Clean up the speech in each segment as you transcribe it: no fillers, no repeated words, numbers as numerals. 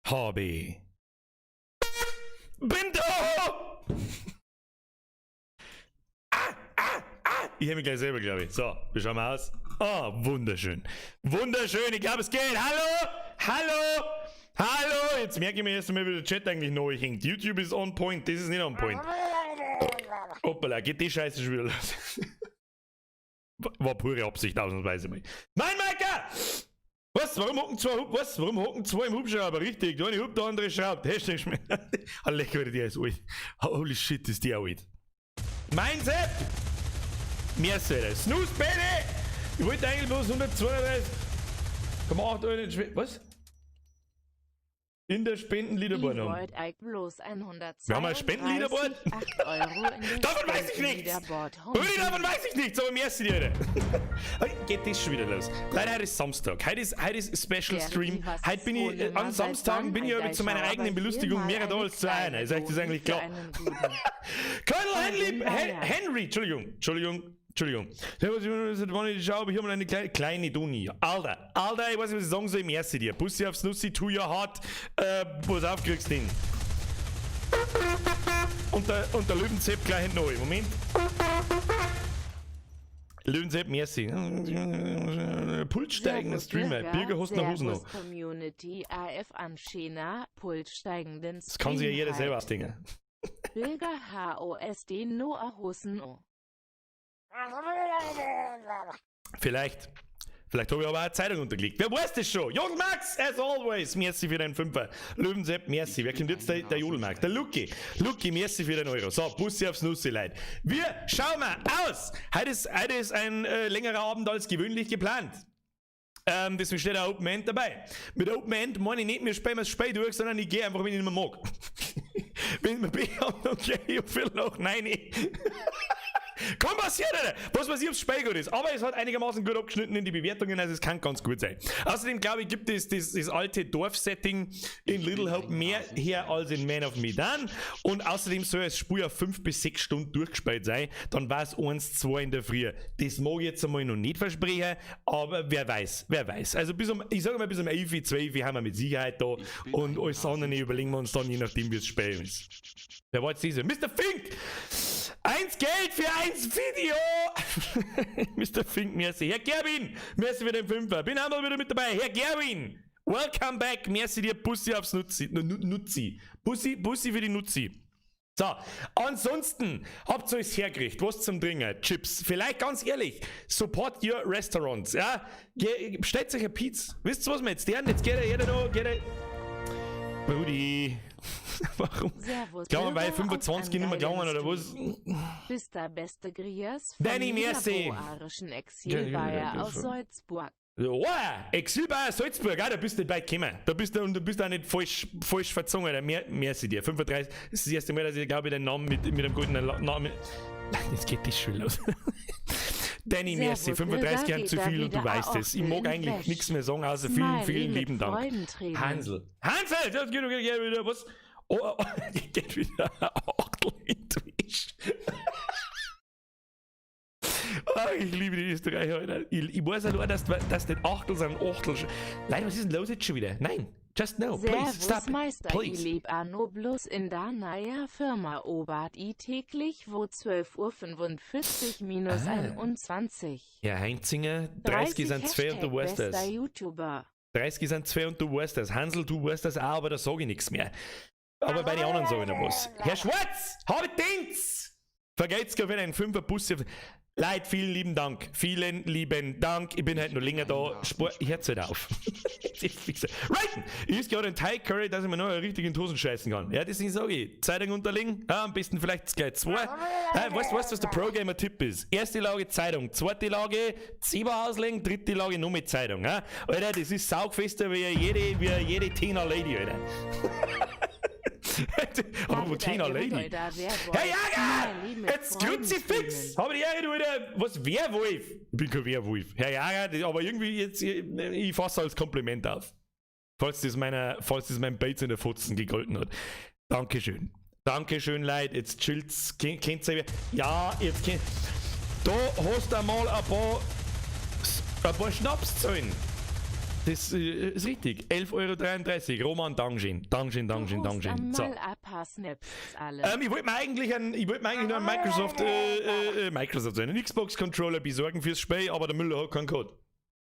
HB. Bin da! Ich habe mich gleich selber, glaube ich. So, wir schauen mal aus. Oh, wunderschön. Wunderschön, ich glaube, es geht. Hallo? Hallo? Hallo? Jetzt merke ich mir erst einmal, wie der Chat eigentlich neu hängt. YouTube ist on point, das ist nicht on point. Hoppala, geht die Scheiße schon wieder los. War pure Absicht, ausnahmsweise mal. Nein, Maika! Was? Warum hocken zwei im Hubschrauber? Richtig, der eine hupt, der andere schraubt. Hashtag Schmerz. Oh, lecker, der ist alt. Holy shit, ist der alt. Mein Sepp! Merci, Alter. Snooze, Baby! Ich wollte eigentlich bloß 132,8 Euro in Schweden. Was? In der Spendenliederboard haben. Wir haben ein Spendenliederboard? Davon weiß ich nichts! Davon weiß ich nichts, aber merci dir, Alter. Geht das schon wieder los? Leider, heute ist Samstag. Heute ist Special Stream. Heute bin ich, an Samstagen bin ich aber zu meiner eigenen Belustigung mehr da als zu einer. Ist euch das eigentlich klar? Colonel Henry, Entschuldigung. Servus, ich schaue, ich habe mal eine kleine Duni. Alter, ich weiß nicht, was ich sagen soll, im Erste dir. Pussy aufs Nussi, tu ja hart, pass auf, kriegst den. Und der Löwenzepp gleich hinten neu. Moment. Löwenzepp, merci. Pulssteigender Streamer, Birger hast noch Hosen noch. Das kann sich ja jeder selber ausdenken. Bilger HOSD Noah Hosen. Vielleicht habe ich aber eine Zeitung untergelegt. Wer weiß das schon? Jung Max, as always, merci für deinen Fünfer. Löwensepp, merci. Wer kommt jetzt? Der Jodelmarkt. Der Lucky, merci für den Euro. So, Bussi aufs Nussi, Leute. Wir schauen mal aus. Heute ist ein längerer Abend als gewöhnlich geplant. Deswegen steht ein Open End dabei. Mit Open End meine ich nicht, wir spielen das Spiel durch, sondern ich gehe einfach, wenn ich nicht mehr mag. Wenn wir B haben, dann gehe ich auf Viertel nach 9. Kann passieren, Alter. Was weiß ich, ob das Spiel gut ist. Aber es hat einigermaßen gut abgeschnitten in die Bewertungen, also es kann ganz gut sein. Außerdem, glaube ich, gibt es das alte Dorfsetting in Little Hope mehr her als in Man of Medan. Und außerdem soll das Spiel auf 5 bis 6 Stunden durchgespielt sein. Dann war es 1, 2 in der Früh. Das mag ich jetzt einmal noch nicht versprechen, aber wer weiß. Also ich sage mal, bis um 11, 12 haben wir mit Sicherheit da. Und alles andere überlegen wir uns dann, je nachdem, wie es spielen ist. Wer war jetzt dieser? Mr. Fink! 1 Geld für 1 Video! Mr. Fink, merci. Herr Gerwin, merci für den Fünfer. Bin einmal wieder mit dabei. Herr Gerwin, welcome back. Merci dir, Bussi aufs Nutzi. Bussi für die Nutzi. So, ansonsten habt ihr euch hergekriegt. Was zum Trinken? Chips. Vielleicht ganz ehrlich, support your restaurants. Ja? Bestellt euch eine Pizza. Wisst ihr, was wir jetzt lernen? Jetzt geht jeder noch. Brudi. Warum? Glauben wir bei 25 nicht mehr glauben, oder was? Bist der beste Grias von Danny, merci. Exilbayer aus Salzburg. Wow, Exilbayer Salzburg, da bist du nicht weit gekommen. Da bist du auch nicht falsch verzungen. Merci dir. 35, das ist das erste Mal, dass ich, glaube ich, den Namen mit einem guten Namen. Jetzt geht das schon los. Danny, merci. 35 Jahre zu viel und du weißt es. Ich mag eigentlich nichts mehr sagen, außer vielen lieben Dank. Hansel, das geht wieder was? Oh, geht wieder ein Achtel in Twitch. Ich liebe die Österreicher, Alter. Ich weiß ja nur, dass nicht Achtel sind, Achtel. Leute, was ist denn los jetzt schon wieder? Nein, just no, please, stop, Meister, please. Ich lebe auch bloß in der neuen Firma Obert i täglich, wo 12:45 Uhr minus 21. Ja, Heinzinger, 30 sind 2 und du weißt das. YouTuber. 30 sind 2 und du weißt das. Hansel, du weißt das auch, aber da sage ich nichts mehr. Aber bei den anderen sage ich noch was. Herr Schwarz, habe Dienst! Vergeht's gar wieder einen 5er Bus. Leute, vielen lieben Dank. Vielen lieben Dank. Ich bin halt noch länger da. Ich hör's halt auf. Right! Ich ist gerade ein Thai Curry, dass ich mir noch richtig in die Hosen scheißen kann. Ja, deswegen sage ich. Zeitung unterlegen. Ja, am besten vielleicht gleich 2. Weißt du, was der Pro-Gamer-Tipp ist? Erste Lage Zeitung, zweite Lage Zebra auslegen, dritte Lage nur mit Zeitung. Ja? Alter, das ist saugfester wie jede Tina Lady, Alter. Aber Tina Lady. Herr Jager! Jetzt Kruzifix! Habe die Ehre, du wieder. Was? Werwolf? Ich bin kein Werwolf. Herr Jager, aber irgendwie jetzt. Ich fasse als Kompliment auf. Falls das mein Bates in der Fotzen gegolten hat. Dankeschön. Dankeschön, Leute. Jetzt chillt's. Kennt ihr? Ja, jetzt kennt. Da hast du einmal ein paar Schnapszahlen. Das ist richtig. 11,33 €. Roman, Dankeschön. Dankeschön. So. Mal abhassnipst alle. Ich wollte mir eigentlich noch einen einen Xbox-Controller besorgen fürs Spiel, aber der Müller hat keinen Code.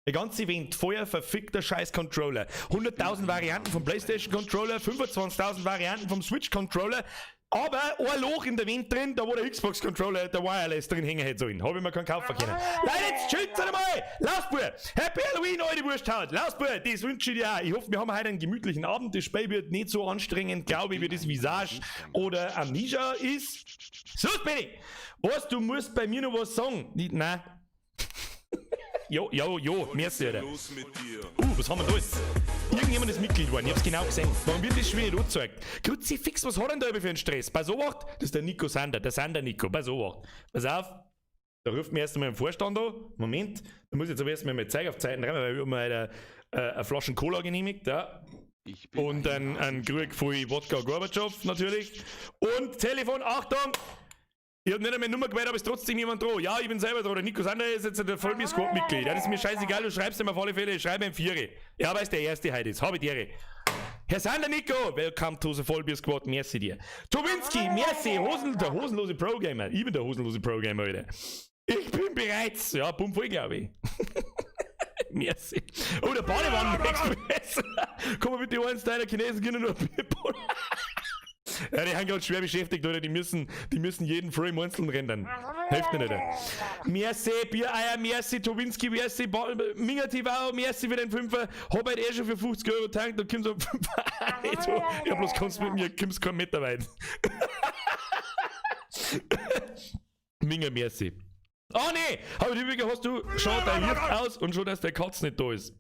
Der ganze Event, vorher verfickter Scheiß-Controller. 100.000 Varianten vom PlayStation-Controller, 25.000 Varianten vom Switch-Controller, aber ein Loch in der Wind drin, da wo der Xbox-Controller, der Wireless drin hängen hätte sollen. Habe ich mir keinen kaufen können. Leute, jetzt schützt einmal! Lausbub! Happy Halloween, alte Wursthaut! Lausbub, das wünsche ich dir auch. Ich hoffe, wir haben heute einen gemütlichen Abend. Das Spiel wird nicht so anstrengend, glaube ich, wie das Visage oder Amnesia ist. So, Benny! Was, du musst bei mir noch was sagen? Nein. Jo, merci, Alter. Was haben wir da jetzt? Irgendjemand ist Mitglied geworden, ich hab's genau gesehen. Warum wird das schon wieder angezeigt? Kruzifix, was hat denn da für einen Stress? Bei so was? Das ist der Nico Sander, der Sander Nico, bei so was. Pass auf, da ruft mir erst einmal im Vorstand an. Moment, da muss ich jetzt aber erst mal mit Zeig auf Zeiten rein, weil wir haben halt eine Flasche Cola genehmigt, ja. Und ein Krug voll Wodka Gorbatschow natürlich. Und Telefon, Achtung! Ich hab nicht einmal Nummer gewählt, aber ist trotzdem jemand dran. Ja, ich bin selber dran. Der Nico Sander ist jetzt der Vollbier-Squad-Mitglied. Ja, das ist mir scheißegal, du schreibst ihm auf alle Fälle, schreib ihm 4. Ja, weil es der erste heute ist. Habe ich dir. Herr Sander Nico, welcome to the Vollbier-Squad, merci dir. Tobinski, merci, der hosenlose Pro-Gamer. Ich bin der hosenlose Pro-Gamer, Alter. Ich bin bereits, ja, pump voll, glaube ich. Merci. Oh, der Badewannen-Express. Komm mal bitte eins deiner Chinesen, können nur Bierboden. Ja, die haben gerade schwer beschäftigt, oder? Die müssen jeden Frame einzeln rendern. Hilft mir nicht. Merci, Biereier, merci, Tobinski, merci, Minga TV, merci für den Fünfer. Hab halt schon für 50 € tankt und kommst auf 5. Ja, bloß kommst mit mir, kommst keinen Meter weit. Minga, merci. Oh nee, aber übrigens hast du, schau dein Licht aus und schau, dass der Katz nicht da ist.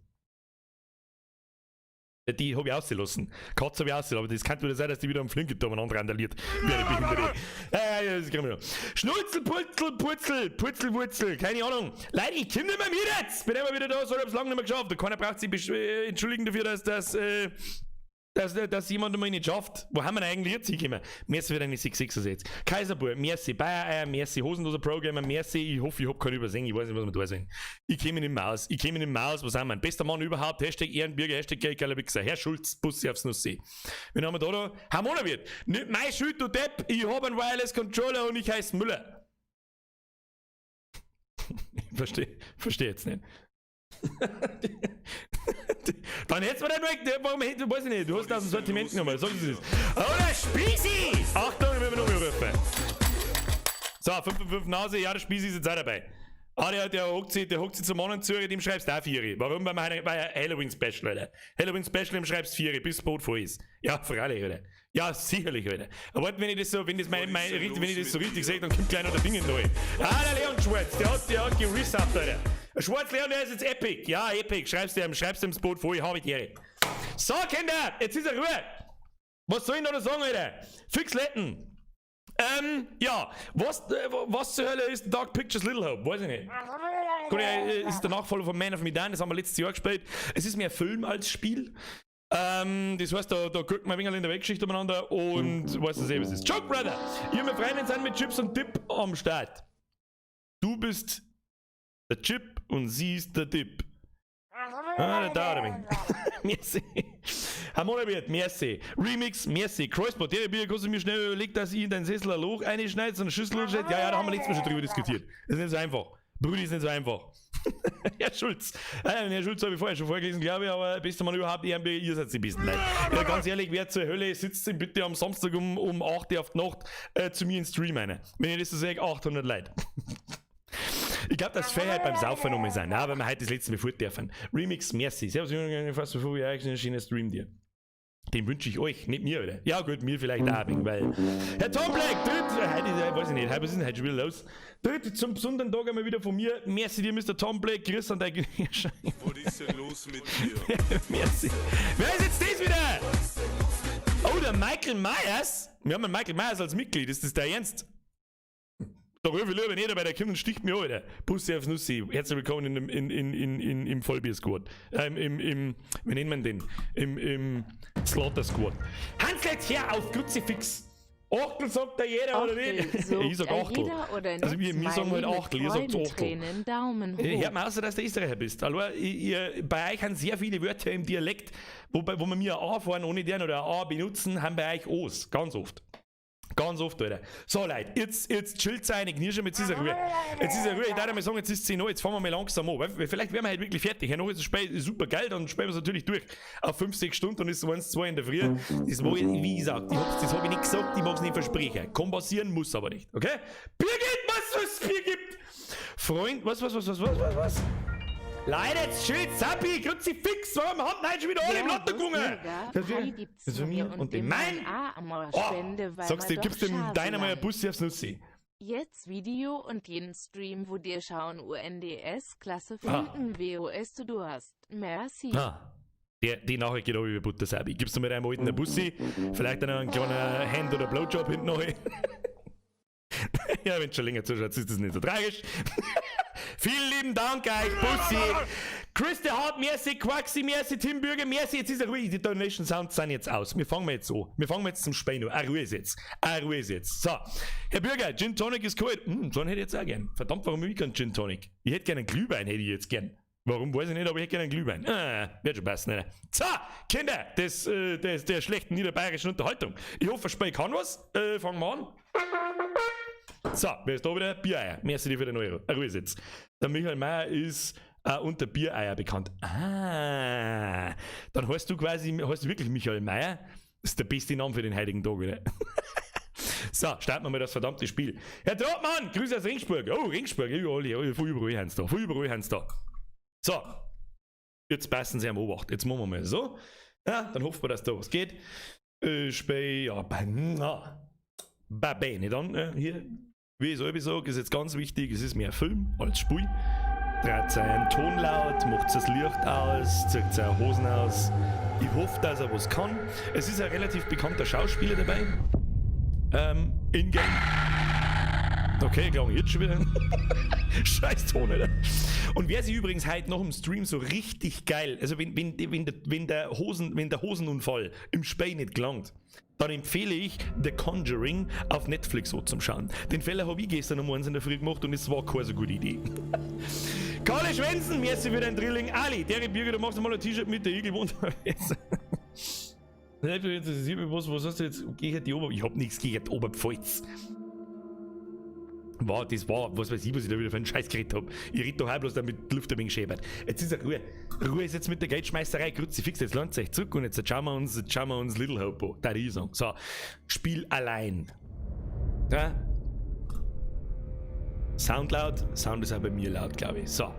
Die habe ich ausgelassen. Katze habe ich ausgelassen, aber das kann wieder sein, dass die wieder am Flinken da umeinander randaliert. Wie eine Behinderte. Ja, das kann man noch. Schnulzel, Putzel, Wurzel, keine Ahnung. Leute, ich komm nicht mehr mit jetzt. Bin immer wieder da, so hab's lange nicht mehr geschafft. Und keiner braucht sich entschuldigen dafür, dass jemand mal nicht schafft. Wo haben wir denn eigentlich jetzt hingekommen? Merci für deine 6-6er jetzt. Kaiserburg, merci. Bayer, merci. Hosenloser Programmer, merci. Ich hoffe, ich hab keinen übersehen. Ich weiß nicht, was wir da sehen. Ich käme nicht mehr aus. Was haben wir? Bester Mann überhaupt. Hashtag Ehrenbürger, Hashtag Geilkalabixer. Herr Schulz, Bussi aufs Nussi. Wen haben wir da? Harmoner wird. Nicht mein Schuld, du Depp. Ich hab einen Wireless Controller und ich heiße Müller. Versteh jetzt nicht. Dann hättest du mir nicht weg, warum weiß ich nicht, du hast aus dem Sortiment genommen, sag ich das. Oder Spießi! Achtung, wenn wir noch mehr rufen. So, 5 Nase, ja, der Spießi ist jetzt auch dabei. Der hockt sich zum Mann zu, dem schreibst du auch 4. Warum? Weil Halloween-Special, Alter. Halloween-Special, dem schreibst 4, bis das Boot voll ist. Ja, freilich, Alter. Ja, sicherlich, Alter. Aber wenn ich das so richtig sehe, dann kommt gleich noch der Ding in neu. Ah, der Leon Schwarz, der hat geresubbt, Alter. Schwarz Leon, der ist jetzt Epic. Ja, Epic, schreibst ihm das Boot voll, hab ich dir. So, Kinder, jetzt ist er Ruhe. Was soll ich noch sagen, Alter? Fix Letten. Ja, was zur Hölle ist Dark Pictures Little Hope? Weiß ich nicht. Gut, ist der Nachfolger von Man of Medan, das haben wir letztes Jahr gespielt. Es ist mehr Film als Spiel. Das heißt, da guckt man ein wenig in der Weltgeschichte umeinander und weißt du, was es ist. Joke Brother! Ich und meine Freundin sind mit Chips und Dip am Start. Du bist der Chip und sie ist der Dip. Der dauert ein wenig. Merci. Harmonabiert, merci. Remix, merci. Kreuzbot, der Bier, kannst du mir schnell überlegt, dass ich in dein Sessel ein Loch einschneide, so eine Schüssel anschneide? Ja, da haben wir letztes Mal schon drüber diskutiert. Das ist nicht so einfach. Brudi ist nicht so einfach. Herr Schulz. Herr Schulz habe ich vorher schon vorgelesen, glaube ich, aber bester Mann überhaupt, ihr seid die besten Leute. Ja, ganz ehrlich, wer zur Hölle sitzt denn bitte am Samstag um 8 Uhr auf die Nacht zu mir in Stream eine? Wenn ihr das so sage, 800 Leute. Ich glaube, dass Freiheit beim Saufen nochmal sein, weil wir heute das letzte Mal fort dürfen. Remix, merci. Servus, fast bevor wir eigentlich einen schönen Stream dir. Den wünsche ich euch, nicht mir, oder? Ja gut, mir vielleicht auch, weil... Herr Tom Black, heute, weiß ich nicht, was ist denn heute schon wieder los? Zum besonderen Tag einmal wieder von mir. Merci dir, Mr. Tom Black, Chris an dein Gehirnschein. Was ist denn los mit dir? Merci. Wer ist jetzt das wieder? Oh, der Michael Myers? Wir haben einen Michael Myers als Mitglied, ist das der Ernst? Da rufe ich lieber nicht, aber der kommt und sticht mir an, Alter. Bussi aufs Nussi. Herzlich willkommen im Vollbier-Squad. Wie nennt man den? Im Slaughter-Squad. Hans, jetzt her auf Kruzifix! Achtel sagt da jeder, oder nicht? Ich sag Achtel. Also wir sagen halt Achtel, ihr sagt Achtel. Daumen hoch. Hört mal aus, dass du Österreicher bist. Hallo, bei euch haben sehr viele Wörter im Dialekt, wo wir mir ein A fahren ohne den oder ein A benutzen, haben bei euch O's. Ganz oft. Ganz oft, Alter. So, Leute, jetzt chillt sein, ich schon, jetzt ist er Ruhe. Jetzt ist er Ruhe, ich darf mal sagen, jetzt ist 10 Uhr, jetzt fahren wir mal langsam an. Weil vielleicht werden wir halt wirklich fertig. Ja, noch ist das Spiel super geil, dann spielen wir es natürlich durch. Auf 5-6 Stunden, dann ist es 1, 2 in der Früh. Das war, wie gesagt, das habe ich nicht gesagt, ich mag es nicht versprechen. Kann passieren, muss aber nicht, okay? Birgit, was Bier gibt? Freund, was? Leute, jetzt chillt, Sappi, Kruzifix, warum haben heute schon wieder alle im Lotto gegangen? Das ist für mich und den mein. Sagst du, gibst dem deiner mal ein Bussi aufs Nussi. Jetzt Video und jeden Stream, wo dir schauen UNDS, Klasse finden, WOS du hast. Merci. Die Nachricht geht auch über Butter, Sabi. Gibst du mir einem alten Bussi, vielleicht noch einen kleinen Hand- oder Blowjob hinten noch? Ja, wenn du schon länger zuschaust, ist das nicht so tragisch. Vielen lieben Dank euch, Bussi. Chris the Hart, merci, Quaxi, merci, Tim Bürger, merci. Jetzt ist er ruhig, die Donation Sounds sind jetzt aus. Wir fangen jetzt an. Wir fangen jetzt zum Spiel an. Ruhe ist jetzt. So, Herr Bürger, Gin Tonic ist kalt. So einen hätte ich jetzt auch gern. Verdammt, warum ich keinen Gin Tonic? Ich hätte gerne einen Glühwein, hätte ich jetzt gern. Warum, weiß ich nicht, aber ich hätte gerne einen Glühwein. Wird schon passen, ne? So, Kinder, das der schlechten niederbayerischen Unterhaltung. Ich hoffe, das Spiel kann was. Fangen wir an. So, wer ist da wieder? Biereier. Merci dir für den Euro. Ruhe jetzt. Der Michael Mayer ist unter Biereier bekannt. Dann heißt du wirklich Michael Mayer? Das ist der beste Name für den heutigen Tag, oder? So, starten wir mal das verdammte Spiel. Herr Trotmann, Grüße aus Ringsburg. Oh, Ringsburg, von überall haben sie da. So, jetzt passen Sie am Obacht. Jetzt machen wir mal so. Ja, dann hoffen wir, dass da was geht. Spiel, ja, Babene dann hier. Wie ich selber sage, ist jetzt ganz wichtig, es ist mehr Film als Spiel. Dreht seinen Ton laut, macht das Licht aus, zieht seine Hosen aus. Ich hoffe, dass er was kann. Es ist ein relativ bekannter Schauspieler dabei. In-game. Okay, klar, jetzt schon wieder. Scheiß Ton, Alter. Und wer sich übrigens heute noch im Stream so richtig geil, also wenn der Hosenunfall im Spiel nicht gelangt, dann empfehle ich The Conjuring auf Netflix so zum Schauen. Den Fehler habe ich gestern um 1 in der Früh gemacht und es war keine so gute Idee. Karl Schwensen, merci für dein Drilling. Ali, Derek Bürger, du machst mal ein T-Shirt mit der Igel wohnt. Was hast du jetzt gegen die Ich hab nichts gegen die Oberpfalz. Das war, was weiß ich, was ich da wieder für einen Scheiß geredet hab. Ich rede doch bloß damit die Luft ein wenig schäbert. Jetzt ist Ruhe. Ruhe ist jetzt mit der Geldschmeißerei. Kruzifix, jetzt lernt euch zurück und jetzt schauen wir uns Little Hope an. Da ich sagen. So, Spiel allein. Ja? Sound laut. Sound ist auch bei mir laut, glaube ich. So,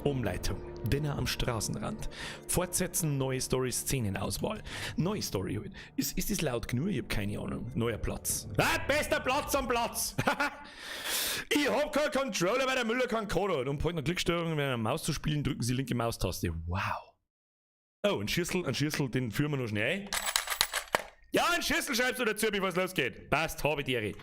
Umleitung. Dinner am Straßenrand. Fortsetzen, neue Story, Szenenauswahl. Neue Story heute. Ist das laut genug? Ich hab keine Ahnung. Neuer Platz. Bester Platz am Platz! Ich hab keinen Controller, weil der Müller keinen Code hat. Um halt eine Klicksteuerung mit einer Maus zu spielen, drücken Sie die linke Maustaste. Wow. Oh, ein Schüssel, den führen wir noch schnell ein. Ja, ein Schüssel schreibst du dazu, was losgeht. Passt, habe ich dir.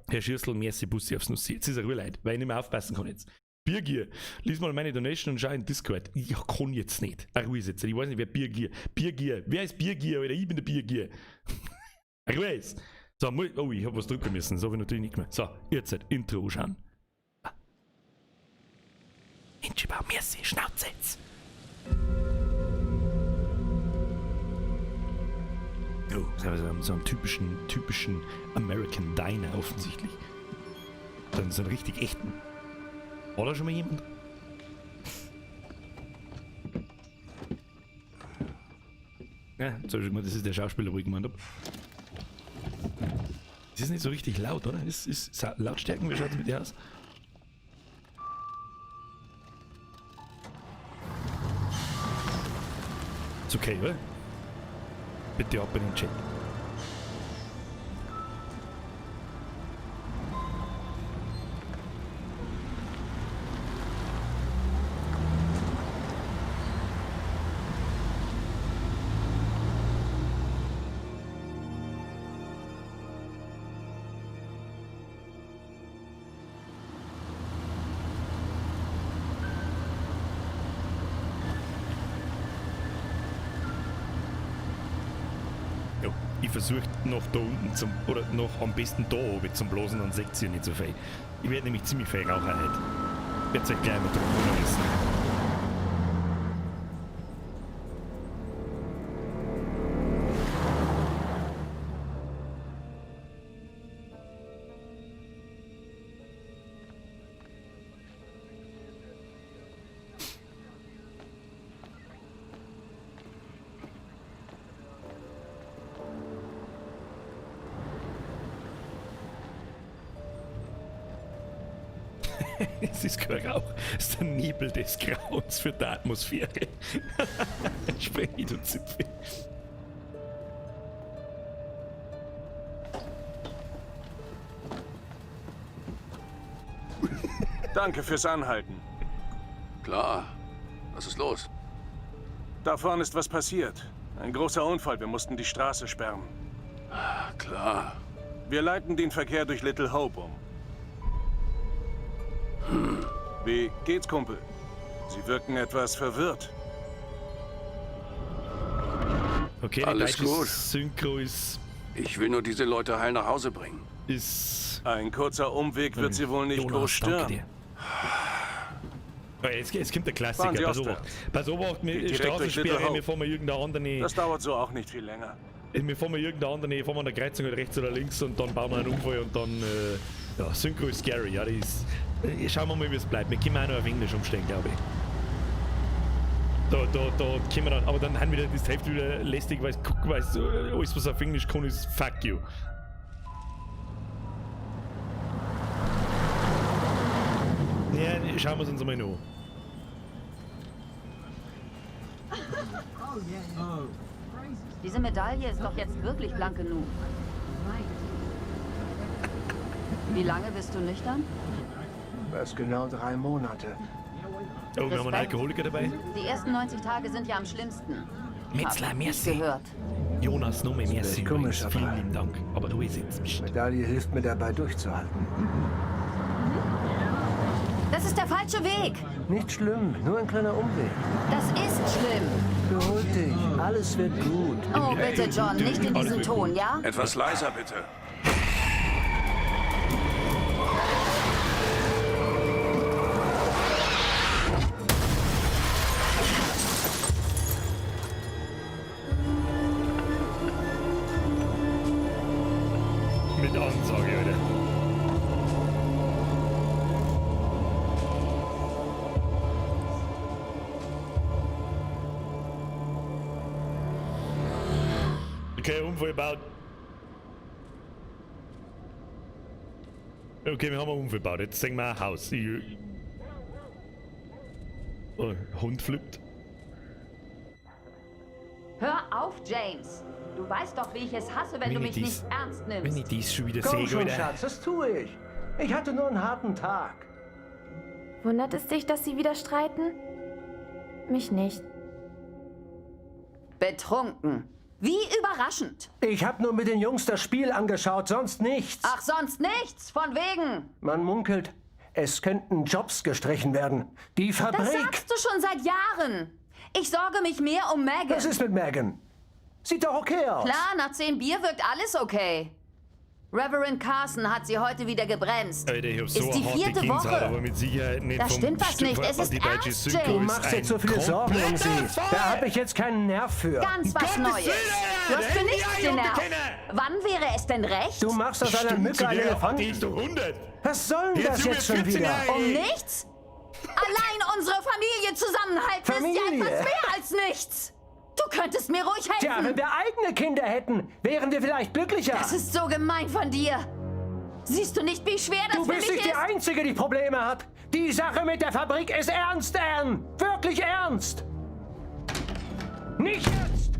Herr Schüssel, merci Bussi aufs Nussi. Jetzt ist er Ruhe, weil ich nicht mehr aufpassen kann jetzt. Biergier. Lies mal meine Donation und schau in Discord. Ich kann jetzt nicht. Ruhe jetzt. Ich weiß nicht, wer Biergier. Biergier. Wer ist Biergier, Alter? Ich bin der Biergier. Ruhe jetzt. So, oh, ich hab was drücken müssen. Das hab ich natürlich nicht mehr. So, jetzt Intro schauen. Inchibau, merci. Schnauze jetzt. Oh, so einen typischen American Diner offensichtlich. Dann so einen richtig echten. War da schon mal jemand? Ja, das ist der Schauspieler, wo ich gemeint hab. Das ist nicht so richtig laut, oder? Ist Lautstärken, wie schaut es mit dir aus? Ist okay, oder? Bitte ab in den Chat. versucht nach da unten oder noch am besten da oben zum Blasen, dann seht ihr nicht so viel. Ich werde nämlich ziemlich viel rauchen heute. Ich werde euch gleich mal drauf wissen. Es ist kein Rauch, es ist der Nebel des Grauens für die Atmosphäre. Sprich und Zipfel. Danke fürs Anhalten. Klar. Was ist los? Da vorne ist was passiert. Ein großer Unfall, wir mussten die Straße sperren. Klar. Wir leiten den Verkehr durch Little Hope um. Wie geht's, Kumpel? Sie wirken etwas verwirrt. Okay, die Alles deutsche gut. Synchro ist... Ich will nur diese Leute heil nach Hause bringen. Ein kurzer Umweg wird sie wohl nicht groß danke stören. dir. Oh, jetzt kommt der Fahren Sie Klassiker, pass auf. aufwärts. Pass auf, Geht direkt durch Straßensperre, Little Hope. wir fahren mal irgendeine andere... Das dauert so auch nicht viel länger. Wir fahren mal irgendeine andere, fahren wir an der Kreuzung halt rechts oder links und dann bauen wir einen Unfall und dann... ja, Synchro ist scary, ja, das ist... Schauen wir mal, wie es bleibt. Wir können auch noch auf Englisch umstellen, glaube ich. Da können wir dann... Aber dann haben wir das Hälfte wieder lästig, weil alles, was auf Englisch kann, ist fuck you. Ja, schauen wir es uns mal an. Diese Medaille ist doch jetzt wirklich blank genug. Wie lange bist du nüchtern? Was genau 3 Monate. Oh, wir haben einen Respekt. Alkoholiker dabei. Die ersten 90 Tage sind ja am schlimmsten. Metzler, Hab ich merci. gehört. Jonas, nochmal merci. echt komisch, übrigens. Vielen aber- lieben Dank. Aber du ist jetzt... Psst. Medaille hilft mir dabei durchzuhalten. Das ist der falsche Weg. Nicht schlimm, nur ein kleiner Umweg. Das ist schlimm. Beruhig dich, alles wird gut. Oh, bitte, John, nicht in Alles diesem wird Ton, ja? Etwas leiser, bitte. Mit Ansage, Alter. Okay, Unfall gebaut. Okay, wir haben einen Unfall gebaut. Jetzt sehen wir ein Haus. Oh, Hund flippt. Hör auf, James. Du weißt doch, wie ich es hasse, wenn du mich nicht ernst Wenn nimmst. ich dies schon wieder Komm sehe, schon, Alter. Schatz, das tue ich. Ich hatte nur einen harten Tag. Wundert es dich, dass sie wieder streiten? Mich nicht. Betrunken. Wie überraschend. Ich habe nur mit den Jungs das Spiel angeschaut, sonst nichts. Ach, sonst nichts. Von wegen. Man munkelt, es könnten Jobs gestrichen werden. Die Das Fabrik. sagst du schon seit Jahren. Ich sorge mich mehr um Megan. Was ist mit Megan? Sieht doch okay aus. Klar, nach 10 Bier wirkt alles okay. Reverend Carson hat sie heute wieder gebremst. Alter, ich hab Ist so die eine harte 4. Gänsehaut, Woche. aber mit Sicherheit nicht Da vom stimmt was nicht. Es ist die deutsche ernst, Synchro Jay. Du ist machst dir ein zu viele Sorgen um sie. kompletter Fall. Da habe ich jetzt keinen Nerv für. Ganz was Gottes Neues. Willen, Du hast für Alter. nichts Ja, den Nerv. Junge, Wann wäre es denn recht? Du machst aus einer Stimmt, Mücke zu einen der Die Elefanten. ist doch 100. Was soll denn Jetzt das sind wir jetzt schon 14 wieder? Jahre. Um nichts? Allein unsere Familie zusammenhalten ist ja Familie? etwas mehr als nichts. Du könntest mir ruhig helfen. Tja, wenn wir eigene Kinder hätten, wären wir vielleicht glücklicher. Das ist so gemein von dir. Siehst du nicht, wie schwer das Du für bist mich nicht die ist? Einzige, die Probleme hat. Die Sache mit der Fabrik ist ernst, Anne. Wirklich ernst. Nicht jetzt.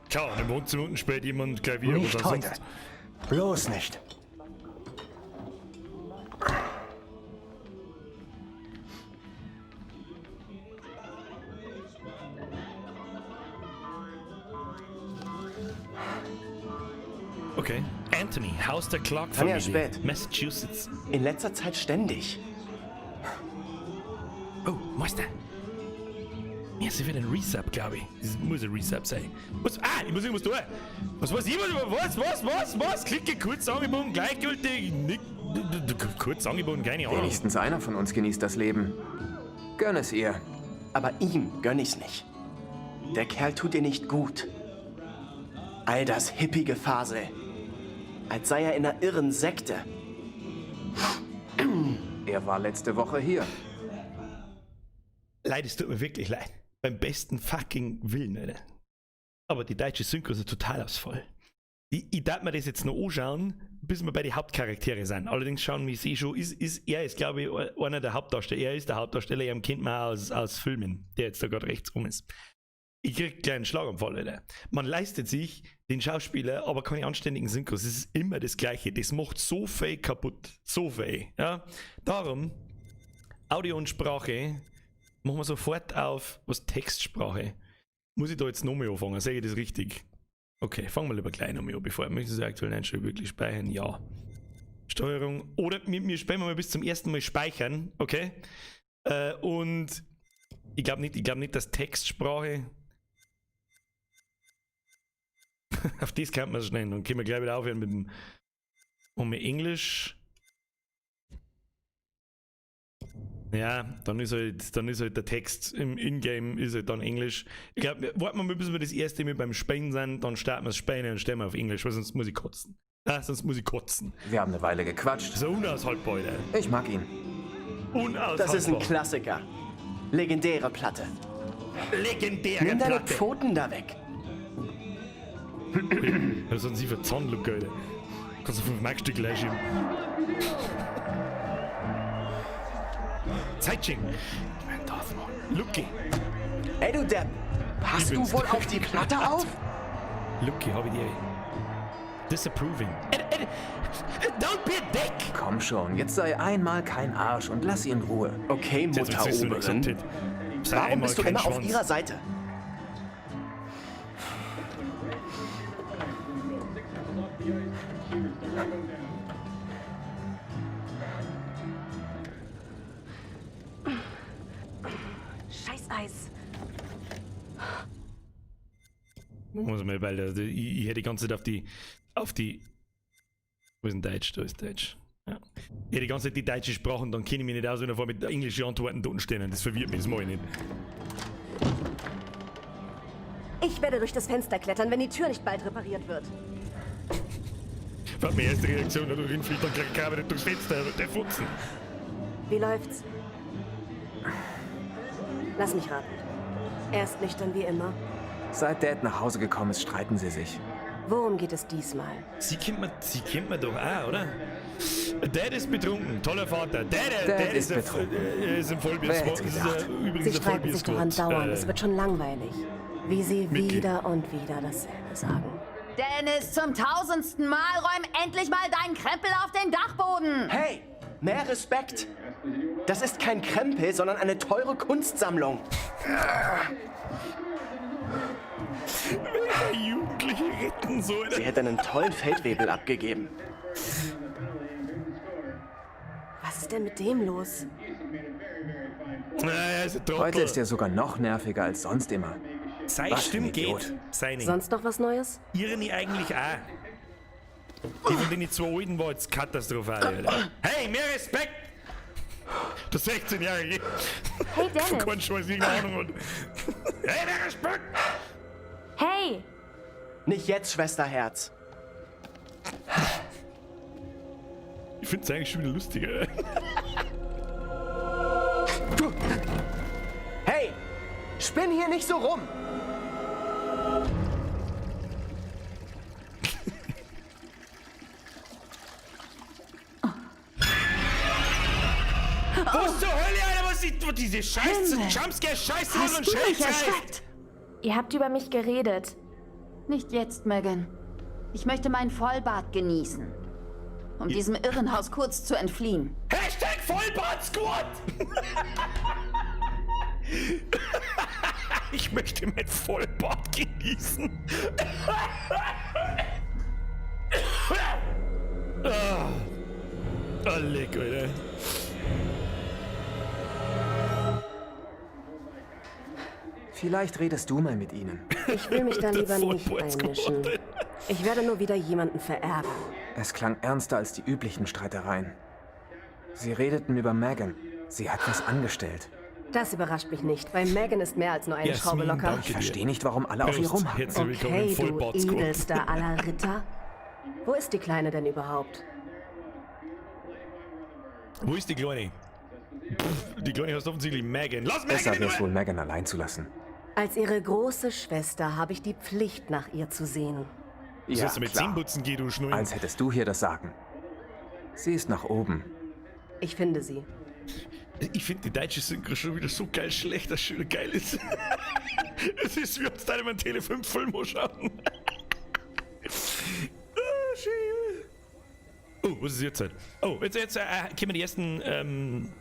Tja, und im Wohnzimmer unten spielt jemand Klavier Nicht oder heute. sonst. Bloß nicht. Okay. Anthony, Haus der Tanja, Clark-Familie. spät. Massachusetts. In letzter Zeit ständig. Meister. Merci für den Resub, glaube ich. Das muss ein Resub sein. Was? Ah, ich muss irgendwas tun. Was? Klicke, kurz angebunden, gleichgültig. Kurz angebunden, keine Ahnung. Wenigstens einer von uns genießt das Leben. Gönn es ihr. Aber ihm gönn ich's nicht. Der Kerl tut dir nicht gut. All das hippige Gefasel. Als sei er in einer irren Sekte. Er war letzte Woche hier. Leid, es tut mir wirklich leid. Beim besten fucking Willen, Alter. Aber die deutsche Synchro ist ein Totalausfall. Ich darf mir das jetzt noch anschauen, bis wir bei den Hauptcharaktere sind. Allerdings schauen wir sie schon, er ist, glaube ich, einer der Hauptdarsteller. Er ist der Hauptdarsteller, er kennt man auch aus Filmen, der jetzt da gerade rechts rum ist. Ich krieg einen kleinen Schlaganfall, Alter. Man leistet sich den Schauspieler, aber keine anständigen Synchros. Es ist immer das Gleiche. Das macht so viel kaputt. So viel. Ja? Darum, Audio und Sprache, machen wir sofort auf, was Textsprache. Muss ich da jetzt noch mehr anfangen? Sage ich das richtig? Okay, fangen wir lieber gleich noch mal an, bevor ich möchte die aktuellen Einstellungen wirklich speichern. Ja. Steuerung. Oder wir speichern mal bis zum ersten Mal speichern, okay? Und ich glaube nicht, dass Textsprache. Auf das kann man es schnell. Dann können wir gleich wieder aufhören mit dem. Und mit Englisch. Ja, dann ist halt der Text im Ingame ist halt dann Englisch. Ich glaube, warten wir mal, bis wir das erste Mal beim Spielen sind, dann starten wir das Spielen und stellen wir auf Englisch, weil sonst muss ich kotzen. Ja, sonst muss ich kotzen. Wir haben eine Weile gequatscht. So unaushaltbar, Alter. Ich mag ihn. Unaushaltbar. Das ist ein Klassiker. Legendäre Platte. Legendäre Nimm deine Platte. Pfoten da weg. Was sind Sie für Zahnlook, Alter? Kannst du 5 Markstücke reinschieben. Zeitching. Lucky. Ey, du Depp. Passt du wohl auf die Platte auf? Lucky, hab ich dir. Disapproving. Don't be a dick! Komm schon, jetzt sei einmal kein Arsch und lass sie in Ruhe. Okay, Mutter Oberin. Warum bist du immer auf ihrer Seite? Scheiß Eis. Muss mal, weil ich hätte die ganze Zeit auf die. Wo ist denn Deutsch? Da ist Deutsch. Ja. Ich hätte die ganze Zeit die deutsche Sprache und dann kenne ich mich nicht aus, wenn da mit englischen Antworten unten stehen. Das verwirrt mich, das mache ich nicht. Ich werde durch das Fenster klettern, wenn die Tür nicht bald repariert wird. War meine erste Reaktion, da hinfliegt dann gleich Kabel durchs Fenster, der Fuchsen. Wie läuft's? Lass mich raten. Er ist nüchtern wie immer. Seit Dad nach Hause gekommen ist, streiten sie sich. Worum geht es diesmal? Sie kennt man doch auch, oder? Dad ist betrunken, toller Vater. Dad ist betrunken. Ist ein Vollbier. Wer hätte gedacht? Sie streiten sich doch andauernd. Es wird schon langweilig. Wie sie wieder und wieder dasselbe sagen. Dennis, zum 1000. Mal räum endlich mal deinen Krempel auf den Dachboden. Hey, mehr Respekt. Das ist kein Krempel, sondern eine teure Kunstsammlung. Jugendliche retten so. Sie hätte einen tollen Feldwebel abgegeben. Was ist denn mit dem los? Naja, ist ein Trottel. Heute ist er sogar noch nerviger als sonst immer. Sei Was für ein Stimme Idiot. geht. Seine. Sonst noch was Neues? Ihre eigentlich auch. Die von den 2 Alten war jetzt katastrophal, Alter. Hey, mehr Respekt! Der 16-Jährige. Hey Dennis. Kein Scheiß, irgendeine Ahnung. Und hey, mehr Respekt! Hey. Nicht jetzt, Schwesterherz. Ich find's eigentlich schon wieder lustiger. Hey, spinn hier nicht so rum. Was zur Hölle, Alter? Was ist diese Scheiße? Jumpscare-Scheiße und Scheiße! Ihr habt über mich geredet. Nicht jetzt, Megan. Ich möchte meinen Vollbart genießen. Um diesem Irrenhaus kurz zu entfliehen. Hashtag Vollbart-Squad! Ich möchte mein Vollbart genießen. Oh, leck, Alter. Vielleicht redest du mal mit ihnen. Ich will mich da lieber nicht Vollputz einmischen. geworden. Ich werde nur wieder jemanden verärgern. Es klang ernster als die üblichen Streitereien. Sie redeten über Megan. Sie hat was angestellt. Das überrascht mich nicht, weil Megan ist mehr als nur eine Schraube Jasmin, locker. danke. Ich verstehe nicht, warum alle auf ihr Prost. rumhacken. Herzlich willkommen Okay, im du Vollbart-Squad. edelster aller Ritter. Wo ist die Kleine denn überhaupt? Wo ist die Kleine? Pff, die Kleine heißt offensichtlich Megan. Lass Besser Megan in wäre es Ruhe! wohl, Megan allein zu lassen. Als ihre große Schwester habe ich die Pflicht, nach ihr zu sehen. Was Ja, willst du mit klar. Zähneputzen gehen, du Schnullen? Als hättest du hier das Sagen. Sie ist nach oben. Ich finde sie. Ich finde die deutsche Synchro schon wieder so geil schlecht, dass es schon wieder geil ist. Es ist wie uns da immer einen Tele5-Film anschauen. Ah, schön. Oh, was ist jetzt? Oh, jetzt kommen die ersten.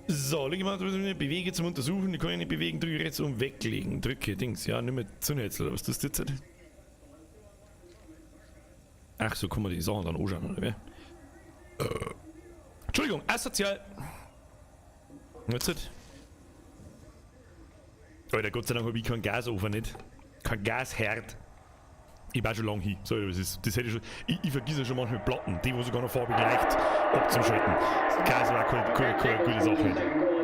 So, lege mal bewege zum Untersuchen. Die kann ich nicht bewegen, drücke rechts und weglegen. Drücke, Dings. Ja, nimm mal Zündhölzel. Was tust du jetzt? Ach, so kann man die Sachen dann anschauen, oder wie? Entschuldigung, asozial. Jetzt. Alter, Gott sei Dank habe ich keinen Gasofen nicht. Kein Gasherd. Ich war schon lange hin. So, das hätte ich schon. Ich vergesse ja schon manchmal Platten, die wo sogar noch farbig leicht abzuschalten. Gas war keine gute Sache nicht.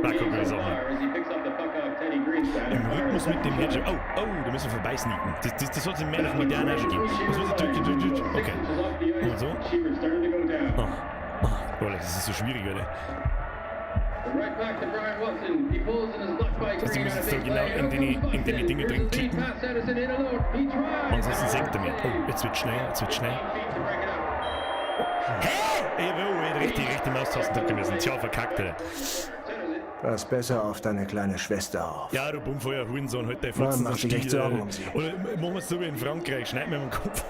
War keine gute Sache. Im Rhythmus mit dem Headshot. Oh, da müssen wir vorbei sneaken. Das soll es mehr nach moderner Energy geben. Was muss ich drücken? Okay. Und so. Alter, das ist so schwierig, Alter. Also, ich muss jetzt da genau in die Dinge drin klicken. Ansonsten senkt er mich. Oh, jetzt wird schnell. Hä? Ich habe die richtige Maustaste drücken müssen. Tja, verkackt, Alter. Pass besser auf deine kleine Schwester auf. Ja, du Bummfeuer, Hurensohn, halt dein Man Fotzen. macht sich echt Sorgen um sie. Oder machen wir es so wie in Frankreich, schneid mir den Kopf.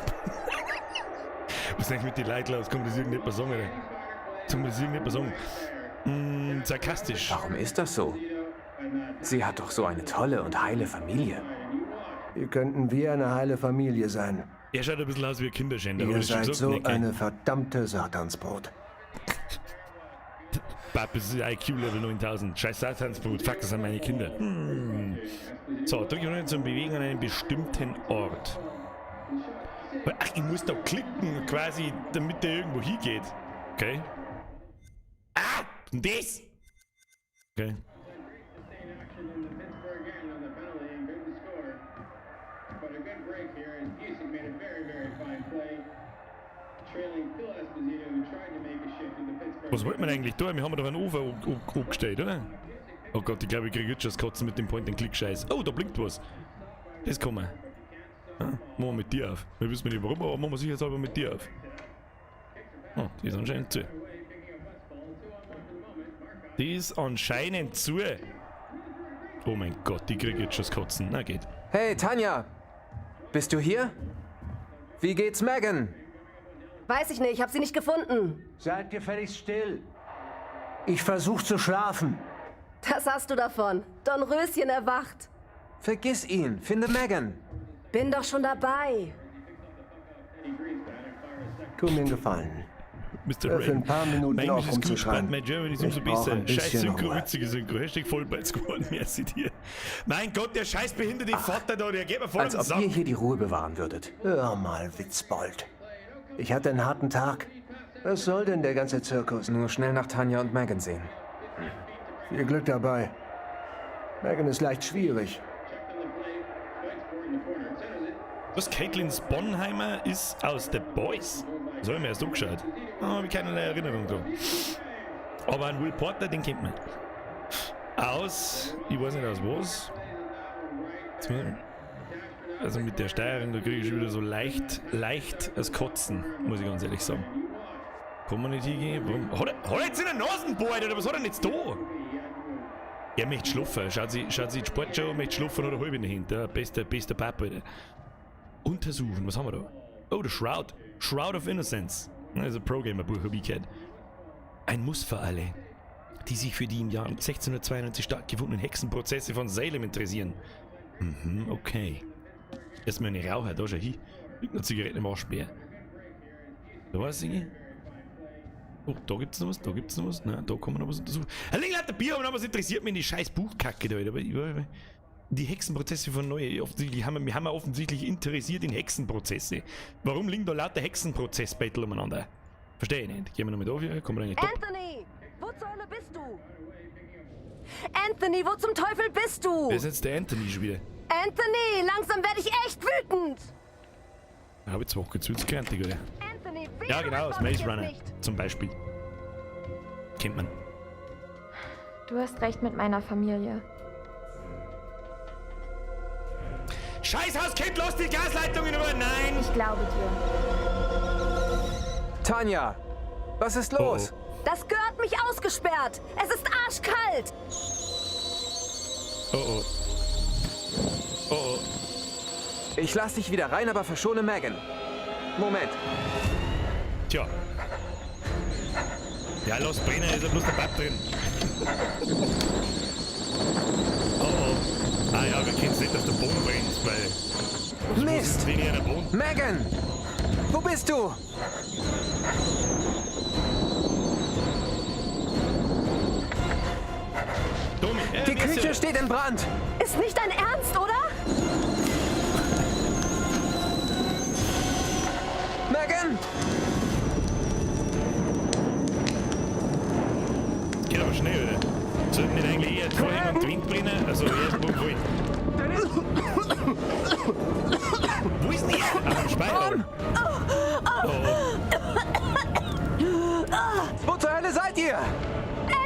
Was ist eigentlich mit den Leuten los? Kann man das irgendetwas sagen, Alter? Kann man das irgendetwas sagen? Sarkastisch. Warum ist das so? Sie hat doch so eine tolle und heile Familie. Ihr könnten wie eine heile Familie sein. Er schaut ein bisschen aus wie ein Kinderschänder. Ihr aber das ist schon seid gesagt, so nicht, gell? eine verdammte Satansbrot. Papis IQ-Level 9000. Scheiß Satansbrut. Fuck, das sind meine Kinder. So, drücke ich noch zum Bewegen an einem bestimmten Ort. Ach, ich muss da klicken, quasi, damit der irgendwo hingeht. Okay. Ah! Und das? Okay. Was wollten wir eigentlich tun? Wir haben doch einen Ofen angestellt, oder? Oh Gott, ich glaube, ich kriege jetzt schon das Kotzen mit dem Point-and-Click-Scheiß. Oh, da blinkt was. Das kann man. Ja, machen wir mit dir auf. Wir wissen nicht warum, aber machen wir sicher selber mit dir auf. Oh, die ist anscheinend zu. Die ist anscheinend zu. Oh mein Gott, die kriege jetzt schon das Kotzen. Na geht. Hey, Tanja! Bist du hier? Wie geht's Megan? Weiß ich nicht, ich habe sie nicht gefunden. Seid gefälligst still. Ich versuche zu schlafen. Das hast du davon. Dornröschen erwacht. Vergiss ihn. Finde Megan. Bin doch schon dabei. Tu mir einen Gefallen. Mr. Für ein paar Minuten mein auch Englisch ist gut, rumzuschreien. but my German ist umso Ich brauch besser. ein bisschen Scheiß Synchro, Ruhe. witzige Synchro. Hashtag Vollbeidsquad, merci dir. Mein Gott, der scheiß behinderte Vater da, der geht mir voll Als auf den ob ihr Sack. hier die Ruhe bewahren würdet. Hör mal, Witzbold. Ich hatte einen harten Tag. Was soll denn der ganze Zirkus? Nur schnell nach Tanja und Megan sehen. Viel Glück dabei. Megan ist leicht schwierig. Was, Caitlin Sponheimer ist aus The Boys? So haben wir erst angeschaut. Da habe ich keinerlei Erinnerung dran. Aber ein Will Porter, den kennt man. Aus, ich weiß nicht aus was. Also mit der Steuerung, da kriege ich schon wieder so leicht das Kotzen, muss ich ganz ehrlich sagen. Kann man nicht hingehen? Warum? Hat er jetzt in der Nasenbohrt oder was hat er denn jetzt da? Er möchte schlafen. Schaut sie die Sportshow, möchte schlafen oder halb hinter. Bester Papa, Alter. Untersuchen, was haben wir da? Oh, der Shroud. Shroud of Innocence. Das ist ein Pro-Gamer-Buch, hab ich gehört. Ein Muss für alle, die sich für die im Jahr 1692 stattgefundenen Hexenprozesse von Salem interessieren. Okay. Erstmal eine Raucher, da schau hin. Liegt noch Zigaretten im Arschbär. Da weiß ich. Oh, da gibt's noch was, da gibt's noch was. Nein, da kann man noch was untersuchen. Ein Ding hat Bier, aber was interessiert mich die scheiß Buchkacke da, Alter. Die Hexenprozesse von neu, offensichtlich wir haben offensichtlich interessiert in Hexenprozesse. Warum liegen da lauter Hexenprozess-Battle umeinander? Verstehe ich nicht. Gehen wir nochmal da, kommen wir da nicht. Anthony, wo zur Hölle bist du? Anthony, wo zum Teufel bist du? Wer ist jetzt der Anthony schon wieder? Anthony, langsam werde ich echt wütend. Da habe ich zwar auch gezügelt gelernt, oder? Anthony, Ja, genau, das Maze Runner zum Beispiel. Kennt man. Du hast recht mit meiner Familie. Scheißhaus, Kind, los die Gasleitungen über! Nein! Ich glaube dir. Tanja, was ist los? Das Gehör hat mich ausgesperrt. Es ist arschkalt. Oh. Ich lass dich wieder rein, aber verschone Megan. Moment. Tja. Ja, los, brennen, ist ja bloß der Bab drin. Oh. Ah ja, wir kennen es nicht, dass der Boden brennt, weil... Mist! Weniger der Boden. Megan! Wo bist du? Tommy, Die Küche steht in Brand! Ist nicht dein Ernst, oder? Megan! Geht aber schnell, oder? Sollten wir eigentlich eher vorher und Wind brennen? Also erst wo voll. Wo ist denn er? Am Speicher. Wo zur Hölle seid ihr?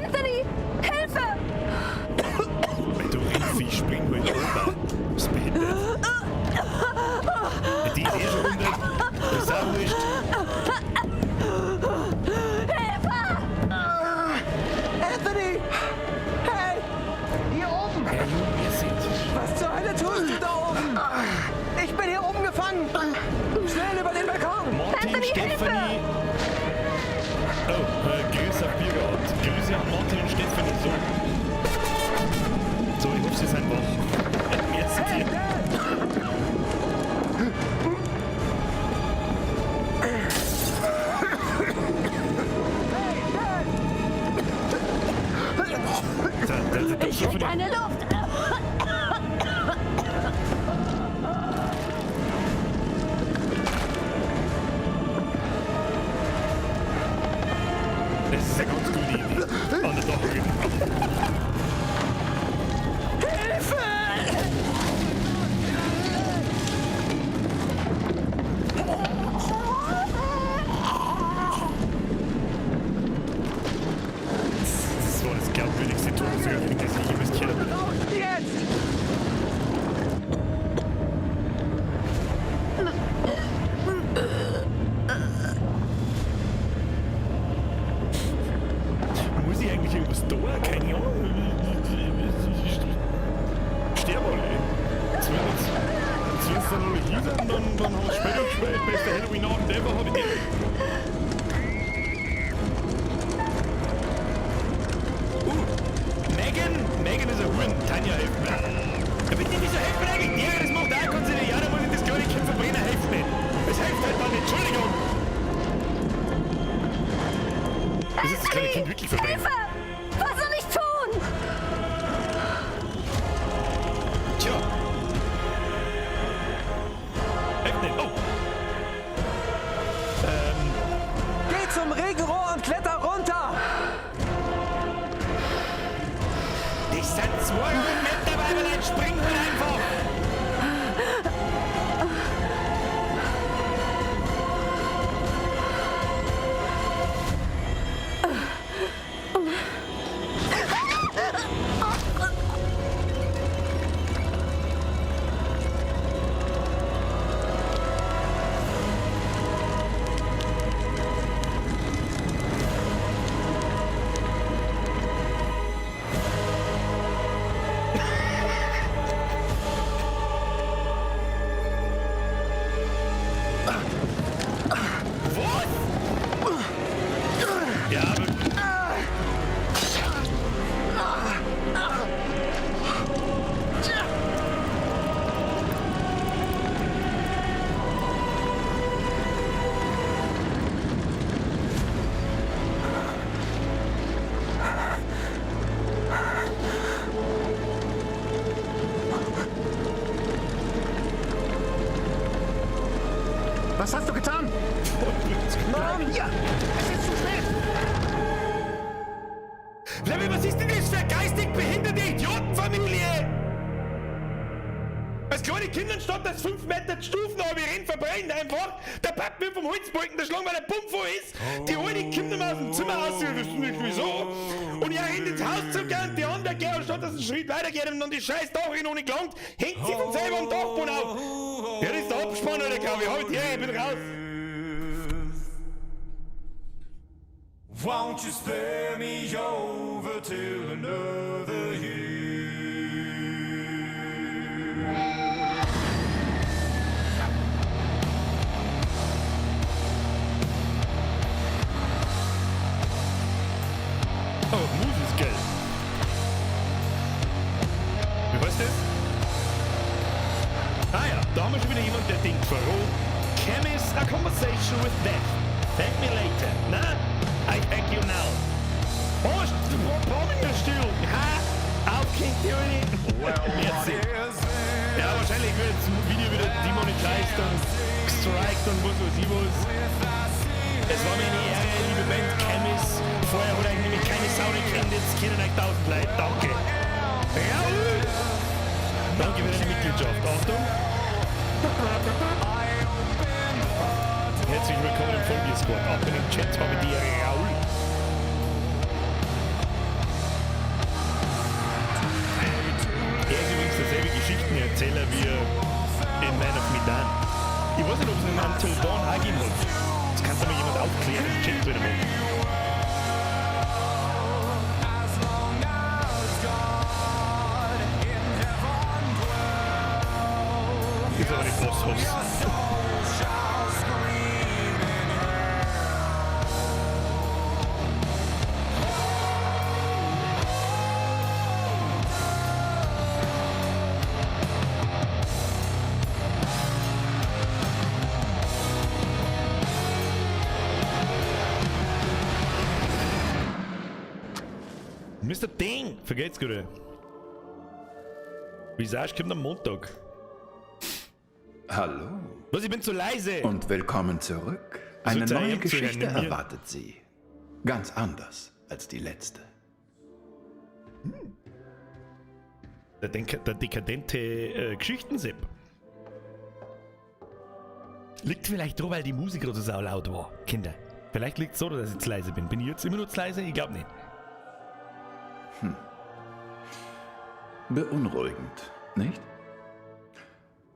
Anthony, Hilfe! Wenn du Rindvieh springen willst, Opa. Was behindert? Die ist eh schon 100. Das ist auch wurscht. Anthony! Hey! Hier oben! Ja, Junge, wir sind. Was zur Hölle tust du da oben? Ich bin hier oben gefangen! Schnell über den Balkon! Martin, Anthony, Stefanie. Oh, Grüße auf Biergart. Grüße an Martin und Stefanie. So, ich hoffe, sie sind wach. Wir sind hier. Ich hätte keine Luft. Das ist eine ganz gute Idee. An der Dachrinne. Das war das glaubwürdigste Todesöffnung, das ich jemals gehört habe. Jetzt! Muss ich eigentlich irgendwas tun? Keine Ahnung. Sterbe alle. Jetzt wenn es dann alle hier sind, dann haben wir es später gespielt. Beste Halloween-Abend ever, habe ich nicht. Megan ist ein Huren. Tanja, hilft mir. Ja, bitte nicht so helfen eigentlich. Ja, das macht auch keinen Sinn. Ja, da muss ich das kleine Kind verbrennen, hilft nicht. Es hilft halt dann nicht. Entschuldigung. Das ist das kleine Kind wirklich verbrennen. Hilfe! Was soll ich tun? Tja. Hilft nicht. Oh. Geh zum Regenrohr und kletter runter! Das sind 200 Meter, Weiberlein. Spring halt einfach. Was hast du getan? Mann! Ja, es ist zu spät! Level, was ist denn das für eine geistig behinderte Idiotenfamilie? Als kleine Kinder statt das 5 Meter die Stufen aber rennen verbrennt einfach. Der Papp will vom Holzbalken, der Schlang, weil der Pump voll ist. Die alte kommt nicht mehr aus dem Zimmer raus, wir wissen nicht wieso. Und er rennt ins Haus zurück und die andere geht, anstatt dass es einen Schritt weitergeht und dann die scheiß Dachrinne noch nicht gelangt, hängt sie von selber am Dachboden auf. Ja, das ist der Abspann, Alter, glaube ich. Halt, ich bin raus. Won't you spare me over till another year? Oh, Mus ist geil. Wie heißt das? Ah ja, da haben wir schon wieder jemand, der denkt, warum? Chemist, a conversation with death. Thank me later. Na? I thank you now. Oh, Bomben still. Ha? Auf King Theory. Merci. Ja, wahrscheinlich wird das Video wieder demonetized und gestrikt und was weiß ich was. Es war mir eine Ehre, liebe Band Chemist. Vorher hat eigentlich keine Sau gekannt, jetzt kennen euch 1000 Leute. Danke. Jawohl. Danke für deine Mitgliedschaft. Achtung. Herzlich willkommen im Vollbier-Squad. Ab in den Chat habe ich die Raul. Er ist übrigens derselbe Geschichtenerzähler wie in Man of Medan. Ich weiß nicht, ob es einen Until Dawn auch geben hat. Das kann doch mal jemand aufklären im Chat drin. Ist aber nicht Boss-Hoss. Mr. Ding! Vergeht's gut. Wie sagst du, kommt am Montag? Hallo. Was, ich bin zu leise! Und willkommen zurück. Eine neue Geschichte erwartet Sie. Ganz anders als die letzte. Der dekadente Geschichtensepp. Liegt vielleicht daran, weil die Musik gerade so laut war, Kinder. Vielleicht liegt es so, dass ich zu leise bin. Bin ich jetzt immer noch zu leise? Ich glaube nicht. Beunruhigend, nicht?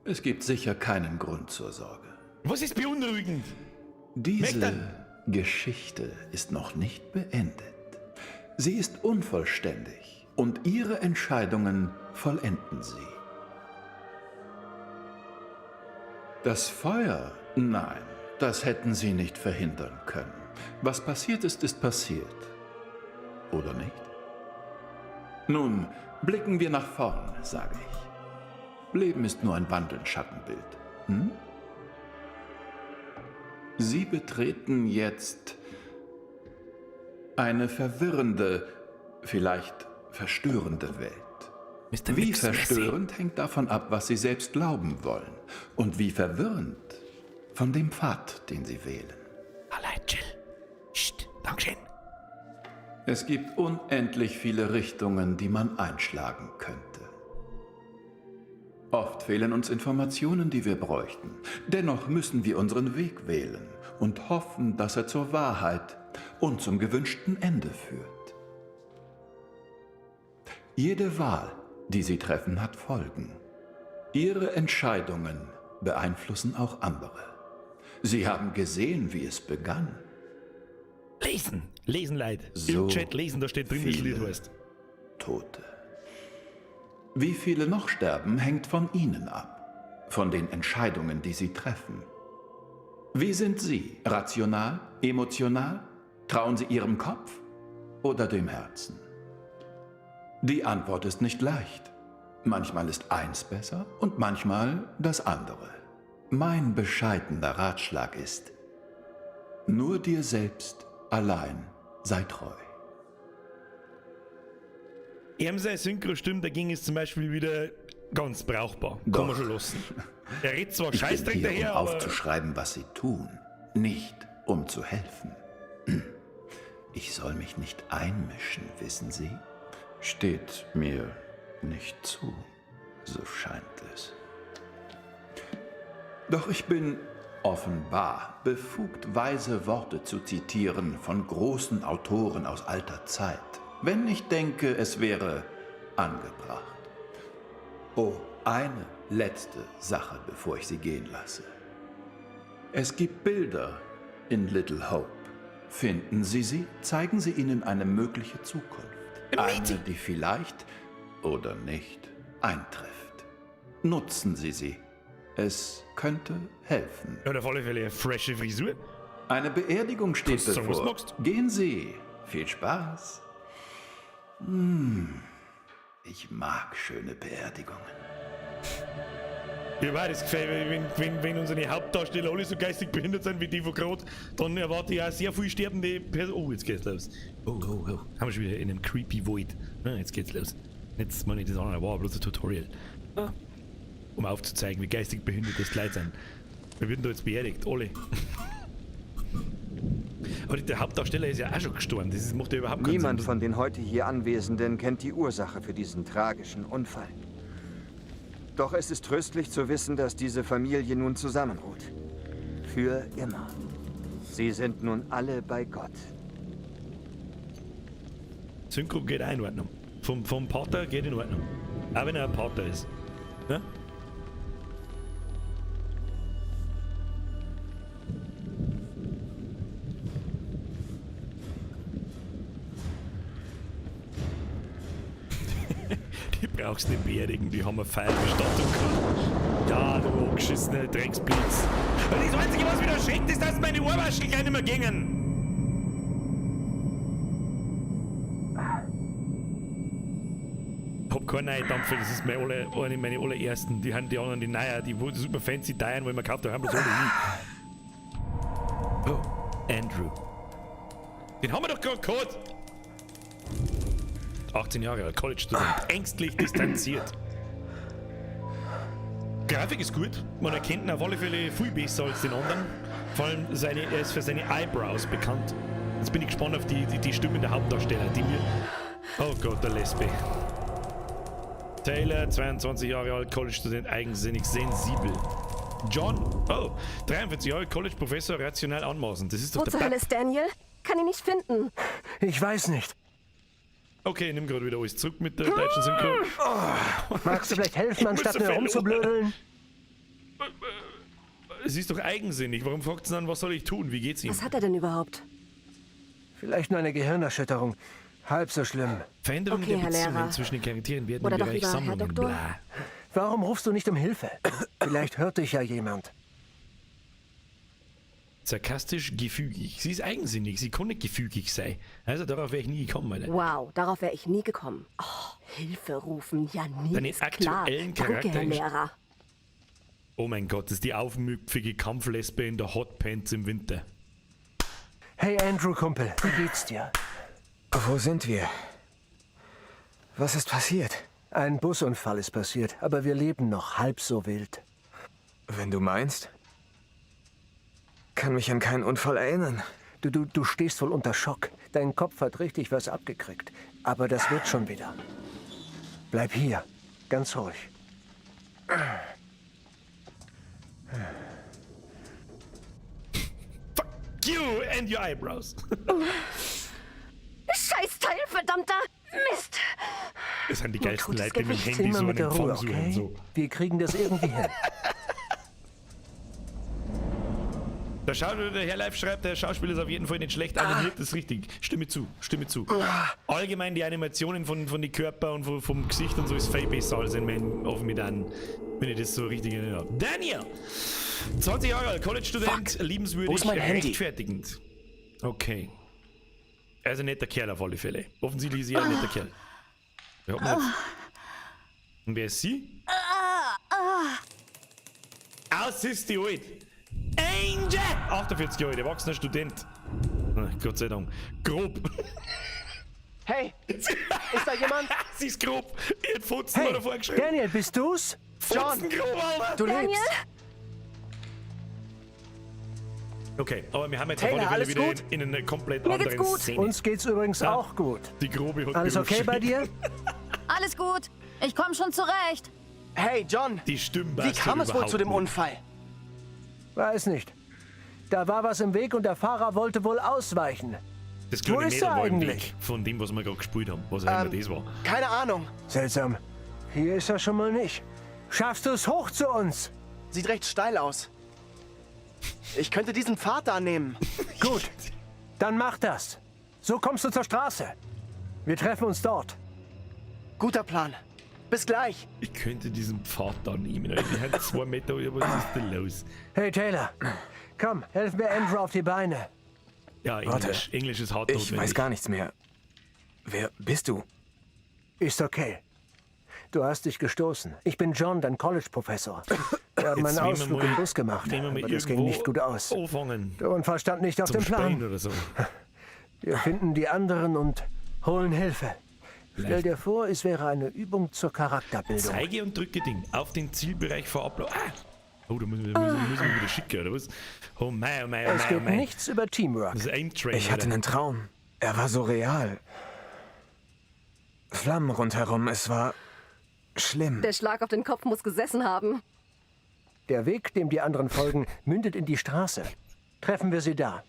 Es gibt sicher keinen Grund zur Sorge. Was ist beunruhigend? Diese Geschichte ist noch nicht beendet. Sie ist unvollständig und Ihre Entscheidungen vollenden sie. Das Feuer? Nein, das hätten Sie nicht verhindern können. Was passiert ist, ist passiert. Oder nicht? Nun, blicken wir nach vorn, sage ich. Leben ist nur ein wandelndes Schattenbild. Hm? Sie betreten jetzt eine verwirrende, vielleicht verstörende Welt. Wie verstörend hängt davon ab, was Sie selbst glauben wollen. Und wie verwirrend von dem Pfad, den Sie wählen. Allein, chill. Psst, Dankeschön. Es gibt unendlich viele Richtungen, die man einschlagen könnte. Oft fehlen uns Informationen, die wir bräuchten. Dennoch müssen wir unseren Weg wählen und hoffen, dass er zur Wahrheit und zum gewünschten Ende führt. Jede Wahl, die Sie treffen, hat Folgen. Ihre Entscheidungen beeinflussen auch andere. Sie haben gesehen, wie es begann. Lesen, lesen, Leute. So im Chat lesen, da steht drin, wie das Lied heißt. Tote. Wie viele noch sterben, hängt von Ihnen ab. Von den Entscheidungen, die Sie treffen. Wie sind Sie? Rational? Emotional? Trauen Sie Ihrem Kopf oder dem Herzen? Die Antwort ist nicht leicht. Manchmal ist eins besser und manchmal das andere. Mein bescheidener Ratschlag ist, nur dir selbst allein sei treu. Seine Synchro-Stimme, da ging es zum Beispiel wieder ganz brauchbar. Kann man schon lassen. Er redet zwar Ich bin Scheißdreck hier, daher, um aber... aufzuschreiben, was sie tun, nicht um zu helfen. Ich soll mich nicht einmischen, wissen Sie? Steht mir nicht zu, so scheint es. Doch ich bin offenbar befugt, weise Worte zu zitieren von großen Autoren aus alter Zeit, wenn ich denke, es wäre angebracht. Oh, eine letzte Sache, bevor ich Sie gehen lasse. Es gibt Bilder in Little Hope. Finden Sie sie, zeigen Sie ihnen eine mögliche Zukunft. Eine, die vielleicht oder nicht eintrifft. Nutzen Sie sie. Es könnte helfen. Ja, auf alle Fälle eine frische Frisur. Eine Beerdigung steht Kannst du sagen, was du bevor. magst. Gehen Sie. Viel Spaß. Ich mag schöne Beerdigungen. Ja, das gefällt mir, wenn unsere Hauptdarsteller alle so geistig behindert sind wie die von gerade, dann erwarte ich auch sehr viel sterbende Personen. Oh, jetzt geht's los. Oh. Haben wir schon wieder in einem creepy Void. Jetzt geht's los. Jetzt meine ich das andere, war bloß ein Tutorial. Um aufzuzeigen, wie geistig behindert das Leute sind. Wir würden da jetzt beerdigt, alle. Aber der Hauptdarsteller ist ja auch schon gestorben. Das macht ja überhaupt keinen Niemand Sinn. von den heute hier Anwesenden kennt die Ursache für diesen tragischen Unfall. Doch es ist tröstlich zu wissen, dass diese Familie nun zusammenruht. Für immer. Sie sind nun alle bei Gott. Synchro geht auch in Ordnung. Vom Pater geht in Ordnung. Auch wenn er ein Pater ist. Ja? Die brauchst du nicht beerdigen, die haben eine Feierbestattung gehabt. Ja, du angeschissener Drecksblitz. Und das Einzige, was mich erschreckt, ist, dass meine Ohrwaschel gar nicht mehr gingen. Ich hab keine neue Dampfer, das ist eine meine allerersten. Die haben die anderen, die neuen, die super fancy teuren, wo ich mir gekauft habe, haben bloß alle nie. Oh, Andrew. Den haben wir doch gerade gehabt. 18 Jahre alt, College-Student, ängstlich distanziert. Grafik ist gut, man erkennt ihn auf alle Fälle viel besser als den anderen. Vor allem, er ist für seine Eyebrows bekannt. Jetzt bin ich gespannt auf die Stimmen der Hauptdarsteller, die mir... Oh Gott, der Lesbe. Taylor, 22 Jahre alt, College-Student, eigensinnig, sensibel. John, 43 Jahre, College-Professor, rational anmaßend. Das ist doch Wo zur Hölle ist Daniel? Kann ihn nicht finden. Ich weiß nicht. Okay, nimm gerade wieder alles zurück mit der deutschen Synchro. Magst du vielleicht helfen, anstatt so mir rumzublödeln? Es ist doch eigensinnig. Warum fragt sie dann, was soll ich tun? Wie geht's ihm? Was hat er denn überhaupt? Vielleicht nur eine Gehirnerschütterung. Halb so schlimm. Veränderungen Okay, der Herr Beziehungen Lehrer. zwischen den Charakteren werden Oder im doch Bereich lieber Herr Sammlungen, Doktor? bla. Warum rufst du nicht um Hilfe? Vielleicht hört dich ja jemand. Sarkastisch, gefügig. Sie ist eigensinnig, sie kann nicht gefügig sein. Also darauf wäre ich nie gekommen, Alter. Wow, darauf wäre ich nie gekommen. Oh, Hilfe rufen, ja nie, Deine ist klar. aktuellen Danke, Herr Charakter- Lehrer. Oh mein Gott, das ist die aufmüpfige Kampflesbe in der Hotpants im Winter. Hey Andrew, Kumpel, wie geht's dir? Wo sind wir? Was ist passiert? Ein Busunfall ist passiert, aber wir leben noch halb so wild. Wenn du meinst? Kann mich an keinen Unfall erinnern. Du stehst wohl unter Schock. Dein Kopf hat richtig was abgekriegt. Aber das wird schon wieder. Bleib hier, ganz ruhig. Fuck you and your eyebrows. Scheißteil, verdammter Mist! Das sind die geilsten Gutes Leute, die mit dem Gewicht. Handy Immer so einen mit der Empfang Ruhe, suchen. okay? So. Wir kriegen das irgendwie hin. Der Herr Live schreibt, der Schauspieler ist auf jeden Fall nicht schlecht animiert, das ist richtig. Stimme zu. Allgemein die Animationen von den Körper und vom Gesicht und so ist viel besser als in meinen offen mit an, wenn ich das so richtig erinnere. Daniel! 20 Jahre alt, College-Student, liebenswürdig, Wo ist mein Handy? rechtfertigend. Okay. Also netter Kerl auf alle Fälle. Offensichtlich ist er ein netter Kerl. Ja, und wer ist sie? Aus ist die alt. Angel! 48 Jahre alt, erwachsener Student. Ach, Gott sei Dank. Grob. Hey, ist da jemand? Sie ist grob. Ihr hat Futzen Hey, oder vorgeschrieben. Daniel, bist du's? John, Grob, Alter. du lebst. Okay, aber wir haben jetzt Taylor, auf alle alles Fälle wieder gut? in eine komplett Mir geht's andere gut. Szene. Uns geht's übrigens Ja. auch gut. Die Grobe hat Alles okay bei dir? Alles gut. Ich komme schon zurecht. Hey, John, Die Stimmen wie kam es wohl zu dem Unfall? Unfall? Weiß nicht. Da war was im Weg und der Fahrer wollte wohl ausweichen. Das Wo kleine ist Mädel er war im eigentlich? Weg von dem, was wir gerade gespielt haben. Was auch immer das war. Keine Ahnung. Seltsam. Hier ist er schon mal nicht. Schaffst du es hoch zu uns? Sieht recht steil aus. Ich könnte diesen Pfad da nehmen. Gut. Dann mach das. So kommst du zur Straße. Wir treffen uns dort. Guter Plan. Bis gleich. Ich könnte diesen Pfad da nehmen. Alter. Die haben 2 Meter. Was ist denn los? Hey Taylor, komm, helf mir Andrew auf die Beine. Ja, Englisch. Warte. Englisch ist hart Ich notwendig. weiß gar nichts mehr. Wer bist du? Ist okay. Du hast dich gestoßen. Ich bin John, dein College-Professor. Wir haben einen Jetzt nehmen wir Ausflug mal- im Bus gemacht, nehmen wir mal aber das ging irgendwo nicht gut aus. anfangen. Der Unfall stand nicht auf Zum dem Plan. Speien oder so. Wir finden die anderen und holen Hilfe. Stell dir vor, es wäre eine Übung zur Charakterbildung. Zeige und drücke Ding auf den Zielbereich vor Ablauf. Ah! Oh, da müssen wir wieder schicken, oder was? Oh mein, oh mein, oh Es mein, oh geht mein. nichts über Teamwork. Das ist ein Train, Ich hatte Alter. einen Traum. Er war so real. Flammen rundherum, es war schlimm. Der Schlag auf den Kopf muss gesessen haben. Der Weg, dem die anderen folgen, mündet in die Straße. Treffen wir sie da.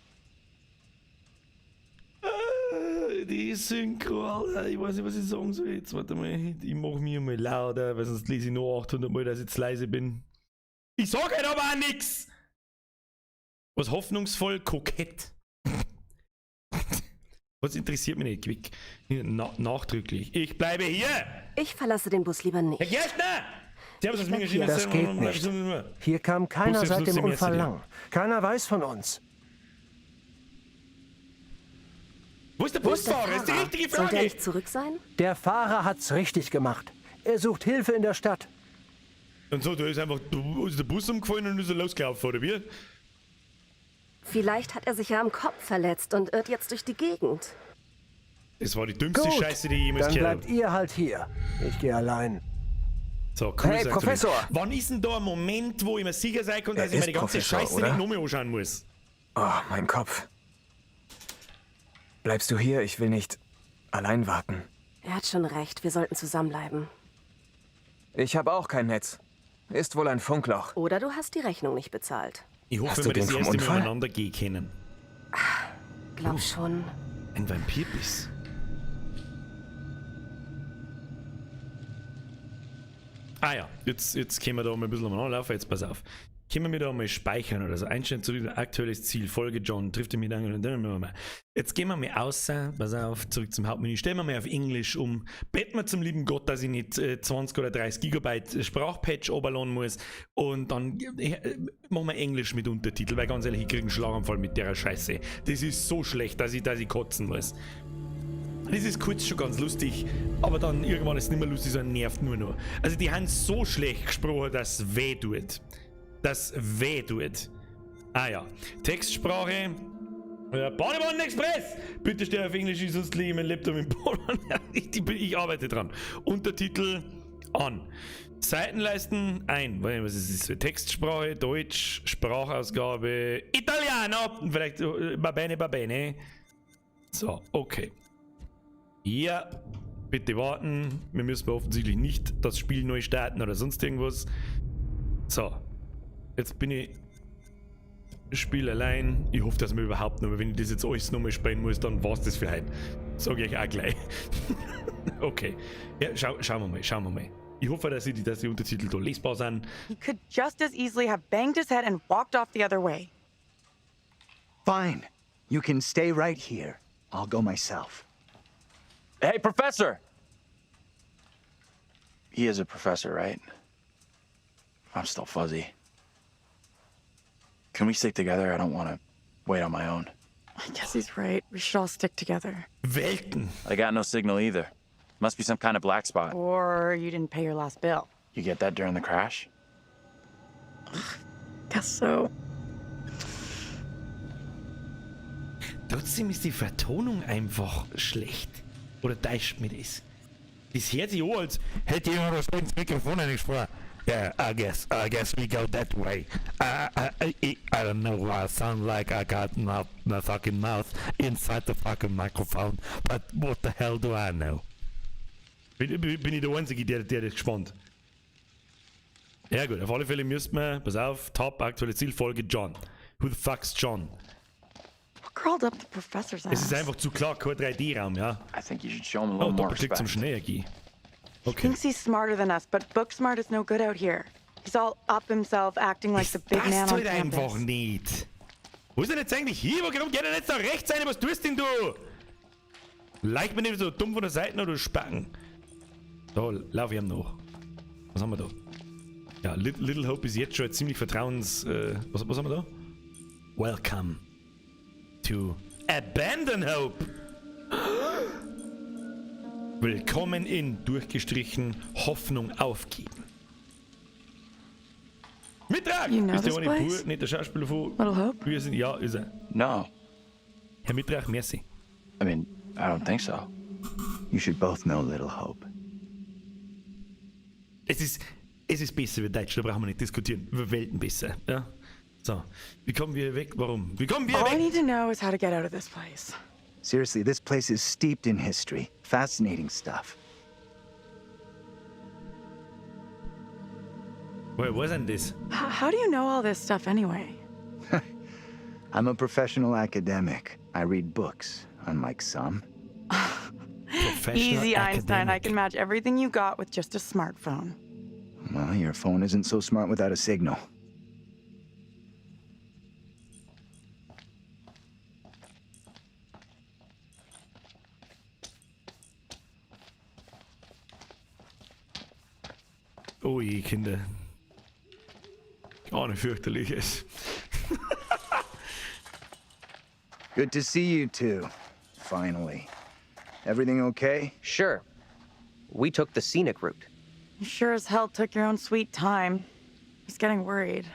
Die Synchro, Alter. Ich weiß nicht, was ich sagen soll jetzt. Warte mal, ich mach mich mal lauter, weil sonst lese ich noch 800 Mal, dass ich jetzt leise bin. Ich sag halt aber auch nix! Was hoffnungsvoll kokett. Was interessiert mich nicht, Quick? Nachdrücklich. Ich bleibe hier! Ich verlasse den Bus lieber Herr nicht. Gerstner! Servus, bleib hier. Das geht nicht. Hier kam keiner Bus, seit jetzt dem los, Unfall die lang. Keiner weiß von uns. Wo ist der Wo ist der Busfahrer? Ist die Fahrer? richtige Sollte er Frage! nicht zurück sein? Der Fahrer hat's richtig gemacht. Er sucht Hilfe in der Stadt. Und so, da ist einfach ist der Bus umgefallen und ist er losgelaufen, oder wie? Vielleicht hat er sich ja am Kopf verletzt und irrt jetzt durch die Gegend. Das war die dümmste Gut, Scheiße, die ich jemals dann gehört bleibt habe. ihr halt hier. Ich gehe allein. So, cool, Hey, sagt er Professor! mir. Wann ist denn da ein Moment, wo ich mir sicher sein kann, dass Er ich mir ist die ganze Professor, Scheiße oder? nicht nochmal anschauen muss? Oh, mein Kopf. Bleibst du hier? Ich will nicht allein warten. Er hat schon recht, wir sollten zusammenbleiben. Ich habe auch kein Netz. Ist wohl ein Funkloch. Oder du hast die Rechnung nicht bezahlt. Ich hoffe, Hast wenn du wir das den vom erste Mal Unfall? miteinander gehen können. Glaub schon. Ein Vampirbiss. Ah ja, jetzt können wir da mal ein bisschen umeinander laufen. Jetzt pass auf. Können wir da mal speichern oder so? Einstellen zurück, aktuelles Ziel, Folge John, trifft er mich an. Jetzt gehen wir mal außer, pass auf, zurück zum Hauptmenü. Stellen wir mal auf Englisch um. Bett mir zum lieben Gott, dass ich nicht 20 oder 30 Gigabyte Sprachpatch runterladen muss. Und dann machen wir Englisch mit Untertitel, weil ganz ehrlich, ich kriege einen Schlaganfall mit der Scheiße. Das ist so schlecht, dass ich kotzen muss. Das ist kurz schon ganz lustig, aber dann irgendwann ist es nicht mehr lustig, sondern nervt nur noch. Also die haben so schlecht gesprochen, dass es weh tut. Das weh tut. Ah ja. Textsprache. Bahnbahn Express! Bitte stell auf Englisch, sonst lege ich mein Laptop im Bahnbahn. Ich arbeite dran. Untertitel an. Seitenleisten ein. Was ist das? Textsprache, Deutsch, Sprachausgabe, Italiano. Vielleicht va bene. So, okay. Ja, bitte warten. Wir müssen offensichtlich nicht das Spiel neu starten oder sonst irgendwas. So. Jetzt bin ich Spiel allein. Ich hoffe, dass wir überhaupt noch, wenn ich das jetzt alles nochmal spielen muss, dann war's das für heute. Sag ich auch gleich. Okay. Ja, schauen wir mal. Ich hoffe, dass die Untertitel da lesbar sind. He could just as easily have banged his head and walked off the other way. Fine. You can stay right here. I'll go myself. Hey, Professor! He is a professor, right? I'm still fuzzy. Can we stick together? I don't want to wait on my own. I guess he's right. We should all stick together. Welten. I got no signal either. Must be some kind of black spot. Or you didn't pay your last bill. You get that during the crash? Guess so. Trotzdem ist die Vertonung einfach schlecht. Oder täuscht mir das? Das hört sich an, als hätte jemand was ins Mikrofon gesprochen. Yeah, I guess we go that way. I don't know why I sound like I got my fucking mouth inside the fucking microphone, but what the hell do I know? Bin ich der Einzige, der das gespannt? Ja gut, auf alle Fälle müssten wir, pass auf, top, aktuelle Zielfolge, John. Who the fuck's John? What curled up the professor's ass? Es ist einfach zu klar, kein 3D-Raum, ja? I think you should show him a little more Doppelklick zum respect. Schneeergie. He Okay. thinks he's smarter than us, but book smart is no good out here. He's all up himself, acting like the big man Passt on halt einfach campus. nicht. Wo ist denn jetzt eigentlich hier? Warum geht er jetzt da rechts rein? Was tust denn du? Leicht mir nicht so dumm von der Seite oder spacken. So, lauf ich ihm nach. Was haben wir da? Ja, Little Hope ist jetzt schon ziemlich vertrauens... was haben wir da? Welcome to Abandon Hope. Willkommen in, durchgestrichen, Hoffnung aufgeben. Mitrag! You know Ist der this eine place? Pur, nicht der Schauspieler von... Little Hope? Wir sind, ja, ist er. No. Herr Mitrag, merci. I mean, I don't think so. You should both know Little Hope. Es ist besser wie Deutsch, da brauchen wir nicht diskutieren. Wir Welten besser, ja? So, wie kommen wir weg? Warum? Wie kommen wir All I weg? need to know is how to get out of this place. Seriously, this place is steeped in history. Fascinating stuff. Woher war denn das? How do you know all this stuff anyway? I'm a professional academic. I read books, unlike some. Easy, Einstein. I can match everything you got with just a smartphone. Well, your phone isn't so smart without a signal. Oh je, Kinder. Oh, ne fürchterliches. Good to see you two. Finally. Everything okay? Sure. We took the scenic route. You sure as hell took your own sweet time. I was getting worried.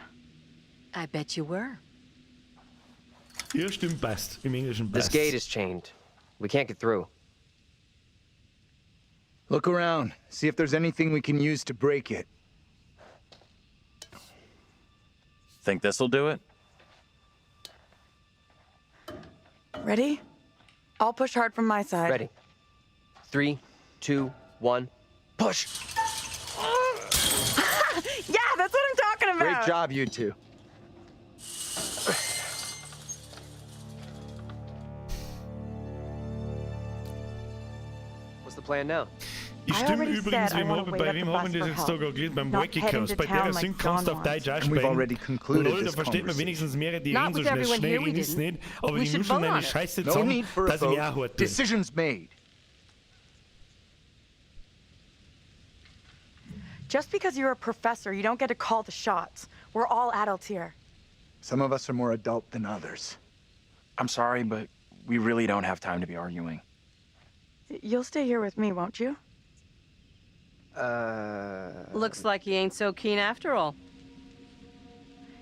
I bet you were. Ja, stimmt, passt. Im Englischen This passt. gate is chained. We can't get through. Look around. See if there's anything we can use to break it. Think this'll do it? Ready? I'll push hard from my side. Ready. 3, 2, 1, push! Yeah, that's what I'm talking about! Great job, you two. What's the plan now? Die I Stimme already übrigens, said I wem wanna haben, wait bei at wem the haben bus wir das for jetzt help. da geredet? Beim Not Wacky heading Coast. to Bei town der like Sync kannst du John auf Deutsch wants. And we've aussprechen. already concluded Leute, this versteht man conversation. wenigstens mehr, die Not reden so with schnell. everyone Schnell here, we reden es didn't. nicht, aber We die should nuscheln vote eine on it. Scheiße No zusammen, need for a dass ich mich auch vote. hart tue. Decisions made. Just because you're a professor, you don't get to call the shots. We're all adults here. Some of us are more adult than others. I'm sorry, but we really don't have time to be arguing. You'll stay here with me, won't you? Looks like he ain't so keen after all.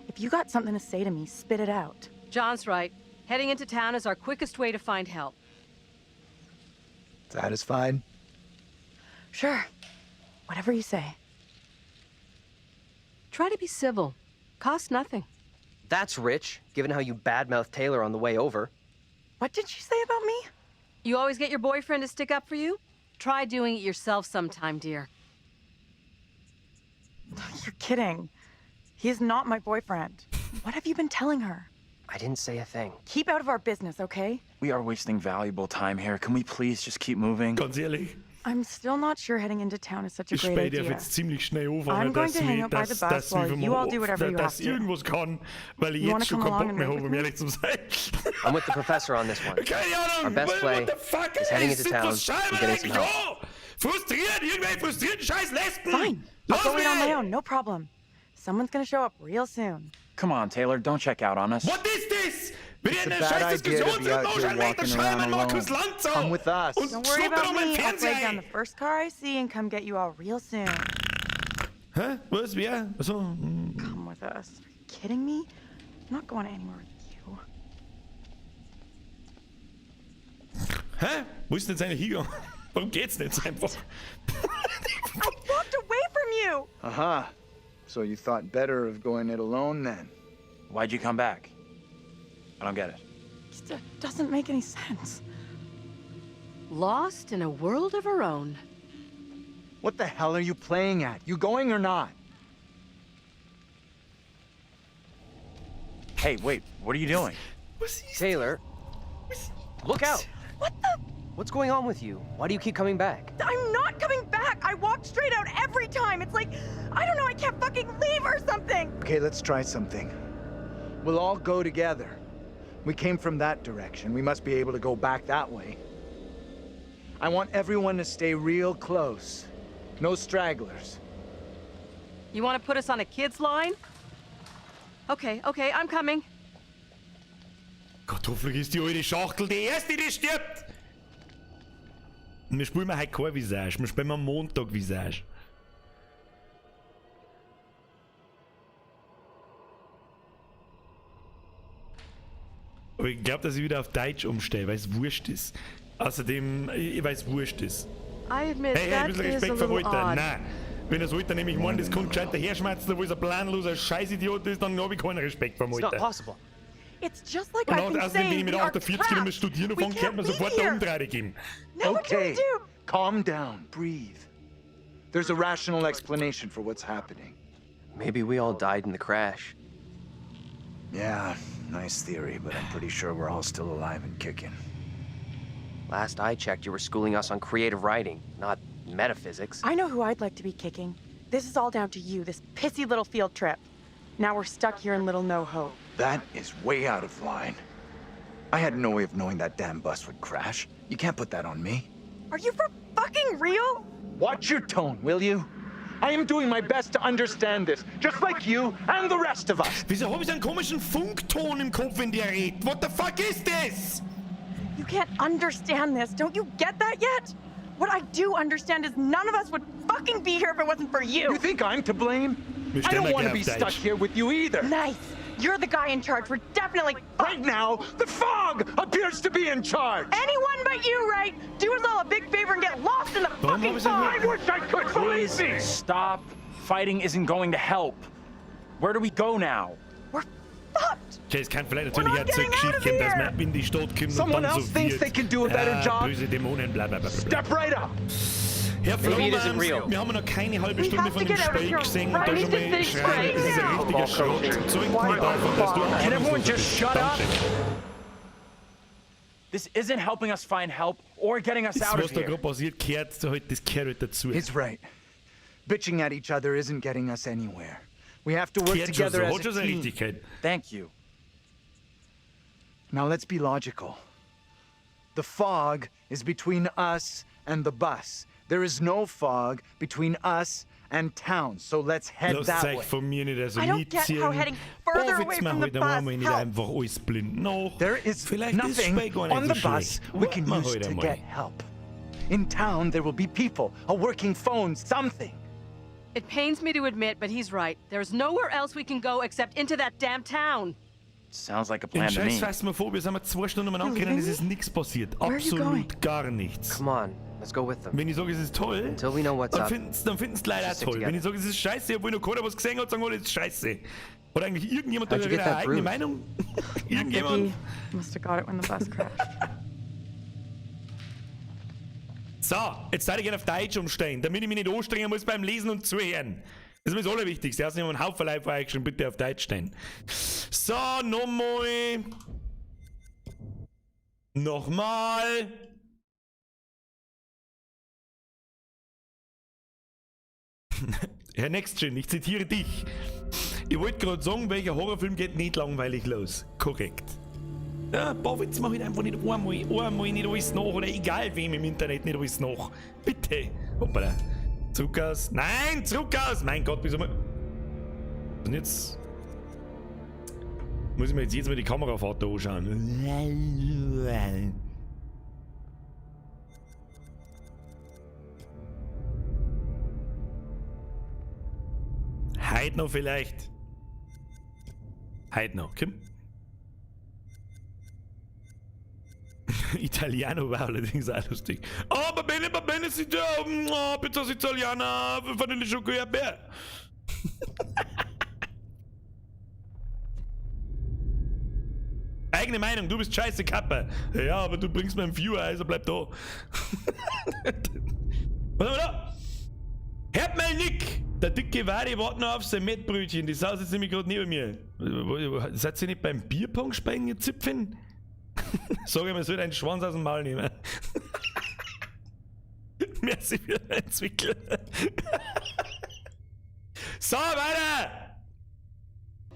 If you got something to say to me, spit it out. John's right. Heading into town is our quickest way to find help. Satisfied? Sure. Whatever you say. Try to be civil. Cost nothing. That's rich, given how you badmouthed Taylor on the way over. What did you say about me? You always get your boyfriend to stick up for you? Try doing it yourself sometime, dear. You're kidding. He is not my boyfriend. What have you been telling her? I didn't say a thing. Keep out of our business, okay? We are wasting valuable time here. Can we please just keep moving? Ganz ehrlich, I'm still not sure heading into town is such a ich great spähe dir idea. jetzt ziemlich schnell I'm anfangen, going dass to hang mir out by the bus while you all do whatever you have dass to. irgendwas kann, weil ich You wanna jetzt schon come keinen along Bock and mehr read habe, um with ehrlich zu sein. I'm with the professor on this one. Keine Ahnung, Our best play what the fuck is heading into sind town das Scheiben and getting some eigentlich? help. Oh, frustriert, irgendwelche frustrierten scheiß Lesben. Fine. I'll Los go in on my mit! own, no problem. Someone's gonna show up real soon. Come on, Taylor, don't check out on us. What is this? Wir It's reden a eine bad scheiß idea to Diskussion be out zu here Motion, Leute, walking schreiben around Markus alone. Lanzer. Come with us. Und Don't worry schnuppern about um me. den I'll flag down the Fernseher. first car I see and come get you all real soon. Hä? Was? Wer? Achso. Come with us. Are you kidding me? I'm not going anywhere with you. Hä? Wo ist denn jetzt eigentlich hingegangen? Warum geht's nicht einfach? I walked away from you! Aha. So you thought better of going it alone then? Why'd you come back? I don't get it. It doesn't make any sense. Lost in a world of her own. What the hell are you playing at? You going or not? Hey, wait, what are you doing? Taylor, look out! What the? What's going on with you? Why do you keep coming back? I'm not coming back! I walked straight out every time! It's like, I don't know, I can't fucking leave or something! Okay, let's try something. We'll all go together. We came from that direction. We must be able to go back that way. I want everyone to stay real close. No stragglers. You want to put us on a kids line? Okay, I'm coming. Gott, hoffentlich ist die alte Schachtel die erste, die stirbt! Und wir spielen heute kein Visage, wir spielen am Montag Visage. Aber ich glaube, dass ich wieder auf Deutsch umstelle, weil es wurscht ist. Außerdem, weil es wurscht ist. I admit, Hey, ein bisschen Respekt für Walter. Nein. Wenn er Walter nämlich meint, das kommt gescheit daherschmerzen, obwohl es ein planloser Scheißidiot ist, dann habe ich keinen Respekt vor Walter. possible. It's just like Und I've been außerdem, wenn ich saying, mit we are 48 Kilometer trapped. studieren We fange, könnte man can't be sofort eine here. Umdrehung geben. Now what do we Okay, do? calm down, breathe. There's a rational explanation for what's happening. Maybe we all died in the crash. Yeah, nice theory, but I'm pretty sure we're all still alive and kicking. Last I checked, you were schooling us on creative writing, not metaphysics. I know who I'd like to be kicking. This is all down to you, this pissy little field trip. Now we're stuck here in Little No Hope. That is way out of line. I had no way of knowing that damn bus would crash. You can't put that on me. Are you for fucking real? Watch your tone, will you? I am doing my best to understand this, just like you and the rest of us. Wieso habe ich so einen komischen Funkton im Kopf, wenn der redet? What the fuck is this? You can't understand this. Don't you get that yet? What I do understand is none of us would fucking be here if it wasn't for you. You think I'm to blame? I don't want to be stuck here with you either. Nice. You're the guy in charge. We're definitely Right now, the fog appears to be in charge. anyone but you, right? Do us all a big favor and get lost in the fucking fog. I wish I could believe me. Stop. Fighting isn't going to help. Where do we go now? Fucked. Okay, es kann vielleicht natürlich auch zur Geschichte kommen, dass man in die Stadt kommt und Someone dann else so thinks wird. they can do a better job. Böse Dämonen, bla bla bla bla. Step right up. Herr Maybe it isn't Flormans, real. wir haben noch keine halbe Stunde von to dem get out of Spiel here gesehen und right da schon mal this schreien, right das ist ein now. richtiger Schrott. Zeugt mir davon, dass du Can everyone just shut up? Danke. This isn't helping us find help or getting us Das, out was of da here. gerade passiert, das gehört halt dazu. He's right. Bitching at each other isn't getting us anywhere. We have to work Gehört schon so, together hat as schon a seine team. Richtigkeit. Thank you. Now let's be logical. The fog is between us and the bus. There is no fog between us and town, so let's head Lasst that euch way. von mir nicht so I don't get how heading further away from the heute bus einmal nicht helps. einfach alles blind nach. There is Vielleicht ist nothing Spey gar nicht on so the bus schlecht. we can Warten wir use heute to einmal. get help. In town, there will be people, a working phone, something. It pains me to admit, but he's right. There's nowhere else we can go except into that damn town. Sounds like a In plan to me. scheiß Phasmophobia sind wir 2 Stunden umeinander gerannt, es ist nichts passiert. are you going? Absolut gar nichts. Come on, let's go with them. Wenn ich sage, es ist toll, Until we know what's dann up. finden es die Leute auch Just stick toll. Wenn together. ich sage, es ist scheiße, obwohl noch keiner was gesehen hat, sagen alle, es ist scheiße. Oder eigentlich irgendjemand hat How'd you wieder get eine that eigene bruise? Meinung. He Irgendjemand. must have got it when the bus crashed. So, jetzt darf ich gerne auf Deutsch umstellen, damit ich mich nicht anstrengen muss beim Lesen und Zuhören. Das ist mir das Allerwichtigste. Erst nicht mal einen Haufen Leute vorgeschrieben, bitte auf Deutsch stellen. So, nochmal. Nochmal. Herr Nextgen, ich zitiere dich. Ich wollte gerade sagen, welcher Horrorfilm geht nicht langweilig los. Korrekt. Ja, ein paar Witze mache ich einfach nicht einmal nicht alles nach oder egal wem im Internet nicht alles nach. Bitte. Hoppala. Zurück aus. Nein, zurück aus. Mein Gott, wieso mal. Und jetzt muss ich mir jetzt mal die Kamerafahrt da anschauen. Heute noch vielleicht. Heute noch, Kim. Italiano war allerdings auch lustig. Oh, va bene, si oh, pizza italiana, vanille Schokoerdbeer. Eigene Meinung, du bist scheiße Kappe. Ja, aber du bringst mir einen Viewer, also bleib da. Was haben wir da? Hört mal, Nick! Der dicke Wadi wartet noch auf sein Mettbrötchen, die saß jetzt nämlich gerade neben mir. Seid ihr nicht beim Bierpong spielen, ihr Zipfen? Sag ich mal, soll einen Schwanz aus dem Maul nehmen. Merci für den Entwickler. So, weiter!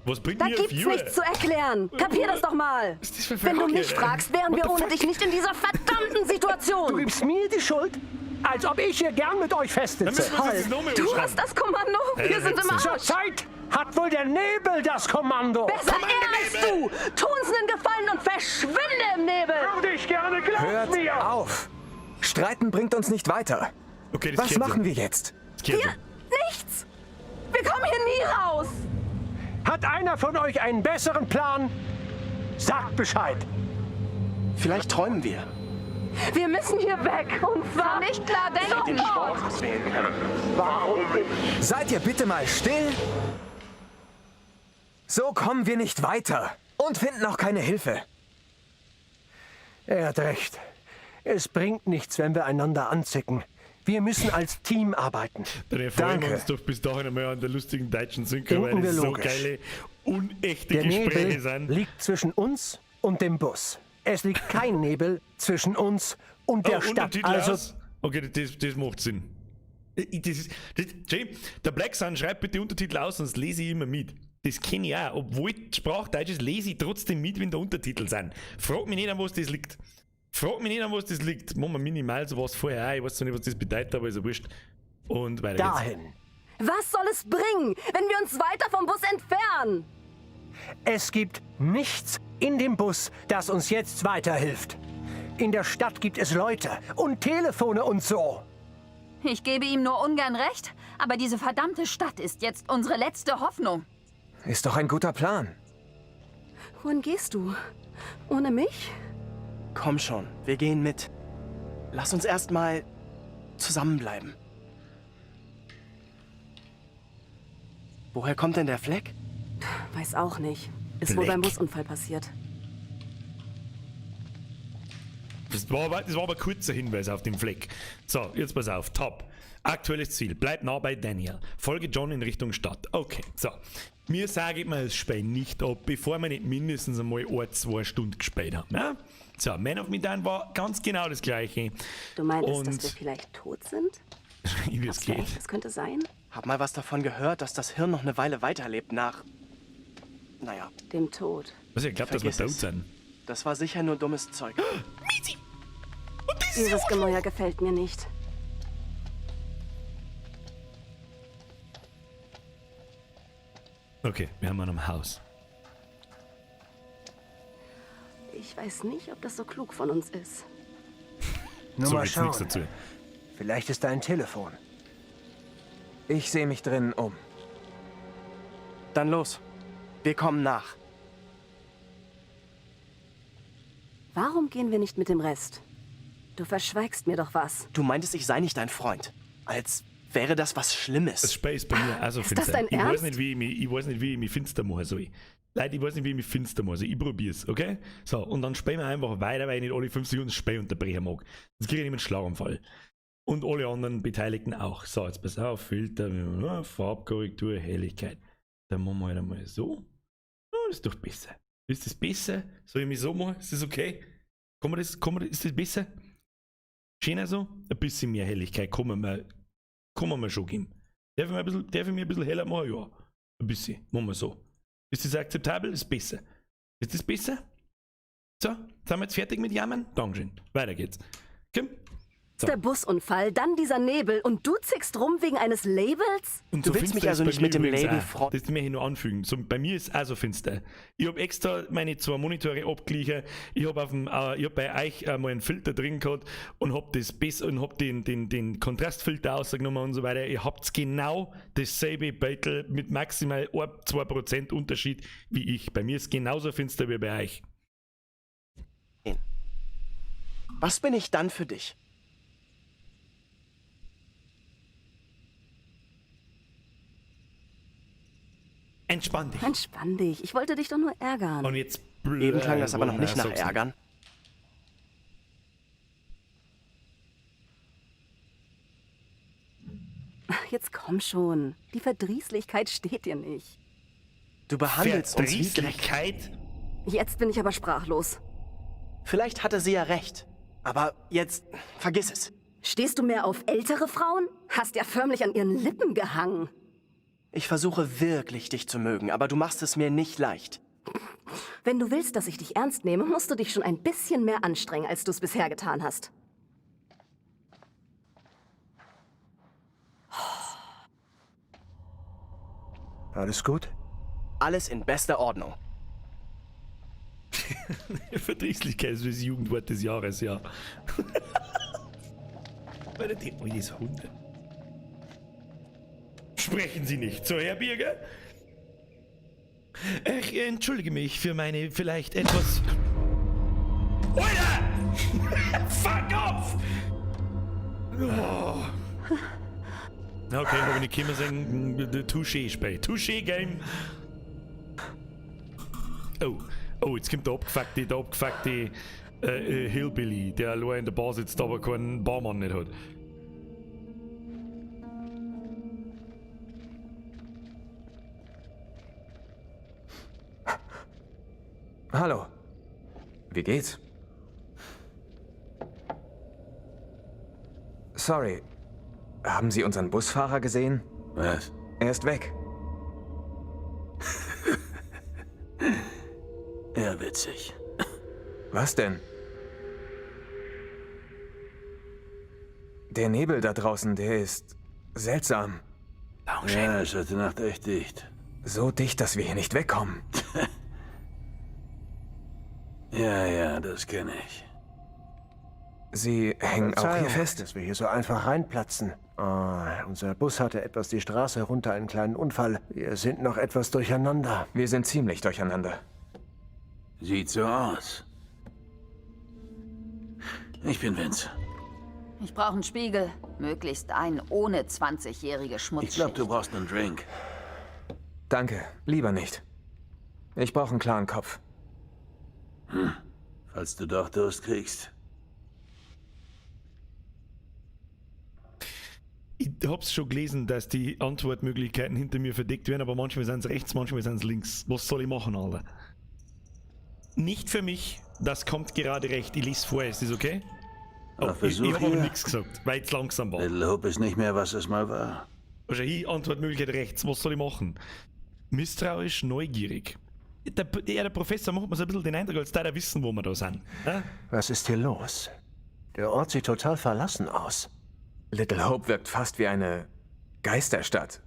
Was bringt Da mir gibt's Viewer? nichts zu erklären. Kapier das doch mal. Was ist das für Wenn du Verrückte, mich ey? fragst, wären wir ohne dich nicht in dieser verdammten Situation. Du gibst mir die Schuld? Als ob ich hier gern mit euch Dann festsitze. müssen wir uns jetzt noch mehr Du umschreiben. hast das Kommando. Wir sind im Zur Arsch. Zeit hat wohl der Nebel das Kommando. Besser er als du. Tu uns einen Gefallen und verschwinde im Nebel. Würde ich gerne, glaub Hört mir. auf! Streiten bringt uns nicht weiter. Okay, das Was kennt machen ihr. wir jetzt? Das kennt ihr. Nichts. Wir kommen hier nie raus. Hat einer von euch einen besseren Plan? Sagt Bescheid. Vielleicht träumen wir. Wir müssen hier weg. Und zwar nicht klar denken. Warum ich? Seid ihr bitte mal still? So kommen wir nicht weiter und finden auch keine Hilfe. Er hat recht. Es bringt nichts, wenn wir einander anzicken. Wir müssen als Team arbeiten. Dann erfreuen wir Danke. uns doch bis dahin einmal an der lustigen deutschen Synchro, Denken weil wir das so logisch. geile, unechte Der Gespräche Nebel sind. liegt zwischen uns und dem Bus. Es liegt kein Nebel zwischen uns und der Stadt. Untertitel Also aus. Okay, das macht Sinn. Jay, der Black Sun schreibt bitte Untertitel aus, sonst lese ich immer mit. Das kenne ich auch. Obwohl Sprachdeutsch ist, lese ich trotzdem mit, wenn da Untertitel sind. Frag mich nicht, an was das liegt. Machen wir minimal sowas vorher auch. Ich weiß zwar nicht, was das bedeutet, aber ist ja wurscht. Und weiter geht's. dahin. Was soll es bringen, wenn wir uns weiter vom Bus entfernen? Es gibt nichts in dem Bus, das uns jetzt weiterhilft. In der Stadt gibt es Leute und Telefone und so. Ich gebe ihm nur ungern recht, aber diese verdammte Stadt ist jetzt unsere letzte Hoffnung. Ist doch ein guter Plan. Wohin gehst du? Ohne mich? Komm schon, wir gehen mit. Lass uns erstmal zusammenbleiben. Woher kommt denn der Fleck? Weiß auch nicht. Ist wohl beim Busunfall passiert. Das war aber ein kurzer Hinweis auf den Fleck. So, jetzt pass auf. Top. Aktuelles Ziel. Bleib nah bei Daniel. Folge John in Richtung Stadt. Okay, so. Mir sage ich mal das Spiel nicht ab, bevor wir nicht mindestens einmal 1-2 Stunden gespielt haben. Ja? So, Man of Medan war ganz genau das gleiche. Du meintest, Und dass wir vielleicht tot sind? wie es geht. Das könnte sein. Hab mal was davon gehört, dass das Hirn noch eine Weile weiterlebt nach... Naja, Dem Tod. Was ihr glaubt, dass wir Vergiss tot es. sind? das war sicher nur dummes Zeug. Dieses Gemäuer gefällt mir nicht. Okay, wir haben einen am Haus. Ich weiß nicht, ob das so klug von uns ist. Nur So mal gibt's schauen. nichts dazu. Vielleicht ist da ein Telefon. Ich sehe mich drinnen um. Dann los. Wir kommen nach. Warum gehen wir nicht mit dem Rest? Du verschweigst mir doch was. Du meintest, ich sei nicht dein Freund. Als wäre das was Schlimmes. Das Spiel ist bei mir also Ist das finster. dein Ich weiß Ernst? nicht, wie ich mich finster machen soll. Leute, ich weiß nicht, wie ich mich finster machen soll. Ich probier's, okay? So, und dann spielen wir einfach weiter, weil ich nicht alle 5 Sekunden das Spiel unterbrechen mag. Sonst kriege ich nicht einen Schlaganfall. Und alle anderen Beteiligten auch. So, jetzt pass auf, Filter, Farbkorrektur, Helligkeit. Dann machen wir halt einmal so. Oh, das ist doch besser. Ist das besser? Soll ich mich so machen? Ist das okay? Ist das besser? Schöner so? Ein bisschen mehr Helligkeit kann man mir schon geben. Darf ich mir ein bisschen heller machen? Ja. Ein bisschen. Machen wir so. Ist das akzeptabel? Ist besser. Ist das besser? So, sind wir jetzt fertig mit Jammern? Dankeschön. Weiter geht's. Komm. So. Der Busunfall, dann dieser Nebel und du zickst rum wegen eines Labels? Und Du so willst finster mich ist also bei nicht mir mit dem übrigens Label auch. Das möchte ich nur anfügen. So, bei mir ist es auch so finster. Ich habe extra meine 2 Monitore abgeglichen. Ich habe bei euch mal einen Filter drin gehabt und habe das besser und habe den Kontrastfilter ausgenommen und so weiter. Ihr habt genau dasselbe Beutel mit maximal 1-2% Unterschied wie ich. Bei mir ist es genauso finster wie bei euch. Was bin ich dann für dich? Entspann dich. Entspann dich. Ich wollte dich doch nur ärgern. Und jetzt Eben klang das aber noch nicht nach sag's Ärgern. Jetzt komm schon. Die Verdrießlichkeit steht dir nicht. Du behandelst uns wie Dreck. Verdrießlichkeit? Jetzt bin ich aber sprachlos. Vielleicht hatte sie ja recht. Aber jetzt, vergiss es. Stehst du mehr auf ältere Frauen? Hast ja förmlich an ihren Lippen gehangen. Ich versuche wirklich, dich zu mögen, aber du machst es mir nicht leicht. Wenn du willst, dass ich dich ernst nehme, musst du dich schon ein bisschen mehr anstrengen, als du es bisher getan hast. Alles gut? Alles in bester Ordnung. Verdrießlichkeit ist das Jugendwort des Jahres, ja. Alter, die Hunde. Sprechen Sie nicht so, Herr Birger? Ich entschuldige mich für meine vielleicht etwas... Alter! Fuck off! Oh. Okay, aber ich kann mal sagen, Touché-Spiel. Touché-Game. Oh, jetzt kommt der abgefuckte Hillbilly, der allein in der Bar sitzt, aber keinen Barmann nicht hat. Hallo. Wie geht's? Sorry. Haben Sie unseren Busfahrer gesehen? Was? Er ist weg. Ja, witzig. Was denn? Der Nebel da draußen, der ist seltsam. Ja, ist heute Nacht echt dicht. So dicht, dass wir hier nicht wegkommen. Ja, das kenne ich. Sie hängen auch hier Verzeihung, fest? dass wir hier so einfach reinplatzen. Unser Bus hatte etwas die Straße runter, einen kleinen Unfall. Wir sind noch etwas durcheinander. Wir sind ziemlich durcheinander. Sieht so aus. Ich bin Vince. Ich brauche einen Spiegel. Möglichst einen ohne 20-jährige Schmutzschicht. Ich glaube, du brauchst einen Drink. Danke, lieber nicht. Ich brauche einen klaren Kopf. Falls du doch Durst kriegst. Ich hab's schon gelesen, dass die Antwortmöglichkeiten hinter mir verdeckt werden, aber manchmal sind es rechts, manchmal sind es links. Was soll ich machen, Alter? Nicht für mich, das kommt gerade recht. Ich lese vor, ist das okay? Oh, ich hab aber nichts gesagt, weil es langsam war. Little Hope ist nicht mehr, was es mal war. Also hier, Antwortmöglichkeit rechts, was soll ich machen? Misstrauisch, neugierig. Der Professor macht mir so ein bisschen den Eindruck, als da wissen, wo wir da sind. Was ist hier los? Der Ort sieht total verlassen aus. Little Hope wirkt fast wie eine Geisterstadt.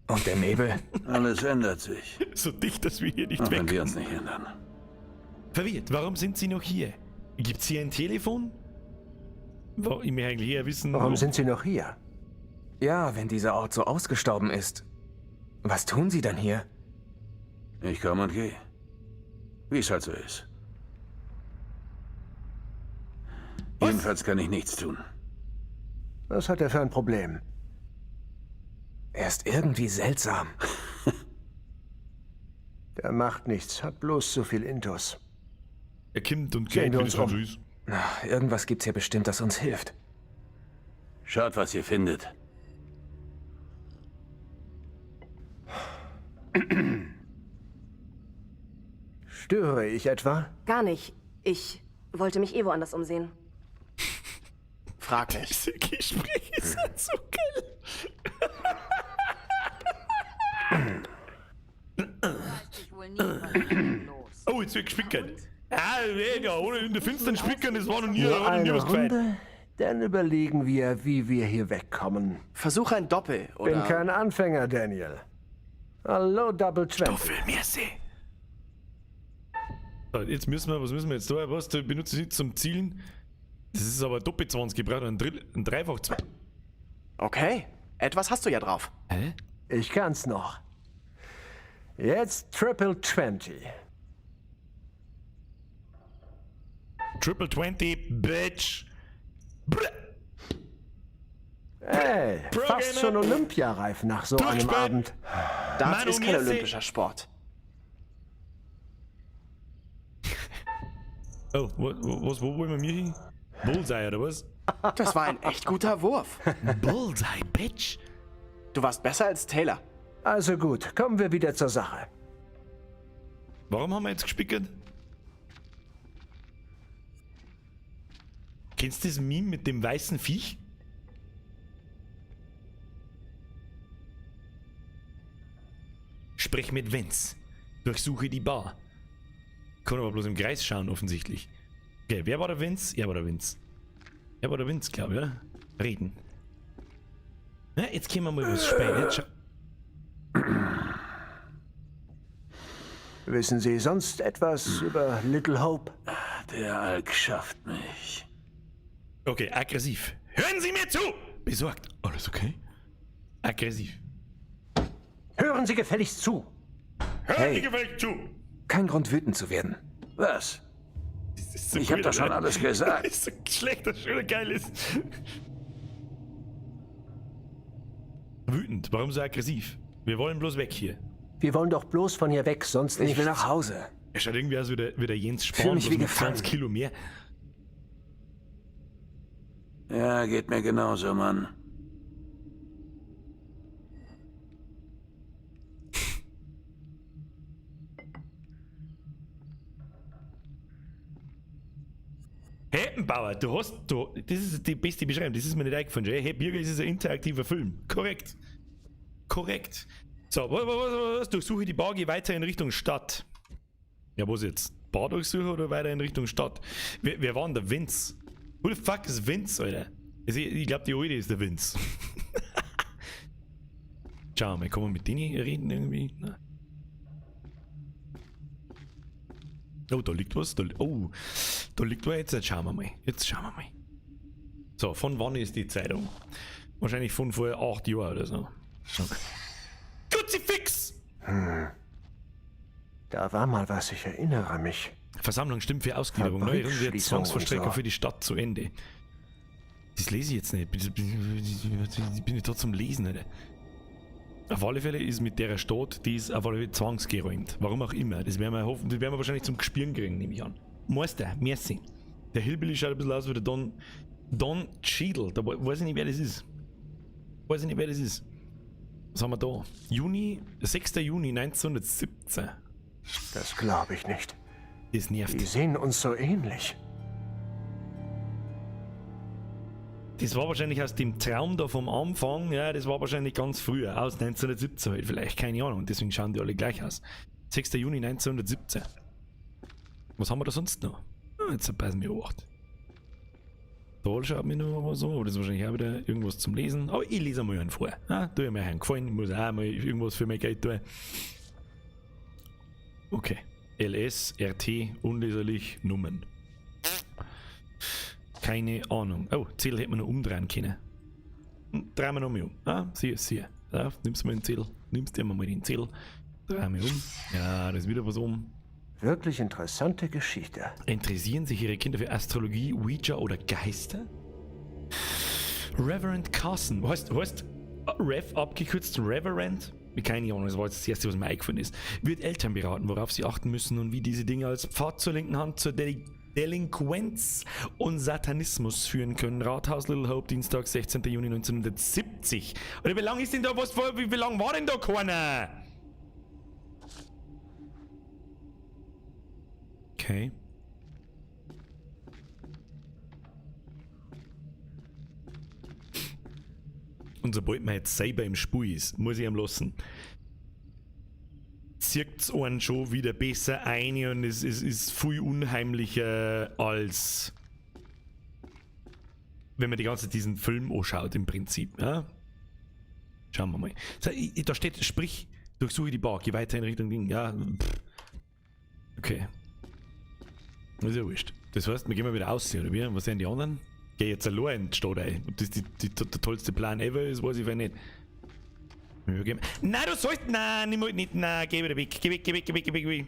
Und der Nebel? Alles ändert sich. So dicht, dass wir hier nicht Auch wenn wegkommen. wir uns nicht ändern. Verwirrt, warum sind Sie noch hier? Gibt's hier ein Telefon? Ich möchte eigentlich eher wissen... Warum sind Sie noch hier? Ja, wenn dieser Ort so ausgestorben ist. Was tun Sie dann hier? Ich komme und gehe. Wie es halt so ist. Jedenfalls kann ich nichts tun. Was hat er für ein Problem? Er ist irgendwie seltsam. Der macht nichts, hat bloß zu viel Intus. Er kommt und Sehen geht, wir wie uns das um. so ist. Irgendwas gibt's hier bestimmt, das uns hilft. Schaut, was ihr findet. Störe ich etwa? Gar nicht. Ich wollte mich woanders umsehen. Frag nicht. Diese Gespräche sind so geil. Oh, jetzt wird gespickert. Ah, mega, oder? In der finsteren Spickern, das war noch nie, Nur hat noch nie eine was gefallen. Runde? Dann überlegen wir, wie wir hier wegkommen. Versuch ein Doppel, oder? Bin kein Anfänger, Daniel. Hallo, Double 20. Stoffelmäßig. So, jetzt müssen wir, was müssen wir jetzt da? Was? Du benutzt es nicht zum Zielen. Das ist aber Doppel 20 gebraucht, ein Dreifach 20. Okay, etwas hast du ja drauf. Hä? Ich kann's noch. Jetzt Triple 20. Triple 20, Bitch. Ey, fast schon olympiareif nach so einem Abend. Darts ist kein olympischer Sport. Oh, was wollen wir mir hin? Bullseye oder was? Das war ein echt guter Wurf. Bullseye, Bitch. Du warst besser als Taylor. Also gut, kommen wir wieder zur Sache. Warum haben wir jetzt gespickert? Kennst du das Meme mit dem weißen Viech? Sprech mit Vince. Durchsuche die Bar. Kann aber bloß im Kreis schauen, offensichtlich. Okay, wer war der Vince? Er war der Vince. Er war der Vince, glaube ich, oder? Reden. Na, jetzt können wir mal was spielen. Wissen Sie sonst etwas über Little Hope? Der Alk schafft mich. Okay, aggressiv. Hören Sie mir zu! Besorgt. Alles okay? Aggressiv. Hören Sie gefälligst zu! Hören Sie gefälligst zu! Kein Grund, wütend zu werden. Was? So ich hab doch schon alles gesagt. Ist so schlecht, dass schön geil ist. Wütend, warum so aggressiv? Wir wollen bloß weg hier. Wir wollen doch bloß von hier weg, sonst nicht. Ich will nach Hause. Er schaut irgendwie aus wie der Jens Spahn. Fühl mich wie gefangen. 20 Kilo mehr. Ja, geht mir genauso, Mann. Heppenbauer, das ist die beste Beschreibung, das ist mir nicht eingefallen. Hey, Birger, das ist ein interaktiver Film. Korrekt. Korrekt. So, was? Durchsuche die Bar, geh weiter in Richtung Stadt. Ja, was jetzt? Bar durchsuche oder weiter in Richtung Stadt? Wer war denn der Vince? Who the fuck ist Vince, Alter? Ich glaube, die Alte ist der Vince. Schau mal, kann man mit denen reden irgendwie? Nein. Oh, da liegt was. Da liegt was. Jetzt schauen wir mal. So, von wann ist die Zeitung? Wahrscheinlich von vor 8 Jahren oder so. Okay. Kruzifix! Da war mal was, ich erinnere mich. Versammlung stimmt für Ausgliederung. Neue Runde Zwangsverstreckung für die Stadt zu Ende. Das lese ich jetzt nicht. Ich bin nicht da zum Lesen, Alter. Auf alle Fälle ist mit der Stadt, die ist auf alle Fälle zwangsgeräumt. Warum auch immer. Das werden wir wahrscheinlich zum Gespüren kriegen, nehme ich an. Meister, merci. Der Hillbilly schaut ein bisschen aus wie der Don Cheadle. Da weiß ich nicht, wer das ist. Was haben wir da? 6. Juni 1917. Das glaube ich nicht. Das nervt. Die sehen uns so ähnlich. Das war wahrscheinlich aus dem Traum da vom Anfang, ja, das war wahrscheinlich ganz früher, aus 1917 halt, vielleicht, keine Ahnung, deswegen schauen die alle gleich aus. 6. Juni 1917. Was haben wir da sonst noch? Jetzt passen wir 8. Da schaut mir noch was so, aber das ist wahrscheinlich auch wieder irgendwas zum Lesen. Aber ich lese mal einen vor. Tu mir einen Gefallen, muss auch mal irgendwas für mein Geld tun. Okay. LS, RT, unleserlich, Nummern. Keine Ahnung. Oh, Ziel hätte man noch umdrehen können. Drehen wir noch mal um. Siehe. Ja, nimmst du mal den Ziel. Nimmst dir mal den Ziel. Drehen wir um. Ja, da ist wieder was um. Wirklich interessante Geschichte. Interessieren sich Ihre Kinder für Astrologie, Ouija oder Geister? Reverend Carson. Heißt Rev abgekürzt Reverend? Keine Ahnung, das war jetzt das Erste, was mir eingefallen ist. Wird Eltern beraten, worauf sie achten müssen und wie diese Dinge als Pfad zur linken Hand zur Delinquenz und Satanismus führen können. Rathaus Little Hope, Dienstag, 16. Juni 1970. Oder wie lange ist denn da was vor? Wie lange war denn da keiner? Okay. Und sobald man jetzt selber im Spiel ist, muss ich ihm lassen. Zieht es einen schon wieder besser ein und es ist viel unheimlicher, als wenn man die ganze Zeit diesen Film anschaut im Prinzip. Ja? Schauen wir mal. Da steht, sprich, durchsuche die Bar, geh weiter in Richtung Ding. Ja, okay. Das ist ja wurscht. Das heißt, wir gehen mal wieder aus, oder wie? Was sind die anderen? Geh jetzt allein in die Stadt ein. Ob das der tollste Plan ever ist, weiß ich nicht. Nein, du sollst. Nein, nicht. Nein, geh wieder weg. Geh weg.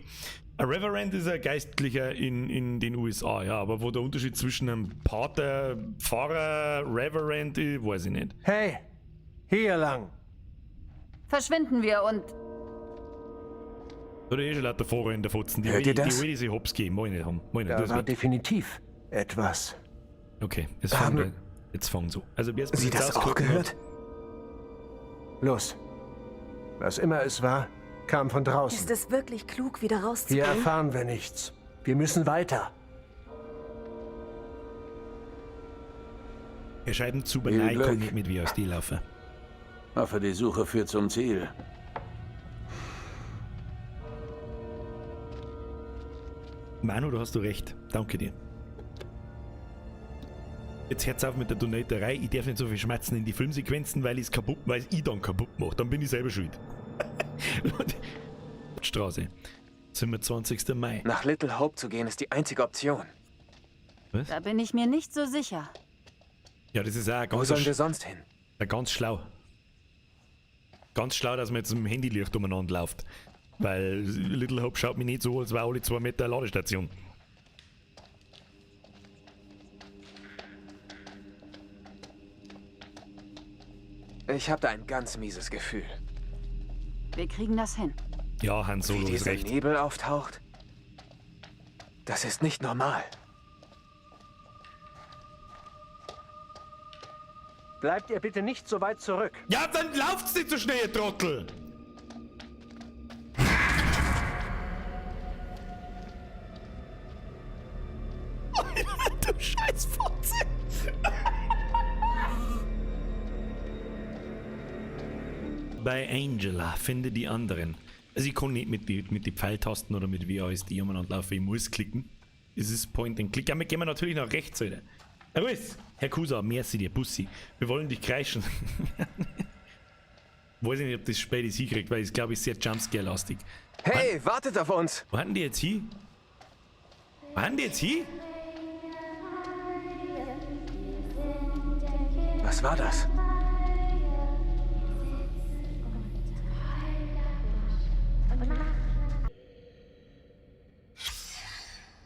Ein Reverend ist ein Geistlicher in den USA, ja, aber wo der Unterschied zwischen einem Pater, Pfarrer, Reverend ist, weiß ich nicht. Hey, hier lang. Verschwinden wir und... Oder schon lauter Fahrer in der Fotzen, die Hört ihr das? will diese Hops geben, wollen nicht haben. Da war definitiv etwas. Okay, jetzt fangen so. Also, wer Sie das auch gehört? Los. Was immer es war, kam von draußen. Ist es wirklich klug, wieder Hier rauszugehen? erfahren wir nichts. Wir müssen weiter. Wir scheiden zu Viel Benei, Glück. kommt nicht mit wie aus die laufen. Hoffe, die Suche führt zum Ziel. Manu, da hast du recht. Danke dir. Jetzt hört's auf mit der Donaterei. Ich darf nicht so viel schmerzen in die Filmsequenzen, weil ich dann kaputt mache. Dann bin ich selber schuld. Straße. Sind wir 20. Mai. Nach Little Hope zu gehen, ist die einzige Option. Was? Da bin ich mir nicht so sicher. Ja, das ist auch Wo ganz, sollen wir sonst hin? ganz schlau. Ganz schlau, dass man jetzt im Handylicht umeinander läuft. Weil Little Hope schaut mich nicht so, als wäre alle 2 Meter eine Ladestation. Ich habe da ein ganz mieses Gefühl. Wir kriegen das hin. Ja, Han Solo Wie ist dieser recht. Nebel auftaucht. Das ist nicht normal. Bleibt ihr bitte nicht so weit zurück. Ja, dann lauft's nicht so schnell, ihr Trottel! Du Scheißfotze! Bei Angela, finde die anderen. Also ich kann nicht mit die Pfeiltasten oder mit WASD umeinander laufen, ich muss klicken. Es ist Point and Click. Ja, wir gehen natürlich nach rechts, Alter. Herr Kusa, merci dir, Bussi. Wir wollen dich kreischen. Weiß ich nicht, ob das spät ist hinkriegt, weil ich glaube, ich ist sehr Jumpscare-lastig. Hey, wartet auf uns! Wo hatten die jetzt hier? Wo hatten die jetzt hier? Was war das?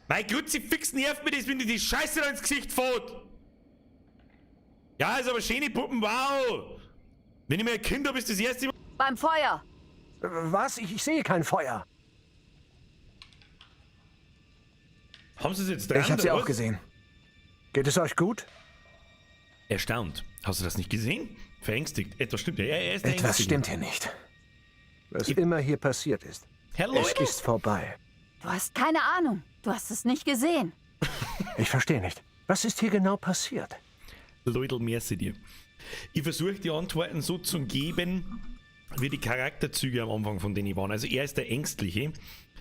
Mein Gott, sie fix nervt mir das, wenn die die Scheiße da ins Gesicht fährt. Ja, ist aber schöne Puppen, wow. Wenn ich mir ein Kind habe, ist das erste Mal... Beim Feuer. Was? Ich sehe kein Feuer. Haben sie es jetzt dran? Ich habe sie oder auch was? gesehen. Geht es euch gut? Erstaunt. Hast du das nicht gesehen? Verängstigt. Etwas stimmt ja. Er ist Etwas ängstlich. stimmt hier nicht. Was immer hier passiert ist. Herr Es Leute! ist vorbei. Du hast keine Ahnung. Du hast es nicht gesehen. Ich verstehe nicht. Was ist hier genau passiert? Leute, merci dir. Ich versuche die Antworten so zu geben, wie die Charakterzüge am Anfang von denen waren. Also er ist der Ängstliche.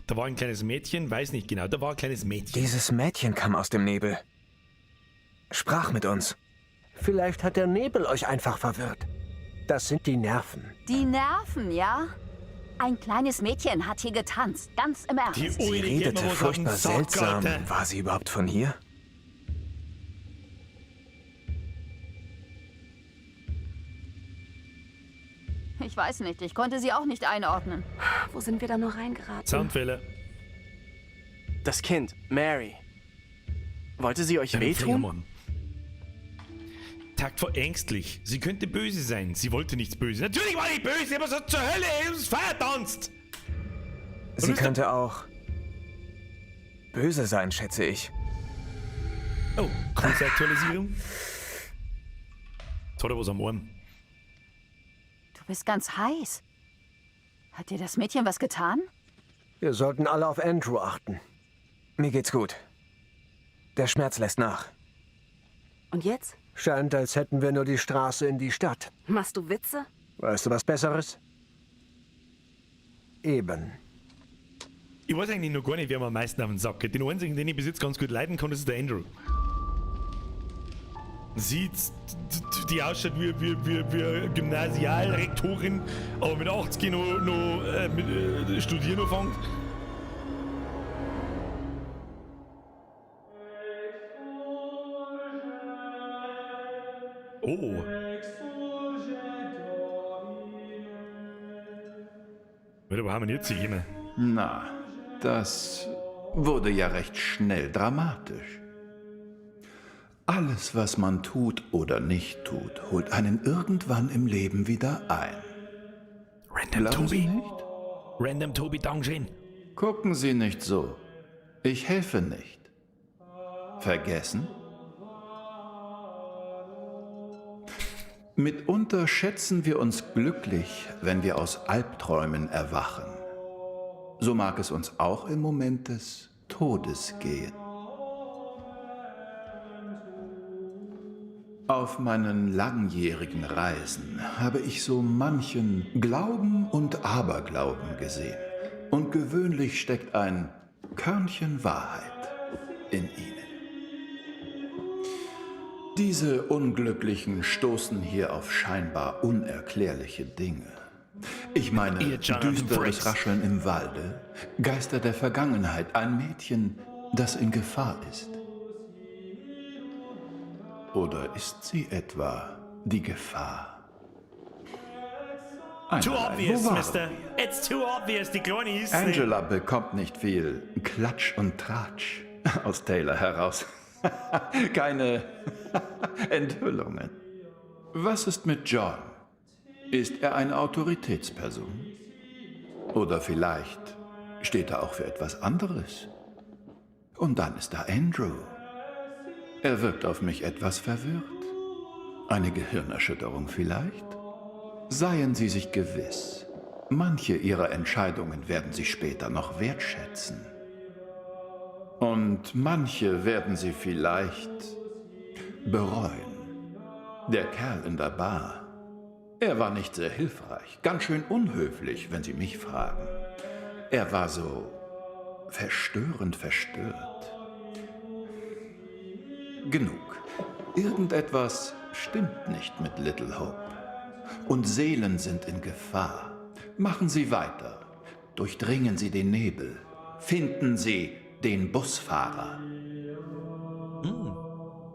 Da war ein kleines Mädchen, weiß nicht genau, da war ein kleines Mädchen. Dieses Mädchen kam aus dem Nebel. Sprach mit uns. Vielleicht hat der Nebel euch einfach verwirrt. Das sind die Nerven. Die Nerven, ja? Ein kleines Mädchen hat hier getanzt, ganz im Ernst. Sie redete furchtbar seltsam. War sie überhaupt von hier? Ich weiß nicht, ich konnte sie auch nicht einordnen. Wo sind wir da nur reingeraten? Soundfälle. Das Kind, Mary. Wollte sie euch wehtun? Taktvoll ängstlich. Sie könnte böse sein. Sie wollte nichts böse. Natürlich war ich böse, aber so zur Hölle, uns feiertanzt. Sie könnte auch böse sein, schätze ich. Oh, Kursaktualisierung. Jetzt hat er was am Ohren. Du bist ganz heiß. Hat dir das Mädchen was getan? Wir sollten alle auf Andrew achten. Mir geht's gut. Der Schmerz lässt nach. Und jetzt? Scheint, als hätten wir nur die Straße in die Stadt. Machst du Witze? Weißt du was Besseres? Eben. Ich weiß eigentlich noch gar nicht, wer mir am meisten auf den Sack geht. Den einzigen, den ich bis jetzt ganz gut leiden kann, das ist der Andrew. Sieht, die ausschaut wie eine Gymnasialrektorin, aber mit 80 noch studieren anfängt. Oh. Warte, wo haben wir jetzt hier? Na, Das wurde ja recht schnell dramatisch. Alles, was man tut oder nicht tut, holt einen irgendwann im Leben wieder ein. Random Glauben Sie Tobi. nicht? Random Tobi, Dankeschön. Gucken Sie nicht so. Ich helfe nicht. Vergessen? Mitunter schätzen wir uns glücklich, wenn wir aus Albträumen erwachen. So mag es uns auch im Moment des Todes gehen. Auf meinen langjährigen Reisen habe ich so manchen Glauben und Aberglauben gesehen. Und gewöhnlich steckt ein Körnchen Wahrheit in ihnen. Diese Unglücklichen stoßen hier auf scheinbar unerklärliche Dinge. Ich meine, düsteres Rascheln im Walde, Geister der Vergangenheit, ein Mädchen, das in Gefahr ist. Oder ist sie etwa die Gefahr? Too obvious, wo waren Mister. It's too obvious, die Kleine ist... Angela bekommt nicht viel Klatsch und Tratsch aus Taylor heraus. Keine Enthüllungen. Was ist mit John? Ist er eine Autoritätsperson? Oder vielleicht steht er auch für etwas anderes? Und dann ist da Andrew. Er wirkt auf mich etwas verwirrt. Eine Gehirnerschütterung vielleicht? Seien Sie sich gewiss, manche Ihrer Entscheidungen werden Sie später noch wertschätzen. Und manche werden Sie vielleicht bereuen. Der Kerl in der Bar, er war nicht sehr hilfreich, ganz schön unhöflich, wenn Sie mich fragen. Er war so verstörend verstört. Genug. Irgendetwas stimmt nicht mit Little Hope. Und Seelen sind in Gefahr. Machen Sie weiter. Durchdringen Sie den Nebel. Finden Sie den Busfahrer.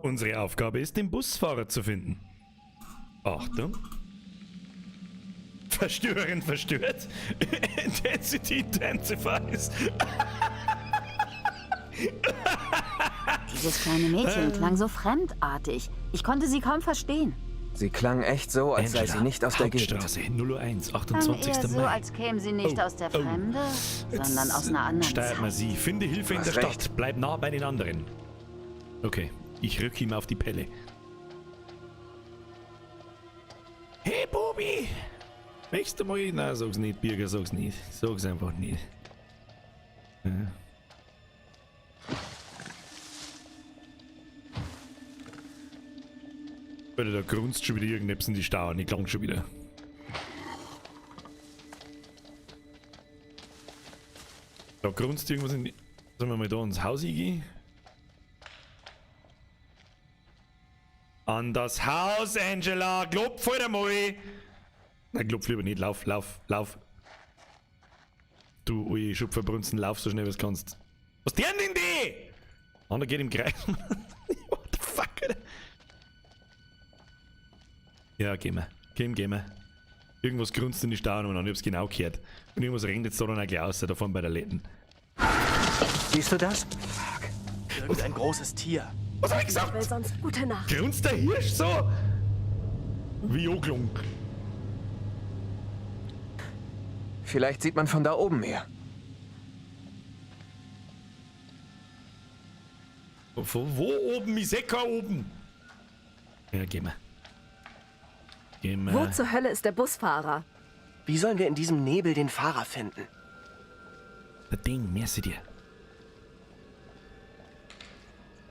Unsere Aufgabe ist, den Busfahrer zu finden. Achtung. Verstören verstört. Intensity intensifies. Dieses kleine Mädchen klang so fremdartig. Ich konnte sie kaum verstehen. Sie klang echt so, als sei sie nicht aus der Gegend. Hauptstraße 001, Klang 28. eher so, Mai. als käme sie nicht aus der Fremde, sondern aus einer anderen Steuert man Zeit. sie. Finde Hilfe in der Hast recht. Stadt. Bleib nah bei den anderen. Okay, ich rück ihm auf die Pelle. Hey, Bubi! Möchtest du mal? Nein, sag's nicht, Birger, sag's nicht. Sag's einfach nicht. Ja. Alter, da grunzt schon wieder irgendetwas in die Stau und ich klang schon wieder. Da grunzt irgendwas in die... Sollen wir mal da ins Haus gehen? An das Haus, Angela! Klopf halt einmal! Nein, klopf lieber nicht. Lauf, lauf, lauf. Du, ui, Schupferbrunzen, lauf so schnell wie du kannst. Was tun denn die? Einer geht im Kreis. What the fuck, Alter? Ja, gehen wir. Gehen wir. Irgendwas grunzt in die Stau und ich hab's genau gehört. Und irgendwas rennt jetzt da dann auch gleich raus, da vorne bei der Letten. Siehst du das? Irgendein großes Tier. Was hab ich gesagt? Ich will sonst gute Nacht. Grunzt der Hirsch so? Wie angelungen. Vielleicht sieht man von da oben her. Wo oben? Ich seh kein oben. Ja, gehen wir. Wo zur Hölle ist der Busfahrer? Wie sollen wir in diesem Nebel den Fahrer finden? Das Ding, merci dir.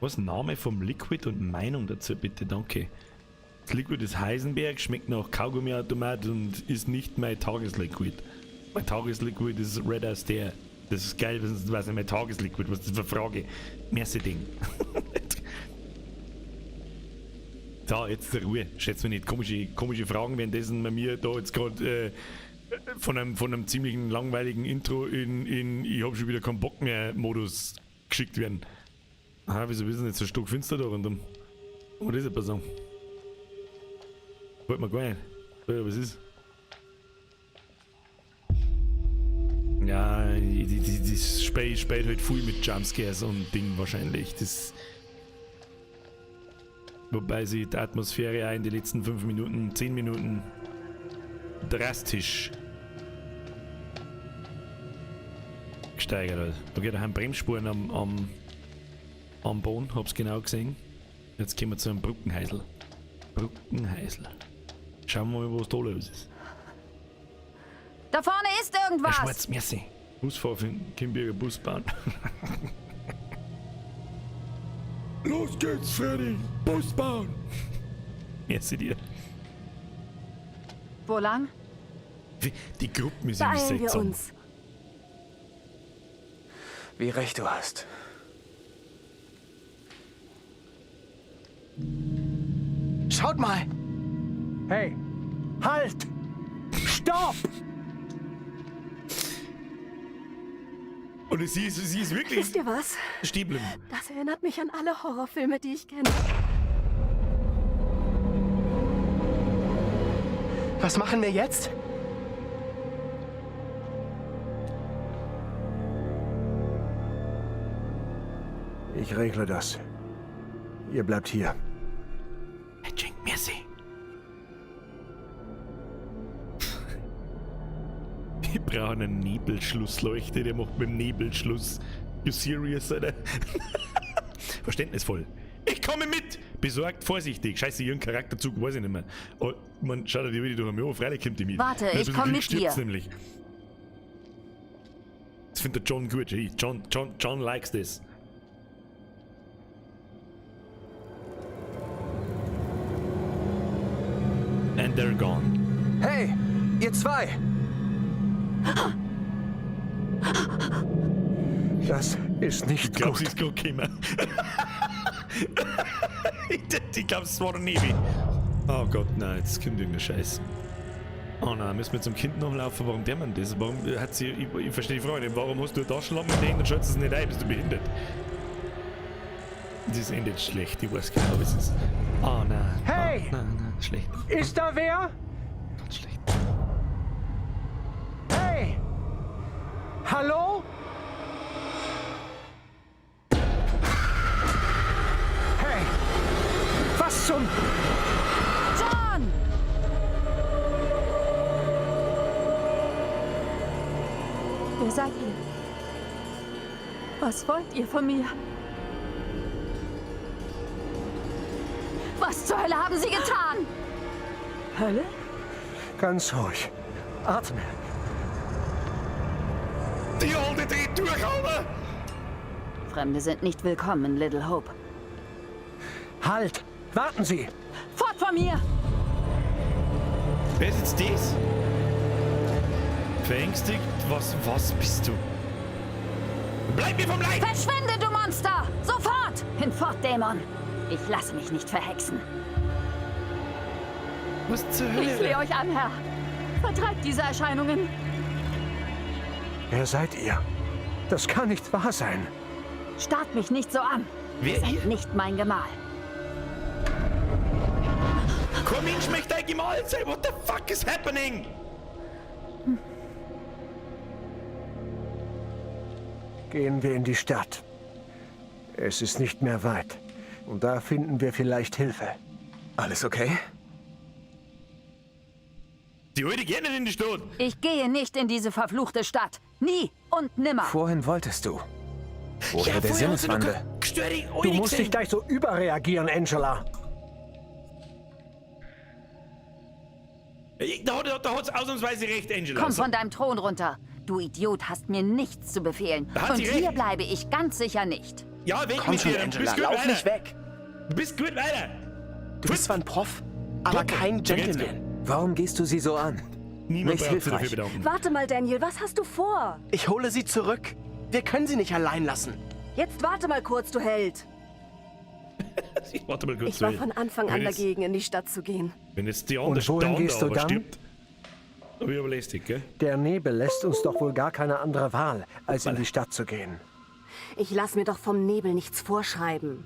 Was Name vom Liquid und Meinung dazu, bitte, danke. Das Liquid ist Heisenberg, schmeckt nach Kaugummiautomat und ist nicht mein Tagesliquid. Mein Tagesliquid ist Red as der. Das ist geil, was ist mein Tagesliquid? Was ist das für eine Frage? Merci Ding. So, jetzt zur Ruhe. Schätzt mir nicht. Komische Fragen währenddessen bei mir da jetzt gerade von einem ziemlichen langweiligen Intro in ich hab schon wieder keinen Bock mehr Modus geschickt werden. Aha, wieso ist denn jetzt so ein Stück finster da rundum? Was ist das so? Wollt man gar nicht. Was ist? Ja, das spielt halt viel mit Jumpscares und Ding wahrscheinlich. Wobei sie die Atmosphäre auch in den letzten 5 Minuten, 10 Minuten drastisch gesteigert hat. Okay, da haben Bremsspuren am Boden, hab's genau gesehen. Jetzt kommen wir zu einem Brückenheisel. Schauen wir mal, was da los ist. Da vorne ist irgendwas! Schwarz, merci. Busfahrer für den Kimberger Busbahn. Los geht's, Freddy! Busbahn! Merci dir. Wo lang? Die Gruppen sind Beeilen wir seltsam. uns. Wie recht du hast. Schaut mal! Hey, halt! Stopp! Und sie ist wirklich Wisst ihr was? stehen geblieben. Das erinnert mich an alle Horrorfilme, die ich kenne. Was machen wir jetzt? Ich regle das. Ihr bleibt hier. Magic, merci. Wir brauchen einen Nebelschlussleuchte, der macht mit dem Nebelschluss. You serious, Alter? Verständnisvoll. Ich komme mit! Besorgt, vorsichtig. Scheiße, ihren Charakterzug weiß ich nicht mehr. Oh, man, schaut dir wieder durch ein Jahr, freilich kommt die mit. Warte, ich komm mit dir. Nämlich. Das findet der John gut. Hey, John likes this. And they're gone. Hey, ihr zwei! Das ist nicht Ich glaube, gut. sie ist gerade gekommen. Ich glaube, es war der Nevi. Oh Gott, nein, jetzt kommt irgendein Scheiß. Oh nein, müssen wir zum Kind noch laufen? Warum der man das? Warum hat sie. Ich verstehe die Frage nicht. Warum hast du eine Taschenlampe mit denen und schaltest es nicht ein? Bist du behindert? Das endet schlecht, ich weiß genau, wie es ist. Oh nein. Hey! Oh, nein, schlecht. Ist da wer? Ganz schlecht. Hey! Hallo? Hey! Was zum... John! Wer seid ihr? Was wollt ihr von mir? Was zur Hölle haben Sie getan? Hölle? Ganz ruhig. Atme. Die Alte dreht durch, Alter! Fremde sind nicht willkommen, Little Hope. Halt! Warten Sie! Fort von mir! Wer ist jetzt das? Verängstigt? Was bist du? Bleib mir vom Leib! Verschwinde, du Monster! Sofort! Hinfort, Dämon! Ich lasse mich nicht verhexen. Was zur Ich Hölle? flehe euch an, Herr. Vertreibt diese Erscheinungen. Wer seid ihr? Das kann nicht wahr sein. Starrt mich nicht so an. Wer Ihr ihr? seid nicht mein Gemahl. Kein Mensch möchte dein Gemahl sein! What the fuck is happening? Gehen wir in die Stadt. Es ist nicht mehr weit. Und da finden wir vielleicht Hilfe. Alles okay? Die Alte geht nicht in die Stadt! Ich gehe nicht in diese verfluchte Stadt. Nie und nimmer. Wohin wolltest du? Woher der Sinneswandel? Du musst nicht gleich so überreagieren, Angela. Da hat's ausnahmsweise recht, Angela. Komm von deinem Thron runter. Du Idiot hast mir nichts zu befehlen. Da hat Und sie hier recht. bleibe ich ganz sicher nicht. Ja, weg Komm mit schon, dir! Angela, Bist gut lauf weiter. nicht weg. Du bist gut weiter! Du bist zwar ein Prof, aber kein Gentleman. Warum gehst du sie so an? Niemand Nicht braucht sich dafür hilfreich. bedanken. Warte mal, Daniel, was hast du vor? Ich hole sie zurück. Wir können sie nicht allein lassen. Jetzt warte mal kurz, du Held. Warte mal kurz. Ich war von Anfang an Wenn jetzt- dagegen, in die Stadt zu gehen. Wenn jetzt die Und andere wohin Stand gehst du aber dann? stirbt, dann wird aber lästig, gell? Der Nebel lässt uns doch wohl gar keine andere Wahl, als in die Stadt zu gehen. Ich lass mir doch vom Nebel nichts vorschreiben.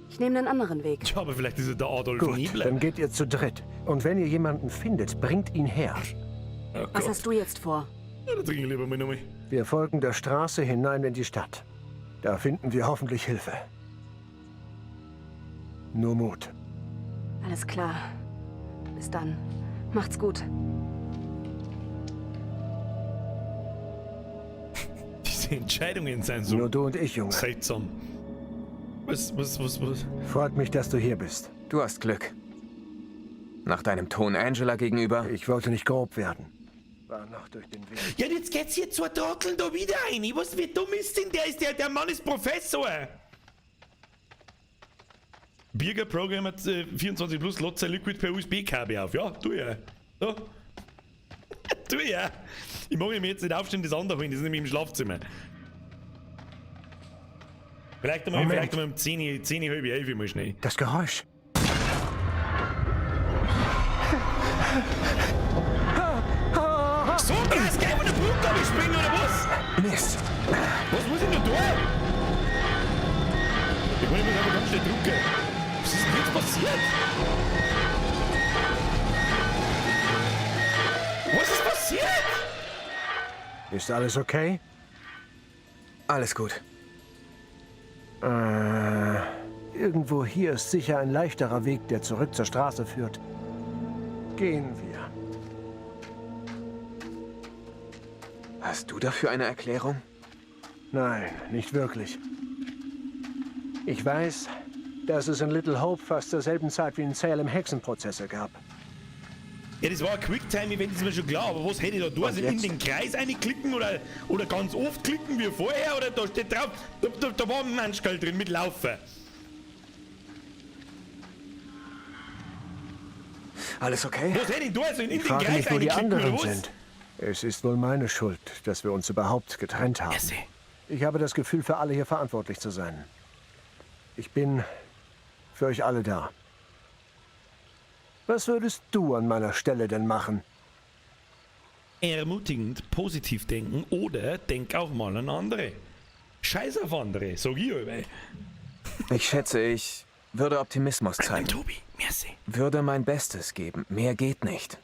Ich nehme einen anderen Weg. Ja, aber vielleicht ist es der Adolf Gut, Niebler. dann geht ihr zu dritt. Und wenn ihr jemanden findet, bringt ihn her. Oh Was Gott. hast du jetzt vor? Ja, da trinke ich lieber mal noch mal. Wir folgen der Straße hinein in die Stadt. Da finden wir hoffentlich Hilfe. Nur Mut. Alles klar. Bis dann. Macht's gut. Diese Entscheidungen sind so Nur du und ich, Junge. seltsam. Was? Freut mich, dass du hier bist. Du hast Glück. Nach deinem Ton Angela gegenüber? Ich wollte nicht grob werden. War noch durch den Weg. Ja, jetzt geht's hier zwei Trotteln da wieder rein. Was, wie dumm ist denn der? Der Mann ist Professor. Birger Program hat 24 plus Lotzer Liquid per USB-Kabel auf. Ja, tu ja. So. Tu ja. Ich mag mir jetzt nicht aufstehen, das andere holen. Das ist nämlich im Schlafzimmer. Vielleicht einmal um 10, halb 11 mal schnell. Das Geräusch. So krass, gell, wo der Brücke springen oder was? Mist. Was muss ich denn tun? Ich muss aber ganz schnell drücken. Was ist denn jetzt passiert? Was ist passiert? Ist alles okay? Alles gut. Irgendwo hier ist sicher ein leichterer Weg, der zurück zur Straße führt. Gehen wir. Hast du dafür eine Erklärung? Nein, nicht wirklich. Ich weiß, dass es in Little Hope fast zur selben Zeit wie in Salem Hexenprozesse gab. Ja, das war ein Quicktime-Event, ist mir schon klar, aber was hätte ich da tun? Also in den Kreis reinklicken oder ganz oft klicken wie vorher? Oder da steht drauf, da war ein Menschkerl drin mit Laufen. Alles okay? Was hätte ich da? Also in den Frage Kreis mich, wo die reinklicken oder anderen was? sind. Es ist wohl meine Schuld, dass wir uns überhaupt getrennt haben. Ich habe das Gefühl, für alle hier verantwortlich zu sein. Ich bin für euch alle da. Was würdest du an meiner Stelle denn machen? Ermutigend, positiv denken oder denk auch mal an andere. Scheiß auf andere, sag ich aber. Ich schätze, ich würde Optimismus zeigen. Tobi, merci. Würde mein Bestes geben. Mehr geht nicht.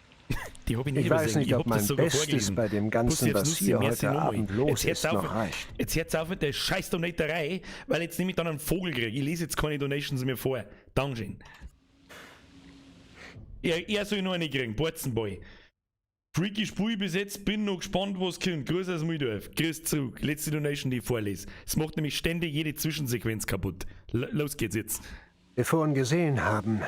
Die hab ich nicht Ich weiß übersehen. nicht, Ich ob hab das mein sogar Bestes vorgelesen. bei dem Ganzen, Jetzt was nutzt hier die Merci heute nochmal. Abend los Jetzt ist, noch reicht. Jetzt hört's auf mit der scheiß Donaterei, weil jetzt nehme ich dann einen Vogel kriege. Ich lese jetzt keine Donations mehr vor. Dankeschön. Er soll noch eine kriegen. Borzenboy. Freaky Spui bis jetzt, bin noch gespannt, was kommt. Grüß aus Mühldorf. Grüß zurück. Letzte Donation, die ich vorlese. Es macht nämlich ständig jede Zwischensequenz kaputt. Los geht's jetzt. Wir vorhin gesehen haben.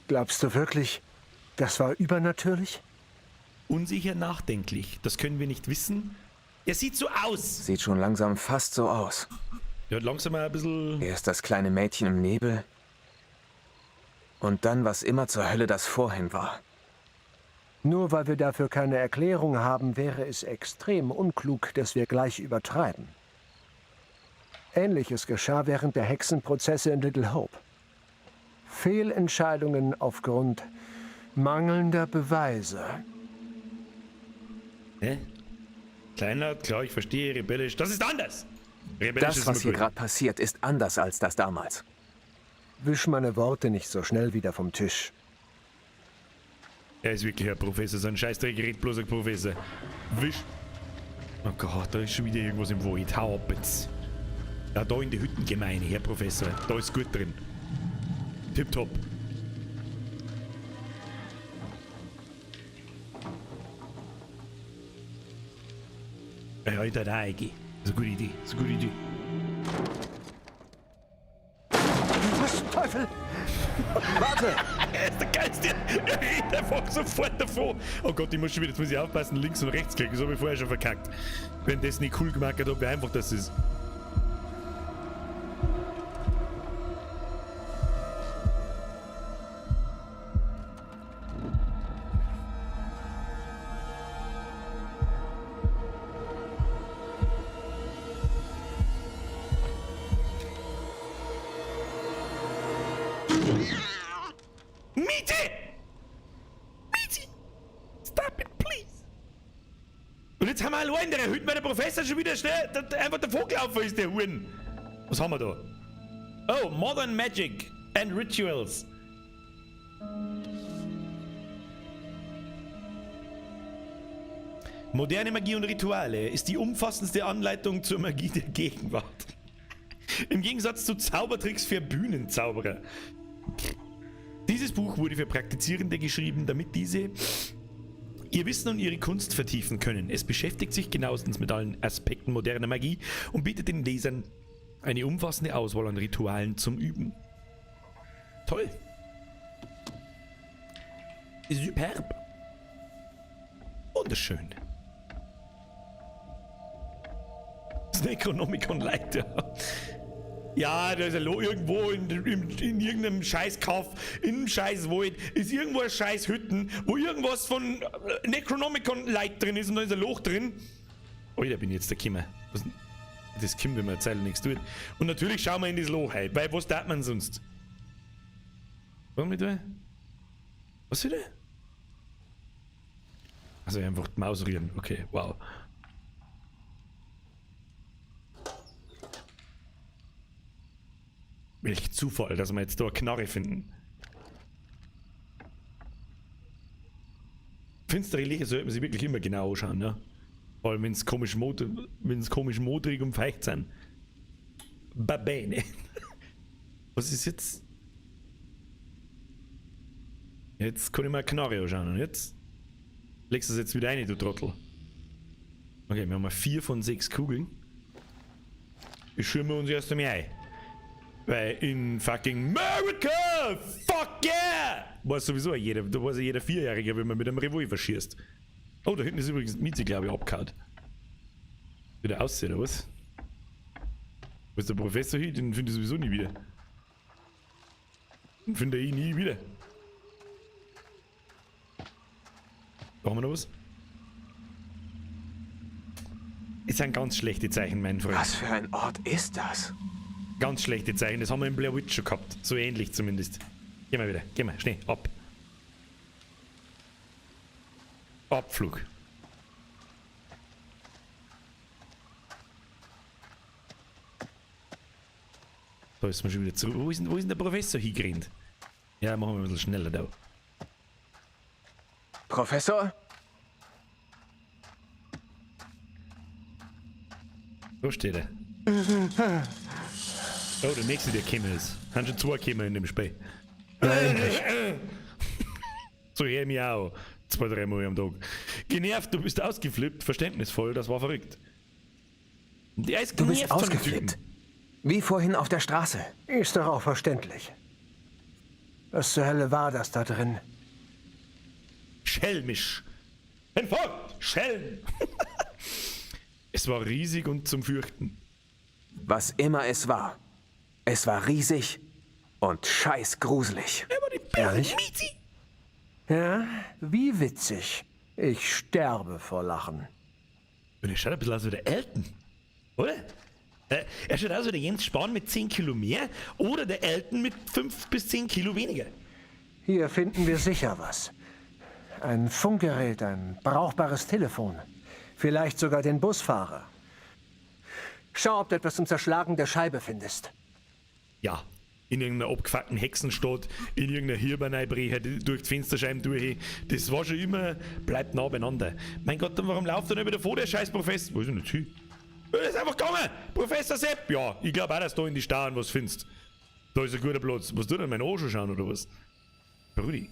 Glaubst du wirklich, das war übernatürlich? Unsicher nachdenklich. Das können wir nicht wissen. Er sieht so aus. Sieht schon langsam fast so aus. Er hat langsam mal ein bisschen... Erst das kleine Mädchen im Nebel. Und dann, was immer zur Hölle das vorhin war. Nur weil wir dafür keine Erklärung haben, wäre es extrem unklug, dass wir gleich übertreiben. Ähnliches geschah während der Hexenprozesse in Little Hope. Fehlentscheidungen aufgrund mangelnder Beweise. Hä? Kleiner, klar, ich verstehe, rebellisch. Das ist anders! Rebellisch Das, ist was immer hier gut. gerade passiert, ist anders als das damals. Wisch meine Worte nicht so schnell wieder vom Tisch. Er ist wirklich ein Professor, so ein Scheißdreck, redet bloß ein Professor. Wisch. Oh Gott, da ist schon wieder irgendwas im Wald. Hau ab jetzt. Ja, da in der Hüttengemeinde, Herr Professor. Da ist gut drin. Tipptopp. Ja, Alter, da reingehen. Das ist eine gute Idee. Das ist eine gute Idee. Was zum Teufel? Warte! Er ist der Geilste. Er redet einfach sofort davon. Oh Gott, ich muss schon wieder, jetzt muss ich aufpassen, links und rechts klicken. Das habe ich vorher schon verkackt. Wenn das nicht cool gemacht hat, wie einfach das ist. Miete! Miete! Stop it, please! Und jetzt haben wir allein der Hütte, weil der Professor schon wieder schnell einfach der Vogelaufer ist, der Huren. Was haben wir da? Oh, Modern Magic and Rituals. Moderne Magie und Rituale ist die umfassendste Anleitung zur Magie der Gegenwart. Im Gegensatz zu Zaubertricks für Bühnenzauberer. Dieses Buch wurde für Praktizierende geschrieben, damit diese ihr Wissen und ihre Kunst vertiefen können. Es beschäftigt sich genauestens mit allen Aspekten moderner Magie und bietet den Lesern eine umfassende Auswahl an Ritualen zum Üben. Toll. Superb. Wunderschön. Das Necronomicon Light, ja. Ja, da ist irgendwo in irgendeinem Scheißkauf, in einem Scheißwald, ist irgendwo ein Scheißhütten, wo irgendwas von Necronomicon Light drin ist und da ist ein Loch drin. Oh, da bin ich jetzt der Kimmer. Das kommt, wenn man eine Zeit nichts tut. Und natürlich schauen wir in das Loch rein, weil was tat man sonst? Warum nicht da? Was wieder? Also einfach die Maus rühren. Okay, wow. Welch Zufall, dass wir jetzt da eine Knarre finden. Finstere Lichter sollte man sich wirklich immer genau anschauen, ne? Vor allem wenn es komisch modrig und feucht sind. Babene. Was ist jetzt? Jetzt kann ich mal eine Knarre anschauen und jetzt legst du es jetzt wieder rein, du Trottel. Okay, wir haben 4 von 6 Kugeln. Ich schirmen wir uns erst einmal ein. Weil in fucking America, fuck yeah! Weiß sowieso jeder, da weiß ja jeder Vierjährige, wenn man mit einem Revolver schießt. Oh, da hinten ist übrigens Miezi, glaube ich, abgehauen. Wie der aussieht, oder was? Wo ist der Professor hier? Den finde ich sowieso nie wieder. Den finde ich nie wieder. Brauchen wir noch was? Es sind ganz schlechte Zeichen, mein Freund. Was für ein Ort ist das? Ganz schlechte Zeichen, das haben wir im Blair Witch schon gehabt. So ähnlich zumindest. Geh mal wieder, geh mal, schnell, ab. Abflug. Da ist man schon wieder zurück. Wo ist denn der Professor hingerannt? Ja, machen wir ein bisschen schneller da. Professor? Wo steht er? Oh, der nächste, der gekommen ist. Haben schon 2 gekommen in dem Spiel. So höre ich mich auch 2-3 Mal am Tag. Genervt, du bist ausgeflippt, verständnisvoll, das war verrückt. Der ist du bist ausgeflippt? Wie vorhin auf der Straße. Ist doch auch verständlich. Was zur Hölle war das da drin? Schelmisch. Entfolgt! Schelm! Es war riesig und zum Fürchten. Was immer es war riesig und scheißgruselig. Ehrlich? Ja, wie witzig. Ich sterbe vor Lachen. Und er schaut ein bisschen aus wie der Elton, oder? Er schaut aus wie der Jens Spahn mit 10 Kilo mehr oder der Elton mit 5 bis 10 Kilo weniger. Hier finden wir sicher was. Ein Funkgerät, ein brauchbares Telefon. Vielleicht sogar den Busfahrer. Schau, ob du etwas zum Zerschlagen der Scheibe findest. Ja, in irgendeiner abgefuckten Hexenstadt, in irgendeiner Hirnbeinbrecher durch die Fensterscheiben durch. Das war schon immer, bleibt nah beieinander. Mein Gott, warum läuft er nicht wieder vor, der scheiß Professor? Wo ist er nicht hin? Er ist einfach gegangen! Professor Sepp! Ja, ich glaube auch, dass du in die Stauen was findest. Da ist ein guter Platz. Was tut denn mein Arsch schauen oder was? Brudi.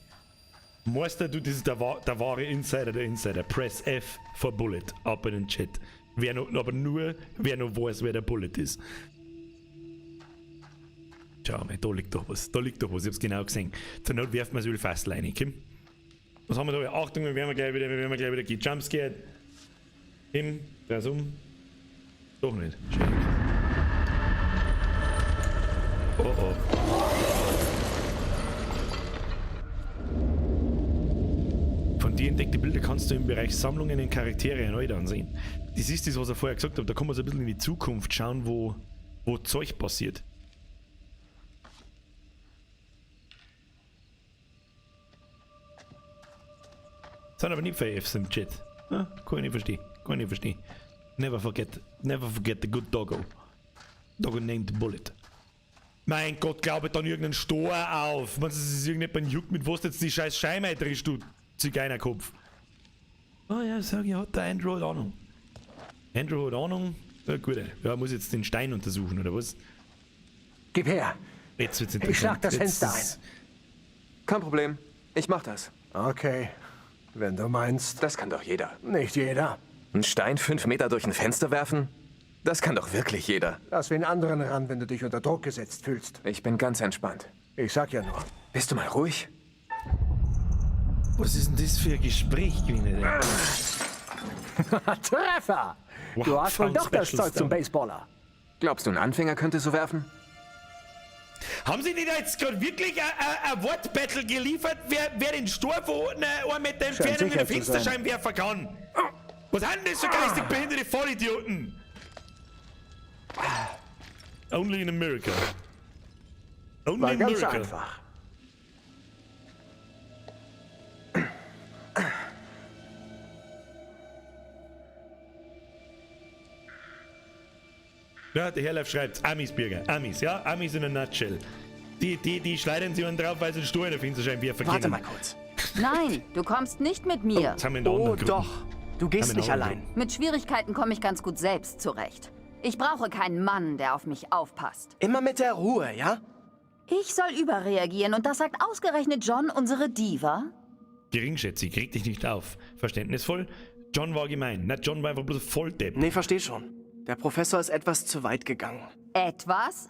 Meister, du, das ist der wahre Insider, der Insider. Press F for Bullet. Ab in den Chat. Aber nur, wer noch weiß, wer der Bullet ist. Schau mal, da liegt doch was. Da liegt doch was, ich hab's genau gesehen. Zur Not werfen wir so viel Fassel rein, Kim. Was haben wir da? Achtung, wir werden gleich wieder gejumpscared. Kim, dreh es um. Doch nicht. Schön. Oh oh. Von dir entdeckte Bilder kannst du im Bereich Sammlungen in Charaktere erneut ansehen. Das ist das, was er vorher gesagt hat. Da kann man so ein bisschen in die Zukunft schauen, wo Zeug passiert. Sind aber nicht für Fs im Chat. Ah, kann ich nicht verstehen. Never forget the good doggo. Doggo named Bullet. Mein Gott, glaube dann irgendeinen Stor auf. Was ist irgendjemand juckt, mit was jetzt die scheiß Scheibe drin du Zigeunerkopf. Oh ja, sag ich, hat der Andrew hat Ahnung. Andrew hat Ahnung. Ja, gut. Ja, muss jetzt den Stein untersuchen, oder was? Gib her. Jetzt wird's Ich schlag das Jetzt Fenster ist- Kein Problem. Ich mach das. Okay, wenn du meinst. Das kann doch jeder. Nicht jeder. Einen Stein 5 Meter durch ein Fenster werfen? Das kann doch wirklich jeder. Lass wen anderen ran, wenn du dich unter Druck gesetzt fühlst. Ich bin ganz entspannt. Ich sag ja nur. Bist du mal ruhig? Was ist denn das für ein Gespräch gewesen? Treffer! Wow, Du hast wohl found doch das special Zeug zum stuff. Baseballer. Glaubst du, ein Anfänger könnte so werfen? Haben Sie nicht jetzt gerade wirklich ein Wortbattle geliefert, wer den Stor von unten 1 Meter Entfernung in sicher den zu sein. Fensterscheinwerfer kann? Was haben denn das für geistig behinderte Vollidioten? Only in America. Only War in ganz America. einfach. Ja, der Herrlauf schreibt, Amis, Bürger, Amis, ja, Amis in a nutshell. Die schleudern sie einen drauf, weil sie den Stor in den Fensterscheinwerfer Warte kriegen. mal kurz. Nein, du kommst nicht mit mir. Jetzt haben wir in der anderen Gruppe. Doch, du gehst Haben wir in nicht der allein. Mit Schwierigkeiten komme ich ganz gut selbst zurecht. Ich brauche keinen Mann, der auf mich aufpasst. Immer mit der Ruhe, ja? Ich soll überreagieren und das sagt ausgerechnet John, unsere Diva? Geringschätzig, reg dich nicht auf. Verständnisvoll? John war gemein. Na, John war einfach bloß Volldepp. Nee, versteh schon. Der Professor ist etwas zu weit gegangen. Etwas?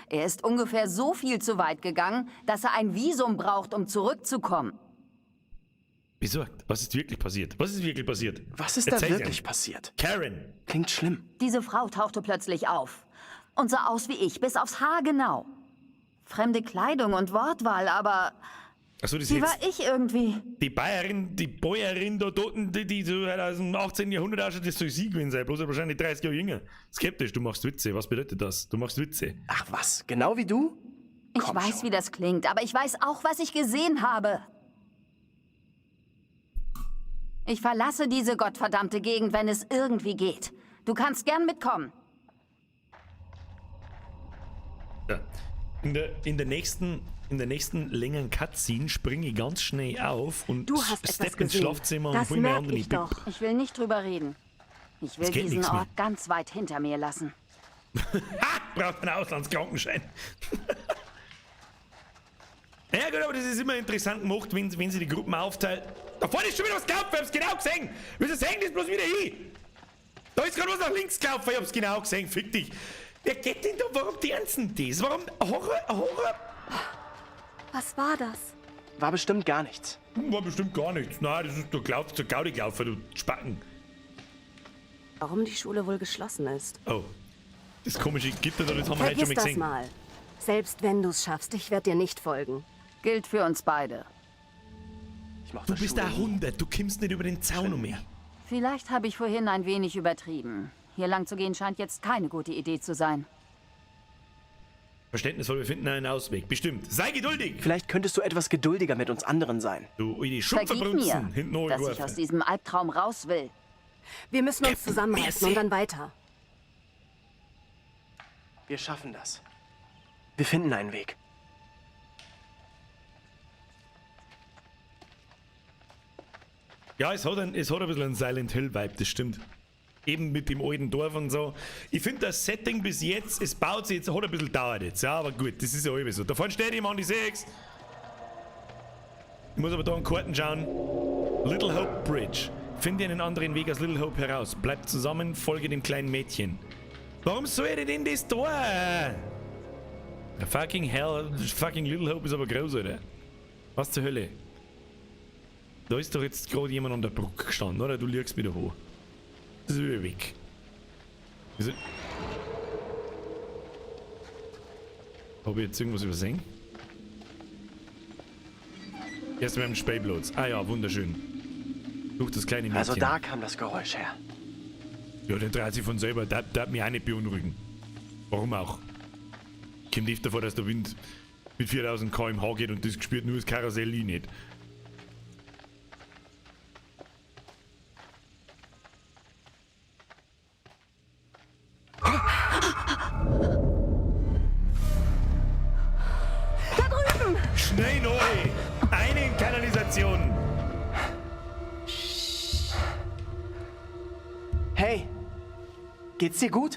Er ist ungefähr so viel zu weit gegangen, dass er ein Visum braucht, um zurückzukommen. Besorgt. Was ist wirklich passiert? Was ist wirklich passiert? Was ist Erzähl's da wirklich ihm. passiert? Karen. Klingt schlimm. Diese Frau tauchte plötzlich auf und sah aus wie ich, bis aufs Haar genau. Fremde Kleidung und Wortwahl, aber Achso, das ist sie war jetzt ich irgendwie. die Bäuerin da dort, die so aus dem 18. Jahrhundert ausschaut, das soll sie gewesen sein. Bloß wahrscheinlich 30 Jahre jünger. Skeptisch, du machst Witze. Was bedeutet das? Du machst Witze. Ach was, genau wie du? Ich Komm weiß, schon. wie das klingt, aber ich weiß auch, was ich gesehen habe. Ich verlasse diese gottverdammte Gegend, wenn es irgendwie geht. Du kannst gern mitkommen. Ja. In der nächsten längeren Cutscene springe ich ganz schnell auf und Du hast etwas stepp ins gesehen. Schlafzimmer und Das hol mir merk andere ich doch. Ich will nicht drüber reden. Ich will Es geht diesen nichts mehr. Ort ganz weit hinter mir lassen. Braucht einen Auslandskrankenschein. Ja gut, aber das ist immer interessant gemacht, wenn sie die Gruppen aufteilt. Da vorne ist schon wieder was gelaufen, ich hab's genau gesehen. Wieso sehen das bloß wieder hin? Da ist gerade was nach links gelaufen, ich hab's genau gesehen, fick dich. Wer geht denn da, warum tanzen das? Warum Horror? Was war das? War bestimmt gar nichts. War bestimmt gar nichts. Nein, das ist der Gaudi-Glaufer, du Spacken. Warum die Schule wohl geschlossen ist? Oh, das komische Gitter da, das haben wir heute schon Vergiss mal das gesehen. mal. Selbst wenn du es schaffst, ich werde dir nicht folgen. Gilt für uns beide. Ich mach Du das bist Schule ein Hund, du kommst nicht über den Zaun mehr. Vielleicht habe ich vorhin ein wenig übertrieben. Hier lang zu gehen scheint jetzt keine gute Idee zu sein. Verständnisvoll, wir finden einen Ausweg. Bestimmt. Sei geduldig! Vielleicht könntest du etwas geduldiger mit uns anderen sein. Du, die Vergib Schupferbrunzen mir, hinten dass ich aus hochgeworfen. diesem Albtraum raus will. Wir müssen uns zusammenreißen und dann weiter. Wir schaffen das. Wir finden einen Weg. Ja, es hat ein bisschen einen Silent Hill-Vibe, das stimmt. Eben mit dem alten Dorf und so. Ich finde das Setting bis jetzt, es baut sich jetzt, hat ein bisschen dauert jetzt, ja, aber gut, das ist ja alles so. Da vorne steht jemand, ich seh's. Ich muss aber da an Karten schauen. Little Hope Bridge. Finde einen anderen Weg aus Little Hope heraus. Bleibt zusammen, folge dem kleinen Mädchen. Warum soll ich denn das tun? Fucking hell, fucking Little Hope ist aber groß, Alter. Was zur Hölle? Da ist doch jetzt gerade jemand an der Brücke gestanden, oder? Du liegst wieder hoch. Das ist wieder weg. Wieso? Habe ich jetzt irgendwas übersehen? Erst mit dem Speiblots. Ah ja, wunderschön. Durch das kleine Mädchen. Also da kam das Geräusch her. Ja, der dreht sich von selber. Der hat mich auch nicht beunruhigen. Warum auch? Kommt nicht davor, dass der Wind mit 4000 km/h geht und das spürt nur das Karussell nicht. Da drüben! Schnell neu! Eine in Kanalisation! Hey, geht's dir gut?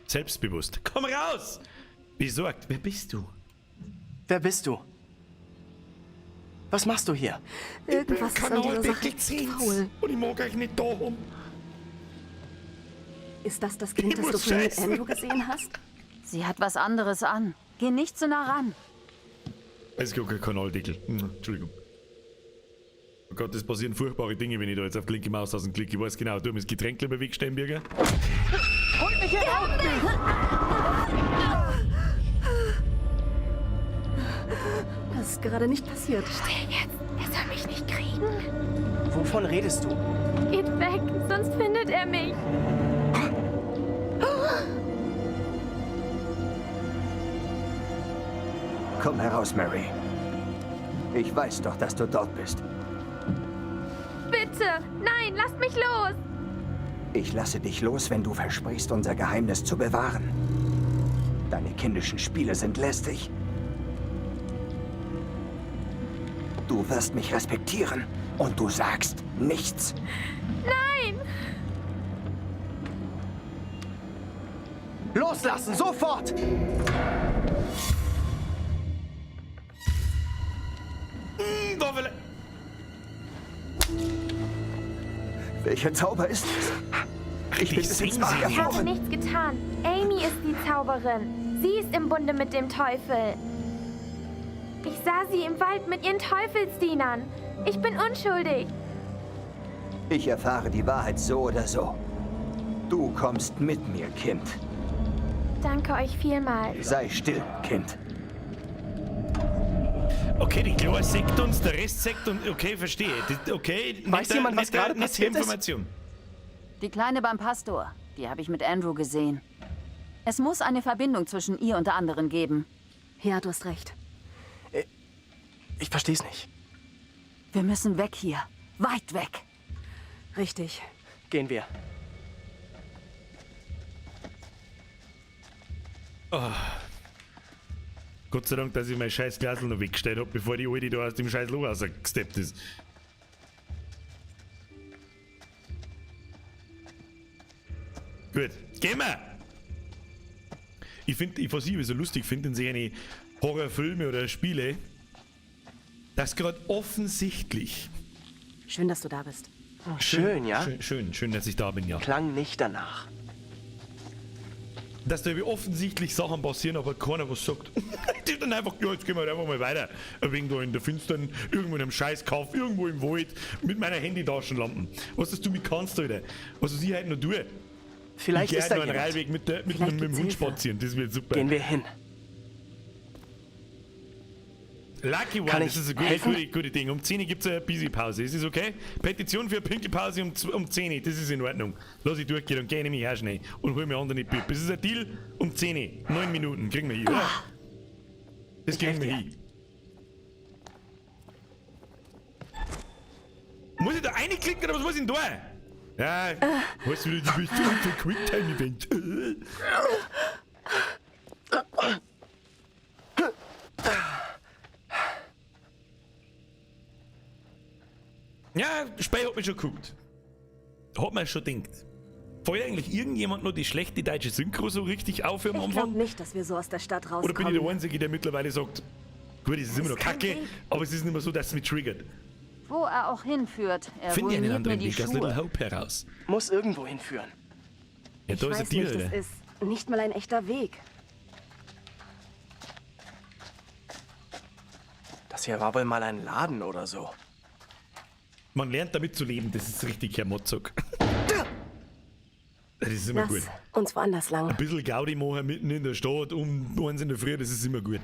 Selbstbewusst. Komm raus! Besorgt. Wer bist du? Wer bist du? Was machst du hier? Irgendwas ist an dieser Sache faul. Und ich mag euch nicht da haben. Ist das das Kind, das du vorhin mit Andrew gesehen hast? Sie hat was anderes an. Geh nicht so nah ran. Es gibt kein Kanaldeckel. Entschuldigung. Oh Gott, es passieren furchtbare Dinge, wenn ich da jetzt auf die linke Maustaste klicke. Ich weiß genau, du musst das Getränk lieber wegstellen, Birger. Holt mich hier raus! Das ist gerade nicht passiert. Still jetzt. Er soll mich nicht kriegen. Wovon redest du? Geht weg, sonst findet er mich. Komm heraus, Mary. Ich weiß doch, dass du dort bist. Bitte, nein, lasst mich los. Ich lasse dich los, wenn du versprichst, unser Geheimnis zu bewahren. Deine kindischen Spiele sind lästig. Du wirst mich respektieren und du sagst nichts. Nein! Loslassen, sofort! Welcher Zauber ist es? Ich bin bis ins Mark Ich habe erfroren. nichts getan. Amy ist die Zauberin. Sie ist im Bunde mit dem Teufel. Ich sah sie im Wald mit ihren Teufelsdienern. Ich bin unschuldig. Ich erfahre die Wahrheit so oder so. Du kommst mit mir, Kind. Danke euch vielmals. Sei still, Kind. Okay, die Kleine sagt uns, der Rest sagt uns. Okay, verstehe. Okay, Weiß jemand, was gerade passiert ist? Information. Die Kleine beim Pastor. Die habe ich mit Andrew gesehen. Es muss eine Verbindung zwischen ihr und der anderen geben. Ja, du hast recht. Ich versteh's nicht. Wir müssen weg hier. Weit weg. Richtig. Gehen wir. Oh. Gott sei Dank, dass ich mein scheiß Glasl noch weggestellt habe, bevor die Alte da aus dem scheiß Loch rausgesteppt ist. Gut, gehen wir! Ich finde, was ich so lustig finde in solchen Horrorfilme oder Spiele, dass gerade offensichtlich. Schön, dass du da bist. Oh, schön, ja? Schön, dass ich da bin, ja. Klang nicht danach. Dass da offensichtlich Sachen passieren, aber keiner was sagt. Die dann einfach, ja, jetzt gehen wir halt einfach mal weiter. Ein wenig da in der Finstern, irgendwo in einem Scheißkauf, irgendwo im Wald, mit meiner Handytaschenlampen. Was das du mit kannst, Alter. Was ich heute noch tue. Vielleicht ich ist da noch einen jemand. Reihweg mit dem Hund spazieren, das wird super. Gehen wir hin. Lucky One, das ist ein gutes Ding. Um 10 gibt es eine Busy-Pause. Ist das okay? Petition für eine Pinkelpause um 10, das ist in Ordnung. Lass ich durchgehen, dann gehe ich nämlich auch schnell und hol mir andere Pip. Das ist ein Deal um 10, 9 Minuten. Kriegen wir hin, oder? Das kriegen wir hin. Muss ich da reinklicken oder was muss ich denn da? Ja, weißt du, du bist für Quicktime-Event. Ja, Spei hat mich schon geguckt. Hat man schon gedacht. Fällt eigentlich irgendjemand noch die schlechte deutsche Synchro so richtig auf am Ich Anfang? glaube nicht, dass wir so aus der Stadt rauskommen. Oder bin ich der Einzige, der mittlerweile sagt, gut, es ist immer noch kacke, aber es ist nicht mehr so, dass es mich triggert. Wo er auch hinführt, er Finde ich einen ruiniert mir anderen die Weg aus Little Schuhe. Hope heraus. Muss irgendwo hinführen. Ja, Ich da ist weiß ein Deal, nicht, das Alter. ist nicht mal ein echter Weg. Das hier war wohl mal ein Laden oder so. Man lernt damit zu leben, das ist richtig, Herr Motzog. Das ist immer Lass gut. uns woanders lang. Ein bisschen Gaudi machen mitten in der Stadt, um 1 in der Früh, das ist immer gut.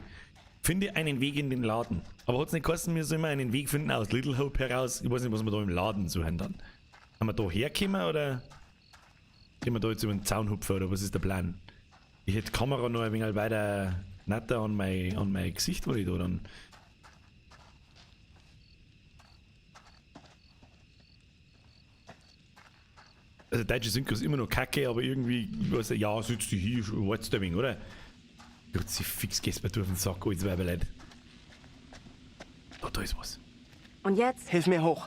Finde einen Weg in den Laden. Aber hat es nicht geheißen, wir sollen mal einen Weg finden aus Little Hope heraus? Ich weiß nicht, was wir da im Laden suchen dann. Haben wir da herkommen oder gehen wir da jetzt über den Zaun hupfen oder was ist der Plan? Ich hätte die Kamera noch ein wenig weiter netter an mein Gesicht, weil ich da dann. Also deutsche Synchro ist immer noch kacke, aber irgendwie, ich weiß nicht, ja, sitzt du hier, wartest du ein wenig, oder? Gott, sie fix gehst mir durch den Sack, alles Weiberleid. Da ist was. Und jetzt? Hilf mir hoch.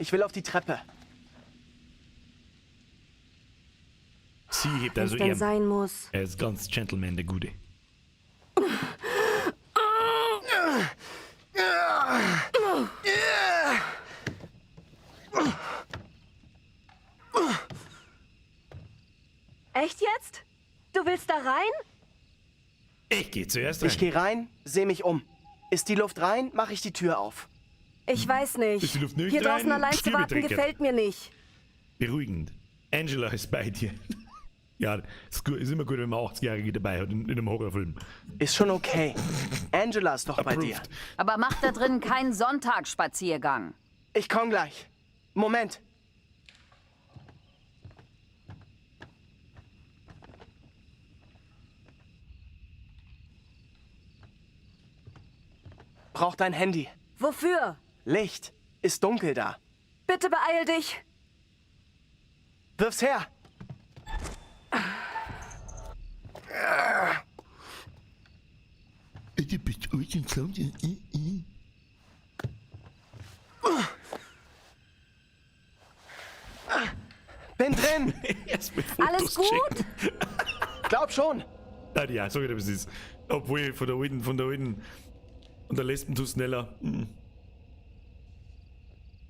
Ich will auf die Treppe. Sie hebt Wenn's also denn ihr. sein muss. Er ist ganz Gentleman, der Gute. Echt jetzt? Du willst da rein? Ich gehe zuerst rein. Ich gehe rein, sehe mich um. Ist die Luft rein, mache ich die Tür auf. Ich weiß nicht. Ist die Luft nicht Hier rein? draußen allein zu Stühle warten trinken. gefällt mir nicht. Beruhigend. Angela ist bei dir. Ja, ist immer gut, wenn man 80-Jährige dabei hat in einem Horrorfilm. Ist schon okay. Angela ist doch bei dir. Aber mach da drin keinen Sonntagsspaziergang. Ich komm gleich. Moment. Brauch dein Handy. Wofür? Licht. Ist dunkel da. Bitte beeil dich. Wirf's her. Du bist euch Clown. Bin drin. Alles gut? Glaub schon. Ja, so wie das ist. Obwohl, von der alten. Und der Lesben zu schneller.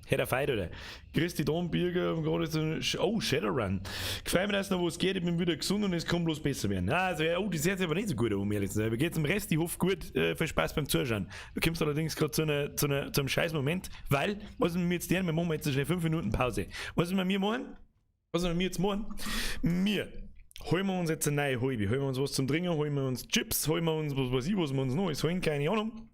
Hätte er Feind, oder? Christi Dombirger, gerade so. Oh, Shadowrun. Gefällt mir das noch, wo es geht. Ich bin wieder gesund und es kann bloß besser werden. Also, ja, das hört sich aber nicht so gut an, um ehrlich zu sein. Aber geht's im Rest, ich hoffe gut, viel Spaß beim Zuschauen. Du kommst allerdings gerade zu einem scheiß Moment, weil, was wir jetzt wir machen jetzt schnell 5 Minuten Pause. Was wir machen? Was wir jetzt machen? Wir holen wir uns jetzt eine neue Halbe. Holen wir uns was zum Trinken, holen wir uns Chips, holen wir uns was weiß ich, was wir uns noch ist holen, keine Ahnung.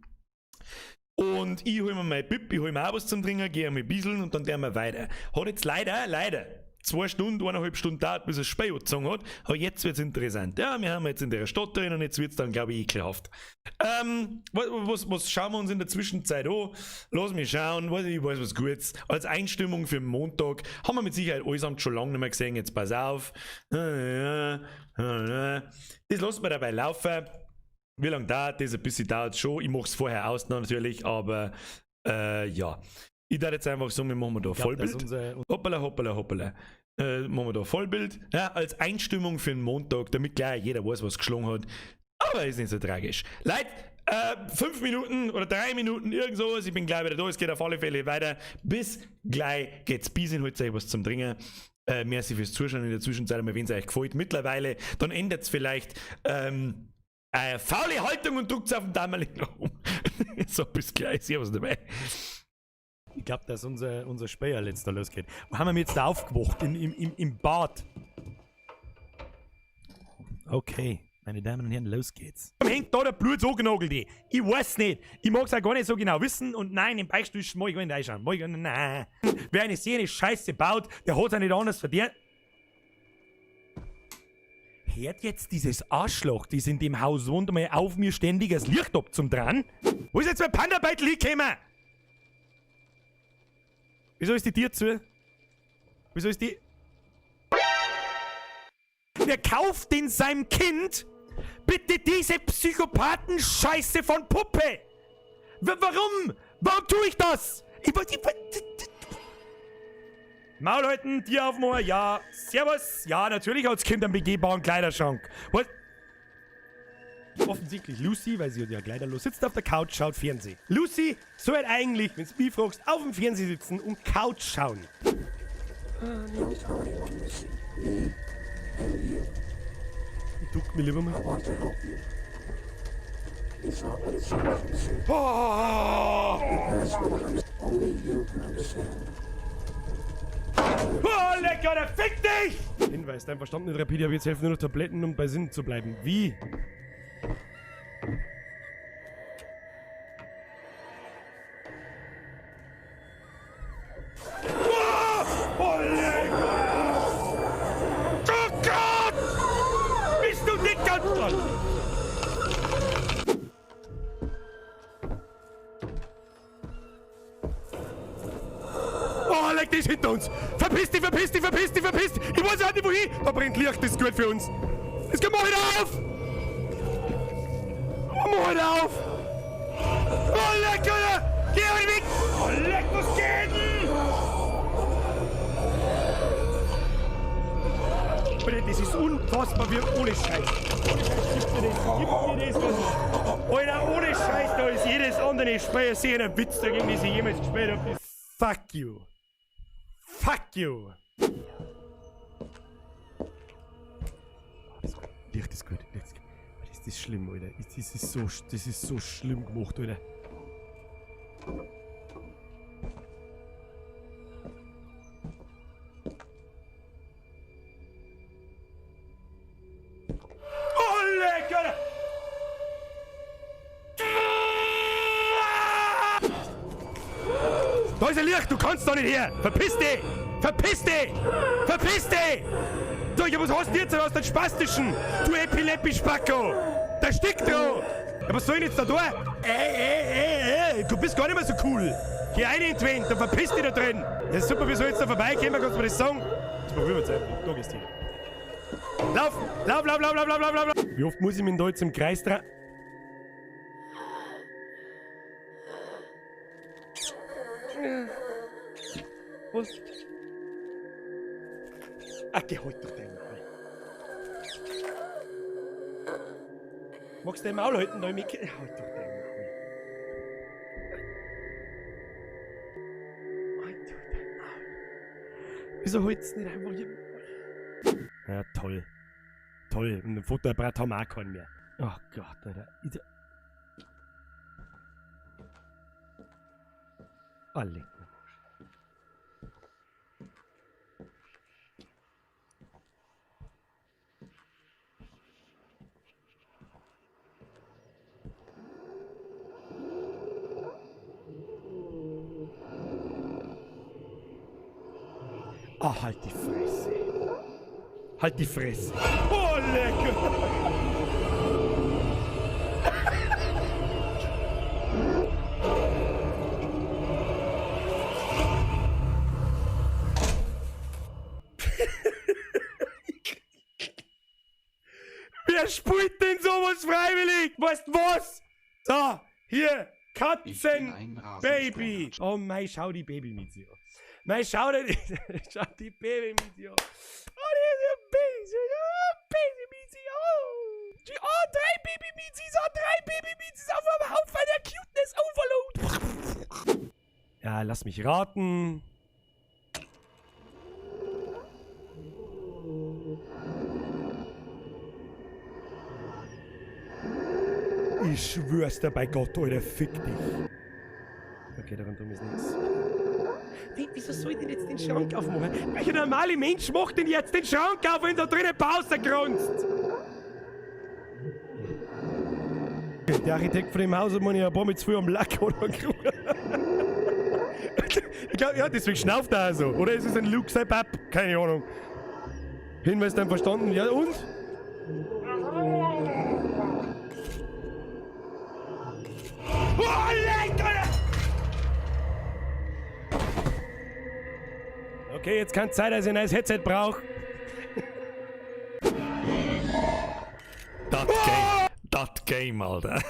Und ich hol mir mein Pip, ich hol mir auch was zum Trinken, gehe einmal bisseln und dann gehen wir weiter. Hat jetzt leider 2 Stunden, 1,5 Stunden dauert, bis es Spei gezogen hat. Aber jetzt wird's interessant. Ja, wir haben jetzt in der Stadt drin und jetzt wird's dann, glaube ich, ekelhaft. Was schauen wir uns in der Zwischenzeit an? Lass mich schauen, ich weiß was Gutes. Als Einstimmung für den Montag haben wir mit Sicherheit allesamt schon lange nicht mehr gesehen. Jetzt pass auf. Das lassen wir dabei laufen. Wie lange dauert das? Ein bisschen dauert es schon. Ich mache es vorher aus natürlich, aber ja. Ich darf jetzt einfach sagen, wir machen da Vollbild. Hoppala. Machen wir da Vollbild. Ja, als Einstimmung für den Montag, damit gleich jeder weiß, was geschlagen hat. Aber ist nicht so tragisch. Leute, 5 Minuten oder 3 Minuten, irgend sowas. Ich bin gleich wieder da. Es geht auf alle Fälle weiter. Bis gleich geht's bis in heute was zum Trinken. Merci fürs Zuschauen in der Zwischenzeit. Wenn es euch gefällt mittlerweile, dann ändert es vielleicht faule Haltung und drückt auf den Daumen nach oben. So, bis gleich. Servus dabei. Ich glaube, dass unser Speyer letzter losgeht. Wo haben wir jetzt da aufgewacht? Im Bad. Okay, meine Damen und Herren, los geht's. Hängt da der Blut so genagelt? Ich weiß nicht. Ich mag es auch gar nicht so genau wissen. Und nein, im Beichtstuhl mag ich gar nicht reinschauen. Nein. Wer eine Szene Scheiße baut, der hat es nicht anders verdient. Hört jetzt dieses Arschloch, das in dem Haus wohnt, mal auf mir ständig das Licht ab zum dran? Wo ist jetzt mein Panda-Beitel hingekommen? Wieso ist die Tür zu? Wieso ist die... Wer kauft denn seinem Kind bitte diese Psychopathen-Scheiße von Puppe? Warum? Warum tue ich das? Maul halten, Tier aufmachen, ja. Servus, ja, natürlich hat's Kind einen begehbaren Kleiderschrank. Was? Offensichtlich Lucy, weil sie hat ja kleiderlos sitzt auf der Couch, schaut Fernsehen. Lucy soll eigentlich, wenn du mich fragst, auf dem Fernseher sitzen und Couch schauen. Ich duck mir lieber mal. Oh, lecker, der fick dich! Hinweis, dein Verstand nicht rapide, aber jetzt helfen nur noch Tabletten, um bei Sinn zu bleiben. Wie? Oh, lecker! Oh Gott! Bist du nicht ganz toll? Oh, leg dich hinter uns! Verpiss dich! Ich weiß auch nicht wohin! Da brennt Licht, das ist gut für uns! Jetzt gehen wir heute auf! Mach heute auf! Oh, leck, Alter! Geh heute weg! Oh, leck, was geht denn? unfassbar, wie ohne Scheiß. Ohne Scheiß gibt mir das. Alter, ohne Scheiß, da ist jedes andere Spiel sicher ein Witz dagegen, das ich jemals gespielt habe. Fuck you. Fuck you. Licht ist gut. Das ist schlimm, Alter. Das ist so schlimm gemacht, Alter. Oh, lecker! Da ist ein Licht, du kannst doch nicht her! Verpiss dich! Verpiss dich! Verpiss dich! Du, was hast du jetzt aus den Spastischen? Du Epileppi-Spacko! Da steckt drauf! Ja, was soll ich jetzt da tun? Du bist gar nicht mehr so cool! Geh rein in den Wind, dann verpiss dich da drin! Ja, super, wie soll ich jetzt da vorbeikommen? Kannst du mir das sagen? Jetzt probieren wir es einfach. Da gehst du hin. Lauf! Lauf! Wie oft muss ich mich da jetzt im Kreis drehen? Was? Ach, geh halt doch dein Maul. Magst du dein Maul halten, da mit? Halt doch dein Maul. Halt doch dein Maul. Wieso hältst du nicht einfach hier? Ja, toll. Toll. Und ein Fotoapparat haben wir auch keinen mehr. Oh Gott, Alter. Alle. Ah, halt die Fresse. Halt die Fresse. Oh, lecker. Wer spielt denn sowas freiwillig? Weißt du was? So, hier, Katzen-Baby. Oh mein, schau die Babymütze an. Nein, schau die Babymütze an. Oh, die ist ein Babymütze. Oh, 3 Babymützes, oh, 3 Babymützes auf einem Haufen der Cuteness Overload. Ja, lass mich raten. Ich schwör's dir bei Gott, Alter, fick dich. Okay, daran tun wir es nichts. Wieso soll ich denn jetzt den Schrank aufmachen? Welcher normale Mensch macht denn jetzt den Schrank auf, wenn da drinnen Pause grunzt? Der Architekt von dem Haus hat mir ein paar mit zu viel am Lack oder ich glaube, ja, deswegen schnauft er auch so. Oder ist es ein Luke Sepp? Keine Ahnung. Hinweis dann verstanden. Ja, und? Oh, lecker! Okay, jetzt kann es sein, dass ich ein neues Headset brauche. Das Game, Alter.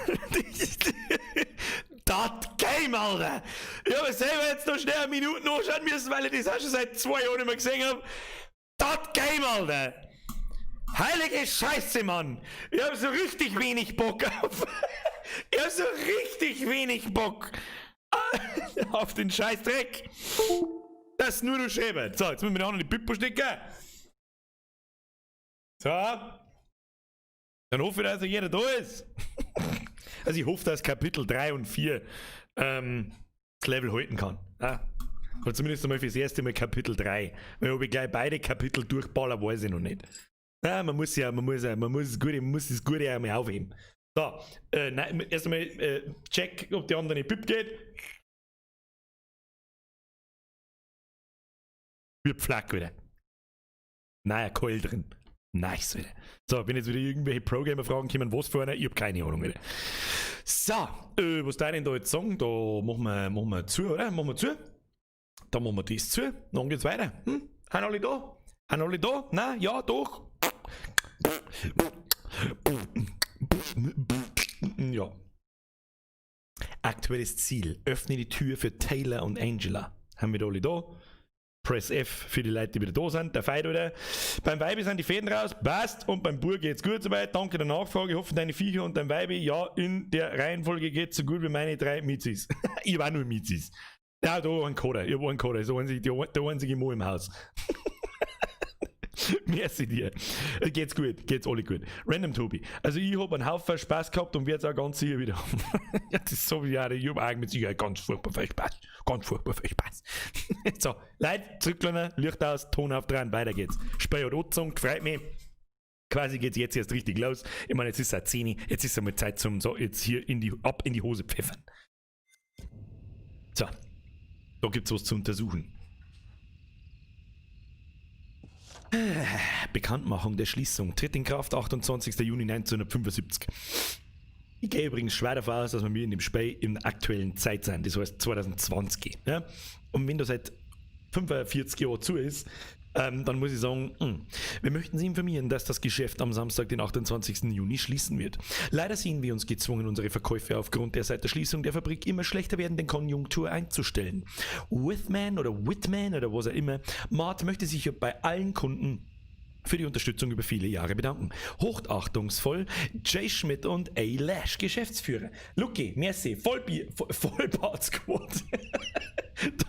Das Game, Alter. Ich habe selber jetzt noch schnell eine Minute anschauen müssen, weil ich das auch schon seit 2 Jahren nicht mehr gesehen habe. Das Game, Alter. Heilige Scheiße, Mann. Ich habe so richtig wenig Bock auf... Ich habe so richtig wenig Bock auf den Scheißdreck. Das nur du schäbert. So, jetzt müssen wir auch noch die Pippo stecken. So. Dann hoffe ich, dass jeder da ist. Also ich hoffe, dass Kapitel 3 und 4 das Level halten kann. Ja. Oder zumindest einmal fürs erste Mal Kapitel 3. Weil ob ich gleich beide Kapitel durchballer, weiß ich noch nicht. Ja, man muss das Gute einmal aufheben. So, nein, erst einmal check, ob die andere Pip geht. Wird flach wieder. Naja, Keul drin. Nice, wieder. So, wenn jetzt wieder irgendwelche Pro-Gamer-Fragen kommen, was für eine, ich hab keine Ahnung, wieder. So, was da denn da jetzt sagen? Da machen wir zu, oder? Machen wir zu. Dann machen wir das zu. Dann geht's weiter. Haben alle da? Haben alle da? Nein? Ja, doch. Ja. Aktuelles Ziel. Öffne die Tür für Taylor und Angela. Haben wir da alle da? Press F für die Leute, die wieder da sind. Der Fight wieder. Beim Weibi sind die Fäden raus. Passt. Und beim Bur geht's gut soweit. Danke der Nachfrage. Ich hoffe, deine Viecher und dein Weibi, ja, in der Reihenfolge geht's so gut wie meine 3 Mizis. Ich war nur Mizis. Ja, da war ein Coder. Ich war ein Coder. Der einzige Mo im Haus. Merci dir. Geht's gut, geht's alle gut. Random Tobi. Also ich habe einen Haufen Spaß gehabt und werde es auch ganz sicher wieder haben. Ja, das ist so wie ich habe eigentlich mit Sicherheit ganz furchtbar viel Spaß. Ganz furchtbar viel Spaß. So, Leute, zurücklehnen, Licht aus, Ton auf dran, weiter geht's. Spiel und Nutzung, freut mich. Quasi geht's jetzt erst richtig los. Ich meine, jetzt ist es 10, jetzt ist es mal Zeit zum, so, jetzt hier ab in die Hose pfeffern. So, da gibt's was zu untersuchen. Bekanntmachung der Schließung tritt in Kraft 28. Juni 1975. Ich gehe übrigens schwer davon aus, dass wir in dem Spiel in der aktuellen Zeit sind, das heißt 2020. Ja? Und wenn das seit 45 Jahren zu ist, dann muss ich sagen, wir möchten Sie informieren, dass das Geschäft am Samstag, den 28. Juni, schließen wird. Leider sehen wir uns gezwungen, unsere Verkäufe aufgrund der seit der Schließung der Fabrik immer schlechter werdenden Konjunktur einzustellen. Whitman oder was auch immer, Mart möchte sich bei allen Kunden für die Unterstützung über viele Jahre bedanken. Hochachtungsvoll, Jay Schmidt und A. Lash, Geschäftsführer. Lucky, merci, Vollbart-Squad.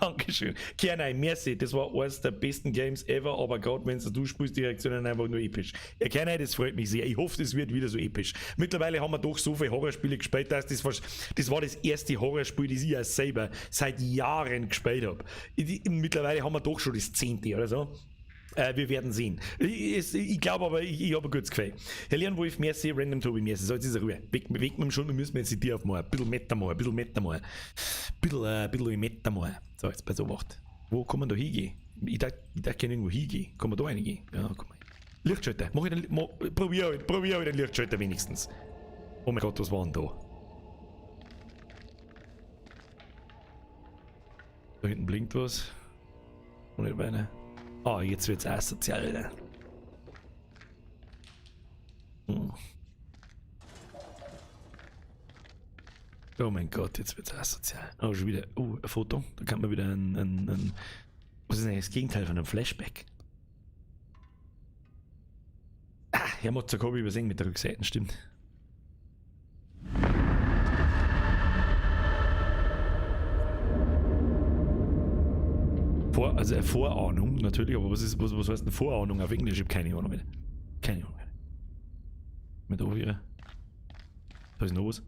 Dankeschön. Kernei, merci, das war eines der besten Games ever, aber gerade wenn du spielst, die Reaktionen einfach nur episch. Ja, Kernei, das freut mich sehr. Ich hoffe, das wird wieder so episch. Mittlerweile haben wir doch so viele Horrorspiele gespielt, dass das war das erste Horrorspiel, das ich ja selber seit Jahren gespielt habe. Mittlerweile haben wir doch schon das 10. oder so. Wir werden sehen. Ich glaube aber, ich habe ein gutes Gefühl. Herr Leonwolf, merci, Random Tobi, merci. So, jetzt ist er Ruhe. Weg mit dem schon, wir müssen jetzt die Tür aufmachen. Ein bisschen Meter mal. Bisschen Meter mal. So, jetzt bei so Wacht. Wo kann man da hingehen? Ich darf gerne irgendwo hingehen. Kann man da reingehen? Ja, komm mal. Lichtschalter. Probier den Lichtschalter wenigstens. Oh mein Gott, was war denn da? Da hinten blinkt was. Und nicht weiter. Oh, jetzt wird's asozial, Alter. Oh mein Gott, jetzt wird's asozial. Oh, schon wieder. Oh, ein Foto. Da kann man wieder ein was ist denn das Gegenteil von einem Flashback? Ah, Herr Mozart habe ich übersehen mit der Rückseite, stimmt. Also eine Vorahnung, natürlich, aber was heißt eine Vorahnung auf Englisch? Ich habe keine Ahnung mehr. Keine Ahnung mehr. Mit da wieder. Da ist noch was.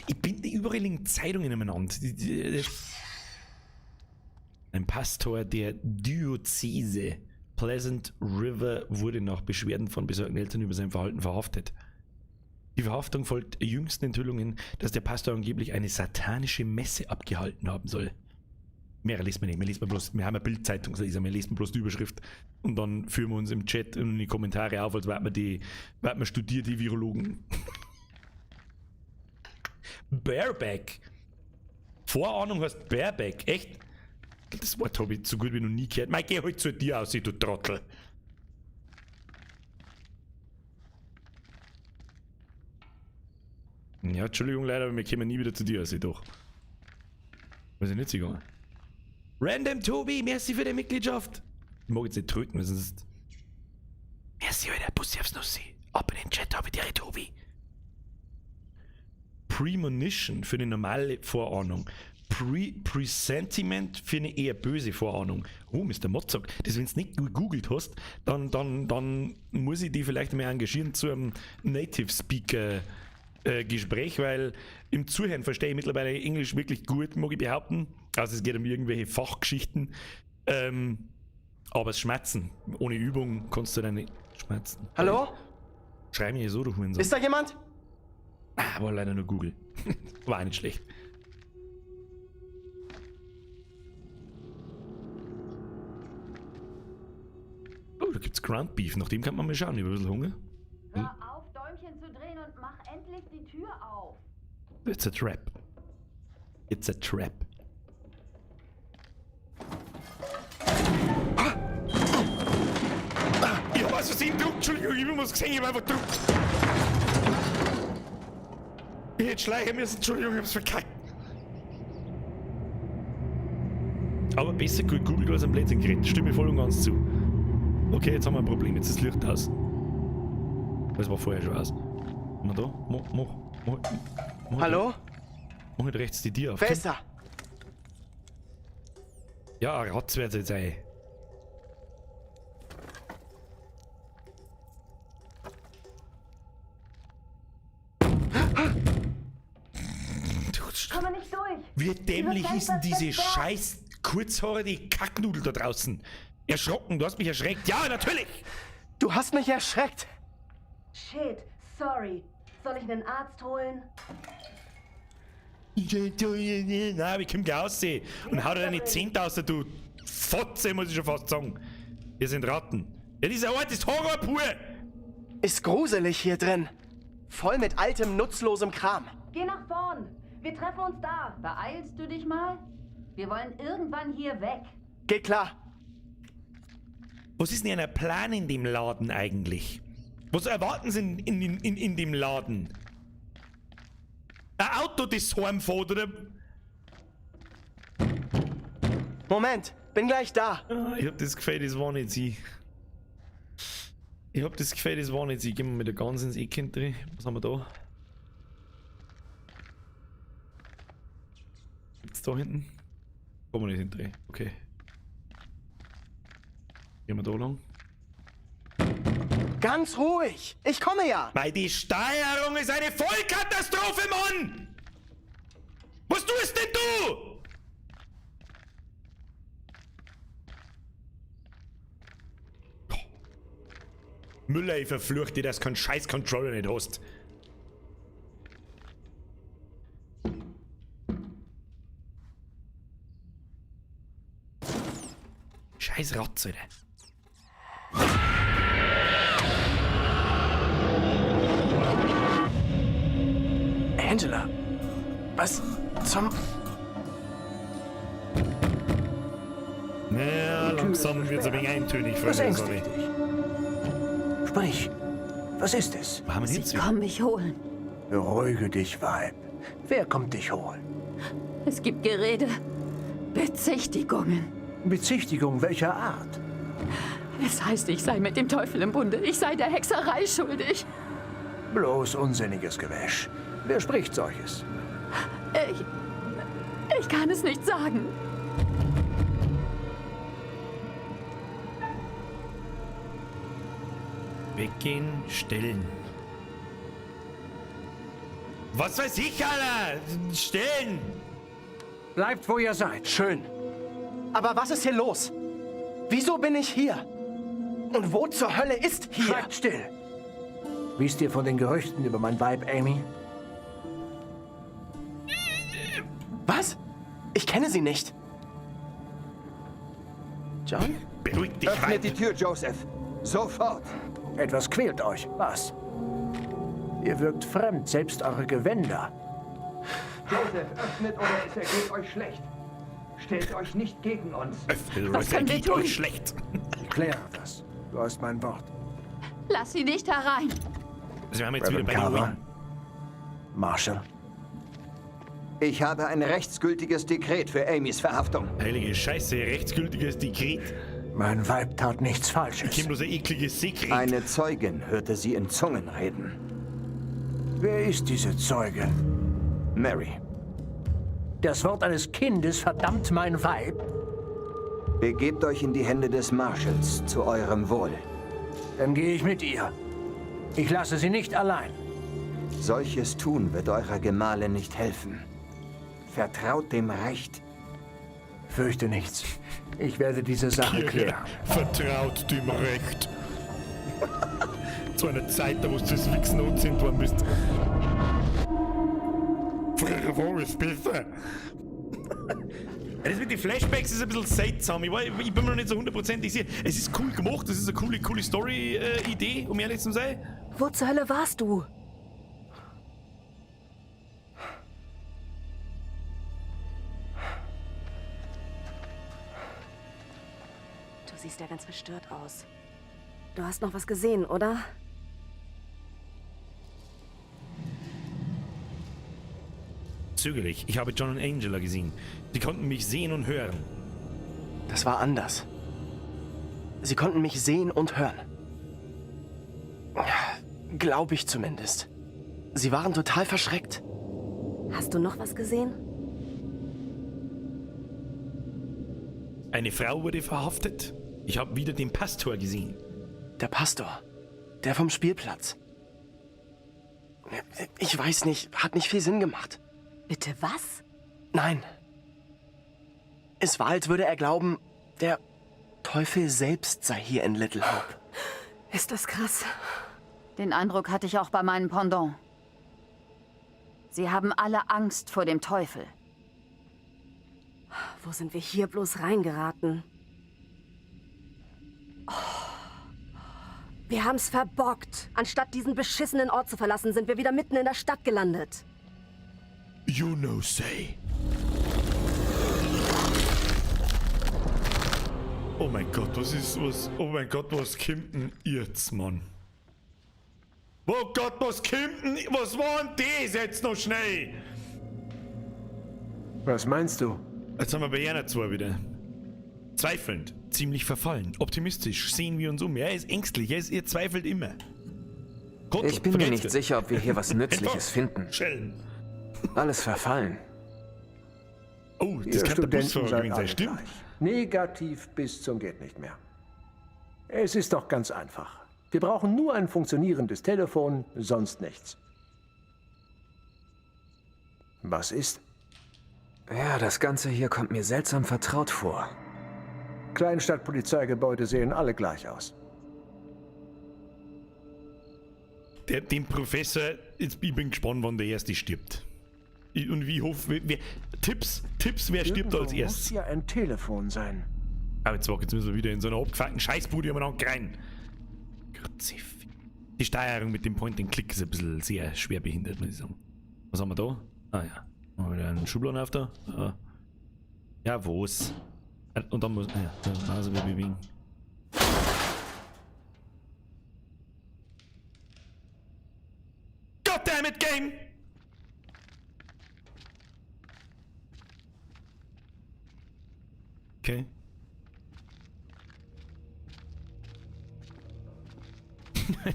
Ich bin überall in Zeitungen umeinander. Ein Pastor der Diözese Pleasant River wurde nach Beschwerden von besorgten Eltern über sein Verhalten verhaftet. Die Verhaftung folgt jüngsten Enthüllungen, dass der Pastor angeblich eine satanische Messe abgehalten haben soll. Mehr liest man nicht, wir haben eine Bildzeitungsleser, wir lesen bloß die Überschrift und dann führen wir uns im Chat und in die Kommentare auf, als wären wir studierte Virologen. Bareback. Vorahnung heißt Bareback, echt? Das Wort habe ich so gut wie noch nie gehört. Mike, geh halt zu dir aus, du Trottel. Ja, Entschuldigung leider, aber wir kommen nie wieder zu dir aus, doch. Weiß ich nicht so gegangen. Random Tobi, merci für die Mitgliedschaft. Ich mag jetzt nicht tröten, weil sonst. Merci, Alter, Bussi aufs Nussi. Ab in den Chat, habe ich dir, Tobi. Premonition für eine normale Vorahnung. Presentiment für eine eher böse Vorahnung. Oh, Mr. Motzak, das wenn du nicht gegoogelt hast, dann muss ich dich vielleicht mal engagieren zu einem Native Speaker Gespräch, weil im Zuhören verstehe ich mittlerweile Englisch wirklich gut, mag ich behaupten. Also es geht um irgendwelche Fachgeschichten. Aber das Schmerzen, ohne Übung kannst du dann nicht schmerzen. Hallo? Schrei mir so durch meinen Ist da jemand? Ah, war leider nur Google. War nicht schlecht. Oh, da gibt's Ground Beef. Nach dem kann man mal schauen. Ich habe ein bisschen Hunger. Hör auf, Däumchen zu drehen und mach endlich die Tür auf. It's a trap. It's a trap. Ich hab was versehen gedrückt. Entschuldigung, ich hab was gesehen. Ich hab einfach gedrückt. Ich hätte schleichen müssen. Entschuldigung, ich hab's verkackt. Aber besser gegoogelt als ein Blödsinn geredet. Stimme voll und ganz zu. Okay, jetzt haben wir ein Problem. Jetzt ist das Licht aus. Das war vorher schon aus. Mach da. Mach Hallo? Mach nicht rechts die Tür auf. Wer ist da? Ja, ein Ratz wird es jetzt sein. Komme nicht durch. Wie dämlich ist denn diese scheiß kurzhaarige Kacknudel da draußen? Erschrocken, du hast mich erschreckt. Ja, natürlich! Du hast mich erschreckt! Shit, sorry. Soll ich einen Arzt holen? Na, wie kommt der aussehen? Und hau dir deine 10.000, du Fotze, muss ich schon fast sagen. Wir sind Ratten. Ja, dieser Ort ist Horror pur! Ist gruselig hier drin. Voll mit altem, nutzlosem Kram. Geh nach vorn. Wir treffen uns da. Beeilst du dich mal? Wir wollen irgendwann hier weg. Geht klar. Was ist denn ein Plan in dem Laden eigentlich? Was erwarten Sie in dem Laden? Ein Auto, das heimfährt, oder? Moment, bin gleich da. Ich hab das Gefühl, das war nicht sie. Gehen wir mit der ganz ins Eck hinter. Was haben wir da? Gibt's da hinten? Kommen wir nicht hinter. Okay. Gehen wir da lang? Ganz ruhig. Ich komme ja. Weil die Steuerung ist eine Vollkatastrophe, Mann! Was tust denn du? Müller, ich verfluch dir, dass du keinen scheiß Controller nicht hast. Scheiß Ratze, Alter. Angela, was zum... Naja, langsam wird's ein wenig eintönig für Was mich, ängstigt dich? Sprich, was ist es? Sie kommen mich holen. Beruhige dich, Weib. Wer kommt dich holen? Es gibt Gerede. Bezichtigungen. Bezichtigung welcher Art? Es heißt, ich sei mit dem Teufel im Bunde. Ich sei der Hexerei schuldig. Bloß unsinniges Gewäsch. Wer spricht solches? Ich kann es nicht sagen. Weggehen, stellen. Was weiß ich, Alter? Stellen! Bleibt, wo ihr seid. Schön. Aber was ist hier los? Wieso bin ich hier? Und wo zur Hölle ist hier? Schreibt still. Wisst ihr von den Gerüchten über mein Weib, Amy? Was? Ich kenne sie nicht. John? Beruhig dich, Öffnet die Tür, Joseph. Sofort. Etwas quält euch. Was? Ihr wirkt fremd, selbst eure Gewänder. Joseph, öffnet oder es ergeht euch schlecht. Stellt euch nicht gegen uns. Öffnet oder es ergeht euch schlecht. Ich kläre das. Du hast mein Wort. Lass sie nicht herein. Also wir haben jetzt wieder bei den Wing. Marshall. Ich habe ein rechtsgültiges Dekret für Amys Verhaftung. Heilige Scheiße, rechtsgültiges Dekret. Mein Weib tat nichts Falsches. Ich kenne bloß ein ekliges Sekret. Eine Zeugin hörte sie in Zungen reden. Wer ist diese Zeugin? Mary. Das Wort eines Kindes verdammt mein Weib? Begebt euch in die Hände des Marshals zu eurem Wohl. Dann gehe ich mit ihr. Ich lasse sie nicht allein. Solches tun wird eurer Gemahlin nicht helfen. Vertraut dem Recht. Fürchte nichts. Ich werde diese Sache klären. Vertraut dem Recht. Zu einer Zeit, da wo du das Wichsen anziehen worden bist. Früher war es besser. Das mit den Flashbacks ist ein bisschen seltsam. Ich bin mir noch nicht so hundertprozentig sicher. Es ist cool gemacht, das ist eine coole Story-Idee, um ehrlich zu sein. Wo zur Hölle warst du? Du siehst ja ganz verstört aus. Du hast noch was gesehen, oder? Zögerlich. Ich habe John und Angela gesehen. Sie konnten mich sehen und hören. Das war anders. Sie konnten mich sehen und hören. Glaube ich zumindest. Sie waren total verschreckt. Hast du noch was gesehen? Eine Frau wurde verhaftet. Ich habe wieder den Pastor gesehen. Der Pastor. Der vom Spielplatz. Ich weiß nicht, hat nicht viel Sinn gemacht. Bitte was? Nein. Es war, als würde er glauben, der Teufel selbst sei hier in Little Hope. Ist das krass? Den Eindruck hatte ich auch bei meinem Pendant. Sie haben alle Angst vor dem Teufel. Wo sind wir hier bloß reingeraten? Oh. Wir haben's verbockt. Anstatt diesen beschissenen Ort zu verlassen, sind wir wieder mitten in der Stadt gelandet. You know say. Oh mein Gott, oh mein Gott, was kommt denn jetzt, Mann? Oh Gott, was kommt denn, was war denn das jetzt noch schnell? Was meinst du? Jetzt haben wir bei Jana 2 wieder. Zweifelnd, ziemlich verfallen, optimistisch, sehen wir uns um. Er ist ängstlich, er zweifelt immer. Gott, Ich bin mir nicht sicher, ob wir hier was Nützliches finden. Schellen. Alles verfallen. Oh, das Ihr kann der Busfahrer Studenten seid gewesen sein, alle stimmt? gleich. Negativ bis zum geht nicht mehr. Es ist doch ganz einfach. Wir brauchen nur ein funktionierendes Telefon, sonst nichts. Was ist? Ja, das Ganze hier kommt mir seltsam vertraut vor. Kleinstadtpolizeigebäude sehen alle gleich aus. Den Professor, ich bin gespannt, wann der Erste stirbt. Und wie hoffe, Tipps, wer stirbt als erstes? Muss ja ein Telefon sein. Aber jetzt müssen wir wieder in so einer abgefuckten Scheißbude umeinander rein. Die Steuerung mit dem Point-and-Click ist ein bisschen sehr schwer behindert, muss ich sagen. Was haben wir da? Ah ja. Haben wir wieder einen Schubladen auf da? Ja, wo's? Und dann muss. Ja, da Nase wieder bewegen. Goddammit, Game! Okay.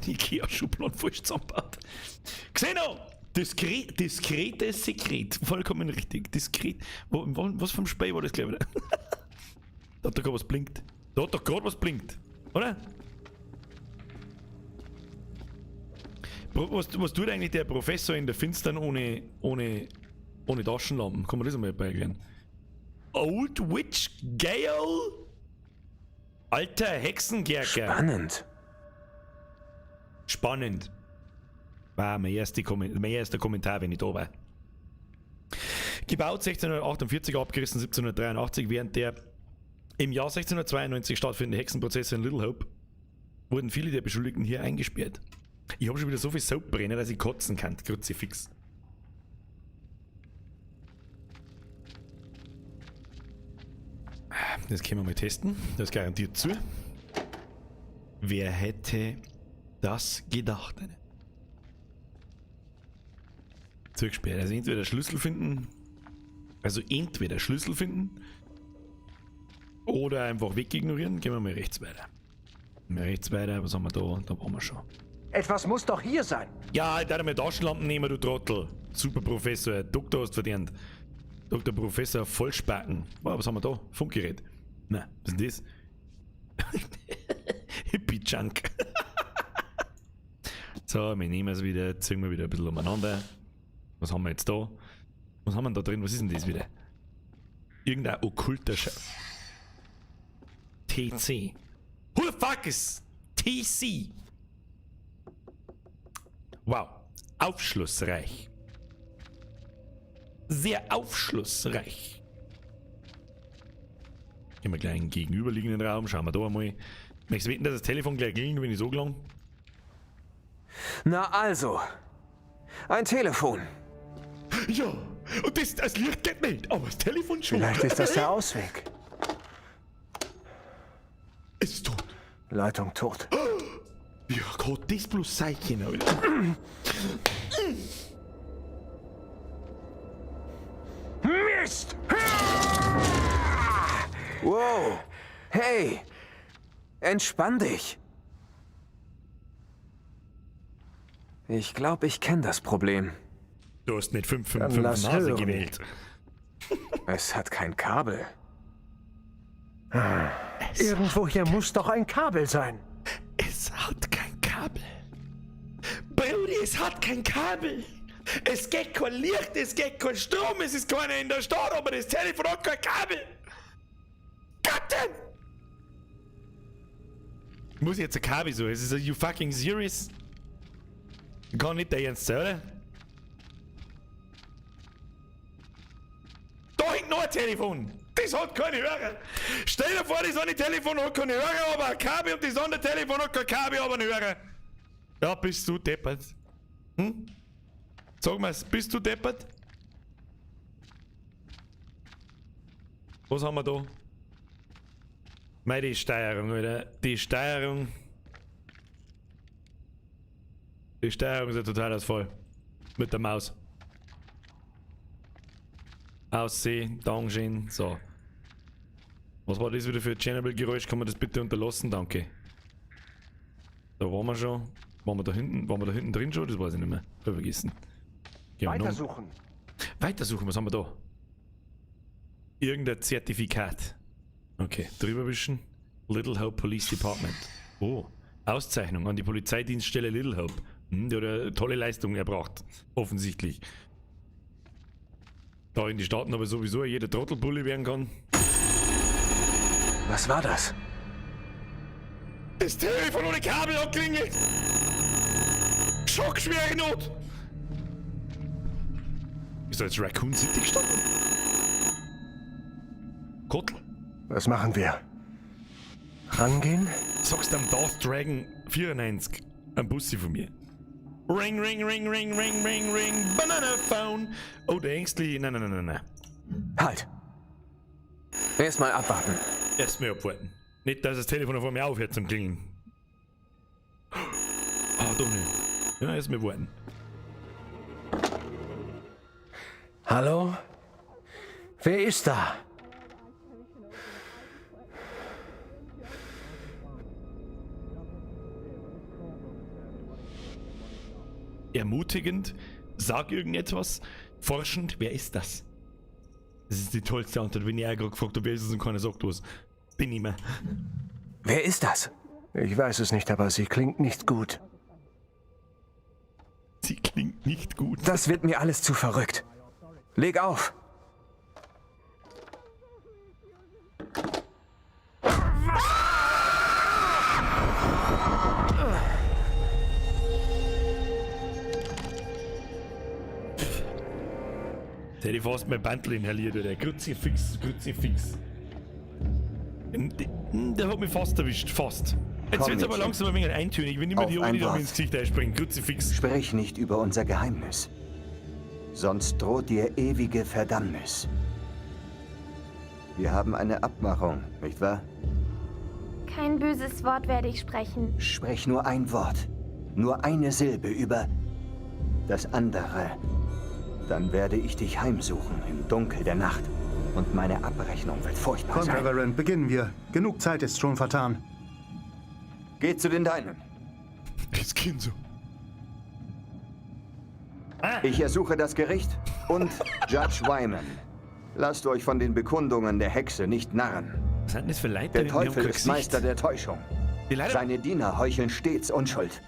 Die Ikea-Schubladen voll zusammengebaut. Xeno! Diskretes Sekret. Vollkommen richtig. Diskret. Was vom Spray war das, glaube ich? Da hat doch gerade was blinkt. Da hat doch gerade was blinkt. Oder? Was tut eigentlich der Professor in der Finstern ohne Taschenlampen? Kann man das einmal erklären? Old Witch Gale? Alter Hexengerker. Spannend. War mein erster Kommentar, wenn ich da war. Gebaut 1648, abgerissen 1783, während der im Jahr 1692 stattfindende Hexenprozesse in Little Hope wurden viele der Beschuldigten hier eingesperrt. Ich habe schon wieder so viel Soap brennen, dass ich kotzen kann. Kruzifix. Das können wir mal testen. Das garantiert zu. Wer hätte das gedacht? Zugesperrt. Also entweder Schlüssel finden. Oder einfach wegignorieren. Gehen wir mal rechts weiter. Was haben wir da? Da waren wir schon. Etwas muss doch hier sein. Ja, da mal Taschenlampen nehmen, du Trottel. Super Professor, Doktor hast verdient. Dr. Professor Vollspacken. Wow, was haben wir da? Funkgerät. Na, was ist denn das? Hippie-Junk. So, wir nehmen es wieder, ziehen wir wieder ein bisschen umeinander. Was haben wir jetzt da? Was haben wir da drin? Was ist denn das wieder? Irgendein okkulter TC. Who the fuck is TC? Wow. Aufschlussreich. Sehr aufschlussreich. Gehen wir gleich in den gegenüberliegenden Raum. Schauen wir da einmal. Möchtest du wetten, dass das Telefon gleich klingelt, wenn ich so gelang? Na also. Ein Telefon. Ja, und das Licht geht nicht, aber das Telefon schon. Vielleicht ist das der Ausweg. Es ist tot. Leitung tot. Ja, Gott, das bloß Zeichen. Mist! Wow. Hey. Entspann dich. Ich glaube, ich kenne das Problem. Du hast nicht 5 Dann lass Nase hören. gewählt. Es hat kein Kabel. Irgendwo hier muss doch ein Kabel sein. Es hat kein Kabel. Brudi, es hat kein Kabel. Es geht kein Licht, es geht kein Strom, es ist keiner in der Stadt, aber das Telefon hat kein Kabel. Captain! Muss ich jetzt ein Kabel so? Ist es you fucking serious? Kann nicht der Ernst sein, oder? Da hängt noch ein Telefon. Das hat keine Hörer. Stell dir vor, das eine Telefon hat keine Hörer, aber ein Kabel und das andere Telefon hat kein Kabel, aber einen Hörer. Ja, bist du deppert? Hm? Sag mal's, bist du deppert? Was haben wir da? Mei, die Steuerung, Alter. Die Steuerung. Die Steuerung ist ein Totalausfall. Mit der Maus. Aussehen, Dankeschön, so. Was war das wieder für ein Chernobyl-Geräusch? Kann man das bitte unterlassen? Danke. Da waren wir schon. Waren wir da hinten drin schon? Das weiß ich nicht mehr. Hab vergessen. Weitersuchen. Weitersuchen, was haben wir da? Irgendein Zertifikat. Okay, drüber wischen. Little Hope Police Department. Oh, Auszeichnung an die Polizeidienststelle Little Hope. Die hat eine tolle Leistung erbracht. Offensichtlich. Da in die Staaten aber sowieso jeder Trottelbully werden kann. Was war das? Das Telefon ohne Kabel hat klingelt! Schockschwere Not! Ist da jetzt Raccoon City gestanden? Kottel? Was machen wir? Rangehen? Sagst am Darth Dragon 94, ein Bussi von mir. Ring, ring, ring, ring, ring, ring, ring, Banana Phone. Oh, der Ängstli. Nein. Halt! Erstmal abwarten. Erstmal abwarten. Nicht, dass das Telefon auf einmal aufhört zum Klingeln. Ah, doch nicht. Ja, erstmal warten. Hallo? Wer ist da? Ermutigend, sag irgendetwas, forschend, wer ist das? Das ist die tollste Antwort, wenn ich auch gerade gefragt habe, wer ist es und keiner sagt was. Bin ich mehr. Wer ist das? Ich weiß es nicht, aber sie klingt nicht gut. Sie klingt nicht gut. Das wird mir alles zu verrückt. Leg auf! Jetzt hätte ich fast mein Bandel inhaliert, oder? Kruzifix. Der hat mich fast erwischt, fast. Jetzt wird's aber langsam ein wenig eintönig, wenn immer die Ohren wieder ins Gesicht einspringen. Kruzifix. Sprich nicht über unser Geheimnis. Sonst droht dir ewige Verdammnis. Wir haben eine Abmachung, nicht wahr? Kein böses Wort werde ich sprechen. Sprech nur ein Wort. Nur eine Silbe über das andere. Dann werde ich dich heimsuchen im Dunkel der Nacht. Und meine Abrechnung wird furchtbar sein. Reverend, beginnen wir. Genug Zeit ist schon vertan. Geht zu den Deinen. Das Kind so. Ich ersuche das Gericht und Judge Wyman. Lasst euch von den Bekundungen der Hexe nicht narren. Was hat denn das für Leute? Der Teufel ist Meister der Täuschung. Seine Diener heucheln stets Unschuld.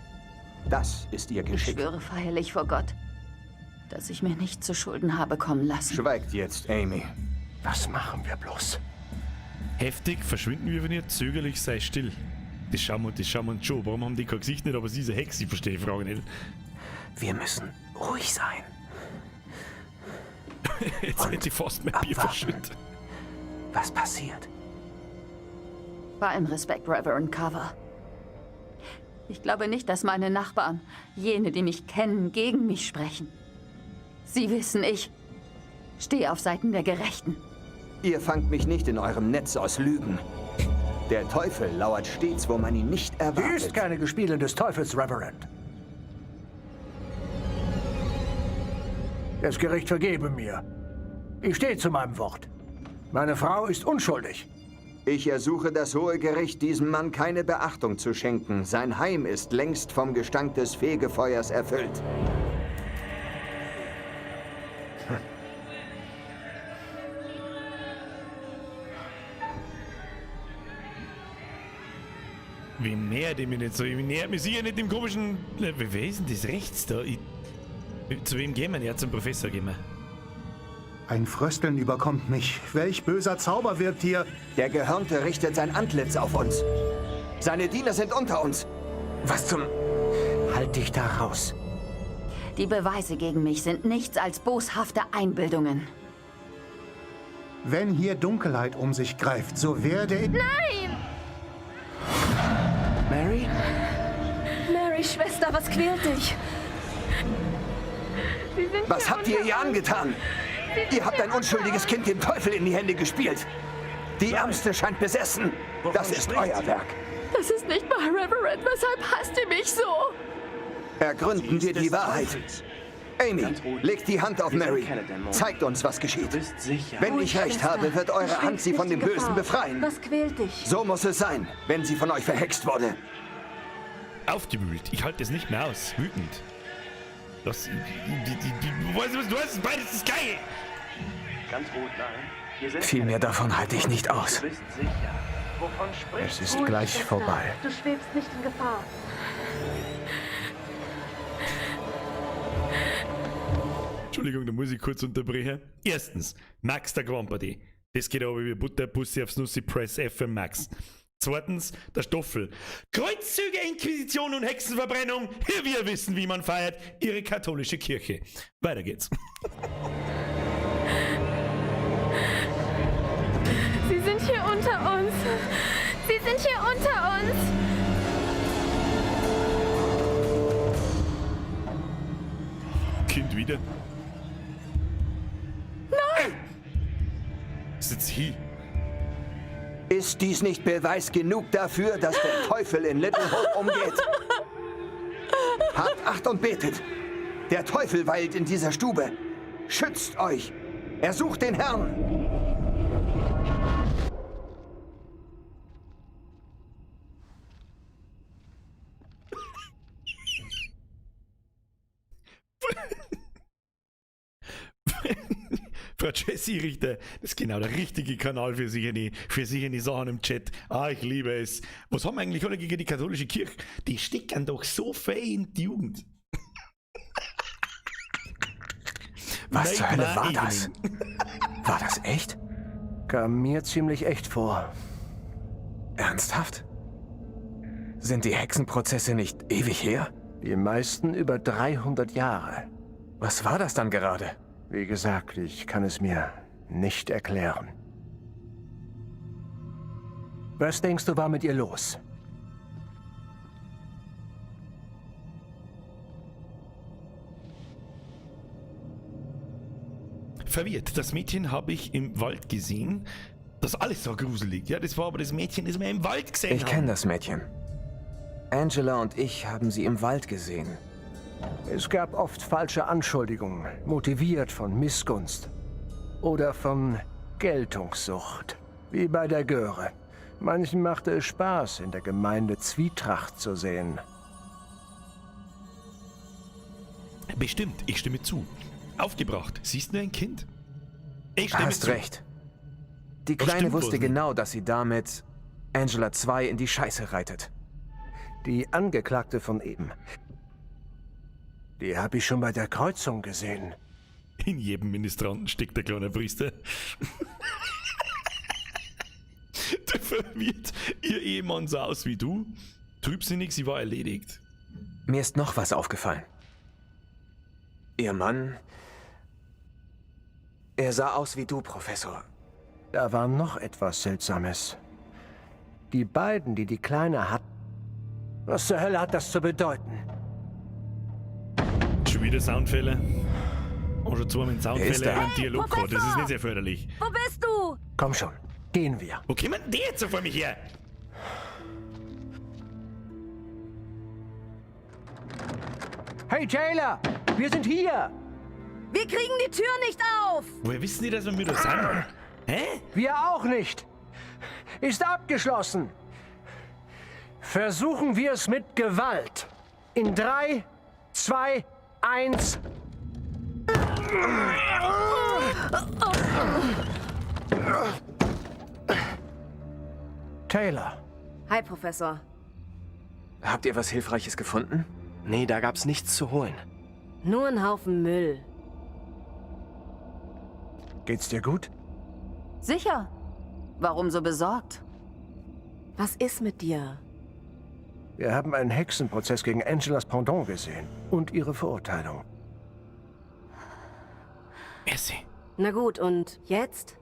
Das ist ihr Ich Geschick. schwöre feierlich vor Gott, dass ich mir nicht zu Schulden habe kommen lassen. Schweigt jetzt, Amy. Was machen wir bloß? Heftig, verschwinden wir von ihr, zögerlich, sei still. Das schauen wir uns schon. Warum haben die kein Gesicht nicht, aber sie ist eine Hexe? Ich verstehe die Frage nicht. Wir müssen ruhig sein. Jetzt hätte ich fast mein Bier verschüttet. Was passiert? Bei allem Respekt, Reverend Carver. Ich glaube nicht, dass meine Nachbarn, jene, die mich kennen, gegen mich sprechen. Sie wissen, ich stehe auf Seiten der Gerechten. Ihr fangt mich nicht in eurem Netz aus Lügen. Der Teufel lauert stets, wo man ihn nicht Sie erwartet. ist keine Gespielin des Teufels, Reverend. Das Gericht vergebe mir. Ich stehe zu meinem Wort. Meine Frau ist unschuldig. Ich ersuche das Hohe Gericht, diesem Mann keine Beachtung zu schenken. Sein Heim ist längst vom Gestank des Fegefeuers erfüllt. Wie nähert ich mich nicht so? Ich nähert mich sicher nicht dem komischen... Wer ist denn das rechts da? Zu wem gehen wir? Ja, zum Professor gehen wir. Ein Frösteln überkommt mich. Welch böser Zauber wirkt hier? Der Gehörnte richtet sein Antlitz auf uns. Seine Diener sind unter uns. Was zum... Halt dich da raus. Die Beweise gegen mich sind nichts als boshafte Einbildungen. Wenn hier Dunkelheit um sich greift, so werde ich... Nein! Mary? Mary, Schwester, was quält dich? Was habt ihr ihr angetan? Ihr habt ein unschuldiges Kind dem Teufel in die Hände gespielt. Die Ärmste scheint besessen. Das ist euer Werk. Das ist nicht wahr, Reverend. Weshalb hasst ihr mich so? Ergründen wir die Wahrheit. Amy, legt die Hand auf Mary. Zeigt uns, was geschieht. Wenn ich recht habe, wird eure Hand sie von dem Bösen befreien. Was quält dich? So muss es sein, wenn sie von euch verhext wurde. Aufgewühlt. Ich halte es nicht mehr aus. Wütend. Das... Weißt du, was du hast? Beides ist geil! Ganz ruhig, nein. Viel mehr davon halte ich nicht aus. Du bist sicher. Wovon sprichst Es ist Ruhig, gleich Schwester. vorbei. Du schwebst nicht in Gefahr. Entschuldigung, da muss ich kurz unterbrechen. Erstens, Max der Quampati. Das geht aber wie Butter, Pussy aufs Nussi, Press F für Max. Zweitens, der Stoffel. Kreuzzüge, Inquisition und Hexenverbrennung. Wir wissen, wie man feiert. Ihre katholische Kirche. Weiter geht's. Sie sind hier unter uns. Sie sind hier unter uns. Kind wieder. Nein! Sitz hier. Ist dies nicht Beweis genug dafür, dass der Teufel in Little Hope umgeht? Habt Acht und betet. Der Teufel weilt in dieser Stube. Schützt euch. Ersucht den Herrn. Frau Jessie Richter, das ist genau der richtige Kanal für sich eine Sachen im Chat. Ah, ich liebe es. Was haben wir eigentlich alle gegen die katholische Kirche? Die stecken doch so viel in die Jugend. Was zur Hölle war das? War das echt? Kam mir ziemlich echt vor. Ernsthaft? Sind die Hexenprozesse nicht ewig her? Die meisten über 300 Jahre. Was war das dann gerade? Wie gesagt, ich kann es mir nicht erklären. Was denkst du, war mit ihr los? Verwirrt. Das Mädchen habe ich im Wald gesehen. Das alles so gruselig. Ja, das war aber das Mädchen, das wir im Wald gesehen haben. Ich kenne das Mädchen. Angela und ich haben sie im Wald gesehen. Es gab oft falsche Anschuldigungen, motiviert von Missgunst oder von Geltungssucht, wie bei der Göre. Manchen machte es Spaß, in der Gemeinde Zwietracht zu sehen. Bestimmt, ich stimme zu. Aufgebracht, siehst du ein Kind? Ich stimme Hast zu. recht. Die Das Kleine stimmt wusste wohl nicht. genau, dass sie damit Angela 2 in die Scheiße reitet. Die Angeklagte von eben. Die habe ich schon bei der Kreuzung gesehen. In jedem Ministranten steckt der kleine Priester. Der verwirrt. Ihr Ehemann sah aus wie du. Trübsinnig, sie war erledigt. Mir ist noch was aufgefallen. Ihr Mann... Er sah aus wie du, Professor. Da war noch etwas Seltsames. Die beiden, die die Kleine hatten. Was zur Hölle hat das zu bedeuten? Schon wieder Soundfälle. Und schon zweimal Wer Soundfälle ist da? im Dialog gehabt. Das ist nicht sehr förderlich. Wo bist du? Komm schon, gehen wir. Wo kommen die jetzt so vor mich her? Hey Jailer, wir sind hier. Wir kriegen die Tür nicht auf! Woher wissen die, dass wir da sind? Hä? Wir auch nicht. ist abgeschlossen. Versuchen wir es mit Gewalt. In 3, 2, 1. Taylor. Hi, Professor. Habt ihr was Hilfreiches gefunden? Nee, da gab's nichts zu holen. Nur ein Haufen Müll. Geht's dir gut? Sicher. Warum so besorgt? Was ist mit dir? Wir haben einen Hexenprozess gegen Angelas Pendant gesehen. Und ihre Verurteilung. Merci. Na gut, und jetzt?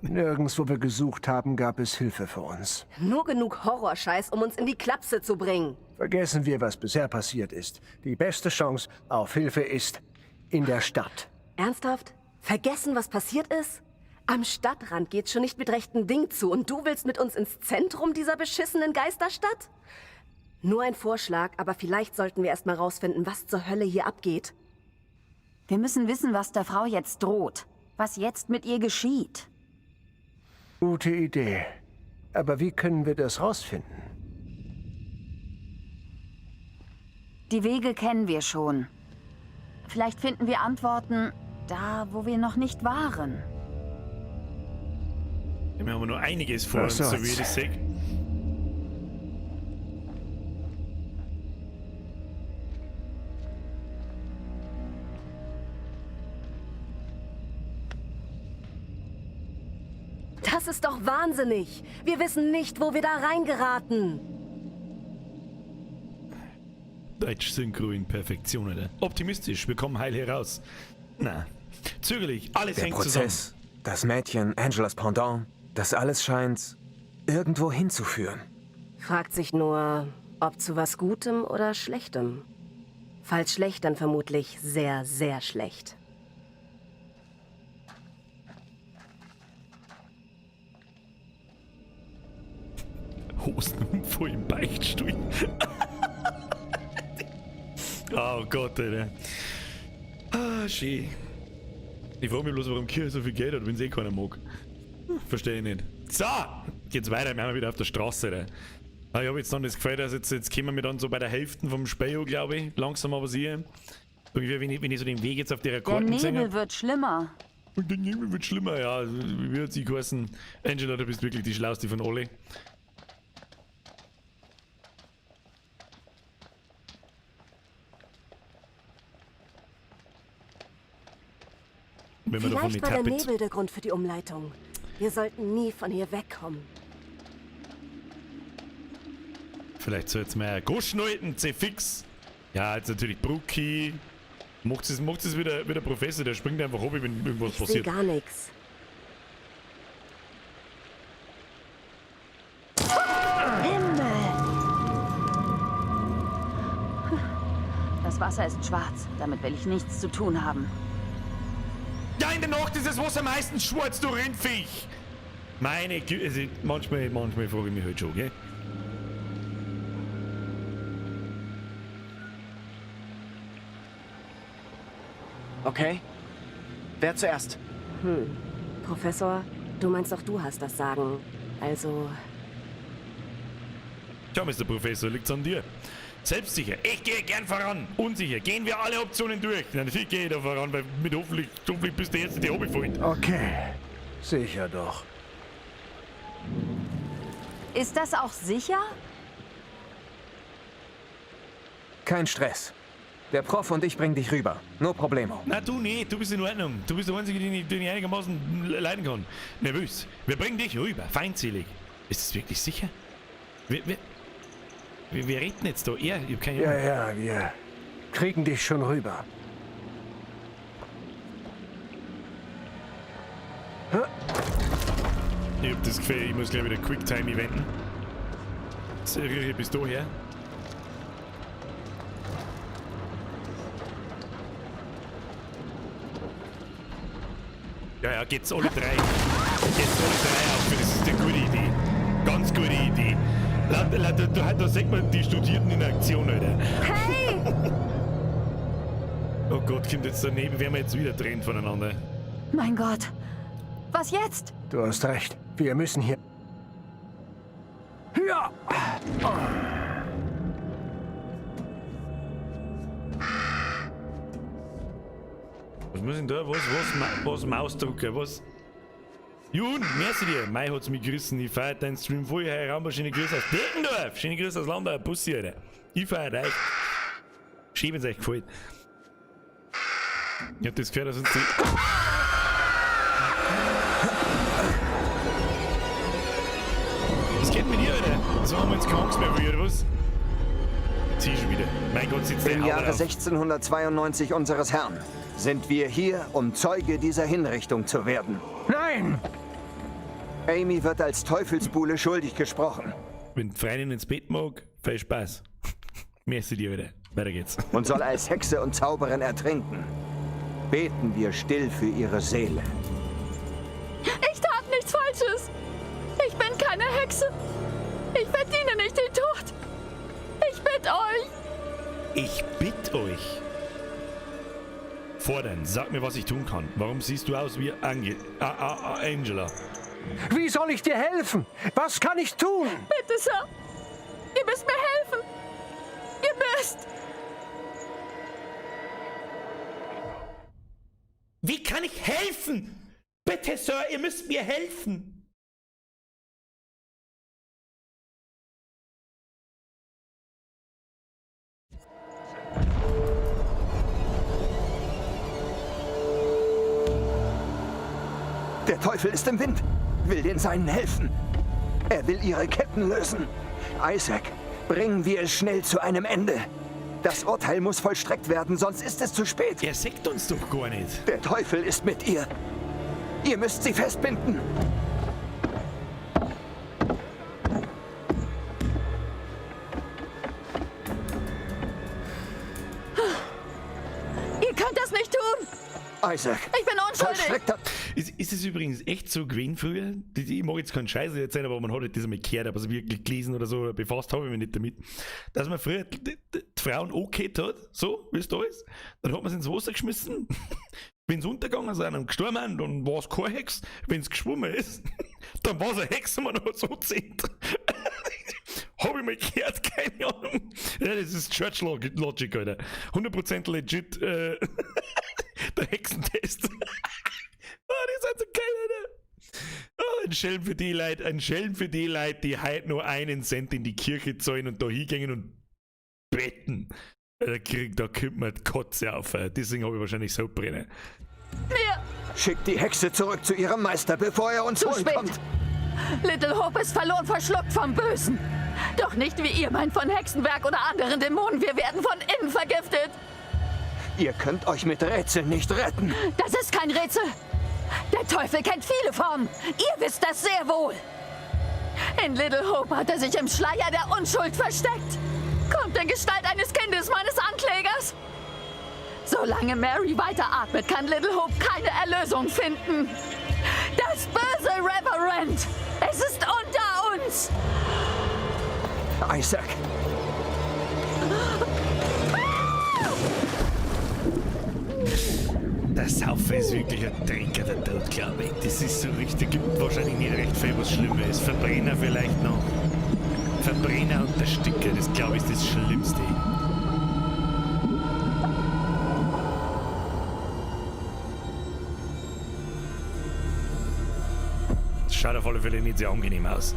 Nirgends, wo wir gesucht haben, gab es Hilfe für uns. Nur genug Horrorscheiß, um uns in die Klapse zu bringen. Vergessen wir, was bisher passiert ist. Die beste Chance auf Hilfe ist in der Stadt. Ernsthaft? Vergessen, was passiert ist? Am Stadtrand geht's schon nicht mit rechten Dingen zu und du willst mit uns ins Zentrum dieser beschissenen Geisterstadt? Nur ein Vorschlag, aber vielleicht sollten wir erst mal rausfinden, was zur Hölle hier abgeht. Wir müssen wissen, was der Frau jetzt droht. Was jetzt mit ihr geschieht. Gute Idee. Aber wie können wir das rausfinden? Die Wege kennen wir schon. Vielleicht finden wir Antworten da, wo wir noch nicht waren. Wir haben nur einiges vor uns, so wie ich das sehe. Das ist doch wahnsinnig. Wir wissen nicht, wo wir da reingeraten. Deutsch-Synchro in Perfektion, oder? Optimistisch, wir kommen heil heraus. Na, zögerlich, alles Der hängt Prozess, zusammen. das Mädchen, Angelas Pendant, das alles scheint irgendwo hinzuführen. Fragt sich nur, ob zu was Gutem oder Schlechtem. Falls schlecht, dann vermutlich sehr, sehr schlecht. Hosen voll im Beichtstuhl. Oh Gott, Alter. Ah, schön. Ich frage mich bloß, warum Kirche so viel Geld hat, wenn es eh keiner mag. Verstehe ich nicht. So, geht's weiter, wir sind wieder auf der Straße. Alter. Ich habe jetzt dann das Gefühl, dass jetzt kommen wir dann so bei der Hälfte vom Speyo, glaube ich. Langsam aber sicher. Irgendwie, wenn ich so den Weg jetzt auf der Der Rekorden sehe. Nebel wird schlimmer. Und der Nebel wird schlimmer, ja. Wie hat sie geheißen? Angela, du bist wirklich die Schlauste von alle. Wenn wir davon Vielleicht nicht war der happy. Nebel der Grund für die Umleitung. Wir sollten nie von hier wegkommen. Vielleicht soll jetzt mal Goschneuten, C-Fix. Ja, jetzt natürlich Brucki. Macht es wieder der Professor, der springt einfach hoch, wenn irgendwas Ich sehe passiert. gar nichts. Das Wasser ist schwarz. Damit will ich nichts zu tun haben. Ja, in der Nacht ist das Wasser meistens schwarz, du Rindviech! Meine Güte, also manchmal frage ich mich halt schon, gell? Okay. Wer zuerst? Professor, du meinst doch, du hast das Sagen. Also, Tja, Mr. Professor, liegt's an dir. Selbstsicher, ich gehe gern voran. Unsicher, gehen wir alle Optionen durch. Natürlich gehe ich da voran, weil mit hoffentlich bist du jetzt die runtergefallen. Okay, sicher doch. Ist das auch sicher? Kein Stress. Der Prof und ich bringen dich rüber. No problemo. Na du nicht, du bist in Ordnung. Du bist der Einzige, den ich einigermaßen leiden kann. Nervös. Wir bringen dich rüber, feindselig. Ist es wirklich sicher? Wir reden jetzt da. Ich hab keine Ahnung. Ja, wir kriegen dich schon rüber. Ich hab das Gefühl, ich muss gleich wieder Quicktime eventen. So, bis daher. Ja, geht's alle drei. Geht's alle drei auf. Das ist eine gute Idee. Ganz gute Idee. Da sieht man die Studierten in Aktion, Alter. Hey! Oh Gott, kommt jetzt daneben, werden wir jetzt wieder trennt voneinander. Mein Gott. Was jetzt? Du hast recht. Wir müssen hier... Ja! Was muss ich denn da? Was Maus drücken? Was? Jun, merci dir. Mai hat's mich gerissen. Ich feier deinen Stream voll. Hey, Rambo, schöne Grüße aus Deckendorf. Schöne Grüße aus Landau. Bussi, Alter. Ich feier euch. Schön, wenn's euch gefällt. Ich hab das gehört, dass uns die... Was geht mit dir, Alter? So haben wir jetzt keine Angst mehr für oder was? Zieh schon wieder. Mein Gott, sitzt der Im Auto Jahre auf. 1692 unseres Herrn sind wir hier, um Zeuge dieser Hinrichtung zu werden. Nein! Amy wird als Teufelsbuhle schuldig gesprochen. Wenn die Freundin ins Bett mag, viel Spaß. Merci dir wieder. Weiter geht's. Und soll als Hexe und Zauberin ertrinken. Beten wir still für ihre Seele. Ich tat nichts Falsches. Ich bin keine Hexe. Ich verdiene nicht den Tod. Ich bitte euch. Ich bitte euch. Fordern, sag mir, was ich tun kann. Warum siehst du aus wie Angela? Wie soll ich dir helfen? Was kann ich tun? Bitte, Sir. Ihr müsst mir helfen. Ihr müsst. Wie kann ich helfen? Bitte, Sir, ihr müsst mir helfen. Der Teufel ist im Wind, will den Seinen helfen. Er will ihre Ketten lösen. Isaac, bringen wir es schnell zu einem Ende. Das Urteil muss vollstreckt werden, sonst ist es zu spät. Er sieht uns doch gar nicht. Der Teufel ist mit ihr. Ihr müsst sie festbinden. Ihr könnt das nicht tun. Isaac, ich bin unschuldig. Vollstreckter. Ist es übrigens echt so gewesen früher? Ich mag jetzt keinen Scheiß erzählen, aber man hat halt das einmal gehört, aber so wirklich gelesen oder so, befasst habe ich mich nicht damit, dass man früher die Frauen angehört hat, so wie es da ist, dann hat man sie ins Wasser geschmissen, wenn sie untergegangen sind und gestorben sind, dann war es keine Hex, wenn es geschwommen ist, dann war es eine Hex und man hat so gezählt. Habe ich mal gehört, keine Ahnung. Ja, das ist Church Logic, Alter. 100% legit, der Hexentest. Die sind so geil, Alter. Oh, ein Schelm für die Leute, die heute nur 1 Cent in die Kirche zahlen und da hingehen und beten. Da kommt mir die Kotze auf. Deswegen habe ich wahrscheinlich so brennen. Schickt die Hexe zurück zu ihrem Meister, bevor er uns holen kommt. Little Hope ist verloren, verschluckt vom Bösen. Doch nicht wie ihr meint von Hexenwerk oder anderen Dämonen. Wir werden von innen vergiftet. Ihr könnt euch mit Rätseln nicht retten. Das ist kein Rätsel. Der Teufel kennt viele Formen. Ihr wisst das sehr wohl. In Little Hope hat er sich im Schleier der Unschuld versteckt. Kommt in Gestalt eines Kindes meines Anklägers. Solange Mary weiter atmet, kann Little Hope keine Erlösung finden. Das böse Reverend! Es ist unter uns! Isaac! Der Saufer ist wirklich ein Trinker, der Tod, glaube ich. Das ist so richtig, gibt wahrscheinlich nicht recht viel, was schlimmer ist. Verbrenner vielleicht noch. Verbrenner und der Sticker, das glaube ich ist das Schlimmste. Das schaut auf alle Fälle nicht sehr angenehm aus.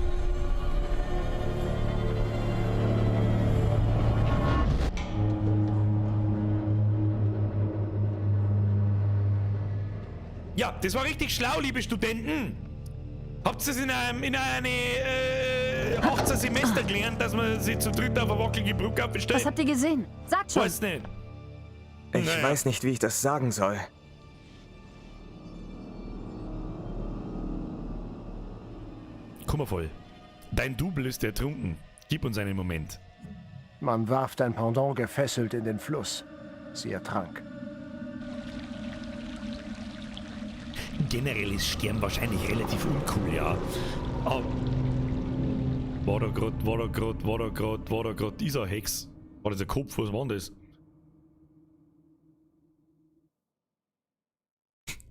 Ja, das war richtig schlau, liebe Studenten. Habt ihr es in eine 18 Semester gelernt, dass man sich zu dritt auf eine wackelige Brücke abbestellt? Was habt ihr gesehen? Sagt schon. Weiß nicht. Ich weiß nicht, wie ich das sagen soll. Kummervoll. Dein Double ist ertrunken. Gib uns einen Moment. Man warf dein Pendant gefesselt in den Fluss. Sie ertrank. Generell ist Sterben wahrscheinlich relativ uncool, ja. Aber war da grad dieser Hex? War das ein Kopf, was war das?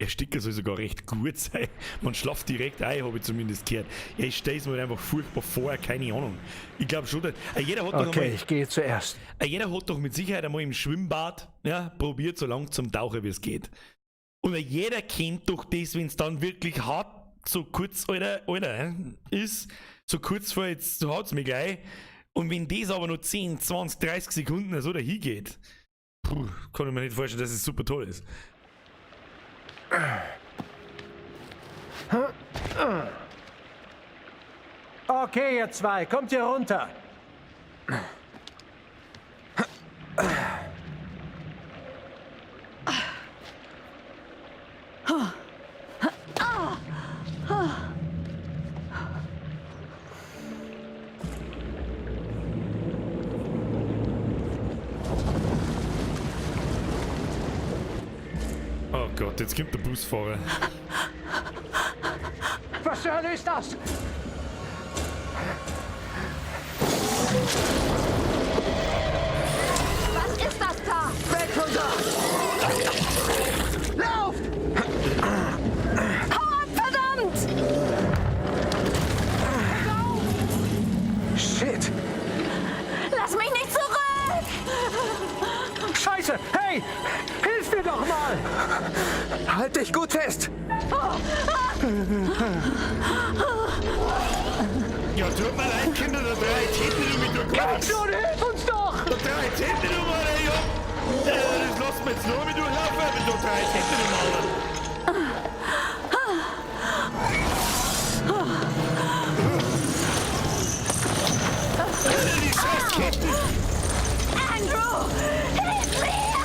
Ersticker soll sogar recht gut sein. Man schlaft direkt ein, habe ich zumindest gehört. Ja, ich stelle es mir einfach furchtbar vor, keine Ahnung. Ich glaube schon, dass, jeder hat doch Okay, ich gehe zuerst. Jeder hat doch mit Sicherheit einmal im Schwimmbad probiert, so lang zum Tauchen, wie es geht. Und jeder kennt doch das, wenn es dann wirklich hart so kurz, Alter, ist, so kurz vor jetzt, so haut's mir gleich. Und wenn das aber nur 10, 20, 30 Sekunden so dahin geht, kann ich mir nicht vorstellen, dass es super toll ist. Okay, ihr zwei, kommt hier runter. Oh Gott, jetzt kommt der Busfahrer. Was zur Hölle ist das? Was ist das da? Weg von da! Lauft! Hau ab, verdammt! Shit! Lass mich nicht zurück! Scheiße! Hey! Hilf mir doch mal! Halt dich gut fest! Ja, tut mir leid, Kinder, der 3 Titel, du mit durchquatschst. Komm schon, hilf uns doch! Der 3 Titel, du mal, ey, ja. Das lassen wir jetzt nur mit durchlaufen, aber der 3 Titel, du mal. Die Scheißketten! Andrew! Hilf mir!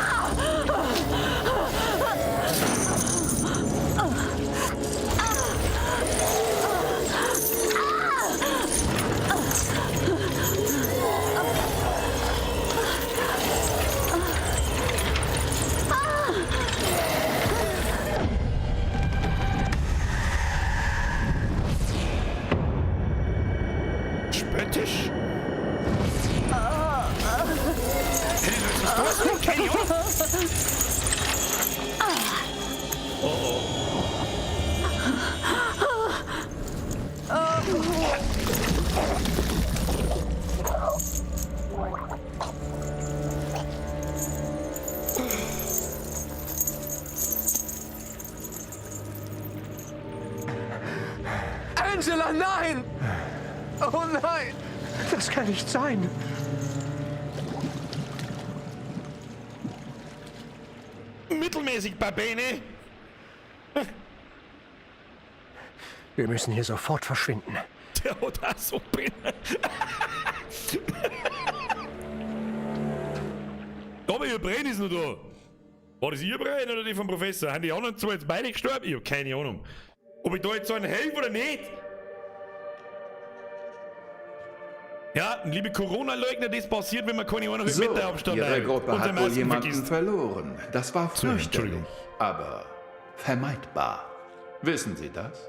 Spöttisch? Was ist das? Keine Ahnung. Angela, nein! Oh nein! Das kann nicht sein. Mittelmäßig, Babene. Wir müssen hier sofort verschwinden. Der hat auch so Binnen. Aber ihr Brenn ist noch da. War das ihr Brenn oder die vom Professor? Haben die anderen zwei jetzt beide gestorben? Ich hab keine Ahnung. Ob ich da jetzt so einen helfe oder nicht? Ja, liebe Corona-Leugner, das passiert, wenn man keine 1,5 Meter Abstand hat. Ihre Gruppe und hat wohl Masken jemanden vergisst. verloren. Das war fürchterlich, Entschuldigung. aber vermeidbar. Wissen Sie das?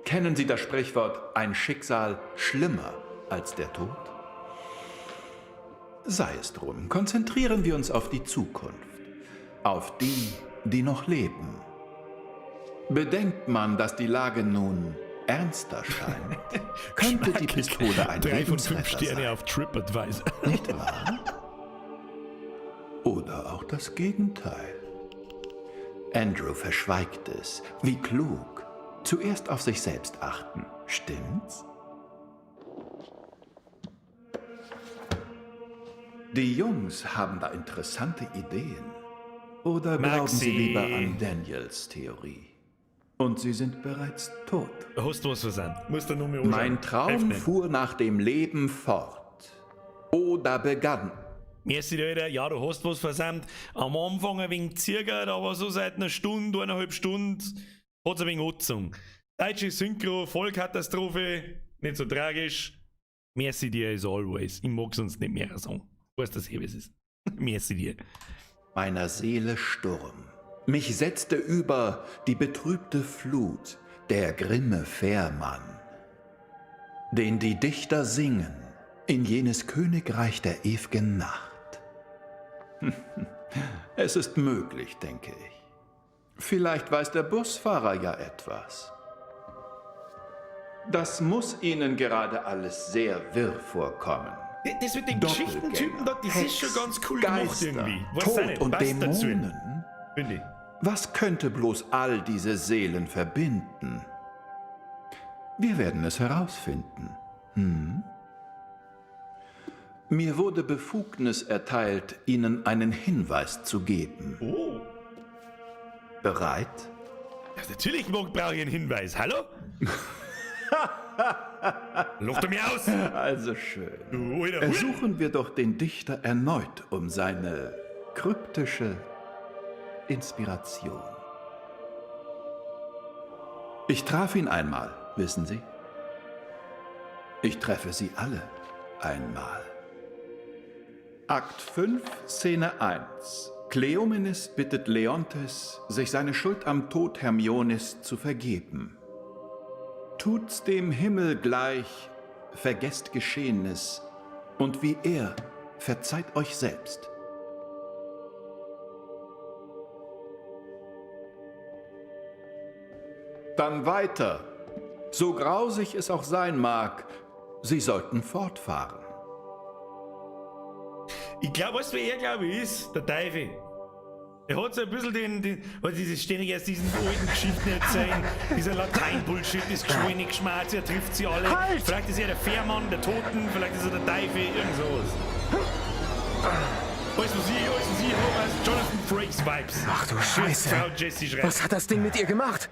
Kennen Sie das Sprichwort, ein Schicksal schlimmer als der Tod? Sei es drum, konzentrieren wir uns auf die Zukunft. Auf die, die noch leben. Bedenkt man, dass die Lage nun ernster scheint, könnte die Pistole ein 3 von 5 Lebensretter Sterne sein. auf TripAdvisor. Nicht wahr? Oder auch das Gegenteil. Andrew verschweigt es. Wie klug. Zuerst auf sich selbst achten. Stimmt's? Die Jungs haben da interessante Ideen. Oder glauben Sie Maxi. lieber an Daniels Theorie? Und sie sind bereits tot. Hast du was versandt? Musst du nur mehr anschauen. Mein Traum Öffnen. fuhr nach dem Leben fort. Oder begann. Merci, Alter. Ja, du hast was versandt. Am Anfang ein wenig zirgert, aber so seit einer Stunde, 1,5 Stunden hat es ein wenig angezogen. Deutsche Synchro, Vollkatastrophe, nicht so tragisch. Merci dir as always. Ich mag sonst nicht mehr sagen. Du weißt, dass wie es ist. Merci dir. Meiner Seele Sturm. Mich setzte über die betrübte Flut der grimme Fährmann, den die Dichter singen in jenes Königreich der ew'gen Nacht. Es ist möglich, denke ich. Vielleicht weiß der Busfahrer ja etwas. Das muss Ihnen gerade alles sehr wirr vorkommen. Das mit den Geschichtentypen dort, das ist schon ganz cool gemacht Geister, irgendwie. Weiß Tod nicht, und passt dazu. Dämonen. Finde ich. Was könnte bloß all diese Seelen verbinden? Wir werden es herausfinden. Mir wurde Befugnis erteilt, Ihnen einen Hinweis zu geben. Oh. Bereit? Ja, natürlich brauche ich einen Hinweis. Hallo? Luft mir aus! Also schön. Ersuchen wir doch den Dichter erneut um seine kryptische Inspiration. Ich traf ihn einmal, wissen Sie? Ich treffe Sie alle einmal. Akt 5, Szene 1. Kleomenes bittet Leontes, sich seine Schuld am Tod Hermiones zu vergeben. Tut's dem Himmel gleich, vergesst Geschehenes, und wie er, verzeiht euch selbst. Dann weiter. So grausig es auch sein mag, Sie sollten fortfahren. Ich glaube, weißt du, wer er, glaube ich, ist? Der Teufel. Er hat so ein bisschen was dieses ständig aus diesen alten Geschichten erzählen, dieser Latein-Bullshit, das geschwollene Geschmerz, er trifft sie alle. Halt! Vielleicht ist er der Fährmann, der Toten, vielleicht ist er der Teufel, irgend sowas. Alles, was ich habe, als Jonathan Frakes Vibes. Ach du Schön, Scheiße. Frau Jessie schreibt. Was hat das Ding mit ihr gemacht?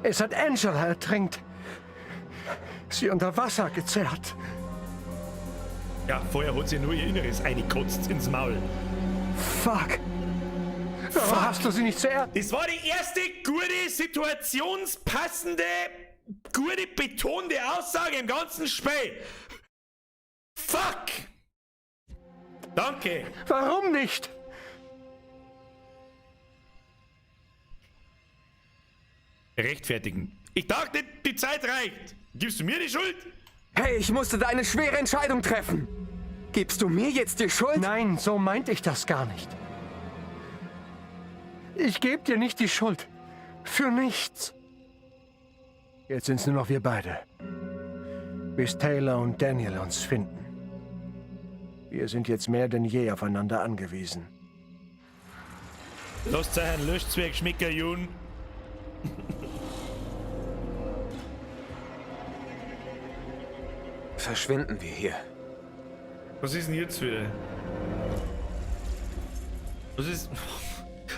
Es hat Angela ertränkt. Sie unter Wasser gezerrt. Ja, vorher hat sie nur ihr Inneres eingekotzt ins Maul. Fuck. Warum hast du sie nicht zuerst? Das war die erste gute, situationspassende, gute, betonte Aussage im ganzen Spiel. Fuck! Danke. Warum nicht? Rechtfertigen. Ich dachte, die Zeit reicht. Gibst du mir die Schuld? Hey, ich musste da eine schwere Entscheidung treffen. Gibst du mir jetzt die Schuld? Nein, so meinte ich das gar nicht. Ich gebe dir nicht die Schuld. Für nichts. Jetzt sind's nur noch wir beide. Bis Taylor und Daniel uns finden. Wir sind jetzt mehr denn je aufeinander angewiesen. Lasst euch einen Löschzwerg schmecken, Jun. Verschwinden wir hier. Was ist denn jetzt für... Was ist...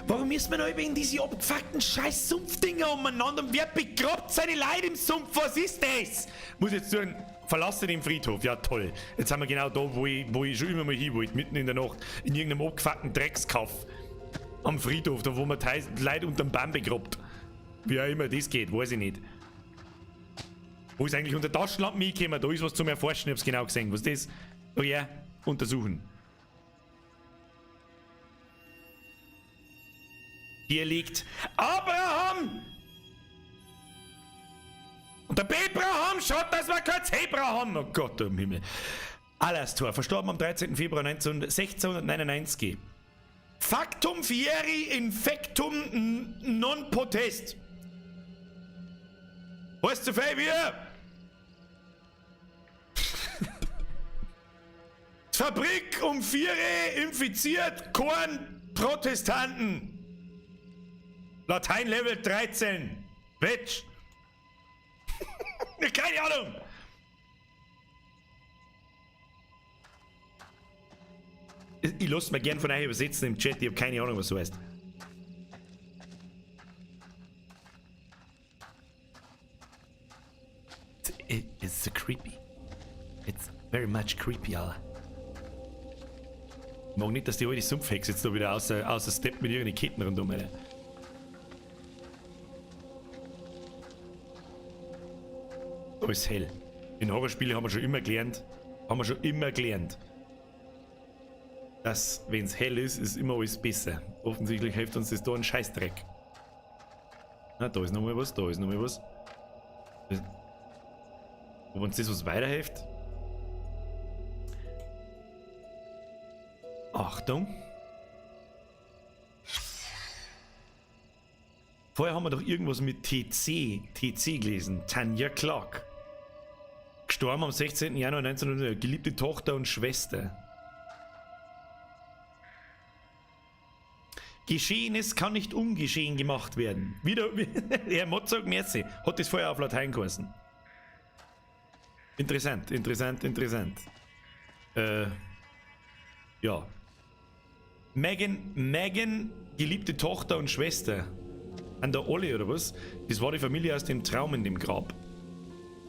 Warum müssen wir da über in diese abgefuckten scheiß Sumpfdinger umeinander und wer begrabt seine Leute im Sumpf? Was ist das? Muss jetzt sagen, verlasse den Friedhof. Ja toll. Jetzt sind wir genau da, wo ich schon immer mal hin wollte. Mitten in der Nacht. In irgendeinem abgefuckten Dreckskaff. Am Friedhof, da wo man Leute unterm Baum begrabt. Wie auch immer das geht, weiß ich nicht. Wo ist eigentlich unter Taschenlampen hingekommen? Da ist was zum Erforschen, ich hab's genau gesehen. Was ist das? Oh ja, untersuchen. Hier liegt Abraham! Und der Bebraham schaut, dass wir kein Zebra haben! Oh Gott im Himmel. Alastor, verstorben am 13. Februar 1699. Factum fieri infectum non potest. Was zu viel wir? Fabrik um 4 infiziert Korn Protestanten. Latein Level 13. Bitch. Keine Ahnung. Ich lasse mir gern von euch übersetzen im Chat. Ich habe keine Ahnung, was du heißt. It's so creepy. It's very much creepy, Alter. Ich mag nicht, dass die alte Sumpfhexe jetzt da wieder außer Step mit ihren Ketten rundum, Alter. Alles hell. In Horrorspielen haben wir schon immer gelernt. Dass, wenn es hell ist, ist immer alles besser. Offensichtlich hilft uns das da ein Scheißdreck. Na, da ist nochmal was, da ist nochmal was. Ob uns das was weiterhilft? Achtung! Vorher haben wir doch irgendwas mit TC gelesen. Tanya Clark. Gestorben am 16. Januar 1900. Geliebte Tochter und Schwester. Geschehenes kann nicht ungeschehen gemacht werden. Wieder, Herr Motzog, merci. Hat das vorher auf Latein geheißen. Interessant. Ja. Megan, geliebte Tochter und Schwester. An der Olle oder was? Das war die Familie aus dem Traum in dem Grab.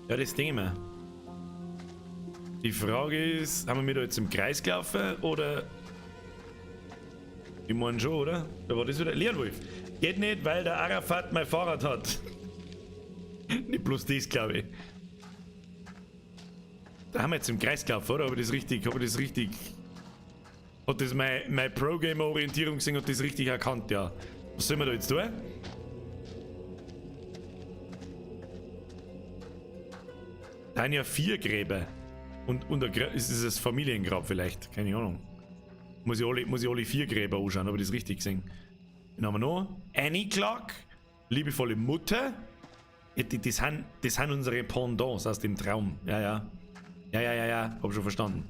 Ja, das denke ich mir. Die Frage ist, haben wir da jetzt im Kreis gelaufen oder... Ich meine schon, oder? Da war das wieder Leonwolf. Geht nicht, weil der Arafat mein Fahrrad hat. Nicht bloß das, glaube ich. Da haben wir jetzt im Kreis gelaufen, oder? Hat das meine Pro-Gamer-Orientierung gesehen, hat das richtig erkannt, ja. Was sollen wir da jetzt tun? Da haben ja 4 Gräber. Und ist es das Familiengrab vielleicht? Keine Ahnung. Muss ich alle 4 Gräber anschauen, aber das richtig gesehen. Dann haben wir noch Annie Clark, liebevolle Mutter. Das sind unsere Pendants aus dem Traum. Ja. Hab schon verstanden.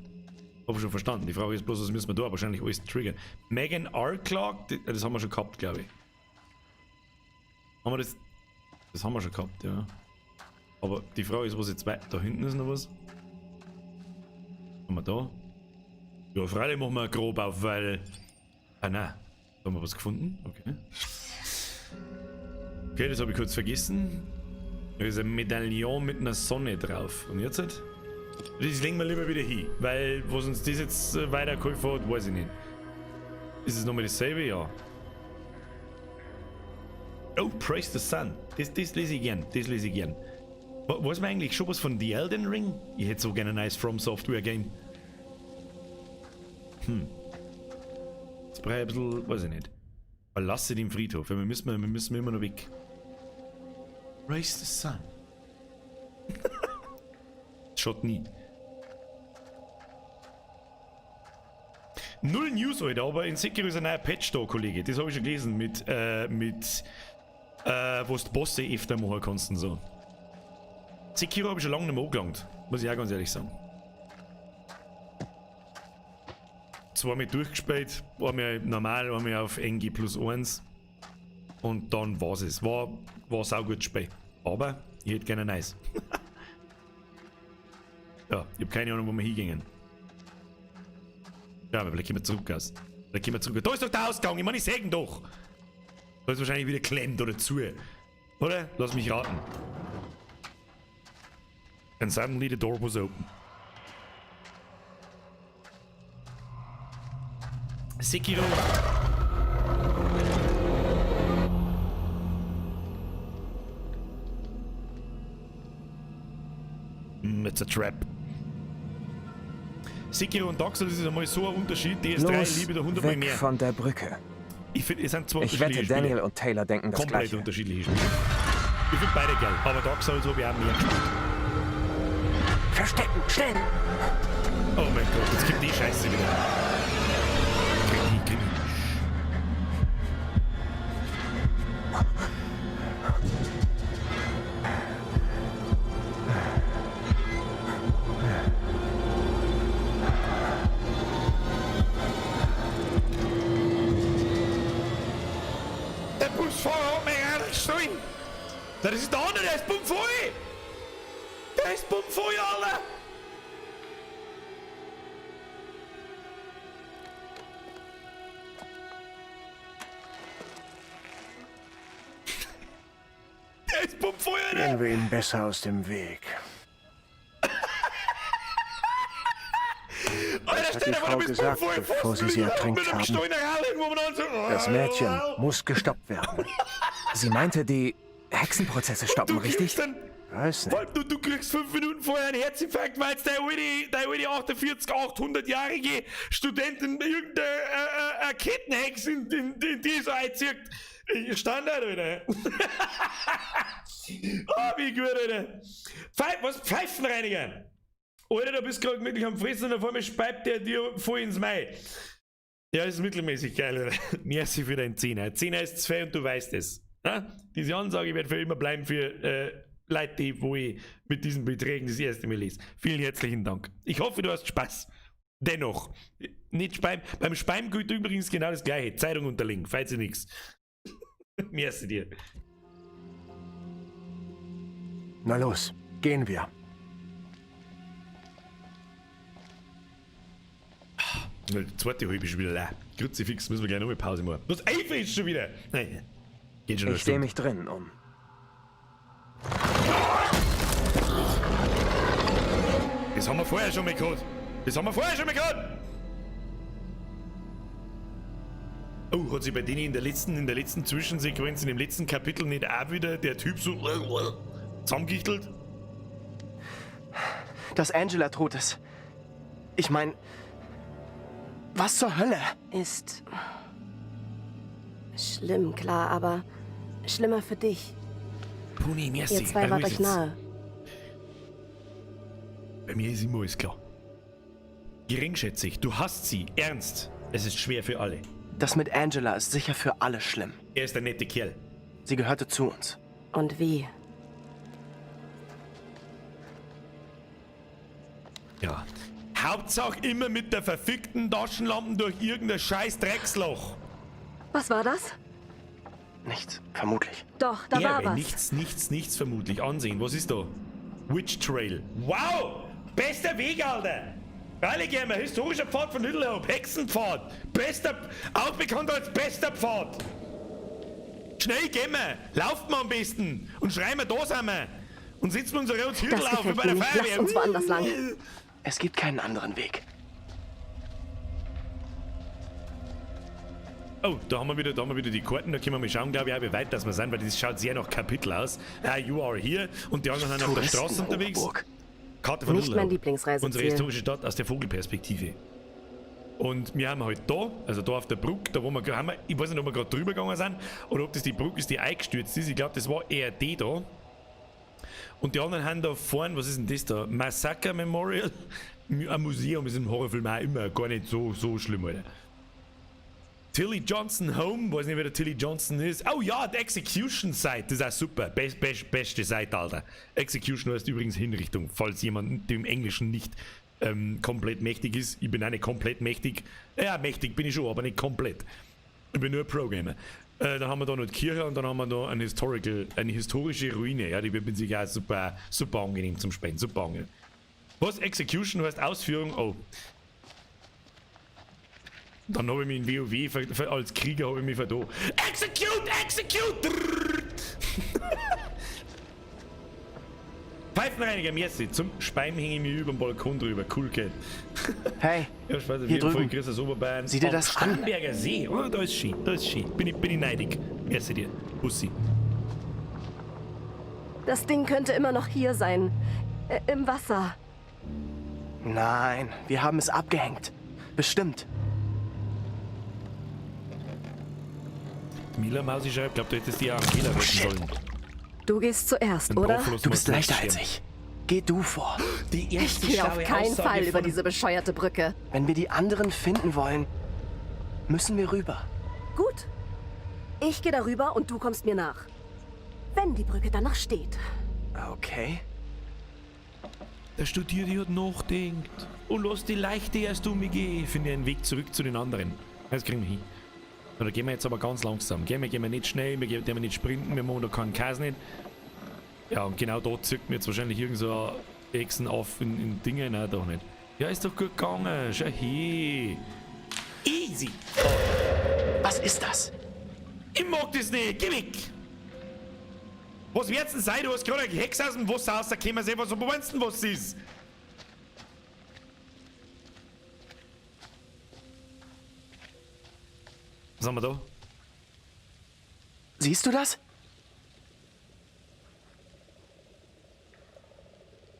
Die Frage ist bloß, was müssen wir da wahrscheinlich alles triggern. Megan R. Clark, das haben wir schon gehabt, glaube ich. Haben wir das? Das haben wir schon gehabt, ja. Aber die Frage ist, was jetzt weiter? Da hinten ist noch was. Haben wir da? Ja, freilich machen wir grob auf, weil... Ah, nein. Da haben wir was gefunden. Okay, das habe ich kurz vergessen. Da ist ein Medaillon mit einer Sonne drauf. Und jetzt halt? Das legen wir lieber wieder hin, weil was uns das jetzt weitergeholfen hat, weiß ich nicht. Ist es nochmal dasselbe? Ja. Oh, Praise the Sun. Das lese ich gern. Weiß man eigentlich schon was von The Elden Ring? Ich hätte so gerne ein nice From Software Game. Jetzt brauche ich ein bisschen, weiß ich nicht. Verlasse den Friedhof, weil wir müssen immer noch weg. Praise the Sun. Schaut nie. Null News, Alter, aber in Sekiro ist ein neuer Patch da, Kollege. Das habe ich schon gelesen wo du Bosse öfter machen kannst und so. Sekiro habe ich schon lange nicht mehr angelangt. Muss ich auch ganz ehrlich sagen. Zweimal durchgespielt, einmal normal, einmal auf NG +1. Und dann war's es. War saugut Spiel. Aber ich hätte gerne nice. Ja, ich habe keine Ahnung, wo wir hingehen. Ja, aber vielleicht gehen wir zurück aus. Da ist doch der Ausgang, ich meine, ich sehe ihn doch. Da ist wahrscheinlich wieder klemmt oder zu. Oder? Lass mich raten. And suddenly the door was open. Sekiro. It's a trap. Sekiro und Dark Souls ist einmal so ein Unterschied. DS3 liebe da 100 mehr. Von der Brücke. Ich finde, es sind zwei unterschiedliche Spiele. Ich wette, Daniel und Taylor denken das komplett Gleiche. Unterschiedliche Spiele. Ich finde beide geil, aber Dark Souls habe ich auch mehr gespielt. Verstecken, schnell! Oh mein Gott, jetzt gibt die Scheiße wieder. Der Busfahrer hat mich angestoßen! Das ist der andere, der ist bummvoll! Der ist bummvoll, Alter! Der ist bummvoll, Alter! Gehen wir ihm besser aus dem Weg. Alter, Das hat die Frau gesagt, bevor sie ertränkt haben. Das Mädchen muss gestoppt werden. Sie meinte, die Hexenprozesse stoppen, richtig? Weiß nicht. Du kriegst 5 Minuten vorher einen Herzinfarkt, weil der alte 48, 800-jährige Studentin irgendeine Kettenhex in die so einzieht. Standard, Alter. Oh, wie gut, Alter. Was? Pfeifenreiniger? Alter, du bist gerade wirklich am Fressen und auf einmal speibt der dir voll ins Mai. Ja, das ist mittelmäßig geil, Alter. Merci für deinen 10er. 10er ist 2 und du weißt es. Ja? Diese Ansage wird für immer bleiben für Leute, wo ich mit diesen Beträgen das erste Mal lese. Vielen herzlichen Dank. Ich hoffe, du hast Spaß. Dennoch. Nicht Speim. Beim Speim gilt übrigens genau das Gleiche. Zeitung unterlegen, falls ihr nichts. Merci dir. Na los, gehen wir. Die zweite halbe ist schon wieder leer. Kruzifix, müssen wir gleich noch eine Pause machen. Das Eifer ist schon wieder. Nein, geht schon. Ich sehe mich drin um. Das haben wir vorher schon mal gehabt. Oh, hat sich bei denen in der letzten Zwischensequenz, in dem letzten Kapitel nicht auch wieder der Typ so zusammengechtelt? Dass Angela tot ist. Ich meine, was zur Hölle? Ist schlimm, klar, aber schlimmer für dich. Puni, merci. Ihr zwei wart euch nahe. Bei mir ist immer alles klar. Geringschätzig, du hast sie, ernst. Es ist schwer für alle. Das mit Angela ist sicher für alle schlimm. Er ist ein netter Kerl. Sie gehörte zu uns. Und wie? Ja. Hauptsache immer mit der verfickten Taschenlampe durch irgendein scheiß Drecksloch. Was war das? Nichts, vermutlich. Doch, da war was. Nichts vermutlich. Ansehen, was ist da? Witch Trail. Wow! Bester Weg, Alter! Alle gehen wir. Historischer Pfad von Little Hope. Hexenpfad. Auch bekannt als bester Pfad. Schnell gehen wir. Lauft mal am besten. Und schreien wir, da sind wir. Und sitzen unsere Hügel auf wie bei der Feuerwehr. Lass uns woanders lang. Es gibt keinen anderen Weg. Oh, da haben wir wieder die Karten. Da können wir mal schauen, glaube ich, auch wie weit das wir sind, weil das schaut sehr nach Kapitel aus. You are here. Und die anderen sind auf der Straße unterwegs. Karte von Nicht mein Lieblingsreiseziel. Unsere historische Stadt aus der Vogelperspektive. Und wir haben halt da, also da auf der Brücke, da wo wir haben, ich weiß nicht, ob wir gerade drüber gegangen sind oder ob das die Brücke ist, die eingestürzt ist. Ich glaube, das war eher die da. Und die anderen haben da vorne, was ist denn das da? Massacre Memorial? Ein Museum ist im Horrorfilm auch immer gar nicht so schlimm, Alter. Tilly Johnson Home, weiß nicht, wer der Tilly Johnson ist. Oh ja, die Execution Site, das ist auch super. Beste Seite, Alter. Execution heißt übrigens Hinrichtung, falls jemand dem Englischen nicht komplett mächtig ist. Ich bin auch nicht komplett mächtig. Ja, mächtig bin ich schon, aber nicht komplett. Ich bin nur ein Programmer. Dann haben wir da noch die Kirche und dann haben wir da eine historische Ruine. Ja, die wird mit sich auch super angenehm zum Spielen, super angenehm. Was? Execution heißt Ausführung? Oh. Dann habe ich mich in WoW als Krieger habe ich mich verdo. Execute! Pfeifenreiniger, merci. Zum Speim hänge ich mich über den Balkon drüber. Cool, Cat. Hey, ja, ich weiß, hier drüben. Sieh dir das an. Starnberger See. Oh, da ist schön. Bin ich neidig. Merci dir. Bussi. Das Ding könnte immer noch hier sein. Im Wasser. Nein, wir haben es abgehängt. Bestimmt. Mila Mausi schreibt, glaubt, du hättest die Angela retten sollen. Du gehst zuerst, oder? Du bist leichter als ich. Geh du vor. Ich gehe auf keinen Fall über diese bescheuerte Brücke. Wenn wir die anderen finden wollen, müssen wir rüber. Gut. Ich gehe darüber und du kommst mir nach. Wenn die Brücke dann noch steht. Okay. Der Studierte hat nachdenkt. Und lass die Leichte erst um mich gehen. Finde einen Weg zurück zu den anderen. Das kriegen wir hin. Da gehen wir jetzt aber ganz langsam. Gehen wir nicht schnell, wir gehen nicht sprinten, wir machen da keinen Käse nicht. Ja, und genau da zückt mir jetzt wahrscheinlich irgend so ein Echsen auf in Dinge. Nein, doch nicht. Ja, ist doch gut gegangen. Schau her. Easy. Was ist das? Ich mag das nicht. Geh weg. Was wird's denn sein? Du hast gerade eine Hexe aus dem Wasser rausgekommen. Seh, was meinst du, was es ist? Was haben wir da? Siehst du das?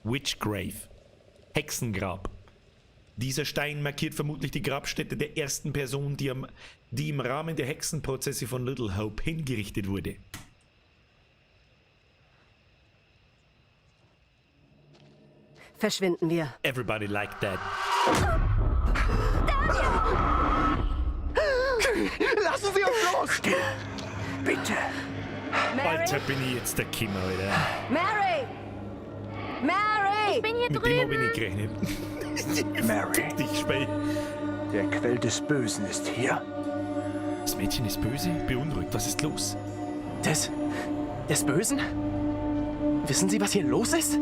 Witchgrave. Hexengrab. Dieser Stein markiert vermutlich die Grabstätte der ersten Person, die im Rahmen der Hexenprozesse von Little Hope hingerichtet wurde. Verschwinden wir. Everybody liked that. Lassen Sie uns los! Bitte. Alter, bin ich jetzt der Kimmer, Alter. Mary! Mary! Ich bin hier Mit dem hab ich drüben. nicht gerechnet. Mary. Dich, Spey. Der Quell des Bösen ist hier. Das Mädchen ist böse, beunruhigt. Was ist los? Des Bösen? Wissen Sie, was hier los ist?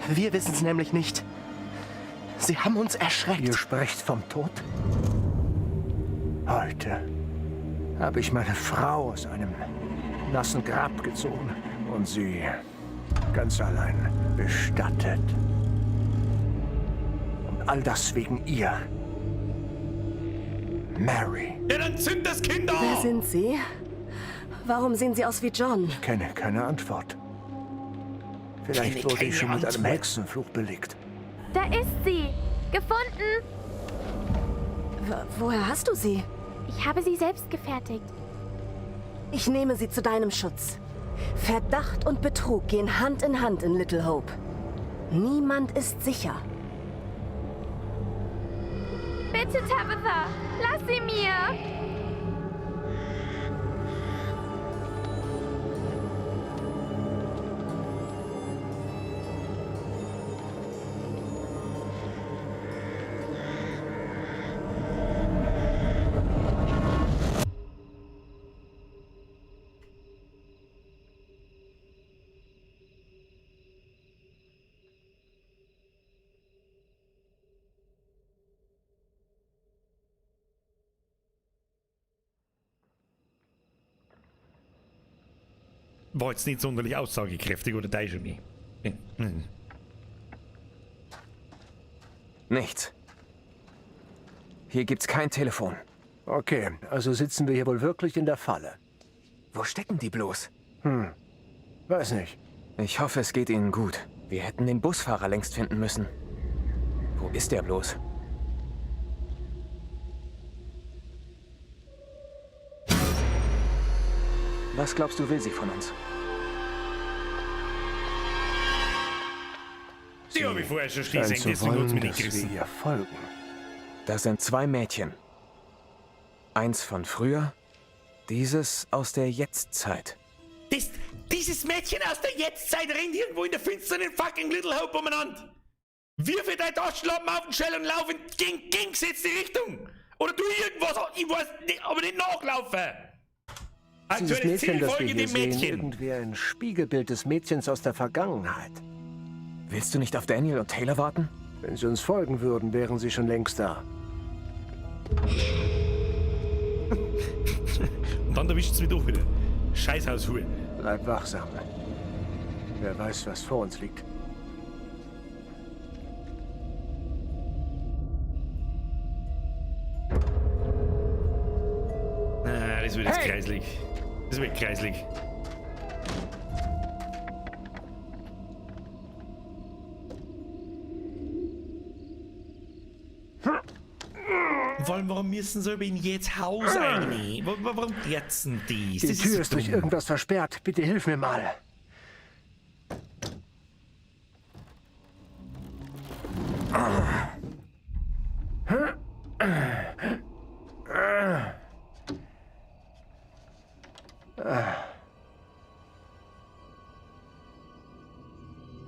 Wir wissen es nämlich nicht. Sie haben uns erschreckt. Ihr sprecht vom Tod? Heute habe ich meine Frau aus einem nassen Grab gezogen und sie ganz allein bestattet. Und all das wegen ihr. Mary. Ja, dann zünd das Kind auf! Wer sind Sie? Warum sehen Sie aus wie John? Ich kenne keine Antwort. Vielleicht wurde ich schon mit einem Hexenfluch belegt. Da ist sie. Gefunden. Woher hast du sie? Ich habe sie selbst gefertigt. Ich nehme sie zu deinem Schutz. Verdacht und Betrug gehen Hand in Hand in Little Hope. Niemand ist sicher. Bitte, Tabitha, lass sie mir. War jetzt nicht sonderlich aussagekräftig, oder täusche ich mich? Nichts. Hier gibt's kein Telefon. Okay, also sitzen wir hier wohl wirklich in der Falle. Wo stecken die bloß? Weiß nicht. Ich hoffe, es geht ihnen gut. Wir hätten den Busfahrer längst finden müssen. Wo ist der bloß? Was glaubst du, will sie von uns? Die habe ich vorher schon Scheint schließlich, zu deswegen hat's wollen, mich nicht dass wir gerissen. ihr folgen. Das sind 2 Mädchen. Eins von früher, dieses aus der Jetztzeit. Dieses Mädchen aus der Jetztzeit rennt irgendwo in der finsteren fucking Little Hope umeinander. Wirf deine Taschenlampen auf den Schell und lauf in gegengesetzte Richtung. Oder tu irgendwas, ich weiß nicht, aber nicht nachlaufen. Dieses Aktuelles Mädchen, Ziel, das wir folge hier dem sehen, Mädchen. irgendwie ein Spiegelbild des Mädchens aus der Vergangenheit. Willst du nicht auf Daniel und Taylor warten? Wenn sie uns folgen würden, wären sie schon längst da. Und dann erwischt es mich doch wieder. Scheißhaushue. Bleib wachsam. Wer weiß, was vor uns liegt. Das wird jetzt kreislig. Das wird kreislig. Vor allem, warum müssen sie in jetzt Haus rein? Warum jetzt dies? Die Tür ist durch irgendwas versperrt. Bitte hilf mir mal.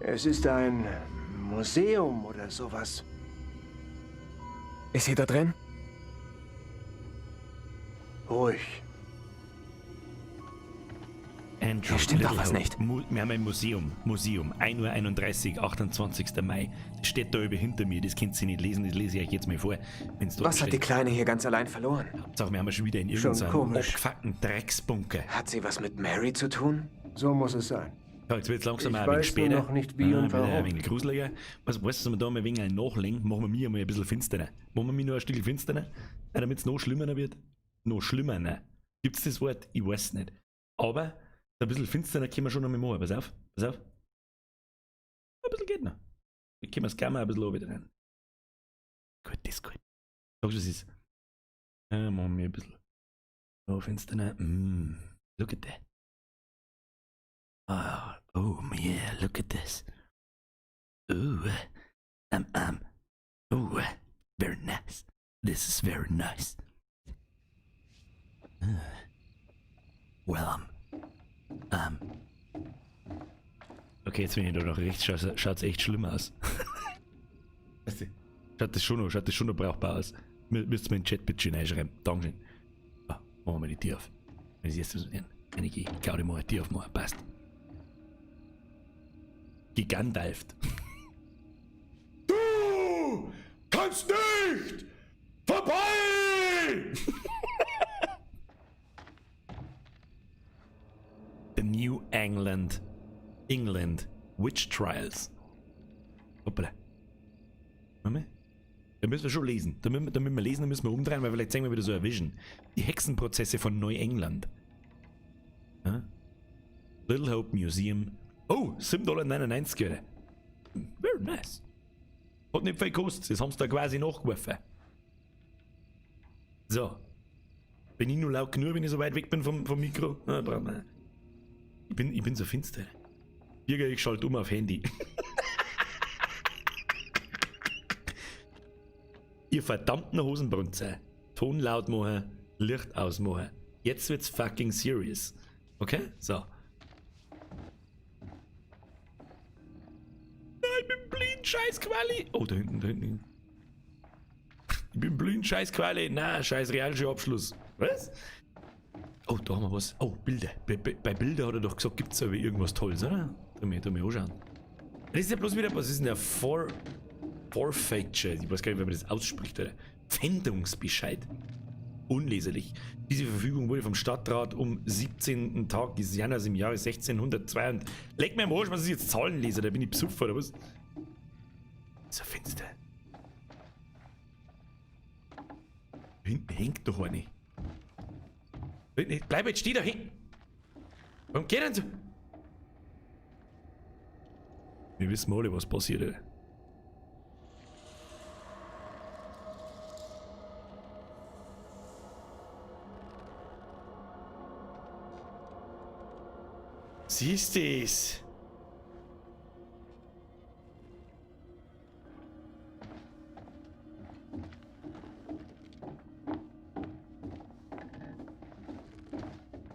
Es ist ein Museum oder sowas. Ist sie da drin? Ruhig. Andrew, Hier stimmt doch Little was Hope. nicht. Wir haben ein Museum. 1:31 Uhr, 28. Mai. Das steht da über hinter mir. Das könnt ihr nicht lesen. Das lese ich euch jetzt mal vor. Wenn's dort Was hat die steht. Kleine hier ganz allein verloren? Hauptsache, wir haben schon wieder in Schon irgendeinem komisch. abgefuckten Drecksbunker. Hat sie was mit Mary zu tun? So muss es sein. Ja, jetzt wird es langsam Ich ein wenig weiß nur später. noch nicht, wie und Wieder ein warum. wenig gruseliger. Weißt du, dass wir da mal ein wenig nachlegen? Machen wir mir mal ein bisschen finsterer. Machen wir mir noch ein Stück finsterer, damit es noch schlimmer wird. Noch schlimmer, ne? Gibt es das Wort? Ich weiß nicht. Aber ein bisschen finsterer können wir schon noch mal machen. Pass auf, pass auf. Ein bisschen geht noch. Ich können wir das gerne mal ein bisschen wieder rein. Gut, das ist gut. Sagst du, was ist? Machen wir ein bisschen. So finsterer. Look at that. Oh yeah, look at this. Ooh, very nice. This is very nice. Well, Okay, jetzt bin ich da noch rechts, schaut's echt schlimm aus. Weißt du, schaut das schon noch brauchbar aus. Müsst ihr mir in den Chat bitte schön reinschreiben. Dankeschön. Ah, machen wir die Tür auf. Wenn ich jetzt so einige Gaudi mal eine Tür aufmachen, passt. Gigandalft. Du kannst nicht vorbei! The New England Witch Trials. Hoppala. Moment. Da müssen wir schon lesen. Da müssen wir lesen, da müssen wir umdrehen, weil vielleicht sehen wir wieder so eine Vision. Die Hexenprozesse von Neuengland. Ja? Little Hope Museum. Oh, $7,99 Gehört. Very nice. Hat nicht viel gekostet, das haben sie da quasi nachgeworfen. So. Bin ich nur laut genug, wenn ich so weit weg bin vom Mikro? Ah, ich bin so finster. Hier, ich schalte auf Handy. Ihr verdammten Hosenbrunzer. Ton laut machen, Licht ausmachen. Jetzt wird's fucking serious. Okay? So. Nein, ich bin blind, scheiß Quali. Oh, da hinten. Ich bin blind, scheiß Quali. Na, scheiß Realschulabschluss. Was? Oh, da haben wir was. Oh, Bilder. Bei Bilder hat er doch gesagt, gibt's aber irgendwas Tolles, oder? Da mir anschauen. Das ist ja bloß wieder, was ist denn der Forfeiture? Ich weiß gar nicht, wie man das ausspricht, oder? Pfändungsbescheid. Unleserlich. Diese Verfügung wurde vom Stadtrat am 17. Tag des Januars im Jahre 1602. Leg mir am Arsch, was ist jetzt Zahlenleser? Da bin ich besucht, oder was? So finster. Hinten hängt doch eine. Bleib jetzt, steh da hinten. Warum geht denn so? Wir wissen alle, was passiert, oder? Siehst du es?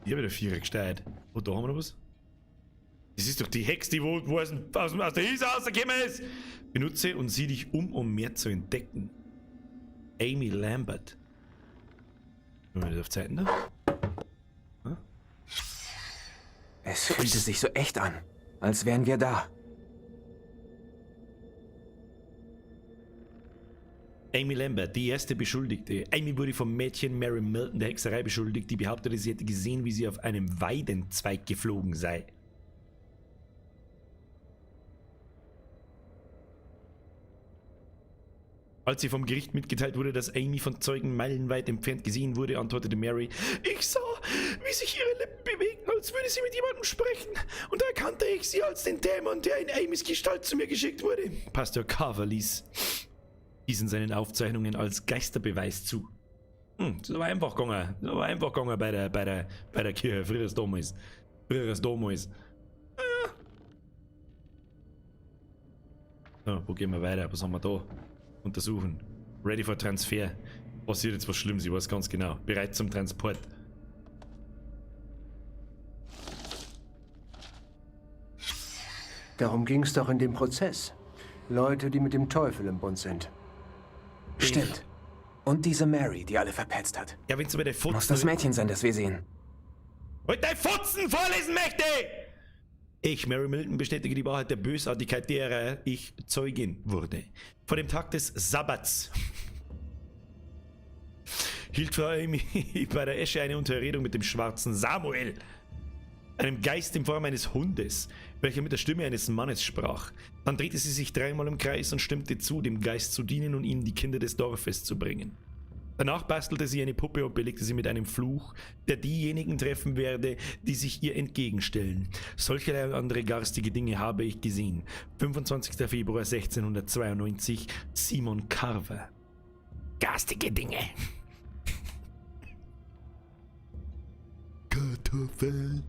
Hier habe ich wieder 4 gesteuert. Oh, da haben wir noch was. Das ist doch die Hex, die wo aus der Hüse rausgekommen ist. Benutze und sieh dich um mehr zu entdecken. Amy Lambert. Wollen wir das auf Zeiten da? Hm? Es fühlte sich so echt an, als wären wir da. Amy Lambert, die erste Beschuldigte. Amy wurde vom Mädchen Mary Milton der Hexerei beschuldigt, die behauptete, sie hätte gesehen, wie sie auf einem Weidenzweig geflogen sei. Als sie vom Gericht mitgeteilt wurde, dass Amy von Zeugen meilenweit entfernt gesehen wurde, antwortete Mary: Ich sah, wie sich ihre Lippen bewegten, als würde sie mit jemandem sprechen. Und da erkannte ich sie als den Dämon, der in Amys Gestalt zu mir geschickt wurde. Pastor Carver ließ diesen seinen Aufzeichnungen als Geisterbeweis zu. Das war einfach gegangen. Das war einfach gegangen bei der Kirche. Früher als damals. So, wo gehen wir weiter? Was haben wir da? Untersuchen. Ready for Transfer. Passiert jetzt was Schlimmes, ich weiß ganz genau. Bereit zum Transport. Darum ging es doch in dem Prozess. Leute, die mit dem Teufel im Bund sind. Stimmt. Und diese Mary, die alle verpetzt hat. Ja, wenn du mir der Futzen... Muss das Mädchen sein, das wir sehen. Und dein Futzen vorlesen möchte! Ich, Mary Milton, bestätige die Wahrheit der Bösartigkeit, derer ich Zeugin wurde. Vor dem Tag des Sabbats hielt Frau Amy bei der Esche eine Unterredung mit dem schwarzen Samuel, einem Geist in Form eines Hundes, welcher mit der Stimme eines Mannes sprach. Dann drehte sie sich 3-mal im Kreis und stimmte zu, dem Geist zu dienen und ihm die Kinder des Dorfes zu bringen. Danach bastelte sie eine Puppe und belegte sie mit einem Fluch, der diejenigen treffen werde, die sich ihr entgegenstellen. Solcherlei und andere garstige Dinge habe ich gesehen. 25. Februar 1692, Simon Carver. Garstige Dinge. Kartoffel.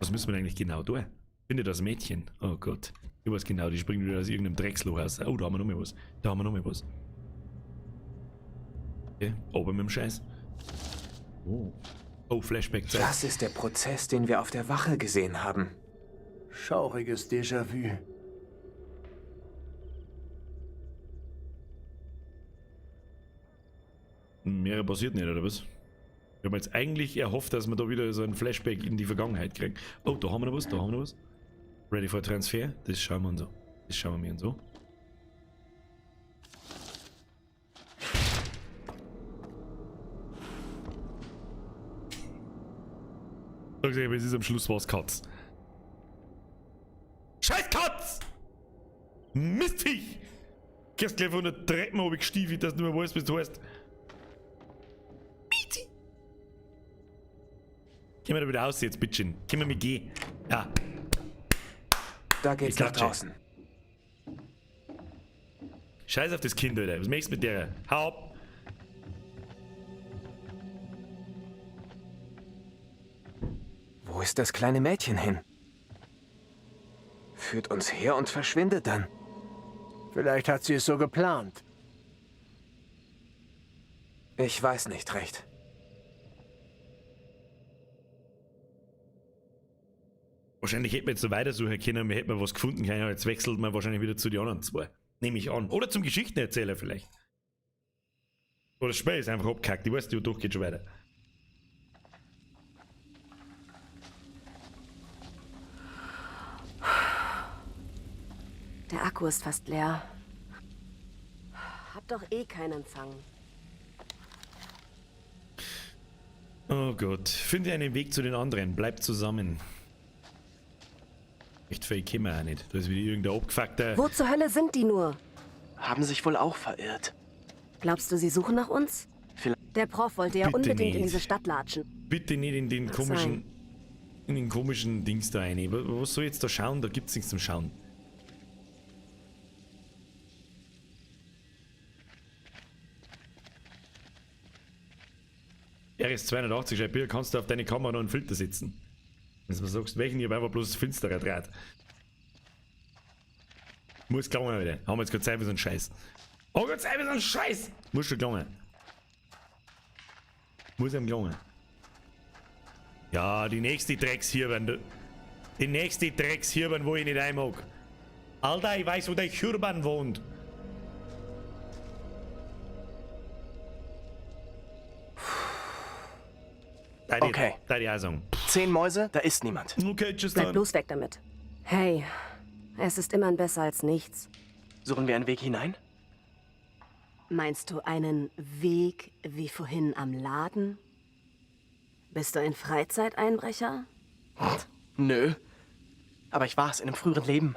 Was müssen wir eigentlich genau tun? Finde das Mädchen. Oh Gott. Ich weiß genau, die springen wieder aus irgendeinem Drecksloch raus. Oh, da haben wir noch mehr was. Okay, oben mit dem Scheiß. Oh. Oh, Flashback-Zeit. Das ist der Prozess, den wir auf der Wache gesehen haben. Schauriges Déjà-vu. Mehr passiert nicht, oder was? Wir haben jetzt eigentlich erhofft, dass wir da wieder so ein Flashback in die Vergangenheit kriegen. Oh, da haben wir noch was, da haben wir noch was. Ready for Transfer? Das schauen wir uns an. Das schauen wir mir an so. Sag ich, es ist am Schluss was Katz. Scheiß Katz! Mistviech! Gehst gleich von der Treppe runtergestiefelt, dass du nicht mehr weißt, was du heißt. Bitte! Gehen wir da wieder raus jetzt, bitteschön. Können wir mit gehen? Ja. Da geht's nach draußen. Scheiß auf das Kind, Alter. Was möchtest du mit der? Hau ab! Wo ist das kleine Mädchen hin? Führt uns her und verschwindet dann. Vielleicht hat sie es so geplant. Ich weiß nicht recht. Wahrscheinlich hätten wir jetzt so weitersuchen können, wir hätten was gefunden können, jetzt wechselt man wahrscheinlich wieder zu den anderen zwei. Nehme ich an. Oder zum Geschichtenerzähler vielleicht. Oder das Spiel ist einfach abgehackt, ich weiß, die durch geht schon weiter. Der Akku ist fast leer. Hab doch eh keinen Empfang. Oh Gott, finde einen Weg zu den anderen, bleibt zusammen. Echt viel können wir auch nicht. Da ist wieder irgendein abgefuckter... Wo zur Hölle sind die nur? Haben sich wohl auch verirrt. Glaubst du, sie suchen nach uns? Der Prof wollte ja Bitte unbedingt in nicht. diese Stadt latschen. Bitte nicht in den komischen... In den komischen Dings da rein. Was soll ich jetzt da schauen? Da gibt's nichts zum Schauen. RS280 schreibt, hier kannst du auf deine Kamera noch einen Filter setzen. Wenn du sagst, welchen hier war bloß finsterer Draht. Muss gelungen wieder. Haben wir jetzt keine Zeit für so einen Scheiß. Oh Gott, Zeit für so einen Scheiß! Muss schon gelungen. Muss ihm gelungen. Ja, die nächste Dreckshirban. Die nächste Dreckshirban, wo ich nicht rein mag. Alter, ich weiß, wo der Churban wohnt. Okay. Da die Eisung. 10 Mäuse, da ist niemand. Okay, tschüss Bleib dann. bloß weg damit. Hey, es ist immerhin besser als nichts. Suchen wir einen Weg hinein? Meinst du einen Weg wie vorhin am Laden? Bist du ein Freizeiteinbrecher? Nö. Aber ich war es in einem früheren Leben.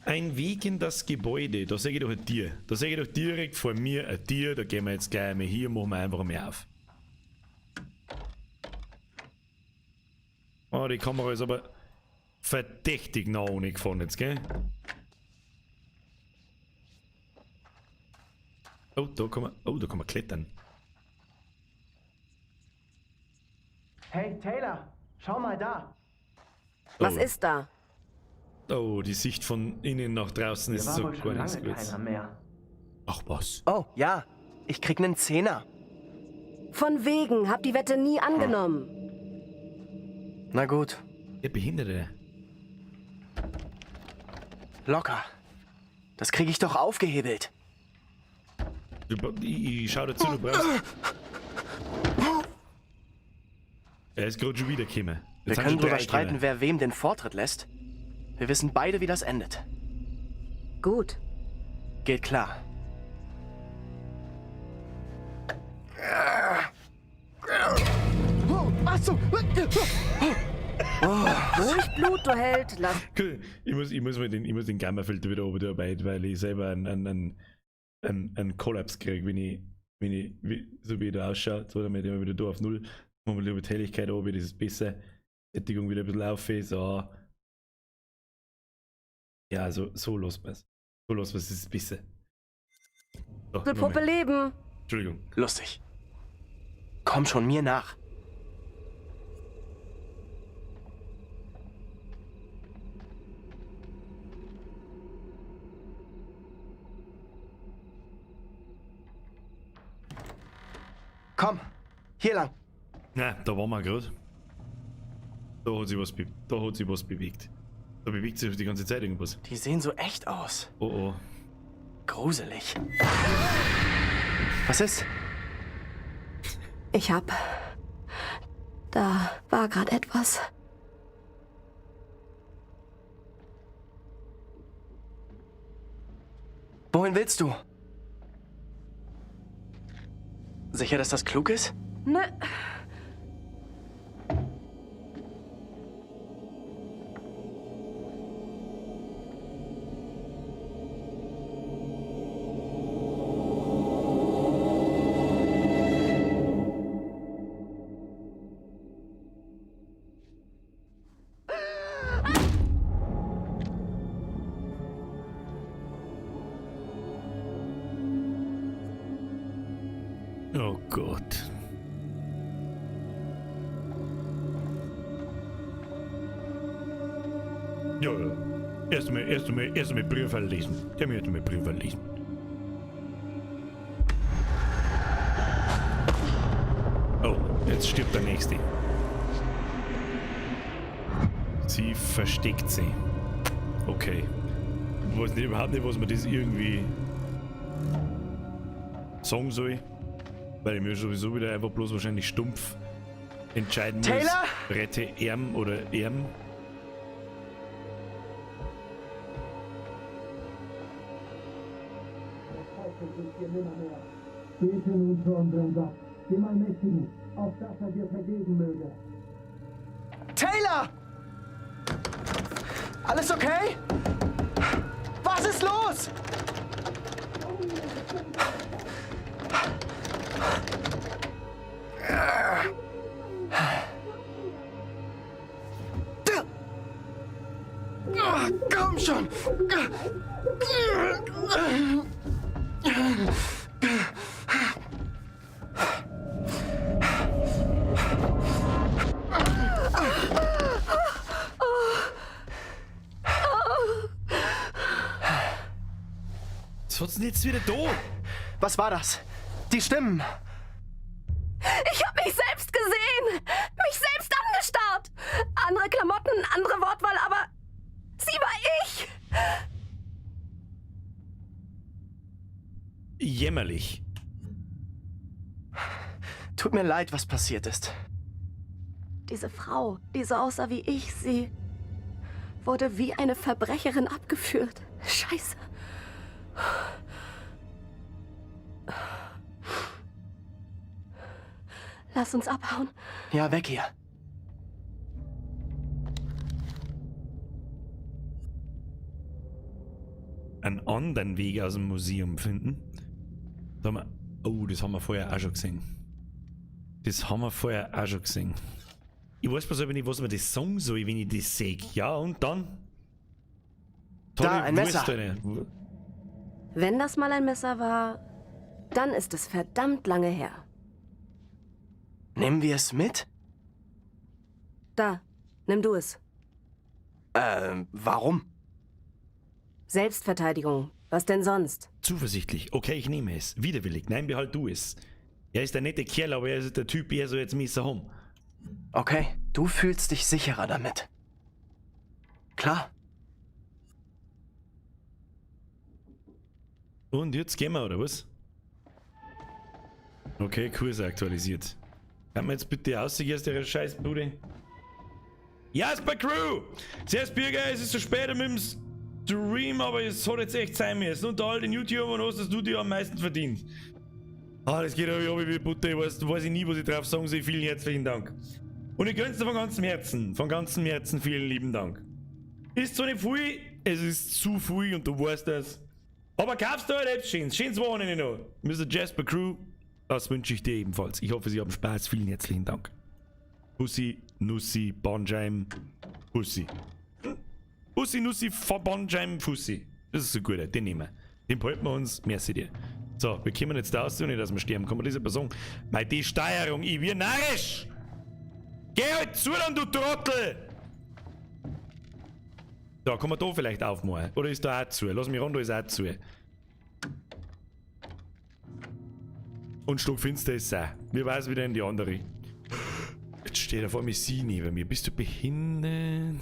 Ein Weg in das Gebäude, da sehe ich doch ein Tier. Da sehe ich doch direkt vor mir ein Tier, da gehen wir jetzt gleich mal hier, machen wir einfach mal auf. Oh, die Kamera ist aber verdächtig nah ohne gefahren jetzt, gell? Oh, da kann man klettern. Hey, Taylor, schau mal da. Was ist da? Oh, die Sicht von innen nach draußen ist so gar nicht so gut. Mehr. Ach was. Oh, ja. Ich krieg nen 10er. Von wegen, hab die Wette nie angenommen. Na gut. Der Behinderte. Locker. Das krieg ich doch aufgehebelt. Ich schau dazu, du brauchst... Er ist gerade schon wieder gekommen. Wir können drüber streiten, wer wem den Vortritt lässt. Wir wissen beide, wie das endet. Gut. Geht klar. Achso! Ruhig Blut, du Held. Lass. Ich muss den Gammafilter wieder oben arbeiten, weil ich selber einen Kollaps kriege, wenn ich so wie der ausschaut, so damit ich immer wieder da auf Null. Machen wir lieber die Helligkeit oben, das ist besser. Sättigung wieder ein bisschen auf, so. Ja, so los was. So los was ist besser. So, Puppe leben. Entschuldigung. Lustig. Komm schon mir nach. Komm, hier lang. Na, da waren wir gerade. Da hat sich was bewegt. Da bewegt sich die ganze Zeit irgendwas. Die sehen so echt aus. Oh oh. Gruselig. Was ist? Da war gerade etwas. Wohin willst du? Sicher, dass das klug ist? Ne. Oh Gott. Ja, ja. Erstmal Briefe lesen. Der möchte mal Briefe lesen. Oh, jetzt stirbt der Nächste. Sie versteckt sie. Okay. Ich weiß nicht, überhaupt nicht, was man das irgendwie sagen soll. Weil ich mir sowieso wieder einfach bloß wahrscheinlich stumpf entscheiden muss. Taylor? Rette Erm oder Erm. Bete nun für unseren Gott, dem Allmächtigen, auf dass er dir vergeben möge. Taylor! Alles okay? Was ist los? Komm schon! Was hat's denn jetzt wieder da? Was war das? Die Stimmen. Ich habe mich selbst gesehen. Mich selbst angestarrt. Andere Klamotten, andere Wortwahl, aber sie war ich. Jämmerlich. Tut mir leid, was passiert ist. Diese Frau, die so aussah wie ich, sie wurde wie eine Verbrecherin abgeführt. Scheiße. Lass uns abhauen. Ja, weg hier. Einen anderen Weg aus dem Museum finden. Da haben wir, oh, das haben wir vorher auch schon gesehen. Ich weiß bloß aber nicht, was man das sagen soll, wenn ich das sehe. Ja, und dann? Da, ein Messer. Wenn das mal ein Messer war, dann ist es verdammt lange her. Nehmen wir es mit? Da, nimm du es. Warum? Selbstverteidigung. Was denn sonst? Zuversichtlich. Okay, ich nehme es. Widerwillig. Nein, behalt du es. Er ist der nette Kerl, aber er ist der Typ, er soll jetzt Messer haben. Okay, du fühlst dich sicherer damit. Klar. Und jetzt gehen wir, oder was? Okay, Kurs aktualisiert. Kann man jetzt bitte aussehen aus der Scheißbude? Jasper Crew! Servus Bürger, es ist so spät mit dem Stream, aber es hat jetzt echt sein müssen. Unter all den YouTubern hast du dir am meisten verdient. Ah, das geht aber wie Butter, ich weiß nie, was ich drauf sagen soll. Vielen herzlichen Dank. Und ich gönn's dir von ganzem Herzen, vielen lieben Dank. Ist zwar nicht viel, es ist zu viel und du weißt das. Aber kaufst du halt selbst schönes Wochenende noch. Mr. Jasper Crew, das wünsche ich dir ebenfalls. Ich hoffe, Sie haben Spaß. Vielen herzlichen Dank. Pussy, Nussi, Bonjaim, Pussy. Pussy, Nussi, Bonjaim, Pussy. Das ist so gut, den nehmen wir. Den behalten wir uns. Merci dir. So, wir kommen jetzt da aus, ohne dass wir sterben. Kann man diese Person. Mei, die Steuerung, ich wir narrisch! Geh halt zu, dann, du Trottel! Da, kann man da vielleicht aufmachen? Oder ist da auch zu? Lass mich ran, da ist auch zu. Und stockfinster ist es auch. Wir weisen wieder in die andere. Jetzt steht auf einmal sie neben mir. Bist du behindert?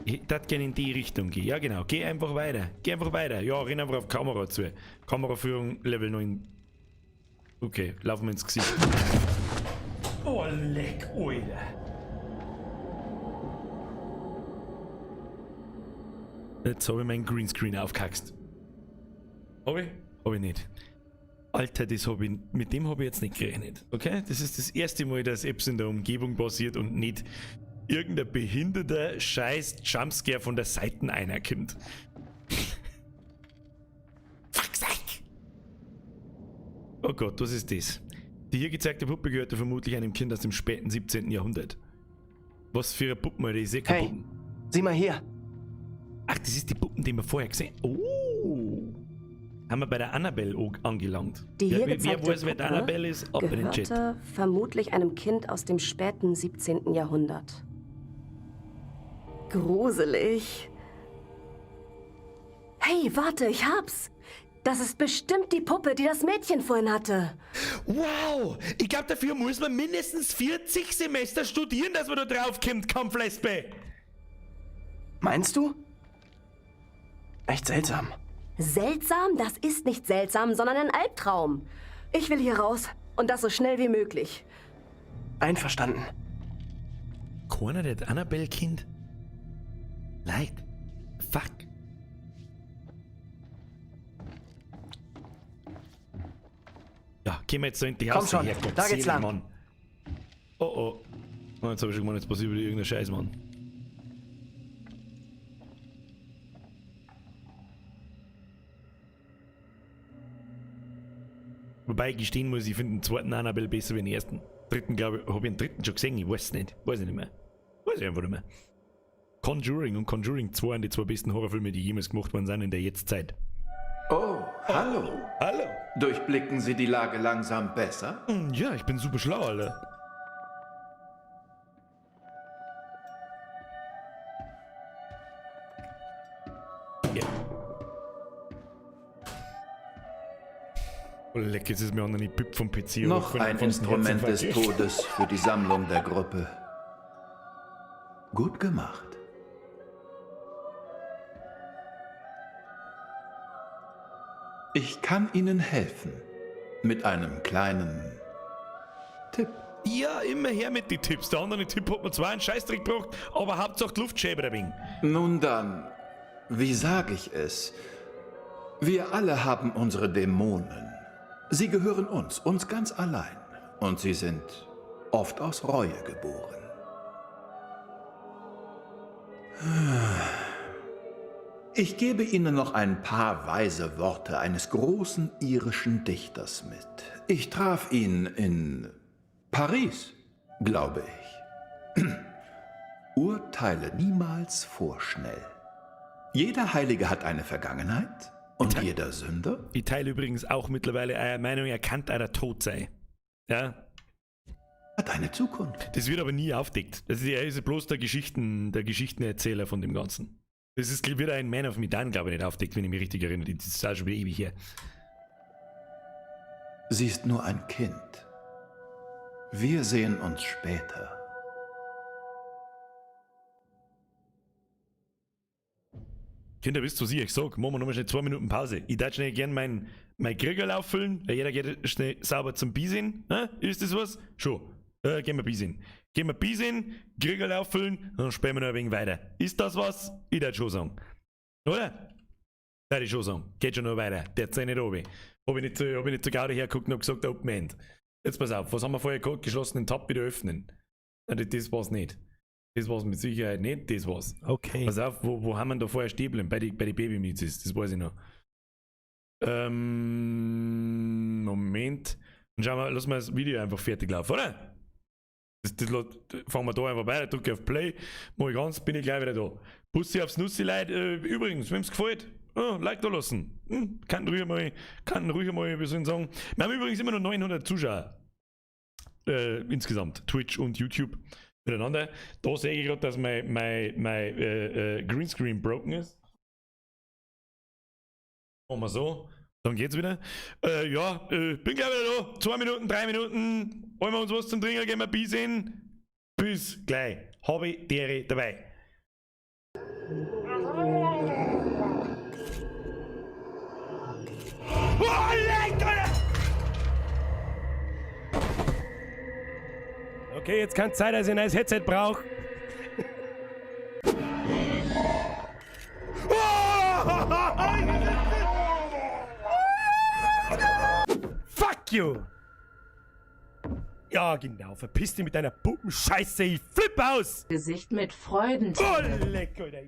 Ich darf gerne in die Richtung gehen. Ja, genau. Geh einfach weiter. Geh einfach weiter. Ja, renn einfach auf Kamera zu. Kameraführung Level 9. Okay, laufen wir ins Gesicht. Oh, leck, Alter. Jetzt habe ich meinen Greenscreen aufgehaxt. Hab ich? Hab ich nicht. Alter, mit dem habe ich jetzt nicht gerechnet. Okay? Das ist das erste Mal, dass etwas in der Umgebung passiert und nicht irgendein behinderter scheiß Jumpscare von der Seite einerkommt. Fuck's sake! Oh Gott, was ist das? Die hier gezeigte Puppe gehörte vermutlich einem Kind aus dem späten 17. Jahrhundert. Was für eine Puppe, Alter? Ich sehe keine Puppen. Sieh mal hier. Ach, das ist die Puppen, die wir vorher gesehen haben. Oh! Haben wir bei der Annabelle angelangt. Die hier wer gezeigte weiß, wer der Puppe Annabelle ist? Ab in den Chat. gehörte vermutlich einem Kind aus dem späten 17. Jahrhundert. Gruselig. Hey, warte, ich hab's. Das ist bestimmt die Puppe, die das Mädchen vorhin hatte. Wow! Ich glaube, dafür muss man mindestens 40 Semester studieren, dass man da draufkommt, Kampflesbe. Meinst du? Echt seltsam. Seltsam? Das ist nicht seltsam, sondern ein Albtraum. Ich will hier raus und das so schnell wie möglich. Einverstanden. Keiner das Annabelle-Kind? Leid. Fuck. Ja, gehen wir jetzt da in die Haus. Komm schon, da geht's lang. Mann. Oh oh. Oh, jetzt habe ich schon gemeint, jetzt passiert wieder irgendein Scheiß, Mann. Wobei ich gestehen muss, ich finde den zweiten Annabelle besser wie den ersten. Dritten, glaube ich, habe ich den dritten schon gesehen? Ich weiß es nicht. Weiß ich nicht mehr. Weiß ich einfach nicht mehr. Conjuring und Conjuring 2 sind die zwei besten Horrorfilme, die jemals gemacht worden sind in der Jetztzeit. Oh, hallo. Hallo. Durchblicken Sie die Lage langsam besser? Ja, ich bin super schlau, Alter. Ja. Oh, leck, jetzt ist mir auch noch nicht Pip vom PC. Noch ein Instrument des Todes für die Sammlung der Gruppe. Gut gemacht. Ich kann Ihnen helfen. Mit einem kleinen Tipp. Ja, immer her mit den Tipps. Der andere Tipp hat mir zwar einen Scheißdreck gebracht, aber Hauptsache die Luft schäbert ein wenig. Nun dann, wie sage ich es? Wir alle haben unsere Dämonen. Sie gehören uns ganz allein. Und sie sind oft aus Reue geboren. Ich gebe Ihnen noch ein paar weise Worte eines großen irischen Dichters mit. Ich traf ihn in Paris, glaube ich. Urteile niemals vorschnell. Jeder Heilige hat eine Vergangenheit und jeder Sünder. Ich teile übrigens auch mittlerweile eine Meinung, er kann einer tot sein. Ja. Hat eine Zukunft. Das wird aber nie aufdeckt. Also er ist bloß der Geschichtenerzähler von dem Ganzen. Das ist wieder ein Man of Medan, glaube ich, nicht aufdeckt, wenn ich mich richtig erinnere. Das ist auch schon wieder ewig her. Sie ist nur ein Kind. Wir sehen uns später. Kinder, wisst ihr, was ich sag? Machen wir nochmal schnell 2 Minuten Pause. Ich darf schnell gerne mein Kriegerl auffüllen. Jeder geht schnell sauber zum Bisinn. Ist das was? Schon. Gehen wir Bisinn. Gehen wir Bisinn, Kriegerl auffüllen und dann spähen wir noch ein wenig weiter. Ist das was? Ich darf schon sagen. Oder? Darf ich schon sagen. Geht schon noch weiter. Der hat nicht oben. Hab ich nicht so gerade hergeguckt und hab gesagt, Open End. Jetzt pass auf, was haben wir vorher gehabt? Geschlossenen Tab wieder öffnen. Das war's nicht. Das war's mit Sicherheit nicht, das war's. Okay. Pass auf, wo haben wir da vorher stehen bleiben? Bei die Baby-Miezis, das weiß ich noch. Moment. Dann schauen wir, lassen wir das Video einfach fertig laufen, oder? Fangen wir da einfach weiter, drücke auf Play, mach ich ganz, bin ich gleich wieder da. Bussi aufs Nussi, Leute. Übrigens, wem es gefällt, Like da lassen. Kann ruhig mal, wie soll ich sagen. Wir haben übrigens immer noch 900 Zuschauer. Insgesamt. Twitch und YouTube miteinander. Da sehe ich gerade, dass mein Greenscreen broken ist. Machen wir so. Dann geht's wieder. Ja, bin gleich wieder da. 2 Minuten, 3 Minuten. Wollen wir uns was zum Trinken, gehen wir Bier sehen. Bis gleich. Habe ich Tiere dabei. Oh, leck, Alter! Okay, jetzt kann es sein, dass ich ein neues Headset brauche. Fuck you! Ja, genau. Verpiss dich mit deiner Puppenscheiße. Ich flipp aus! Gesicht mit Freuden. Oh, leck, Alter.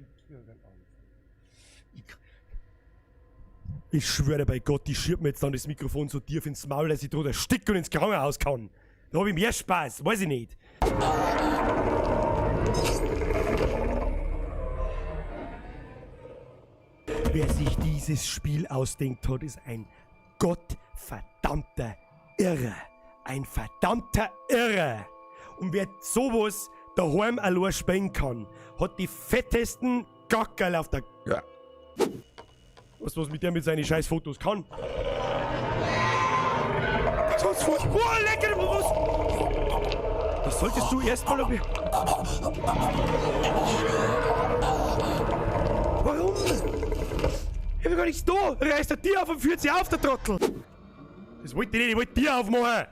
Ich schwöre bei Gott, ich schieb mir jetzt dann das Mikrofon so tief ins Maul, dass ich drunter stick und ins Krankenhaus kann. Da hab ich mehr Spaß, weiß ich nicht. Wer sich dieses Spiel ausdenkt hat, ist ein gottverdammter Irre. Ein verdammter Irre. Und wer sowas daheim allein spielen kann, hat die fettesten Gackerl auf der... Ja. Was mit der mit seinen scheiß Fotos kann? Oh, lecker, was? Das solltest du erstmal... Warum? Ich hab gar nichts da. Reißt der Tier auf und führt sie auf, der Trottel. Das wollte ich nicht, ich wollte Tier aufmachen.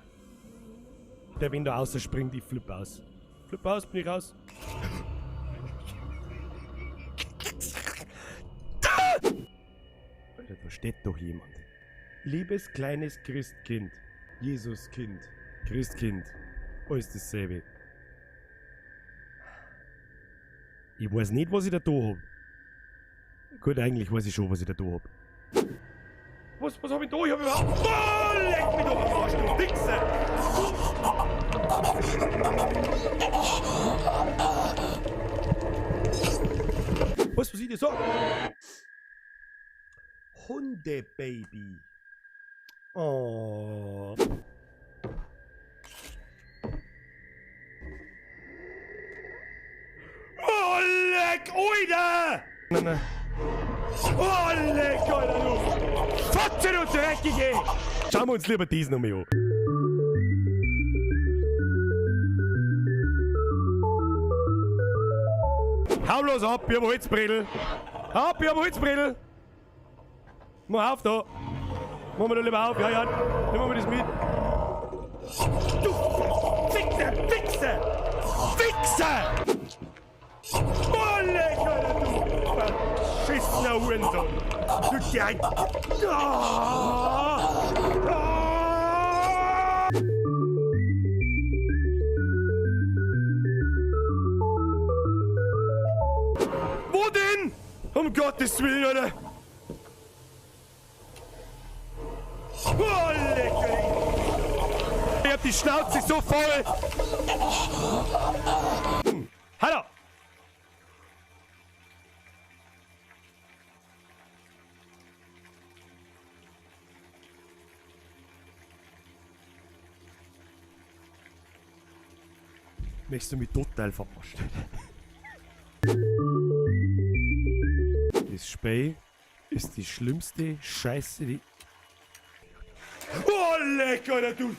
Der, wenn da außer springt, ich flipp aus. Flipp aus, bin ich raus. Alter, da steht doch jemand. Liebes kleines Christkind. Jesuskind. Christkind. Alles dasselbe. Ich weiß nicht, was ich da hab. Gut, eigentlich weiß ich schon, was ich da hab. Was hab ich da? Ich hab überhaupt... Oh, leck mich doch am Arsch, du Wichse! Was ich dir so? Hundebaby. Oh. Oh, leck, Alter! Nein. Oh, leck, Alter, du! Fotze, du Dreckige! Schauen wir uns lieber diesen nochmal an. Hau bloß ab, ich hab Holzbredel! Ab, ich hab Holzbredel! Mach auf da! Machen wir da lieber auf, ja, nehmen wir das mit. Du Wichser, Wichser! Wichser! Oh, lecker, du verschissener Hurensohn! Du Dein... Wo denn? Um Gottes Willen, Alter! Oh, lecker! Ich hab die Schnauze so voll! Hallo! Möchtest du mich total verarschen? Das Spiel ist die schlimmste Scheiße, die... Oh, lecker, Alter, du!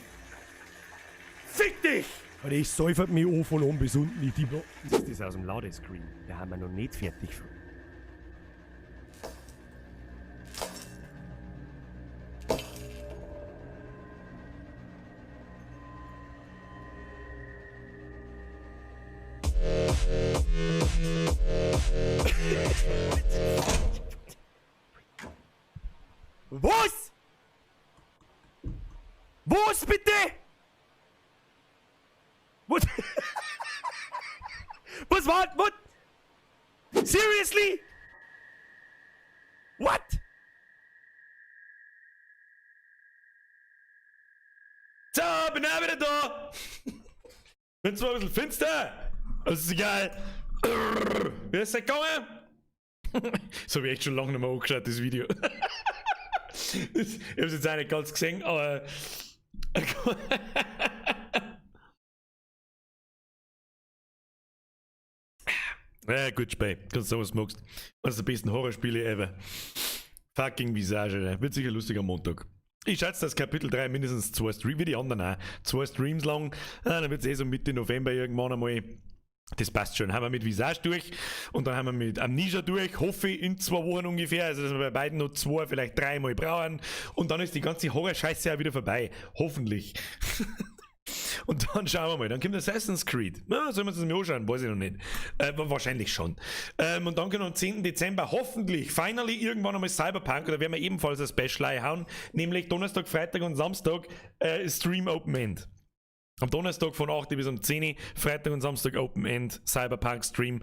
Fick dich! Alter, ich säufert mich an von oben bis unten. Das ist das aus dem Ladescreen. Da haben wir noch nicht fertig. Was? Was bitte? What? Was war? What? Seriously? What? So, bin auch wieder da. Bin zwar ein bisschen finster, aber ist egal. Wie ist es gegangen? So habe ich echt schon lange nicht mehr angeschaut, das Video. Ich habe es jetzt auch nicht ganz gesehen, aber... Ja, gut, Spiel. Kannst du sowas magst. Eines der besten Horrorspiele ever. Fucking Visage, Alter. Wird sicher lustig am Montag. Ich schätze, dass Kapitel 3 mindestens 2 Streams, wie die anderen auch, 2 Streams lang. Dann wird es so Mitte November irgendwann einmal. Das passt schon. Haben wir mit Visage durch und dann haben wir mit Amnesia durch. Hoffe ich in 2 Wochen ungefähr. Also, dass wir bei beiden noch 2, vielleicht 3 Mal brauchen. Und dann ist die ganze Horror-Scheiße auch wieder vorbei. Hoffentlich. Und dann schauen wir mal. Dann kommt Assassin's Creed. Ja, sollen wir uns das mal anschauen? Weiß ich noch nicht. Wahrscheinlich schon. Und dann können wir am 10. Dezember hoffentlich, finally, irgendwann einmal Cyberpunk. Da werden wir ebenfalls ein Special einhauen. Nämlich Donnerstag, Freitag und Samstag Stream Open End. Am Donnerstag von 8 bis um 10, Freitag und Samstag Open End Cyberpunk Stream.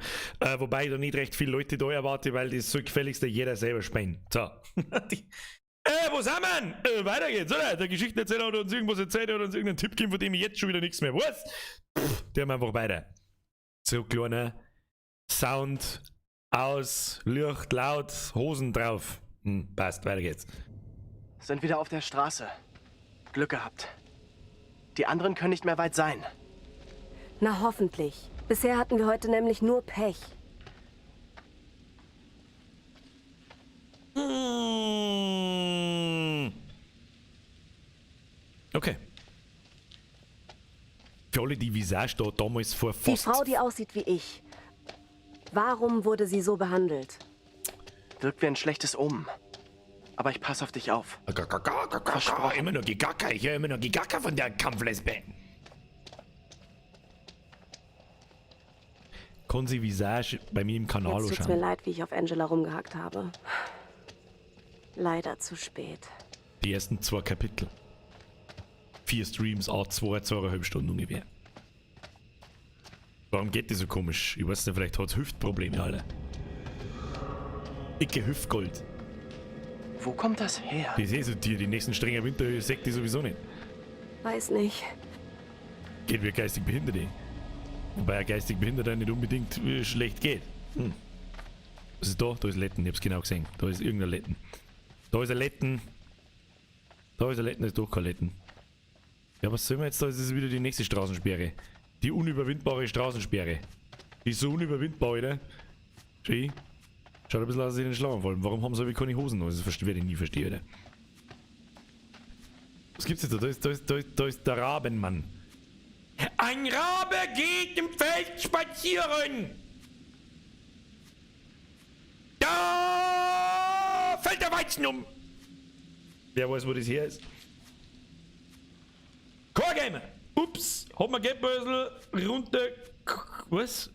Wobei ich da nicht recht viele Leute da erwarte, weil das soll gefälligst jeder selber spielen. So. Wo sind wir? Weiter geht's, oder? Der Geschichtenerzähler hat uns irgendwas erzählt, hat uns irgendeinen Tipp gegeben, von dem ich jetzt schon wieder nichts mehr weiß. Der haben einfach weiter. So kleiner Sound aus, Licht laut, Hosen drauf. Passt, weiter geht's. Sind wieder auf der Straße. Glück gehabt. Die anderen können nicht mehr weit sein. Na hoffentlich. Bisher hatten wir heute nämlich nur Pech. Okay. Für alle, die Visage da damals vor Die Frau, die aussieht wie ich. Warum wurde sie so behandelt? Wirkt wie ein schlechtes Omen. Aber ich passe auf dich auf. Versprochen. Immer noch Gegacker. Ich höre immer noch Gegacker von der Kampflesbe. Kann sie Visage bei mir im Kanal Jetzt tut's mir leid, wie ich auf Angela rumgehackt habe. Leider zu spät. Die ersten 2 Kapitel. 4 Streams, 2,5 Stunden ungefähr. Warum geht die so komisch? Ich weiß nicht, vielleicht hat es Hüftprobleme, alle. Icke Hüftgold. Wo kommt das her? Ich sehe so dir, die nächsten strenger Winter sagt die sowieso nicht. Weiß nicht. Geht wie geistig Behinderte. Wobei ein geistig Behinderter nicht unbedingt schlecht geht. Was ist da? Da ist Letten, ich hab's genau gesehen. Da ist irgendein Letten. Da ist ein Letten. Da ist ein Letten, da ist doch kein Letten. Ja, was soll man jetzt da? Das ist wieder die nächste Straßensperre. Die unüberwindbare Straßensperre. Die ist so unüberwindbar, oder? Schau. Schaut ein bisschen aus, als sie den Schlamm fallen. Warum haben sie aber keine Hosen? Das werde ich nie verstehen, oder? Was gibt's jetzt da? Da ist der Rabenmann. Ein Rabe geht im Feld spazieren! Da fällt der Weizen um! Wer weiß, wo das her ist? Chorgamer! Ups! Hat mir Geldbörsel runter... Was?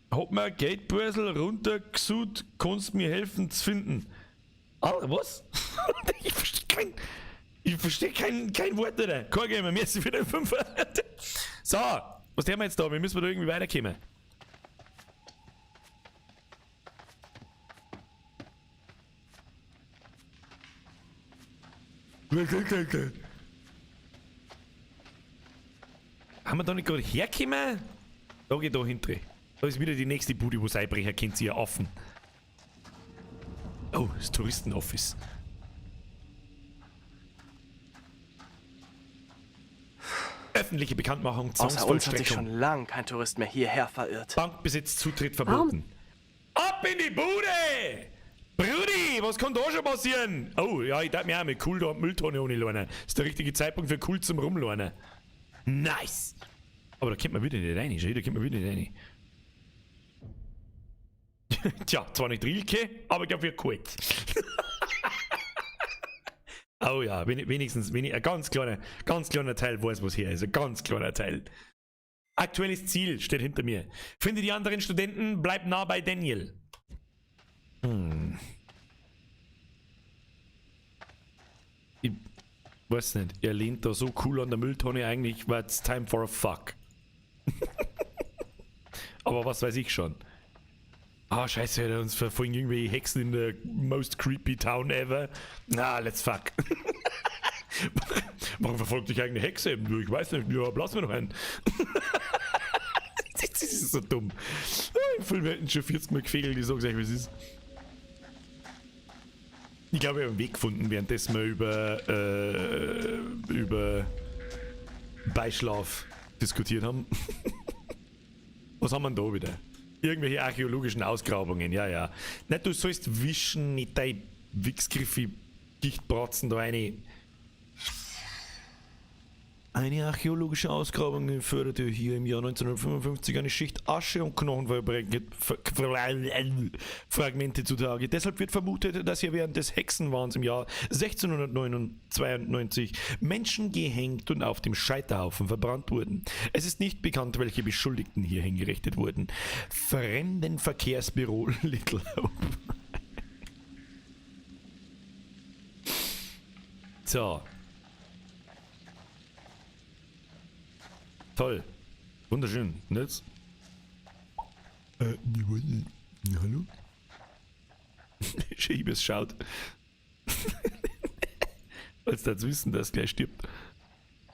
Hat mir Geldbörsel runtergesucht, kannst mir helfen zu finden. Alter, was? Ich verstehe kein Wort, oder? Chorgamer, merci für den 5. So, was haben wir jetzt da? Wir müssen da irgendwie weiterkommen. Haben wir da nicht gerade herkommen? Da geht da hinten. Da ist wieder die nächste Bude, wo es einbrechen kennt, ihr Affen. Oh, das Touristenoffice. Öffentliche Bekanntmachung, Außer uns hat sich schon lang kein Tourist mehr hierher verirrt. Bankbesitz, Zutritt verboten. Ab in die Bude! Brudi, was kann da schon passieren? Oh, ja, ich dachte mir auch mit cool da Mülltonne ohne Lernen. Das ist der richtige Zeitpunkt für cool zum Rumlernen. Nice! Aber da kommt man wieder nicht rein, da kommt man wieder nicht rein. Tja, zwar nicht Rilke, aber ich glaube, wir kalt. Oh ja, wenigstens ein ganz kleiner Teil weiß, was hier ist. Ein ganz kleiner Teil. Aktuelles Ziel steht hinter mir. Finde die anderen Studenten, bleib nah bei Daniel. Ich weiß nicht, er lehnt da so cool an der Mülltonne, eigentlich war es time for a fuck. Aber was weiß ich schon. Ah, scheiße, hat uns verfolgen irgendwelche Hexen in der most creepy town ever. Na, let's fuck. Warum verfolgt dich eigentlich eine Hexe? Ich weiß nicht, ja, blasen wir noch einen. Das ist so dumm. Im Film hätten schon 40 Mal gefegelt, ich sag's euch, wie es ist. Ich glaube, wir haben einen Weg gefunden, währenddessen wir über Beischlaf diskutiert haben. Was haben wir denn da wieder? Irgendwelche archäologischen Ausgrabungen, ja. Nicht, du sollst wischen, nicht dein Wichsgriffi Gichtbratzen da eine. Eine archäologische Ausgrabung förderte hier im Jahr 1955 eine Schicht Asche und Knochenfragmente zutage. Deshalb wird vermutet, dass hier während des Hexenwahns im Jahr 1692 Menschen gehängt und auf dem Scheiterhaufen verbrannt wurden. Es ist nicht bekannt, welche Beschuldigten hier hingerichtet wurden. Fremdenverkehrsbüro Little Hope. So. Toll. Wunderschön. Und jetzt? Hallo? Schiebes schaut. Als das wissen, dass gleich stirbt.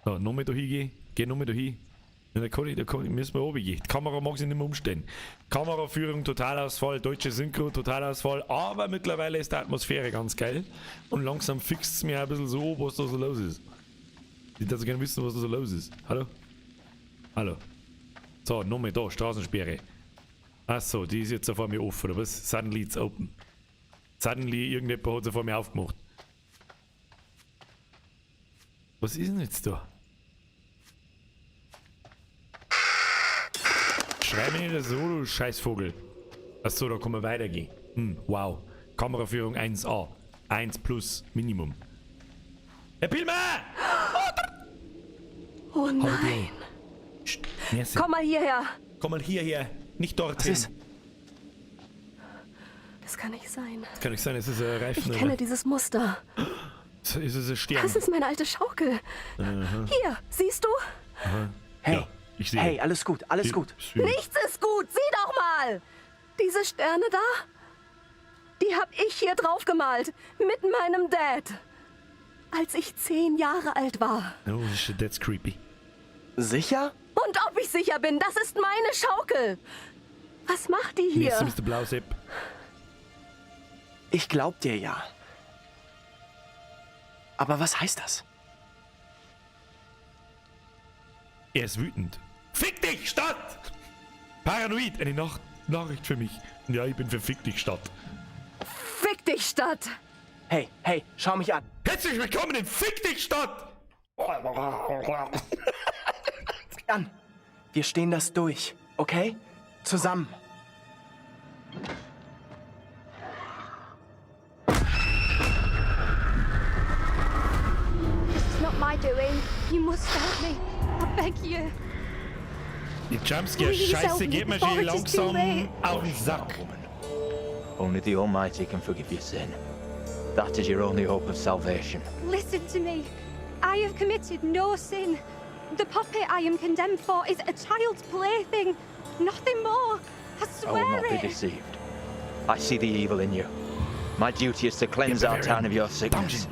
So, nochmal da hingehen. Geh nochmal da hin. Ja, da müssen wir runtergehen. Die Kamera mag sich nicht mehr umstellen. Kameraführung, Totalausfall, deutsche Synchro, Totalausfall. Aber mittlerweile ist die Atmosphäre ganz geil. Und langsam fixt es mir ein bisschen so, was da so los ist. Ich würde gerne wissen, was da so los ist. Hallo? Hallo. So, nochmal da, Straßensperre. Achso, die ist jetzt auf einmal offen, oder was? Suddenly it's open. Suddenly irgendjemand hat es auf einmal aufgemacht. Was ist denn jetzt da? Schrei mir nicht so, du Scheißvogel. Achso, da kann man weitergehen. Wow. Kameraführung 1A. 1 plus Minimum. Herr Pilmer! Oh nein. Komm mal hierher. Komm mal hierher. Nicht dorthin. Das kann nicht sein. Das kann nicht sein, es ist ein Reifen. Ich kenne dieses Muster. Ist es ein Stern? Das ist meine alte Schaukel. Aha. Hier, siehst du? Aha. Hey, ja, ich sehe. hey, alles gut, alles gut. Nichts ist gut, sieh doch mal! Diese Sterne da, die hab ich hier drauf gemalt. Mit meinem Dad. Als ich 10 Jahre alt war. Oh shit, that's creepy. Sicher? Und ob ich sicher bin, das ist meine Schaukel. Was macht die hier? Mr. Blausepp. Ich glaub dir ja. Aber was heißt das? Er ist wütend. Fick dich, Stadt! Paranoid, eine Nachricht für mich. Ja, ich bin für Fick dich, Stadt. Fick dich, Stadt! Hey, hey, schau mich an. Herzlich willkommen in Fick dich, Stadt! An. Wir stehen das durch, okay? Zusammen. It's not my doing. You must help me. I beg you. Die Jumpscare-Scheiße geht mir schon langsam auf den Sack. Only the Almighty can forgive your sin. That is your only hope of salvation. Listen to me. I have committed no sin. The puppet I am condemned for is a child's plaything. Nothing more. I I will swear not be it. deceived. I see the evil in you. My duty is to cleanse our town of your sickness.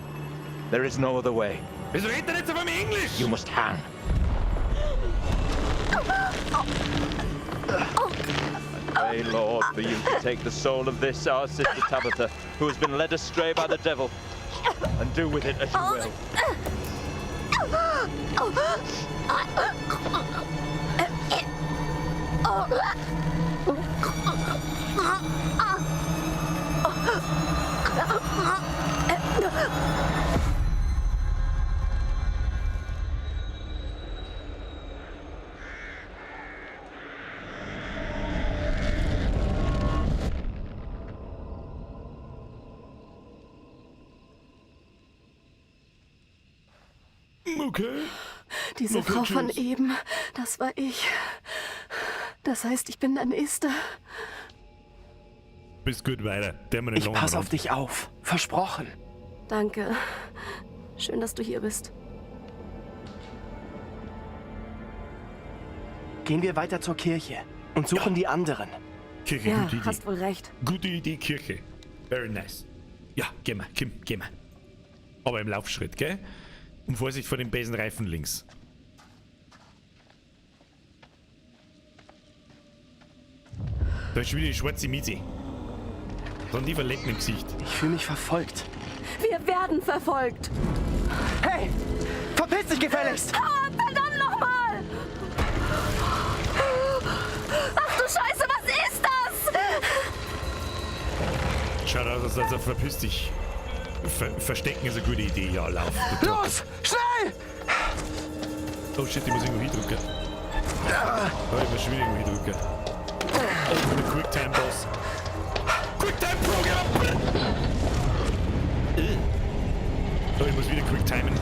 There is no other way. Wieso redet er nicht so von mir Englisch? You must hang. Pray, Lord, for you to take the soul of this, our sister Tabitha, who has been led astray by the devil, and do with it as you will. Okay. Diese Okay, Frau von tschüss. eben, das war ich. Das heißt, ich bin der Nächste. Bist gut weiter. Der mir nicht Ich lange pass dran. auf dich auf. Versprochen. Danke. Schön, dass du hier bist. Gehen wir weiter zur Kirche und suchen die anderen. Kirche, Ja, gute Idee. hast wohl recht. Gute Idee, Kirche. Very nice. Ja, geh mal, Kim, geh mal. Aber im Laufschritt, gell? Und Vorsicht vor dem Besenreifen links. Da ist schon wieder die schwarze Miete. So die Verletzten im Gesicht. Ich fühle mich verfolgt. Wir werden verfolgt. Hey! Verpiss dich gefälligst! Ah, verdammt nochmal! Ach du Scheiße, was ist das? Schaut aus, als verpiss dich. Verstecken ist eine gute Idee, ja, lauf. Los! Schnell! Oh shit, ich muss irgendwo hindrücken. Oh, ich muss schon wieder irgendwo hindrücken. Oh, der Quicktime-Boss. Quicktime-Programm! Oh, ich muss wieder Quicktimen.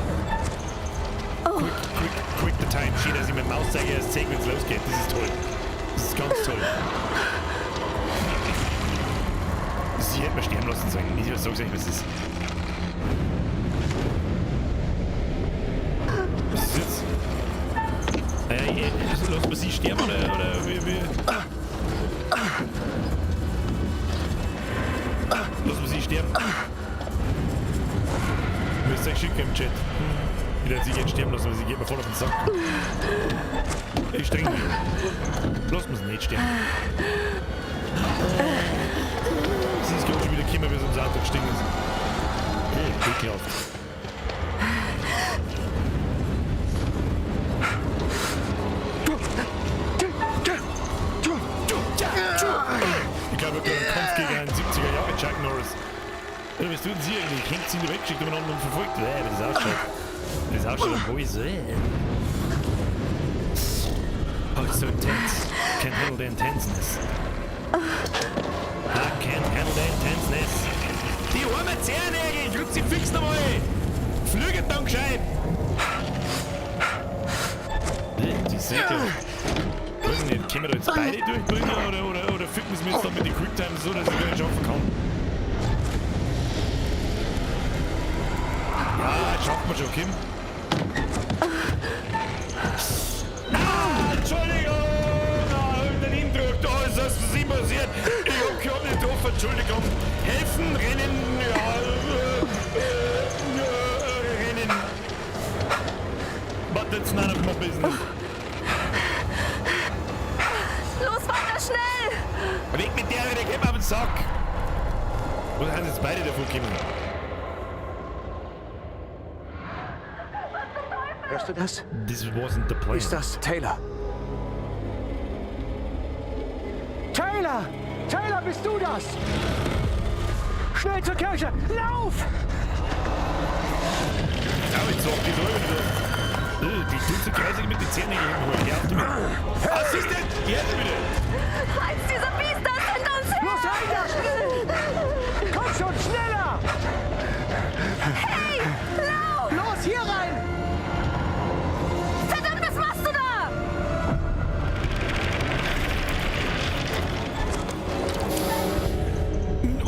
Quick the time. Schön, dass ich mit dem Mauszeiger erst zeige, wenn es losgeht. Das ist toll. Das ist ganz toll. Sie hätte mir sterben lassen sollen. Ich sag's euch, was es ist. Was ist jetzt? Lassen wir sie sterben oder wie? Lassen wir sie sterben. Müsst ihr euch schicken im Chat. Wieder sie jetzt sterben lassen, weil sie geht mir voll auf den Sack. Ich streng mich. Lass uns nicht sterben. Sie ist, glaube ich, schon wieder gekommen, wie sie ums Auto gestiegen ist. Oh, ekelhaft. Ich glaube, wir haben einen Kampf gegen einen 70er Jahre Chuck Norris. Ja, was tun sie eigentlich? Hängt sie in die weggeschickt und miteinander verfolgt? Wie das ausschaut. Wie das ausschaut am Häuser. Oh, it's so intense. Can't handle the intenseness. I can't handle the intenseness. Die armen Zehennägel, drückt sie fix nochmal! Flüget dann gescheit! Die Säcke. Ich weiß nicht, können wir da jetzt beide durchbringen oder ficken sie mir jetzt dann mit den Quicktimes so, dass ich gar nicht schaffen kann? Ja, das schafft man schon, Kim. Entschuldigung! Daneben drückt, da ist das für Sie passiert. Ich hab gerade nicht drauf, Entschuldigung. Helfen, rennen, rennen. But that's none of my business. Los, weiter, schnell! Weg mit der geht mir auf den Sack. Oder haben jetzt beide davon gekommen? Hörst du das? This wasn't the plan. Ist das Taylor? Taylor! Taylor, bist du das? Schnell zur Kirche! Lauf! Schau jetzt auf die Säule. Die tut so kreisig mit den Zähnen holen. Ja, du mit. Was ist denn? Jetzt bitte! Eins dieser Biester sind uns her! Los rein da! Komm schon, schneller! Hey! Lauf! Los, hier rein! Verdammt, was machst du da?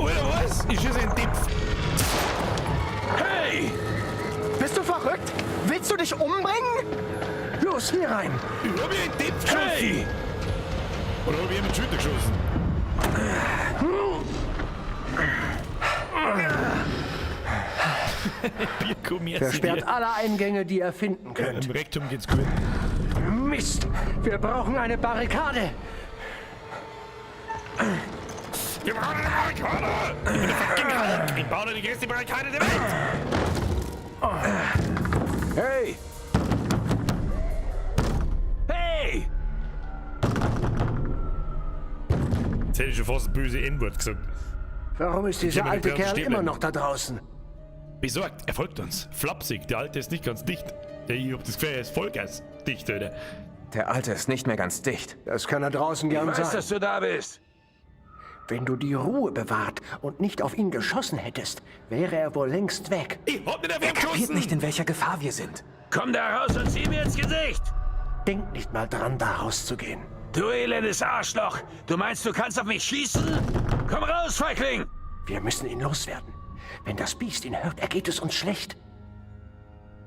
Oder was? Ich schieße einen Tipp. Hey! Bist du verrückt? Willst du dich umbringen? Los, hier rein! Ich hab hier einen Tipp geschossen. Hey! Oder hab ich mit Schulter geschossen? Versperrt alle Eingänge, die ihr finden könnt. Im Rektum geht's gut. Mist! Wir brauchen eine Barrikade! Wir brauchen eine Barrikade! Ich bin der fucking Hulk! Ich baue die größte Barrikade der Welt! Hey! Hey! Jetzt hätte ich schon fast ein böse N-Wort gesagt. Warum ist dieser alte Kerl immer noch da draußen? Besorgt, er folgt uns. Flapsig, der Alte ist nicht ganz dicht. Ich hab das Gefühl, er ist Vollgas dicht, oder? Der Alte ist nicht mehr ganz dicht. Das kann er draußen gern sein. Ich weiß, dass du da bist. Wenn du die Ruhe bewahrt und nicht auf ihn geschossen hättest, wäre er wohl längst weg. Ich hab nicht auf ihn Er kapiert geschossen! nicht, in welcher Gefahr wir sind. Komm da raus und sieh mir ins Gesicht! Denk nicht mal dran, da rauszugehen. Du elendes Arschloch! Du meinst, du kannst auf mich schießen? Komm raus, Feigling! Wir müssen ihn loswerden. Wenn das Biest ihn hört, ergeht es uns schlecht.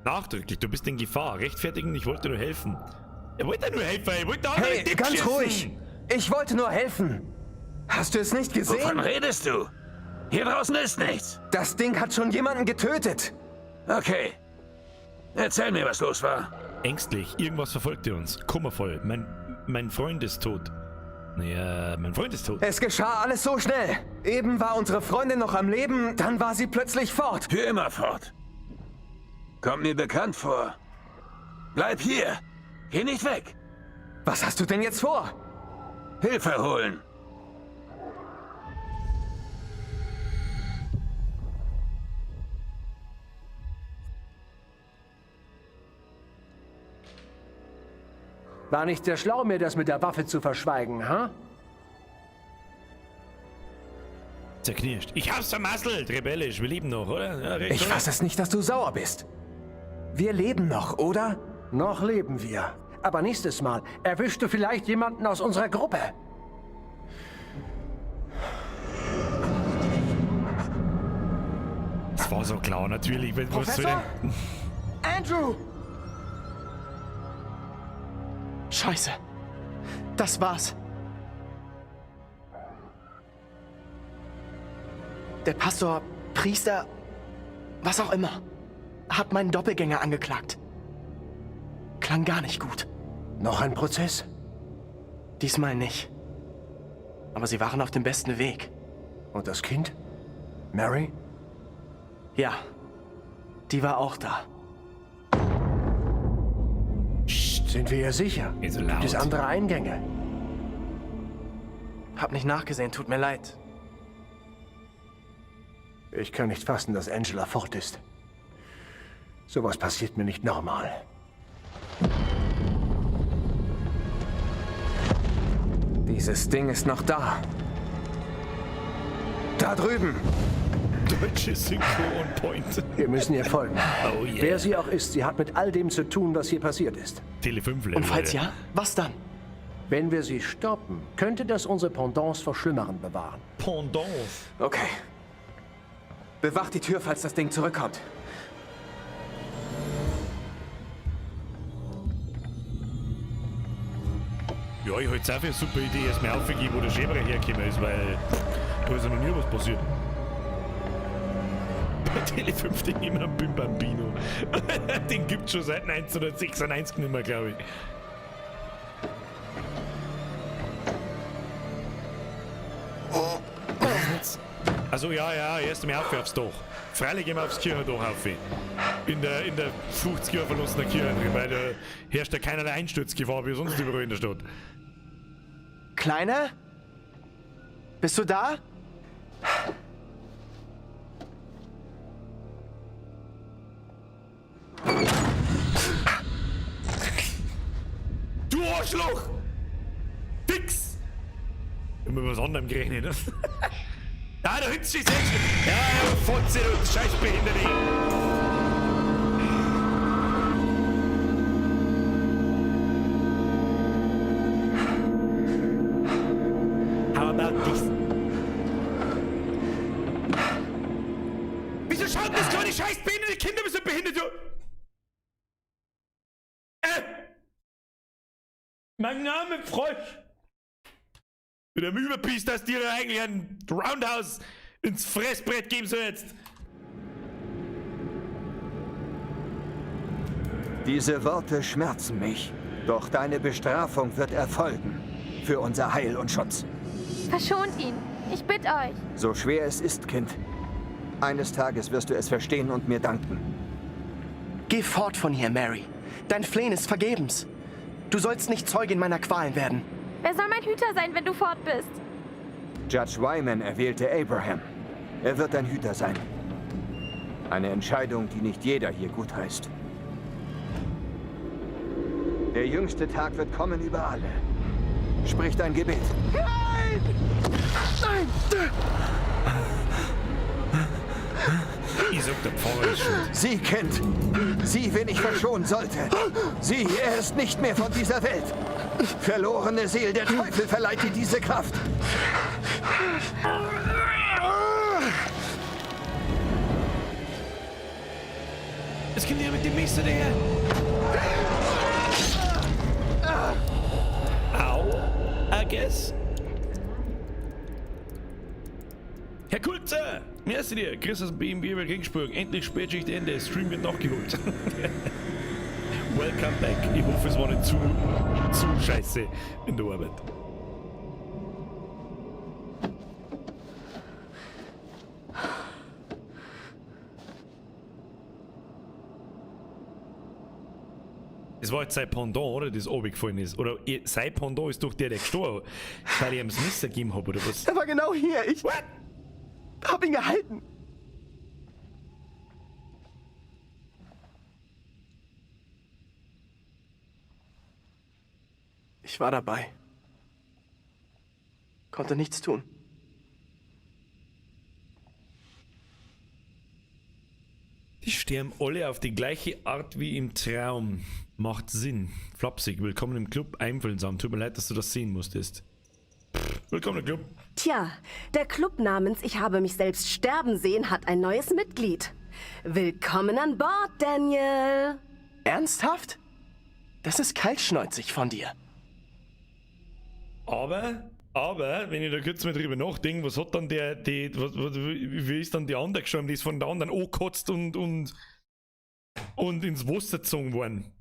Nachdrücklich, du bist in Gefahr. Rechtfertigen, ich wollte nur helfen. Er wollte nur helfen, ich wollte andere Hey, Tipp ganz schießen. ruhig! Ich wollte nur helfen. Hast du es nicht gesehen? Wovon redest du? Hier draußen ist nichts. Das Ding hat schon jemanden getötet. Okay. Erzähl mir, was los war. Ängstlich, irgendwas verfolgte uns. Kummervoll, mein Freund ist tot. Naja, mein Freund ist tot. Es geschah alles so schnell. Eben war unsere Freundin noch am Leben, dann war sie plötzlich fort. Für immer fort. Kommt mir bekannt vor. Bleib hier. Geh nicht weg. Was hast du denn jetzt vor? Hilfe holen. War nicht sehr schlau, mir das mit der Waffe zu verschweigen, ha? Zerknirscht. Ich hab's vermasselt! Rebellisch, wir leben noch, oder? Ja, recht, Ich oder? fasse es nicht, dass du sauer bist. Wir leben noch, oder? Noch leben wir. Aber nächstes Mal erwischst du vielleicht jemanden aus unserer Gruppe. Das war so klar, natürlich. Was soll Professor? denn? Andrew! Scheiße. Das war's. Der Pastor, Priester, was auch immer, hat meinen Doppelgänger angeklagt. Klang gar nicht gut. Noch ein Prozess? Diesmal nicht. Aber sie waren auf dem besten Weg. Und das Kind? Mary? Ja, die war auch da. Sind wir ja sicher? Nicht so Gibt es laut. andere Eingänge? Hab nicht nachgesehen, tut mir leid. Ich kann nicht fassen, dass Angela fort ist. Sowas passiert mir nicht normal. Dieses Ding ist noch da. Da drüben. Deutsche Synchro on point. Wir müssen ihr folgen. Oh yeah. Wer sie auch ist, sie hat mit all dem zu tun, was hier passiert ist. Tele 5 Level. Und falls ja, was dann? Wenn wir sie stoppen, könnte das unsere Pendants vor Schlimmeren bewahren. Pendants. Okay. Bewacht die Tür, falls das Ding zurückkommt. Ja, ich halte es auch für eine super Idee, erst mal aufgegeben, wo der Schäberer hergekommen ist, weil da ist ja noch nie was passiert. Bei Tele 5 den immer ein Bim Bambino. Den gibt's schon seit 1996 nicht mehr, glaube ich. Also ja, erst einmal auf aufs Dach. Freilich gehen wir aufs Kirchendach auf. In der 50 Jahre verlassenen Kirche drin, weil da herrscht ja keinerlei Einsturzgefahr wie sonst überall in der Stadt. Kleiner? Bist du da? Du Arschloch! Fix! Immer was anderem gerechnet, ne? Da hützt sich selbst. Ja, Fotze, du Scheißbehinderte. How about this? Wieso schaut das kleine Scheißbehinderte Kinder so behindert? Mein Name Frosch. Mit dem Überpiece, dass dir eigentlich ein Roundhouse ins Fressbrett geben soll jetzt. Diese Worte schmerzen mich. Doch deine Bestrafung wird erfolgen. Für unser Heil und Schutz. Verschont ihn. Ich bitte euch. So schwer es ist, Kind. Eines Tages wirst du es verstehen und mir danken. Geh fort von hier, Mary. Dein Flehen ist vergebens. Du sollst nicht Zeugin meiner Qualen werden. Wer soll mein Hüter sein, wenn du fort bist? Judge Wyman erwählte Abraham. Er wird dein Hüter sein. Eine Entscheidung, die nicht jeder hier gutheißt. Der jüngste Tag wird kommen über alle. Sprich dein Gebet. Nein! Nein! Ich sag, der Pfarrer ist schuld. Sie, Kind. Sie, wen ich verschonen sollte. Sie, er ist nicht mehr von dieser Welt. Verlorene Seele, der Teufel verleiht dir diese Kraft. Es geht ja mit dem Messer daher. Au, I guess. Herr Kulzer, merci dir. Chris aus dem BMW über Gegenspüren. Endlich Spätschicht Ende. Stream wird nachgeholt. Welcome back. Ich hoffe, es war nicht zu scheiße in der Arbeit. Das war jetzt sein Pendant, oder? Das runtergefallen ist. Oder sein Pendant ist doch der gestorben, weil ich ihm das Messer gegeben habe, oder was? Er war genau hier. Ich hab ihn gehalten. Ich war dabei. Konnte nichts tun. Die sterben alle auf die gleiche Art wie im Traum. Macht Sinn. Flapsig, willkommen im Club, einfühlsam. Tut mir leid, dass du das sehen musstest. Willkommen im Club. Tja, der Club namens Ich habe mich selbst sterben sehen hat ein neues Mitglied. Willkommen an Bord, Daniel. Ernsthaft? Das ist kaltschnäuzig von dir. Aber, wenn ich da kurz mal drüber nachdenke, was hat dann wie ist dann die andere gestorben, die ist von der anderen angekotzt und ins Wasser gezogen worden.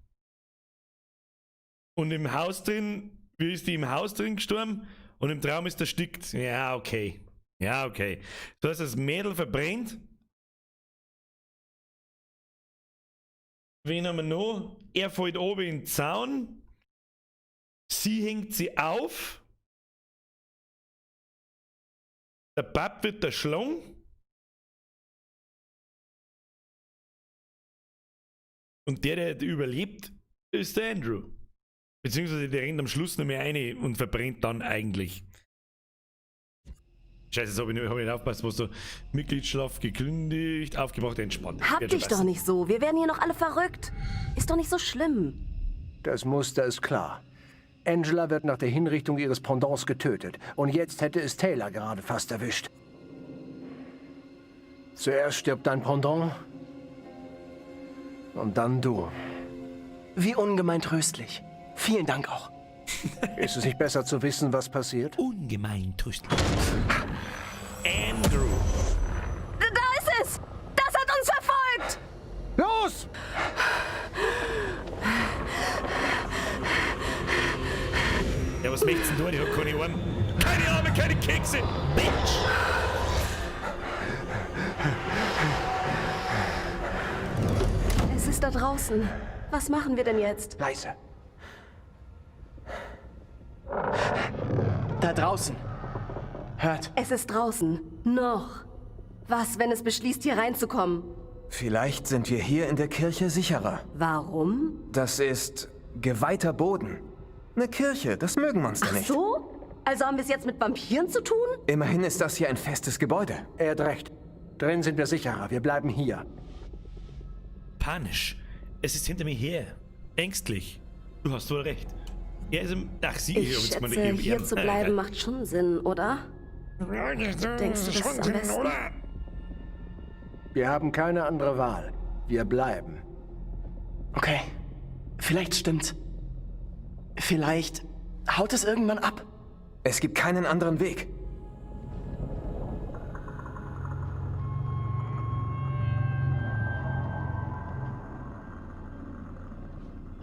Und im Haus drin, wie ist die im Haus drin gestorben? Und im Traum ist erstickt. Ja, okay. Ja, okay. Du hast das Mädel verbrennt. Wen haben wir noch? Er fällt oben in den Zaun. Sie hängt sie auf. Der Bab wird erschlagen. Und der überlebt, ist der Andrew. Beziehungsweise der rennt am Schluss noch mehr rein und verbrennt dann eigentlich. Scheiße, jetzt hab ich nicht aufgepasst, was du Mitgliedschaft gekündigt, aufgebracht, entspannt. Hab dich doch nicht so. Wir werden hier noch alle verrückt. Ist doch nicht so schlimm. Das Muster ist klar. Angela wird nach der Hinrichtung ihres Pendants getötet. Und jetzt hätte es Taylor gerade fast erwischt. Zuerst stirbt dein Pendant. Und dann du. Wie ungemein tröstlich. Vielen Dank auch. Ist es nicht besser zu wissen, was passiert? Ungemein tröstlich. Andrew. Da ist es! Das hat uns verfolgt! Los! Ja, was möchtest du? Ich hab keine Arme. Keine Arme, keine Kekse! Bitch! Es ist da draußen. Was machen wir denn jetzt? Leise. Da draußen. Hört. Es ist draußen. Noch. Was, wenn es beschließt, hier reinzukommen? Vielleicht sind wir hier in der Kirche sicherer. Warum? Das ist geweihter Boden. Eine Kirche, das mögen Monster nicht. Ach so? Also haben wir es jetzt mit Vampiren zu tun? Immerhin ist das hier ein festes Gebäude. Er hat recht. Drin sind wir sicherer. Wir bleiben hier. Panisch. Es ist hinter mir her. Ängstlich. Du hast wohl recht. Er ist im... Ach, sie... Ich schätze, hier zu bleiben macht schon Sinn, oder? Denkst du, das ist am besten? Wir haben keine andere Wahl. Wir bleiben. Okay. Vielleicht stimmt's. Vielleicht haut es irgendwann ab. Es gibt keinen anderen Weg.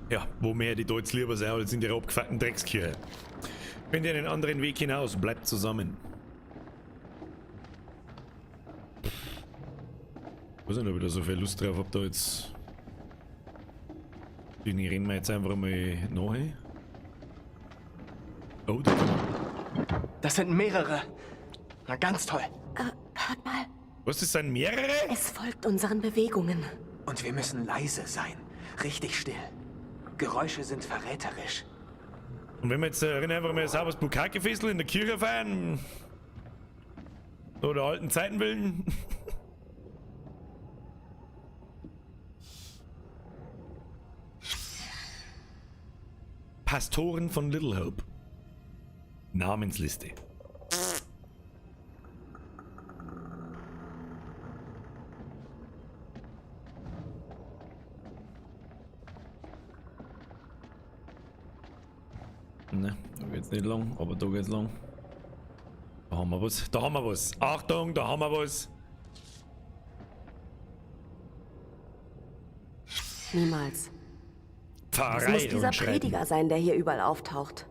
Ja, wo mehr die Deutsch lieber sein als in der abgefuckten Dreckskirche. Findet ihr einen anderen Weg hinaus, bleibt zusammen. Ich weiß nicht, ob ich da so viel Lust drauf habe, da jetzt... Ich rennen wir jetzt einfach mal nachher. Oh, da kann man... Das sind mehrere. Na, ganz toll. Hört mal. Was, das sind mehrere? Es folgt unseren Bewegungen. Und wir müssen leise sein. Richtig still. Geräusche sind verräterisch. Und wenn wir jetzt einfach mal ein sauberes Bukake-Festel in der Kirche feiern? Oder alten Zeiten willen? Pastoren von Little Hope. Namensliste. Ne, da geht's nicht lang, aber da geht's lang. Da haben wir was, da haben wir was. Achtung, da haben wir was. Niemals. Pfarrei Es muss dieser und Schreiben. Prediger sein, der hier überall auftaucht.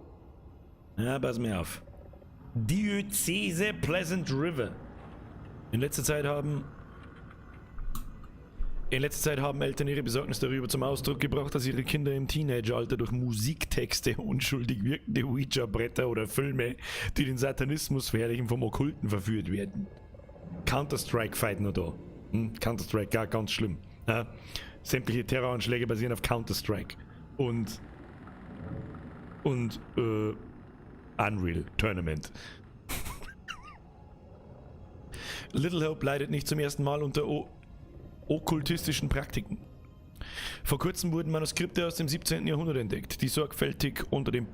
Ja, pass mir auf. Diözese Pleasant River. In letzter Zeit haben Eltern ihre Besorgnis darüber zum Ausdruck gebracht, dass ihre Kinder im Teenageralter durch Musiktexte unschuldig wirkende Ouija-Bretter oder Filme, die den Satanismus verherrlichen, vom Okkulten verführt werden. Counter-Strike fight nur da. Counter-Strike, gar ganz schlimm. Ja? Sämtliche Terroranschläge basieren auf Counter-Strike. Und und Unreal Tournament. Little Hope leidet nicht zum ersten Mal unter okkultistischen Praktiken. Vor kurzem wurden Manuskripte aus dem 17. Jahrhundert entdeckt, die sorgfältig unter dem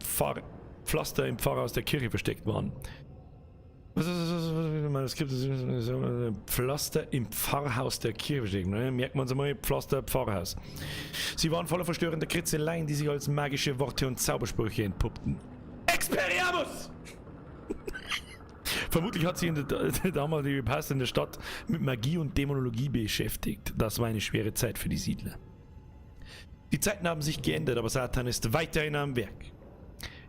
Pflaster im Pfarrhaus der Kirche versteckt waren. Manuskripte, Pflaster im Pfarrhaus der Kirche versteckt. Merkt man es einmal, Pflaster, Pfarrhaus. Sie waren voller verstörender Kritzeleien, die sich als magische Worte und Zaubersprüche entpuppten. Expelliarmus! Vermutlich hat sich in der damalige Pastor in der Stadt mit Magie und Dämonologie beschäftigt. Das war eine schwere Zeit für die Siedler. Die Zeiten haben sich geändert, aber Satan ist weiterhin am Werk.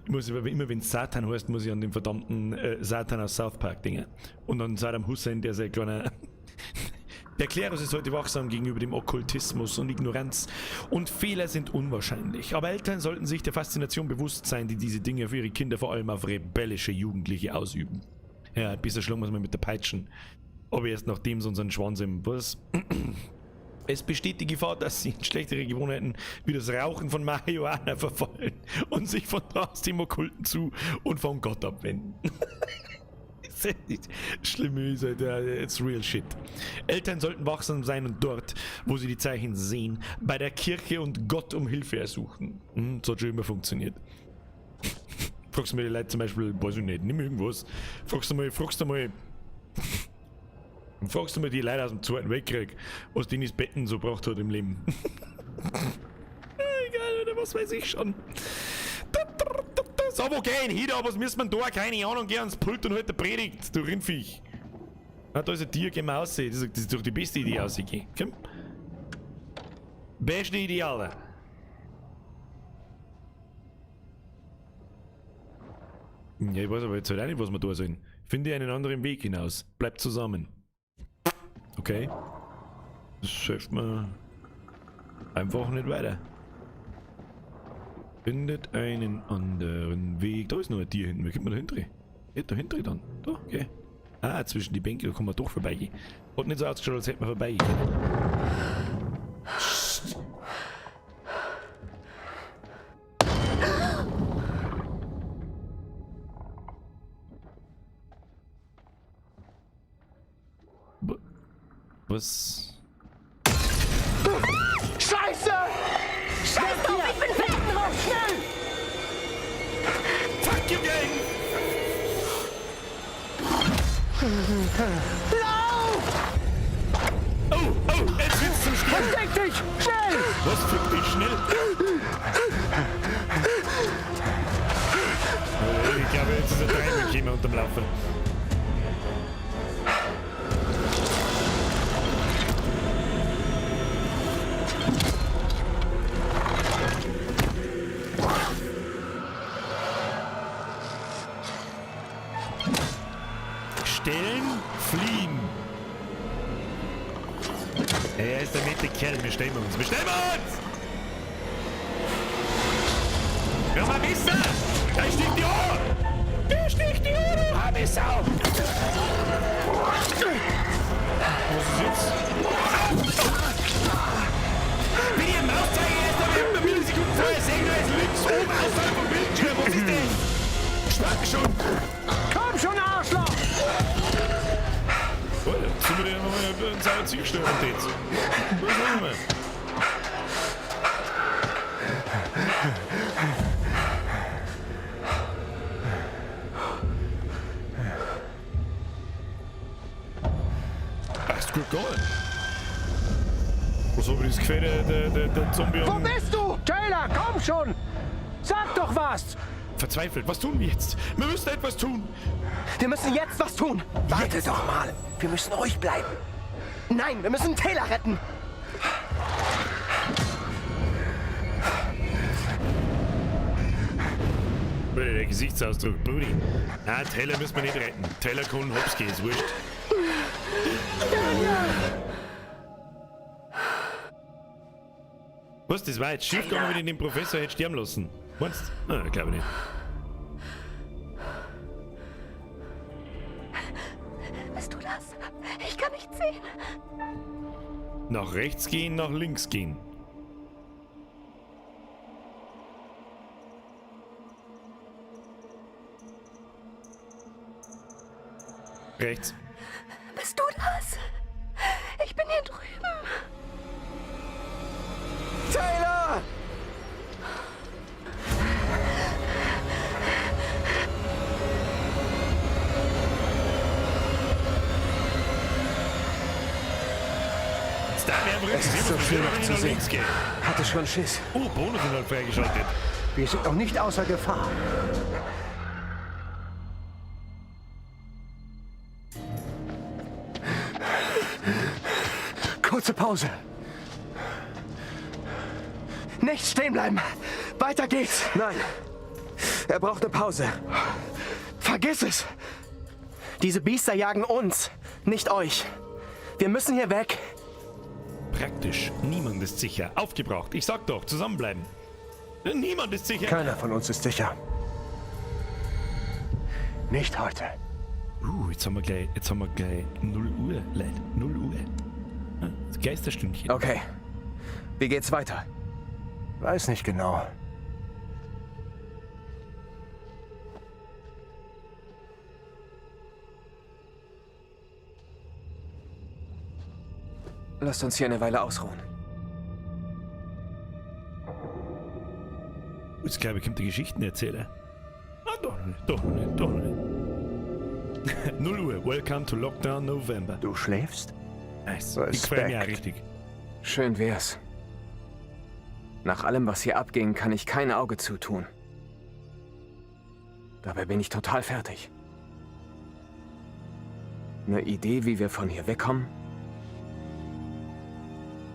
Ich muss immer, wenn Satan heißt, muss ich an den verdammten Satan aus South Park denken. Und an Saddam Hussein, der sehr kleiner... Der Klerus ist heute wachsam gegenüber dem Okkultismus und Ignoranz und Fehler sind unwahrscheinlich. Aber Eltern sollten sich der Faszination bewusst sein, die diese Dinge für ihre Kinder vor allem auf rebellische Jugendliche ausüben. Ja, ein bisschen schlagen wir es mal mit der Peitschen. Aber erst nachdem sie unseren Schwanz im... Was? Es besteht die Gefahr, dass sie in schlechtere Gewohnheiten wie das Rauchen von Marihuana verfallen und sich von dem Okkulten zu und von Gott abwenden. Schlimm ist halt, it's real shit. Eltern sollten wachsam sein und dort, wo sie die Zeichen sehen, bei der Kirche und Gott um Hilfe ersuchen. Das hat schon immer funktioniert. Fragst du mal die Leute zum Beispiel, weiß ich nicht, nimm irgendwas. Fragst du mal die Leute aus dem Zweiten Weltkrieg, was denen das Betten so braucht hat im Leben. Egal, oder was weiß ich schon. So, wo gehen hin, aber was müssen wir da? Keine Ahnung, geh ans Pult und halt der Predigt, du Rindviech. Ah, da ist ein Tier, geh mal raus. Das ist doch die beste Idee, rausgehen. Komm. Beste Idee, Alter. Ja, ich weiß aber jetzt halt auch nicht, was wir da sollen. Finde einen anderen Weg hinaus. Bleibt zusammen. Okay. Das schafft man einfach nicht weiter. Findet einen anderen Weg. Da ist noch ein Tier hinten. Wie kommt man da hinten? Da hinten dann. Da, okay. Ah, zwischen die Bänke, da kann man doch vorbeigehen. Hat nicht so ausgeschaut, als hätte man vorbeigehen können. Psst. Was? Scheiße! Scheiß drauf, ich bin hinten raus, schnell! Fuck you, Gang! Lauf! Oh, jetzt wird's zum Sturm! Versteck dich! Schnell! Was fick dich schnell? Ich glaube, jetzt ist der Treibel gekommen unterm Laufen. Stellen, fliehen. Er ist der nette Kerl, bestellen wir uns. Bestellen wir uns! Ja, mal Mister! Da sticht die Uhr! Da sticht die Uhr, du Hamissau! Was ist jetzt? Wie die Mauszeiger erst aber über Millisekunden vorher sehen, da ist links oben außerhalb vom Bildschirm. Was ist denn? Schwank schon! Komm schon, Arschloch! Jetzt sind wir dir nochmal ein sauer Zielstörung jetzt. Was machen wir? Ist gut gegangen. Was habe ich das Gefühl, der Zombie... Wo bist du? Taylor, komm schon! Sag doch was! Verzweifelt, was tun wir jetzt? Wir müssen etwas tun! Wir müssen jetzt was tun! Wartet doch mal! Wir müssen ruhig bleiben! Nein, wir müssen Taylor retten! Bruder, der Gesichtsausdruck, Brudi. Nein, Taylor müssen wir nicht retten. Taylor kann hops gehen, ist wurscht. Was, das war jetzt schief gegangen, wenn ich den Professor hätte sterben lassen? Meinst du? Ah, glaube ich nicht. Bist du das? Ich kann nicht sehen. Nach rechts gehen, nach links gehen. Rechts. Bist du das? Ich bin hier drüben. Taylor! Es ist so viel noch zu sehen. Hatte schon Schiss. Oh, Bonusinhalt freigeschaltet. Wir sind noch nicht außer Gefahr. Kurze Pause. Nicht stehen bleiben. Weiter geht's. Nein. Er braucht eine Pause. Vergiss es. Diese Biester jagen uns, nicht euch. Wir müssen hier weg. Praktisch. Niemand ist sicher. Aufgebraucht. Ich sag doch, zusammenbleiben. Niemand ist sicher. Keiner von uns ist sicher. Nicht heute. Jetzt haben wir gleich 0 Uhr, Leute. 0 Uhr. Das Geisterstündchen. Okay. Wie geht's weiter? Weiß nicht genau. Lasst uns hier eine Weile ausruhen. Jetzt glaube ich, kommt der Geschichtenerzähler. Ah, doch nicht. 0 Uhr. Welcome to Lockdown November. Du schläfst? Nice. Ich freue mich auch richtig. Schön wär's. Nach allem, was hier abging, kann ich kein Auge zutun. Dabei bin ich total fertig. Eine Idee, wie wir von hier wegkommen?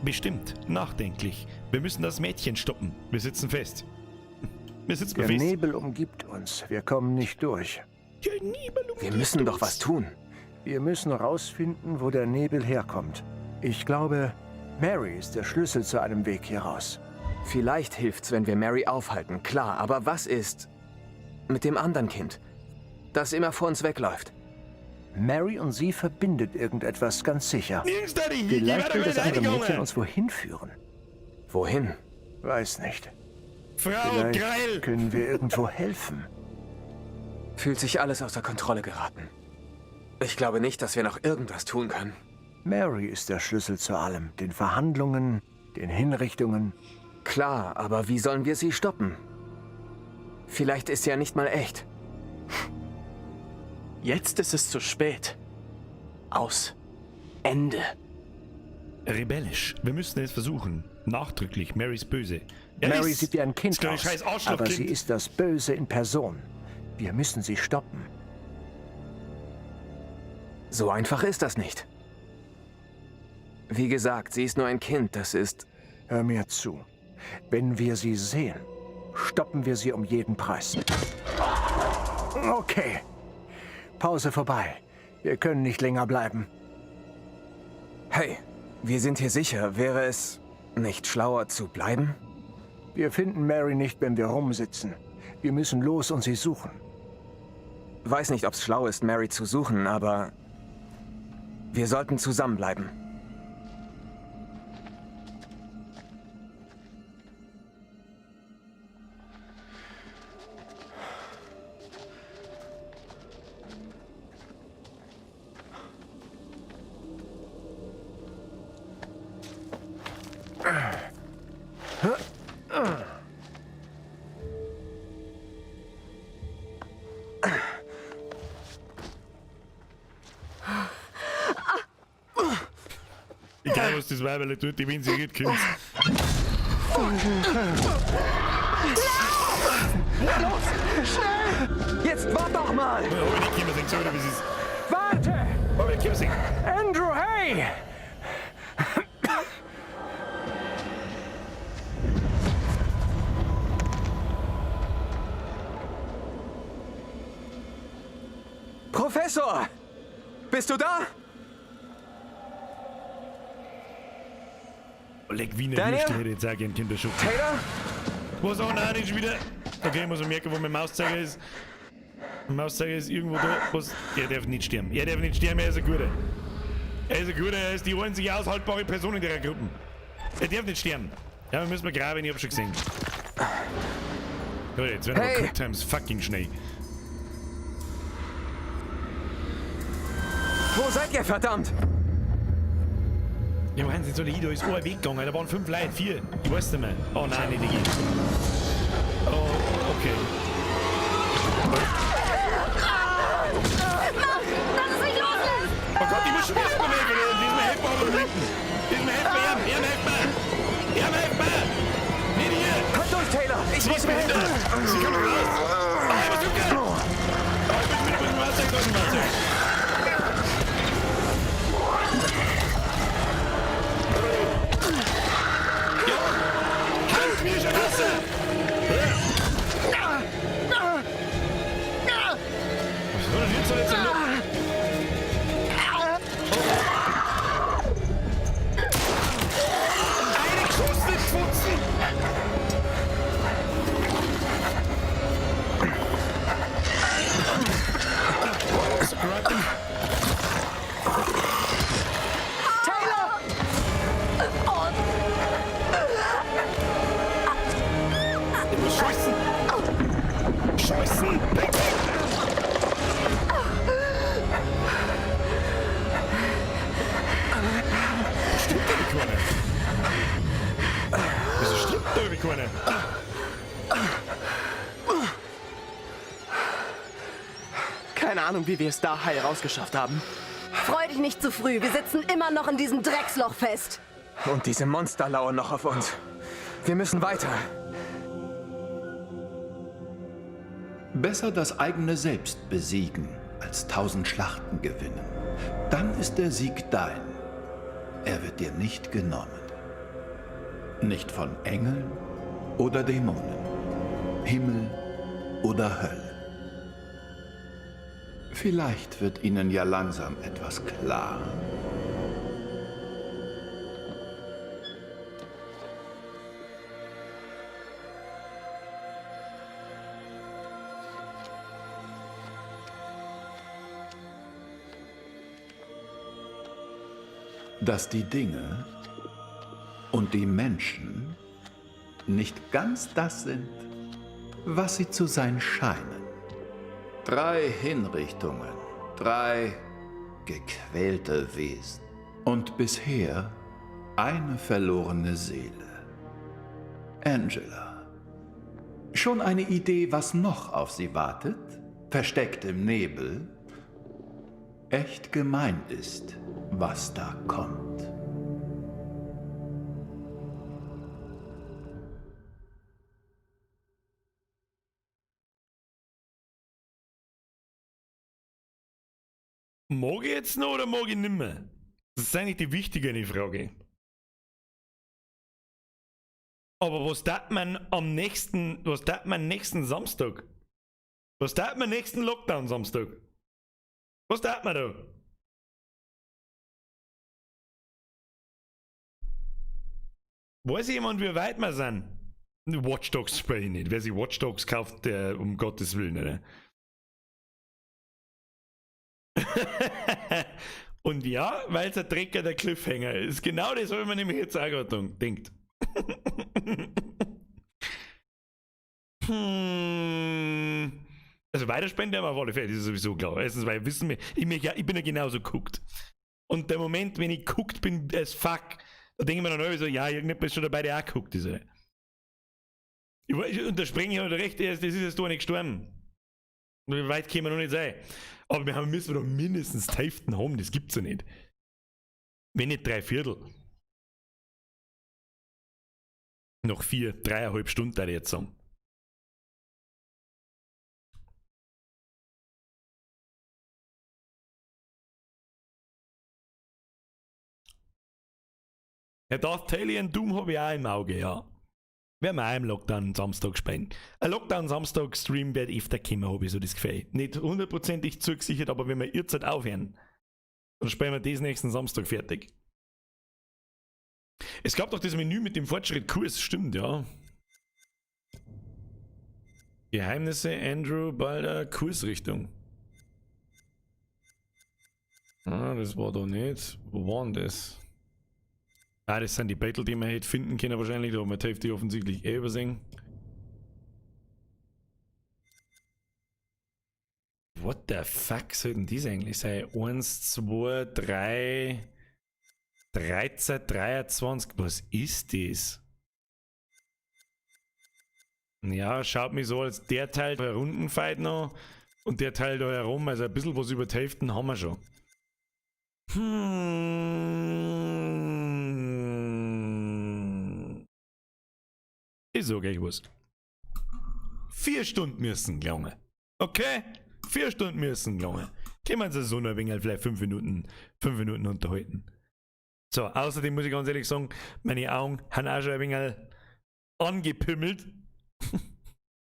Bestimmt. Nachdenklich. Wir müssen das Mädchen stoppen. Wir sitzen fest. Der Nebel umgibt uns. Wir kommen nicht durch. Wir müssen doch was tun. Wir müssen rausfinden, wo der Nebel herkommt. Ich glaube, Mary ist der Schlüssel zu einem Weg hier raus. Vielleicht hilft's, wenn wir Mary aufhalten, klar. Aber was ist mit dem anderen Kind, das immer vor uns wegläuft? Mary und sie verbindet irgendetwas, ganz sicher. Vielleicht will das andere Mädchen uns wohin führen. Wohin? Weiß nicht. Frau Vielleicht Greil! können wir irgendwo helfen. Fühlt sich alles außer Kontrolle geraten. Ich glaube nicht, dass wir noch irgendwas tun können. Mary ist der Schlüssel zu allem. Den Verhandlungen, den Hinrichtungen. Klar, aber wie sollen wir sie stoppen? Vielleicht ist sie ja nicht mal echt. Jetzt ist es zu spät. Aus. Ende. Rebellisch. Wir müssen es versuchen. Nachdrücklich. Mary ist böse. Mary sieht wie ein Kind aus, scheiß aber Arschlochkind. sie ist das Böse in Person. Wir müssen sie stoppen. So einfach ist das nicht. Wie gesagt, sie ist nur ein Kind, das ist... Hör mir zu. Wenn wir sie sehen, stoppen wir sie um jeden Preis. Okay. Pause vorbei. Wir können nicht länger bleiben. Hey, wir sind hier sicher. Wäre es nicht schlauer zu bleiben? Wir finden Mary nicht, wenn wir rumsitzen. Wir müssen los und sie suchen. Weiß nicht, ob es schlau ist, Mary zu suchen, aber wir sollten zusammenbleiben. Egal, was das Weiberle tut, die wenn sie geht, kommt's. Los! Schnell! Jetzt wart doch mal! Hab ich nicht Kimmersing, so oder wie es ist. Warte! Hab ich Kimmersing. Andrew, hey! Professor! Bist du da? Leck Wiener Daniel? Würste hätte jetzt auch gern Kinderschutz. Taylor? Was auch noch nicht wieder? Okay, ich muss merken, wo mein Mauszeiger ist. Mein Mauszeiger ist irgendwo da. Was? Er darf nicht sterben. Er darf nicht sterben, er ist ein Guter. Er ist ein Guter, er ist die einzige aushaltbare Person in der Gruppe. Er darf nicht sterben. Ja, wir müssen mal graben, ich hab schon gesehen. Leute, jetzt werden wir Quick Times fucking schnell. Wo seid ihr, verdammt? Ja, Wahnsinn, so der Ido ist ein Weg gegangen. Da waren 5 Leute, 4. Ich weiß nicht mehr. Oh nein, nicht die. Oh, okay. Lass es mich los! Oh Gott, ich muss schon wieder helfen. Diesmal helfen wir aber hinten. Diesmal helfen wir ihm. Ihm helfen wir. Ihm helfen wir. Nicht hier. Kommt durch, Taylor. Ich Sie muss ist mir behindert. helfen. Sie kommt raus. Oh, was tut ihr? Oh, ich bin mit dem Fahrzeug aus dem Fahrzeug. Ja. Halt mir schon Wasser. Was war denn jetzt so jetzt noch? Eine Schuss mit Futzen! Scrutten! Taylor! Du musst scheißen! Scheißen! Stimmt da die Korne? Wieso stimmt da die Korne? Keine Ahnung, wie wir es da heil rausgeschafft haben. Freu dich nicht zu früh. Wir sitzen immer noch in diesem Drecksloch fest. Und diese Monster lauern noch auf uns. Wir müssen weiter. Besser das eigene Selbst besiegen, als 1000 Schlachten gewinnen. Dann ist der Sieg dein. Er wird dir nicht genommen. Nicht von Engeln oder Dämonen, Himmel oder Hölle. Vielleicht wird ihnen ja langsam etwas klar. Dass die Dinge und die Menschen nicht ganz das sind, was sie zu sein scheinen. 3 Hinrichtungen, 3 gequälte Wesen und bisher eine verlorene Seele. Angela. Schon eine Idee, was noch auf sie wartet? Versteckt im Nebel? Echt gemein ist, was da kommt. Mag ich jetzt noch oder mag ich nimmer? Das ist eigentlich die wichtigere Frage. Aber was tat man nächsten Samstag? Was tat man nächsten Lockdown-Samstag? Was tat man da? Weiß jemand, wie weit wir sind? Watch Dogs spiele ich nicht. Wer sich Watch Dogs kauft, der um Gottes Willen, oder? Und ja, weil es ein Drecker der Cliffhanger ist. Genau das habe ich mir nämlich jetzt auch gerade denkt. Also weiterspenden werden wir auf alle Fälle, das ist sowieso klar. Erstens, weil wissen wir, ich bin ja genauso geguckt. Und der Moment, wenn ich geguckt bin, as fuck, da denke ich mir dann irgendwie so, ja, irgendjemand ist schon dabei, der auch geguckt ist. Und da springe ich halt recht, das ist jetzt doch nicht gestorben. Wie weit können wir noch nicht sein. Aber wir müssen doch mindestens die Hälfte haben, das gibt's ja nicht. Wenn nicht 3/4. Noch 3,5 Stunden, würde ich jetzt sagen. Ja, Darth Taylor und Doom habe ich auch im Auge, ja. Werden wir auch im Lockdown Samstag spielen. Ein Lockdown-Samstag-Stream wird öfter kommen, habe ich so das Gefühl. Nicht 100%ig zugesichert, aber wenn wir jetzt halt aufhören, dann spielen wir das nächsten Samstag fertig. Es gab doch das Menü mit dem Fortschrittkurs, stimmt, ja. Geheimnisse, Andrew, Balder, Kursrichtung. Ah, das war doch nicht. Wo war denn das? Ah, das sind die Battle, die man hätte finden können wahrscheinlich, da haben wir die Hälfte offensichtlich übersehen. What the fuck sollten das eigentlich sein? 1, 2, 3, 13, 23. Was ist das? Ja, schaut mich so als der Teil der Rundenfight noch und der Teil da herum. Also ein bisschen was über die Hälfte haben wir schon. Ich sag euch was. 4 Stunden müssen gelungen. Okay? 4 Stunden müssen gelungen. Können wir uns so noch ein wenig, vielleicht 5 Minuten unterhalten. So, außerdem muss ich ganz ehrlich sagen, meine Augen haben auch schon ein wenig angepimmelt.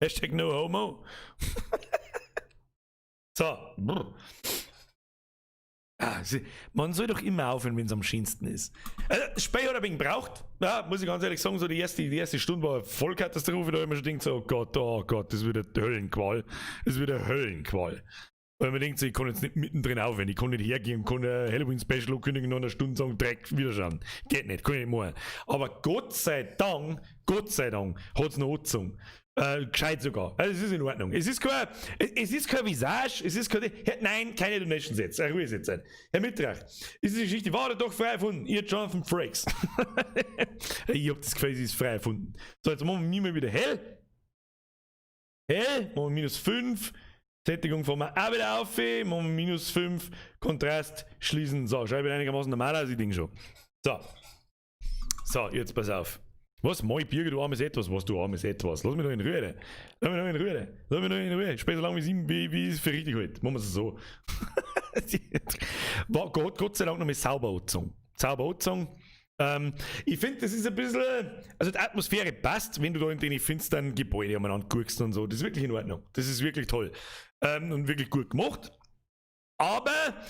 Hashtag no homo. So. Man soll doch immer aufhören, wenn es am schönsten ist. Spiel hat ein wenig gebraucht. Ja, muss ich ganz ehrlich sagen, so die erste Stunde war voll Katastrophe. Da habe ich mir schon gedacht, so, oh Gott, das wird eine Höllenqual. Das wird eine Höllenqual. Weil man denkt so, ich kann jetzt nicht mittendrin aufhören. Ich kann nicht hergehen und kann ein Halloween-Special ankündigen und nach einer Stunde sagen, direkt wieder schauen. Geht nicht, kann ich nicht machen. Aber Gott sei Dank, hat es noch angezogen. Gescheit sogar. Also es ist in Ordnung. Es ist kein Visage, es ist kein... Nein, keine Donation Sets. Ruhe jetzt sein. Herr Mittrach, ist die Geschichte wahr oder doch frei erfunden? Ihr Jonathan Frakes. Ich hab das Gefühl, sie ist frei erfunden. So, jetzt machen wir mal wieder hell. Hell, machen wir -5. Sättigung fahren wir auch wieder auf. Machen wir -5. Kontrast schließen. So, schau ich wieder einigermaßen normal aus, ich denke schon. So, jetzt pass auf. Was? Moi Birger, du armes Etwas. Was, du armes Etwas? Lass mich doch in Ruhe. Lass mich doch in Ruhe. Später so lange wie es für richtig halt. Machen wir es so. War Gott sei Dank noch mal sauber angezogen. Ich finde, das ist ein bisschen... Also die Atmosphäre passt, wenn du da in den finsteren Gebäude umeinander guckst und so. Das ist wirklich in Ordnung. Das ist wirklich toll. Und wirklich gut gemacht. Aber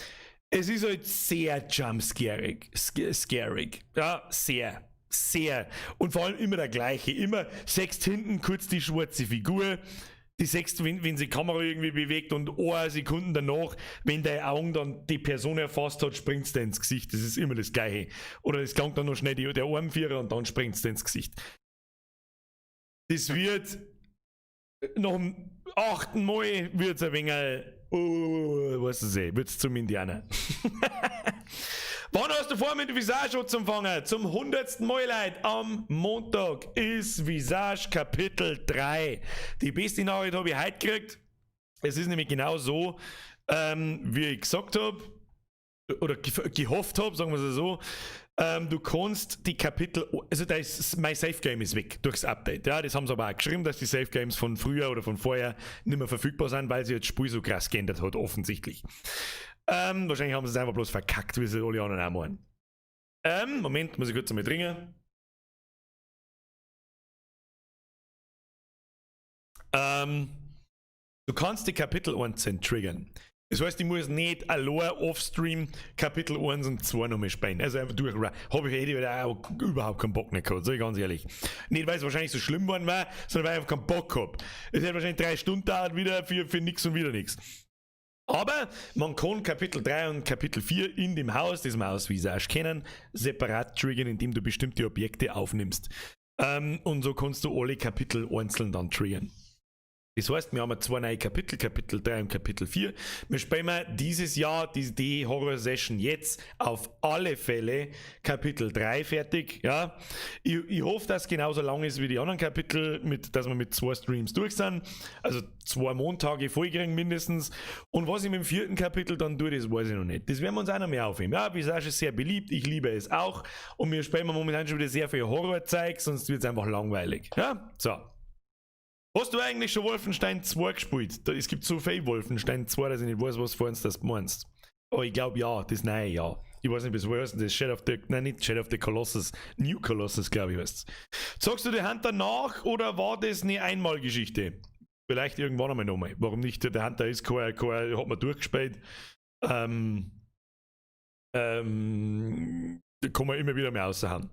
es ist halt sehr jumpscarig. Ja, sehr. Und vor allem immer der gleiche. Immer sechst hinten kurz die schwarze Figur. Die sechst, wenn sie die Kamera irgendwie bewegt und 1 Sekunde danach, wenn deine Augen dann die Person erfasst hat, springt es dir ins Gesicht. Das ist immer das Gleiche. Oder es kommt dann noch schnell der Armvierer und dann springt es dir ins Gesicht. Das wird nach dem 8. Mal wird es ein wenig, wird es zum Indianer. Wann hast du vor, mit dem Visage zu anfangen? Zum 100. Mal, Leute, am Montag ist Visage Kapitel 3. Die beste Nachricht habe ich heute gekriegt. Es ist nämlich genau so, wie ich gesagt habe, oder gehofft habe, sagen wir es so. Du kannst die Kapitel, also mein Safe Game ist weg durchs Update. Ja, das haben sie aber auch geschrieben, dass die Safe Games von früher oder von vorher nicht mehr verfügbar sind, weil sie das Spiel so krass geändert hat, offensichtlich. Wahrscheinlich haben sie es einfach bloß verkackt, wie sie alle anderen auch meinen. Moment, muss ich kurz einmal trinken. Du kannst die Kapitel 1 triggern. Das heißt, ich muss nicht allein offstream Kapitel 1 und 2 nochmal spielen. Also einfach durch. Hätte ich auch überhaupt keinen Bock nicht gehabt, sag ich ganz ehrlich. Nicht, weil es wahrscheinlich so schlimm geworden war, sondern weil ich einfach keinen Bock habe. Es hätte wahrscheinlich 3 Stunden dauert wieder für nix und wieder nichts. Aber man kann Kapitel 3 und Kapitel 4 in dem Haus, das wir aus Visage kennen, separat triggern, indem du bestimmte Objekte aufnimmst. Und so kannst du alle Kapitel einzeln dann triggern. Das heißt, wir haben 2 neue Kapitel, Kapitel 3 und Kapitel 4. Wir spielen dieses Jahr die Horror-Session jetzt auf alle Fälle Kapitel 3 fertig. Ja? Ich hoffe, dass es genauso lang ist wie die anderen Kapitel, dass wir mit 2 Streams durch sind. Also 2 Montage vollkriegen mindestens. Und was ich mit dem 4. Kapitel dann tue, das weiß ich noch nicht. Das werden wir uns auch noch mehr aufheben. Ja, Visage ist sehr beliebt, ich liebe es auch. Und wir spielen momentan schon wieder sehr viel Horror-Zeug, sonst wird es einfach langweilig. Ja, so. Hast du eigentlich schon Wolfenstein 2 gespielt? Es gibt so viel Wolfenstein 2, dass ich nicht weiß, was vorhin das meinst. Aber ich glaube ja, das neue ja. Ich weiß nicht, bis wo heißt das? Nicht Shadow of the Colossus. New Colossus, glaube ich, heißt es. Sagst du die Hunter nach oder war das eine Einmalgeschichte? Vielleicht irgendwann einmal nochmal. Warum nicht? Der Hunter ist hat man durchgespielt. Da kann man immer wieder mehr raushauen.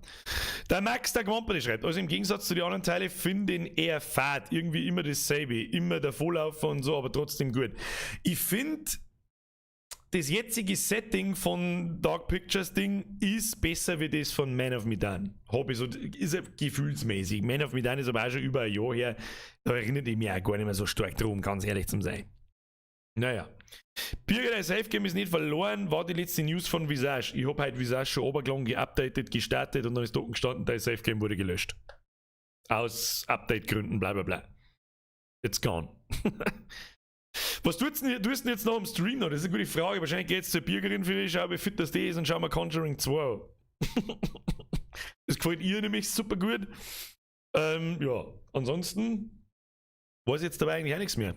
Der Max, der Gwamperte schreibt, also im Gegensatz zu den anderen Teilen finde ich ihn eher fad. Irgendwie immer dasselbe. Immer der Volllaufer und so, aber trotzdem gut. Ich finde, das jetzige Setting von Dark Pictures Ding ist besser wie das von Man of Medan. Ist ja gefühlsmäßig. Man of Medan ist aber auch schon über ein Jahr her. Da erinnert ich mich auch gar nicht mehr so stark drum, ganz ehrlich zu sein. Naja. Birger, der Safe-Game ist nicht verloren, war die letzte News von Visage. Ich habe halt Visage schon obergelangen geupdatet, gestartet und dann ist dort gestanden, der Safe-Game wurde gelöscht. Aus Update-Gründen, bla bla bla. It's gone. Was tust du denn jetzt noch am Stream noch? Das ist eine gute Frage. Wahrscheinlich geht es zur Birgerin für dich, schau wie fit das ist und schau mal Conjuring 2. Das gefällt ihr nämlich super gut. Ja, ansonsten weiß ich jetzt dabei eigentlich auch nichts mehr.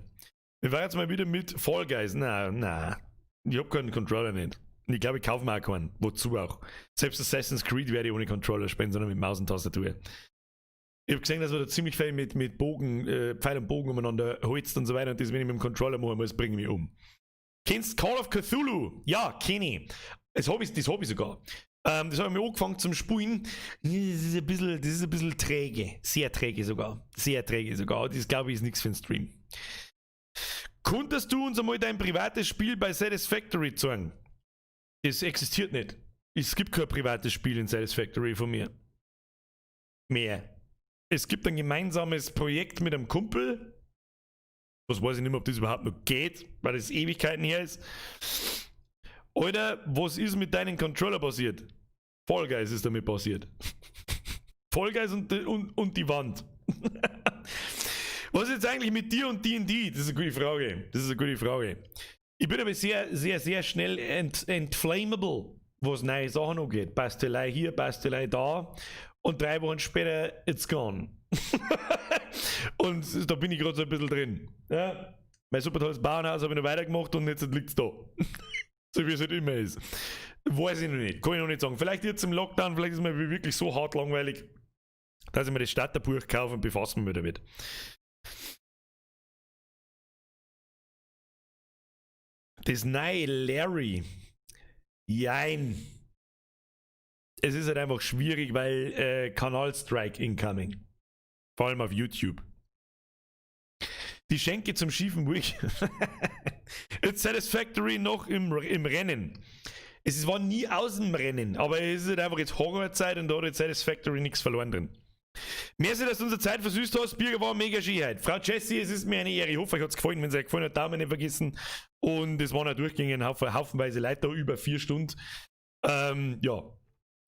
Wir waren jetzt mal wieder mit Fall Guys. Na, ich hab keinen Controller nicht. Und ich glaube, ich kaufe mir auch keinen. Wozu auch? Selbst Assassin's Creed werde ich ohne Controller spielen, sondern mit Maus und Tastatur. Ich habe gesehen, dass man da ziemlich viel mit Bogen, Pfeil und Bogen umeinander holzt und so weiter und das, wenn ich mit dem Controller machen muss, bringe ich mich um. Kennst Call of Cthulhu? Ja, kenne ich. Das hab ich sogar. Das habe ich mir angefangen zum Spielen. Das ist ein bisschen träge. Sehr träge sogar. Das glaube ich ist nichts für einen Stream. Konntest du uns einmal dein privates Spiel bei Satisfactory zeigen? Das existiert nicht. Es gibt kein privates Spiel in Satisfactory von mir. Mehr. Es gibt ein gemeinsames Projekt mit einem Kumpel. Was weiß ich nicht mehr, ob das überhaupt noch geht, weil das Ewigkeiten her ist. Alter, was ist mit deinem Controller passiert? Fall Guys ist damit passiert. Fall Guys und die Wand. Was ist jetzt eigentlich mit dir und D&D? Das ist eine gute Frage. Ich bin aber sehr, sehr, sehr schnell entflammable, was neue Sachen angeht. Bastelei hier, Bastelei da. Und 3 Wochen später, it's gone. Und da bin ich gerade so ein bisschen drin. Ja? Mein super tolles Bauernhaus habe ich noch weitergemacht und jetzt liegt es da. So wie es halt immer ist. Weiß ich noch nicht. Kann ich noch nicht sagen. Vielleicht jetzt im Lockdown, vielleicht ist mir wirklich so hart langweilig, dass ich mir das Starterbuch kaufe und befassen mich damit. Das neue Larry. Jein. Es ist halt einfach schwierig, weil Kanalstrike incoming. Vor allem auf YouTube. Die Schenke zum schiefen Wig. It's Satisfactory noch im Rennen. Es war nie aus dem Rennen, aber es ist halt einfach jetzt Horrorzeit und da hat jetzt Satisfactory nichts verloren drin. Merci, dass du unsere Zeit versüßt hast. Birger war mega Skiheit. Frau Jessie, es ist mir eine Ehre. Ich hoffe, euch hat es gefallen. Wenn es euch gefallen hat, Daumen nicht vergessen. Und es waren auch durchgängig haufenweise Leute da, über 4 Stunden. Ja.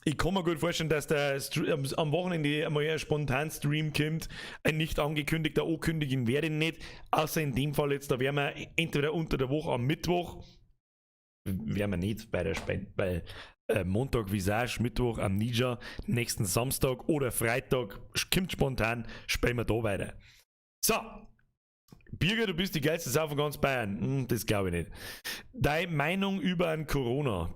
Ich kann mir gut vorstellen, dass am Wochenende einmal ein spontan Stream kommt. Ein nicht angekündigter ankündigen werde ich nicht. Außer in dem Fall jetzt, da werden wir entweder unter der Woche am Mittwoch, werden wir nicht weiterspielen, weil Montag Visage, Mittwoch am Ninja, nächsten Samstag oder Freitag, kommt spontan, spielen wir da weiter. So. Birger, du bist die geilste Sau von ganz Bayern. Das glaube ich nicht. Deine Meinung über ein Corona?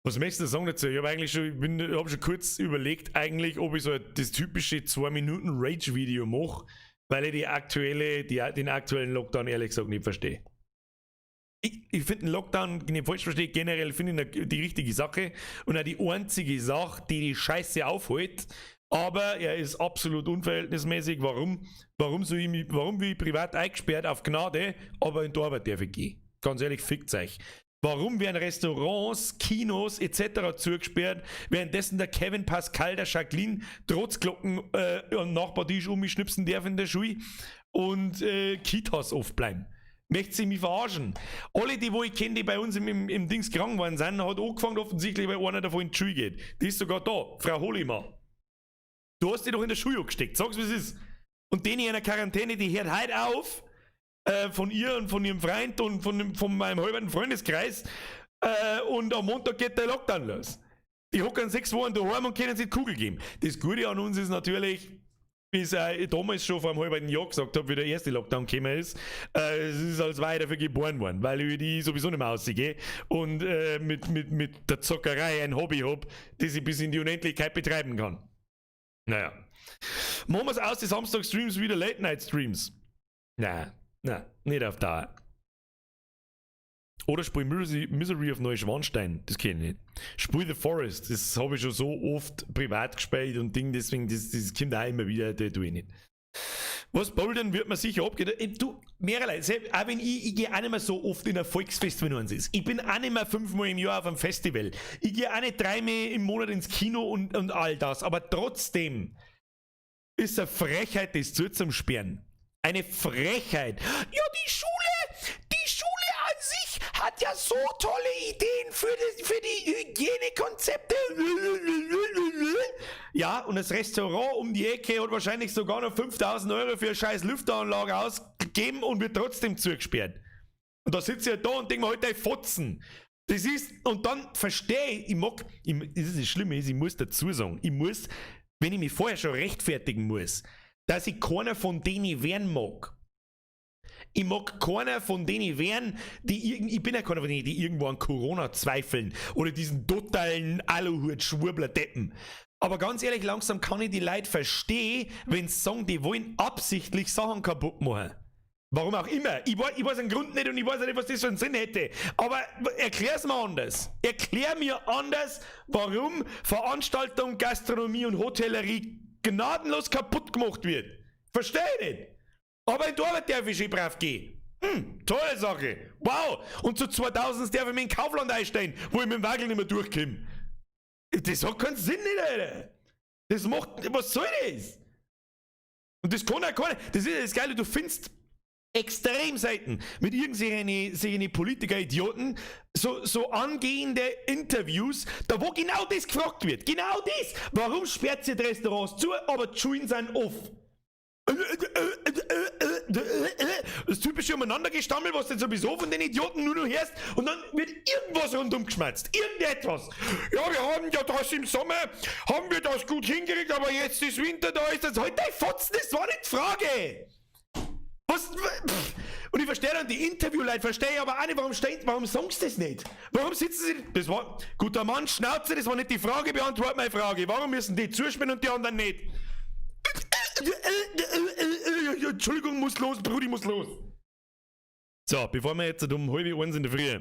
Was möchtest du sagen dazu? Ich habe schon kurz überlegt, eigentlich, ob ich so das typische 2 Minuten Rage-Video mache, weil ich den aktuellen Lockdown ehrlich gesagt nicht verstehe. Ich finde den Lockdown, wenn ich falsch verstehe, generell finde ich die richtige Sache und auch die einzige Sache, die Scheiße aufhält. Aber er ist absolut unverhältnismäßig. Warum? Warum will ich privat eingesperrt auf Gnade, aber in die Arbeit darf ich gehen? Ganz ehrlich, fickt euch. Warum werden Restaurants, Kinos etc. zugesperrt, währenddessen der Kevin Pascal, der Jacqueline Trotzglocken am Nachbartisch um mich schnipsen darf in der Schule und Kitas oft bleiben? Möchte sie mich verarschen? Alle, die wo ich kenne, die bei uns im Dings krank geworden sind, hat angefangen offensichtlich, weil einer davon in die Schule geht. Die ist sogar da, Frau Hollimer. Du hast die doch in der Schule gesteckt, sag's wie es ist. Und die in einer Quarantäne, die hört heute auf, von ihr und von ihrem Freund und von meinem halben Freundeskreis und am Montag geht der Lockdown los. Die hocken 6 Wochen daheim und können sich die Kugel geben. Das Gute an uns ist natürlich, wie ich damals schon vor einem halben Jahr gesagt habe, wie der erste Lockdown gekommen ist, es ist als wäre ich dafür geboren worden, weil ich die sowieso nicht mehr ausgehe und mit der Zockerei ein Hobby habe, das ich bis in die Unendlichkeit betreiben kann. Naja. Machen wir es aus, die Samstag-Streams wieder Late-Night-Streams? Nein, nicht auf Dauer. Oder spiel Misery of Neuschwanstein, das kenne ich nicht. Spiel The Forest, das habe ich schon so oft privat gespielt und Ding, deswegen, das kommt auch immer wieder, das tue ich nicht. Was Bouldern wird man sicher abgehen. Du, mehrerlei, auch wenn ich gehe auch nicht mehr so oft in ein Volksfest, wenn uns ist. Ich bin auch nicht mehr 5-mal im Jahr auf einem Festival. Ich gehe auch nicht 3-mal im Monat ins Kino und all das, aber trotzdem ist eine Frechheit, das zuzusperren. Eine Frechheit. Ja, die Schule für die Hygienekonzepte. Ja, und das Restaurant um die Ecke hat wahrscheinlich sogar noch 5.000 Euro für eine scheiß Lüfteranlage ausgegeben und wird trotzdem zugesperrt. Und da sitze ich halt da und denke mir, heute Fotzen. Das ist, und dann verstehe ich, das ist das Schlimme, ich muss dazu sagen, wenn ich mich vorher schon rechtfertigen muss, dass ich keiner von denen werden mag. Ich mag keiner von denen werden, ich bin ja keiner von denen, die irgendwo an Corona zweifeln oder diesen totalen Aluhut-Schwurbler-Deppen. Aber ganz ehrlich, langsam kann ich die Leute verstehen, wenn sie sagen, die wollen absichtlich Sachen kaputt machen. Warum auch immer. Ich weiß den Grund nicht und ich weiß auch nicht, was das für einen Sinn hätte. Aber erklär's mir anders. Erklär mir anders, warum Veranstaltung, Gastronomie und Hotellerie gnadenlos kaputt gemacht wird. Versteh ich nicht. Aber in die Arbeit darf ich schon brav gehen. Tolle Sache. Wow. Und zu 2000 darf ich mich in Kaufland einstellen, wo ich mit dem Wagen nicht mehr durchkomme. Das hat keinen Sinn nicht, Alter. Das macht, was soll das? Und das kann auch keiner. Das ist das Geile, du findest extrem selten mit irgendwelchen Politiker-Idioten so angehende Interviews, da wo genau das gefragt wird. Genau das. Warum sperrt sie die Restaurants zu, aber die Schulen sind off? Das typische Umeinandergestammel, was du sowieso von den Idioten nur noch hörst, und dann wird irgendwas rundum geschmatzt. Irgendetwas. Ja, wir haben ja das im Sommer, haben wir das gut hingekriegt, aber jetzt ist Winter, da ist das halt dein Fotzen, das war nicht die Frage. Was? Und ich verstehe dann die Interviewleute, verstehe aber auch nicht, warum sagst du das nicht? Warum sitzen sie, das war, guter Mann, Schnauze, das war nicht die Frage, beantwort meine Frage. Warum müssen die zuspielen und die anderen nicht? Entschuldigung, muss los, Brudi, muss los. So, bevor wir jetzt um 12:30 in der Früh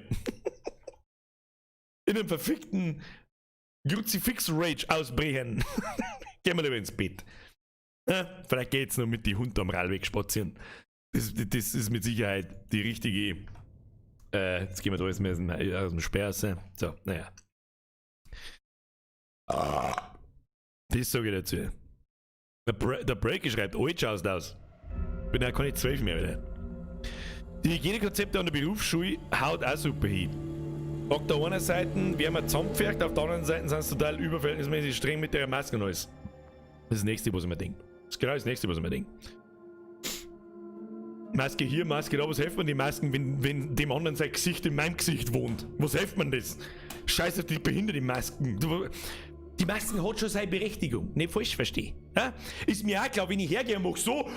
in einem verfickten Kruzifix-Rage ausbrechen, gehen wir lieber ins Bett. Ja, vielleicht geht's noch mit die Hund am Rallweg spazieren. Das ist mit Sicherheit die richtige. Jetzt gehen wir da jetzt mehr aus dem Sperr. So, naja. Das sage ich dazu. Der Breaker schreibt, alt schaust aus. Bin ja keine 12 mehr wieder. Die Hygienekonzepte an der Berufsschule haut auch super hin. Auf der einen Seite werden wir zusammengepfercht, auf der anderen Seite sind sie total überverhältnismäßig streng mit der Maske und alles. Das ist das Nächste, was ich mir denke. Das ist genau das Nächste, was ich mir denke. Maske hier, Maske da, was hilft man die Masken, wenn dem anderen sein Gesicht in meinem Gesicht wohnt? Was hilft man das? Scheiß auf die behinderten Masken. Die Masken hat schon seine Berechtigung, nicht falsch verstehen. Ja? Ist mir auch klar, wenn ich hergehe und mache so,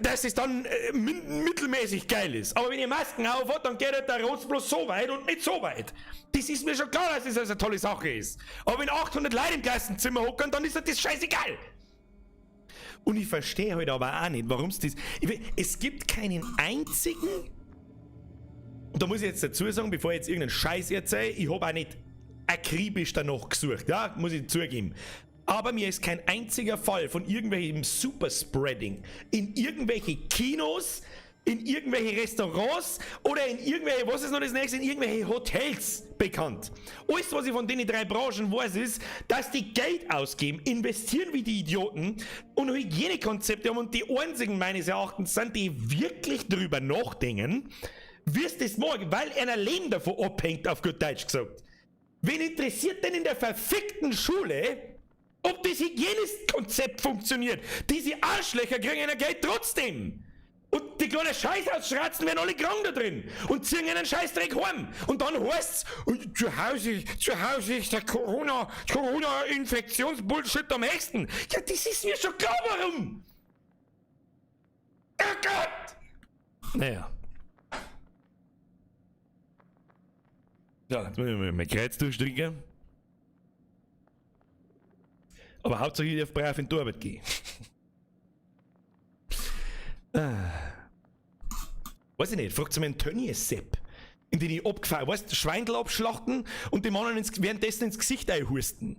dass es dann mittelmäßig geil ist. Aber wenn ihr Masken aufhat, dann geht halt der Rotz bloß so weit und nicht so weit. Das ist mir schon klar, dass das eine tolle Sache ist. Aber wenn 800 Leute im Klassenzimmer hocken, dann ist das scheißegal. Und ich verstehe halt aber auch nicht, warum es das... Es gibt keinen einzigen... Und da muss ich jetzt dazu sagen, bevor ich jetzt irgendeinen Scheiß erzähle, ich habe auch nicht akribisch danach gesucht, ja, muss ich zugeben. Aber mir ist kein einziger Fall von irgendwelchem Superspreading in irgendwelche Kinos, in irgendwelche Restaurants oder in irgendwelche, was ist noch das nächste, in irgendwelche Hotels bekannt. Alles, was ich von den 3 Branchen weiß, ist, dass die Geld ausgeben, investieren wie die Idioten und Hygienekonzepte haben und die einzigen meines Erachtens sind, die wirklich drüber nachdenken, wirst es morgen, weil einer Leben davon abhängt, auf gut Deutsch gesagt. Wen interessiert denn in der verfickten Schule, ob das Hygienekonzept funktioniert? Diese Arschlöcher kriegen ein Geld trotzdem. Und die kleinen Scheißhausschratzen werden alle krank da drin und ziehen einen Scheißdreck heim. Und dann heißt's, zu Hause ist der Corona-Infektionsbullshit am höchsten. Ja, das ist mir schon klar, warum. Oh Gott! Naja. Ja, jetzt muss ich mal mein Kreuz durchstricken. Aber Hauptsache ich darf brav in die Arbeit gehen. Weiß ich nicht, fragt sich mal einen Tönnies-Sepp, in den ich abgefahren, weißt du, Schweindel abschlachten und dem anderen währenddessen ins Gesicht einhusten.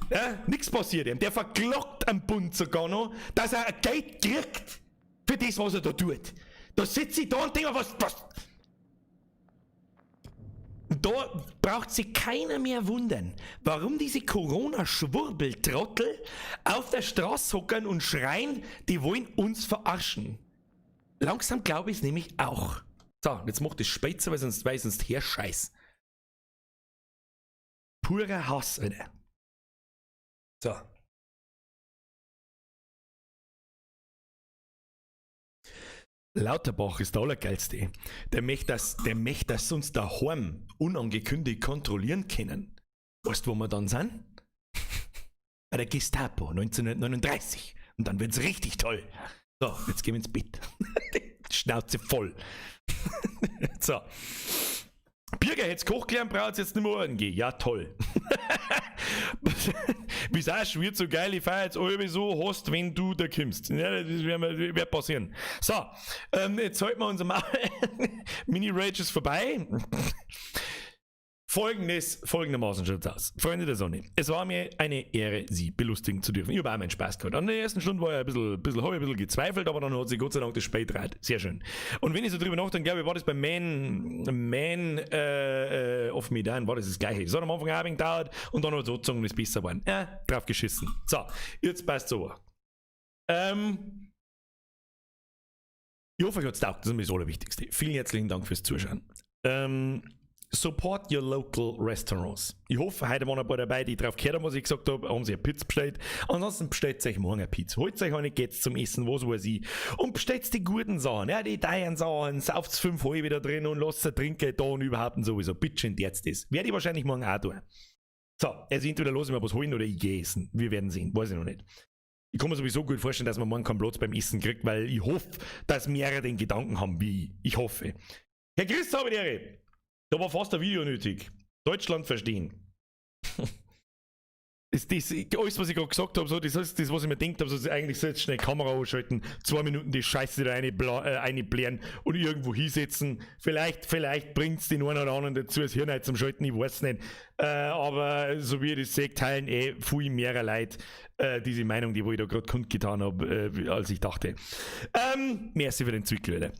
Ja, nix passiert ihm. Der verklagt am Bund sogar noch, dass er ein Geld kriegt für das, was er da tut. Da sitze ich da und denke mir, was. Da braucht sich keiner mehr wundern, warum diese Corona-Schwurbeltrottel auf der Straße hocken und schreien, die wollen uns verarschen. Langsam glaube ich es nämlich auch. So, jetzt macht das Spätzer, weil sonst herscheiß. Purer Hass, Alter. So. Lauterbach ist der Allergeilste. Der möchte das uns daheim unangekündigt kontrollieren können. Weißt du, wo wir dann sind? Bei der Gestapo 1939. Und dann wird's richtig toll. So, jetzt gehen wir ins Bett. Schnauze voll. So. Birger, jetzt Koch gelernt, braucht jetzt nicht mehr Ohren gehen. Ja, toll. Wieso wird so geil, ich fahre jetzt alle so hast, wenn du da kommst. Ja, das wird passieren. So, jetzt halten wir unser Mini-Rage ist vorbei. Folgendermaßen schaut es aus. Freunde der Sonne, es war mir eine Ehre, Sie belustigen zu dürfen. Ich habe auch meinen Spaß gehabt. An der ersten Stunde war ich ein bisschen gezweifelt, aber dann hat sich Gott sei Dank das Spiel gedreht. Sehr schön. Und wenn ich so drüber nachdenke, glaube ich, war das beim Man of Medan, war das gleiche. Es hat am Anfang auch ein wenig gedauert und dann hat es sozusagen das besser geworden. Drauf geschissen. So, jetzt passt so. Ich hoffe, euch hat es taugt. Das ist mir das Allerwichtigste. Vielen herzlichen Dank fürs Zuschauen. Support your local restaurants. Ich hoffe, heute waren ein paar dabei, die drauf gehört haben, was ich gesagt habe, haben sie eine Pizza bestellt. Ansonsten bestellt euch morgen eine Pizza. Holt euch eine, geht's zum Essen, was weiß ich. Und bestellt die guten Sachen, ja, die teuren Sachen, sauft's 5 Heu wieder drin und lasst trinken da und überhaupt und sowieso. Bitte schön, jetzt das. Werde ich wahrscheinlich morgen auch tun. So, also entweder lasse ich mir was holen oder ich gehe essen. Wir werden sehen, weiß ich noch nicht. Ich kann mir sowieso gut vorstellen, dass man morgen keinen Platz beim Essen kriegt, weil ich hoffe, dass mehrere den Gedanken haben wie ich. Ich hoffe. Herr Christ, habe ich Ehre. Da war fast ein Video nötig. Deutschland verstehen. Das, alles, was ich gerade gesagt habe, so, das ist das, was ich mir gedacht habe, so, eigentlich soll jetzt schnell Kamera ausschalten, 2 Minuten die Scheiße da einblären und irgendwo hinsetzen. Vielleicht bringt es den einen oder anderen dazu, das Hirn zum Schalten, ich weiß nicht. Aber so wie ich das sehe, teilen viel mehr Leute diese Meinung, die ich da gerade kundgetan habe, als ich dachte. Merci für den Zwick, Leute.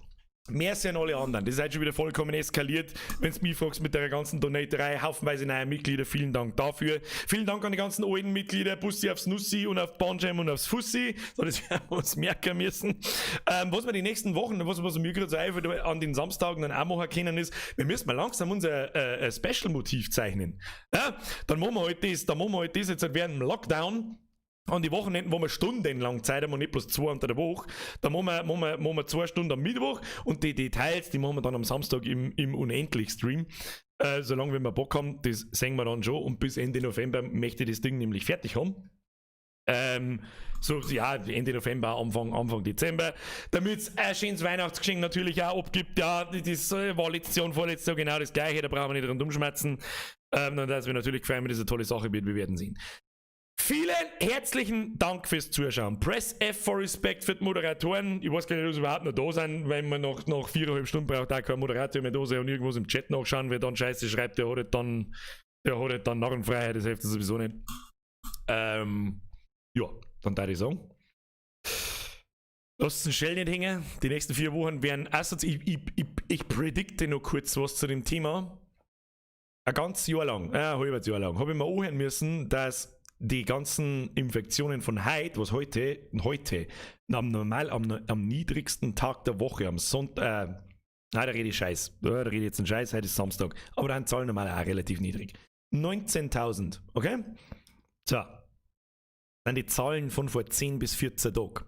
Merci an alle anderen. Das ist halt schon wieder vollkommen eskaliert. Wenn du mich fragst mit der ganzen Donaterei, haufenweise neue Mitglieder, vielen Dank dafür. Vielen Dank an die ganzen alten Mitglieder, Bussi aufs Nussi und auf Banjam und aufs Fussi. So, das werden wir uns merken müssen. Was wir die nächsten Wochen, was mir gerade so einfällt, an den Samstagen dann auch machen können, ist, wir müssen mal langsam unser Special-Motiv zeichnen. Ja? Dann machen wir halt das, jetzt während dem Lockdown. An die Wochenenden, wo wir stundenlang Zeit haben und nicht bloß 2 unter der Woche, da machen wir 2 Stunden am Mittwoch und die Details, die machen wir dann am Samstag im Unendlich-Stream. Solange wir Bock haben, das sehen wir dann schon und bis Ende November möchte ich das Ding nämlich fertig haben. Ende November, Anfang Dezember, damit es ein schönes Weihnachtsgeschenk natürlich auch abgibt. Ja, das war letztes Jahr und vorletztes Jahr genau das gleiche, da brauchen wir nicht dran umschmerzen. Dass wir natürlich freuen, wenn das eine tolle Sache wird, wir werden sehen. Vielen herzlichen Dank fürs Zuschauen. Press F for Respect für die Moderatoren. Ich weiß gar nicht, ob sie überhaupt noch da sind, weil man nach 4,5 Stunden braucht auch kein Moderator mehr da sein und irgendwas im Chat nachschauen, wer dann Scheiße schreibt, der hat dann Narrenfreiheit, das hilft sowieso nicht. Ja, dann darf ich sagen. Lasst den Shell nicht hängen. Die nächsten 4 Wochen werden ich predikte noch kurz was zu dem Thema. Ein ganzes Jahr lang, ein halbes Jahr lang, habe ich mir anhören müssen, dass die ganzen Infektionen von heute, was heute am niedrigsten Tag der Woche, am Sonntag, nein, da rede ich Scheiß, da rede ich jetzt einen Scheiß, heute ist Samstag, aber dann zahlen normal auch relativ niedrig. 19.000, okay? So, dann die Zahlen von vor 10 bis 14 Tagen.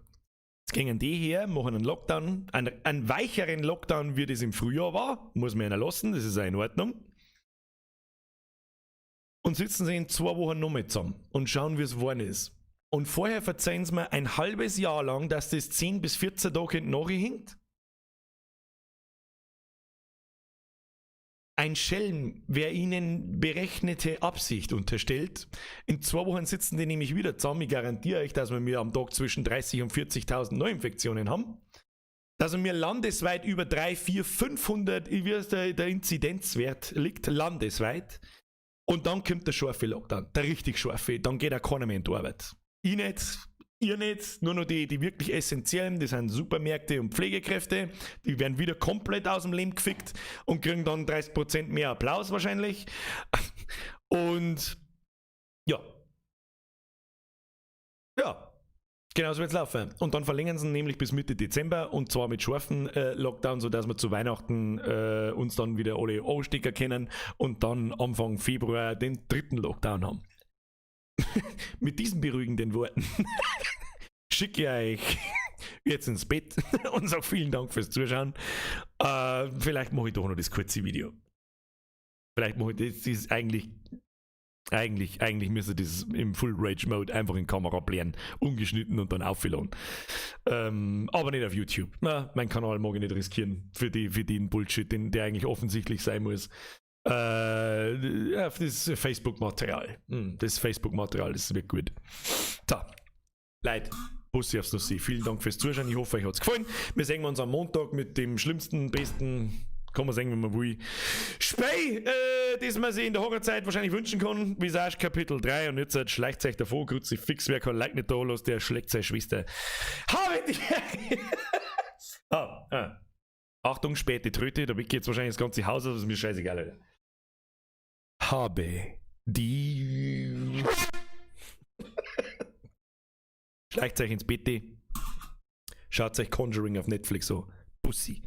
Jetzt gehen die her, machen einen Lockdown, einen weicheren Lockdown, wie das im Frühjahr war, muss man ihnen lassen, das ist auch in Ordnung. Und sitzen sie in 2 Wochen noch mit zusammen und schauen, wie es geworden ist. Und vorher verzeihen sie mir ein halbes Jahr lang, dass das 10 bis 14 Tage nachhinkt. Ein Schelm, wer ihnen berechnete Absicht unterstellt. In 2 Wochen sitzen die nämlich wieder zusammen. Ich garantiere euch, dass wir am Tag zwischen 30.000 und 40.000 Neuinfektionen haben. Dass wir landesweit über 300, 400, 500, wie es der Inzidenzwert liegt, landesweit. Und dann kommt der scharfe Lockdown, der richtig scharfe. Dann geht auch keiner mehr in die Arbeit. Ich nicht, ihr nicht, nur noch die wirklich essentiellen, das sind Supermärkte und Pflegekräfte. Die werden wieder komplett aus dem Leben gefickt und kriegen dann 30% mehr Applaus wahrscheinlich. Und ja. Genau, so wird's laufen. Und dann verlängern sie nämlich bis Mitte Dezember und zwar mit scharfen Lockdown, sodass wir zu Weihnachten uns dann wieder alle anstecken können und dann Anfang Februar den 3. Lockdown haben. Mit diesen beruhigenden Worten schicke ich euch jetzt ins Bett und sage vielen Dank fürs Zuschauen. Vielleicht mache ich doch noch das kurze Video. Vielleicht mache ich das ist eigentlich müsste das im Full Rage Mode einfach in Kamera blären, ungeschnitten und dann aufgeladen. Aber nicht auf YouTube. Na, mein Kanal mag ich nicht riskieren für den Bullshit, der eigentlich offensichtlich sein muss. Das Facebook-Material. Das Facebook-Material, das wird gut. So, Leute, Bussi aufs Nussi. Vielen Dank fürs Zuschauen. Ich hoffe, euch hat es gefallen. Wir sehen uns am Montag mit dem schlimmsten, besten, kann man sagen, wenn man will, Spey, das man sich in der Horrorzeit wahrscheinlich wünschen kann. Visage Kapitel 3 und jetzt schleicht euch davor, Kruzifix, wer kann Like nicht da los, der schlägt seine Schwester. Achtung, späte Tröte, da geht jetzt wahrscheinlich das ganze Haus aus, das ist mir scheißegal, Alter. Habe die... Schleicht euch ins Bett, schaut euch Conjuring auf Netflix an. Pussy.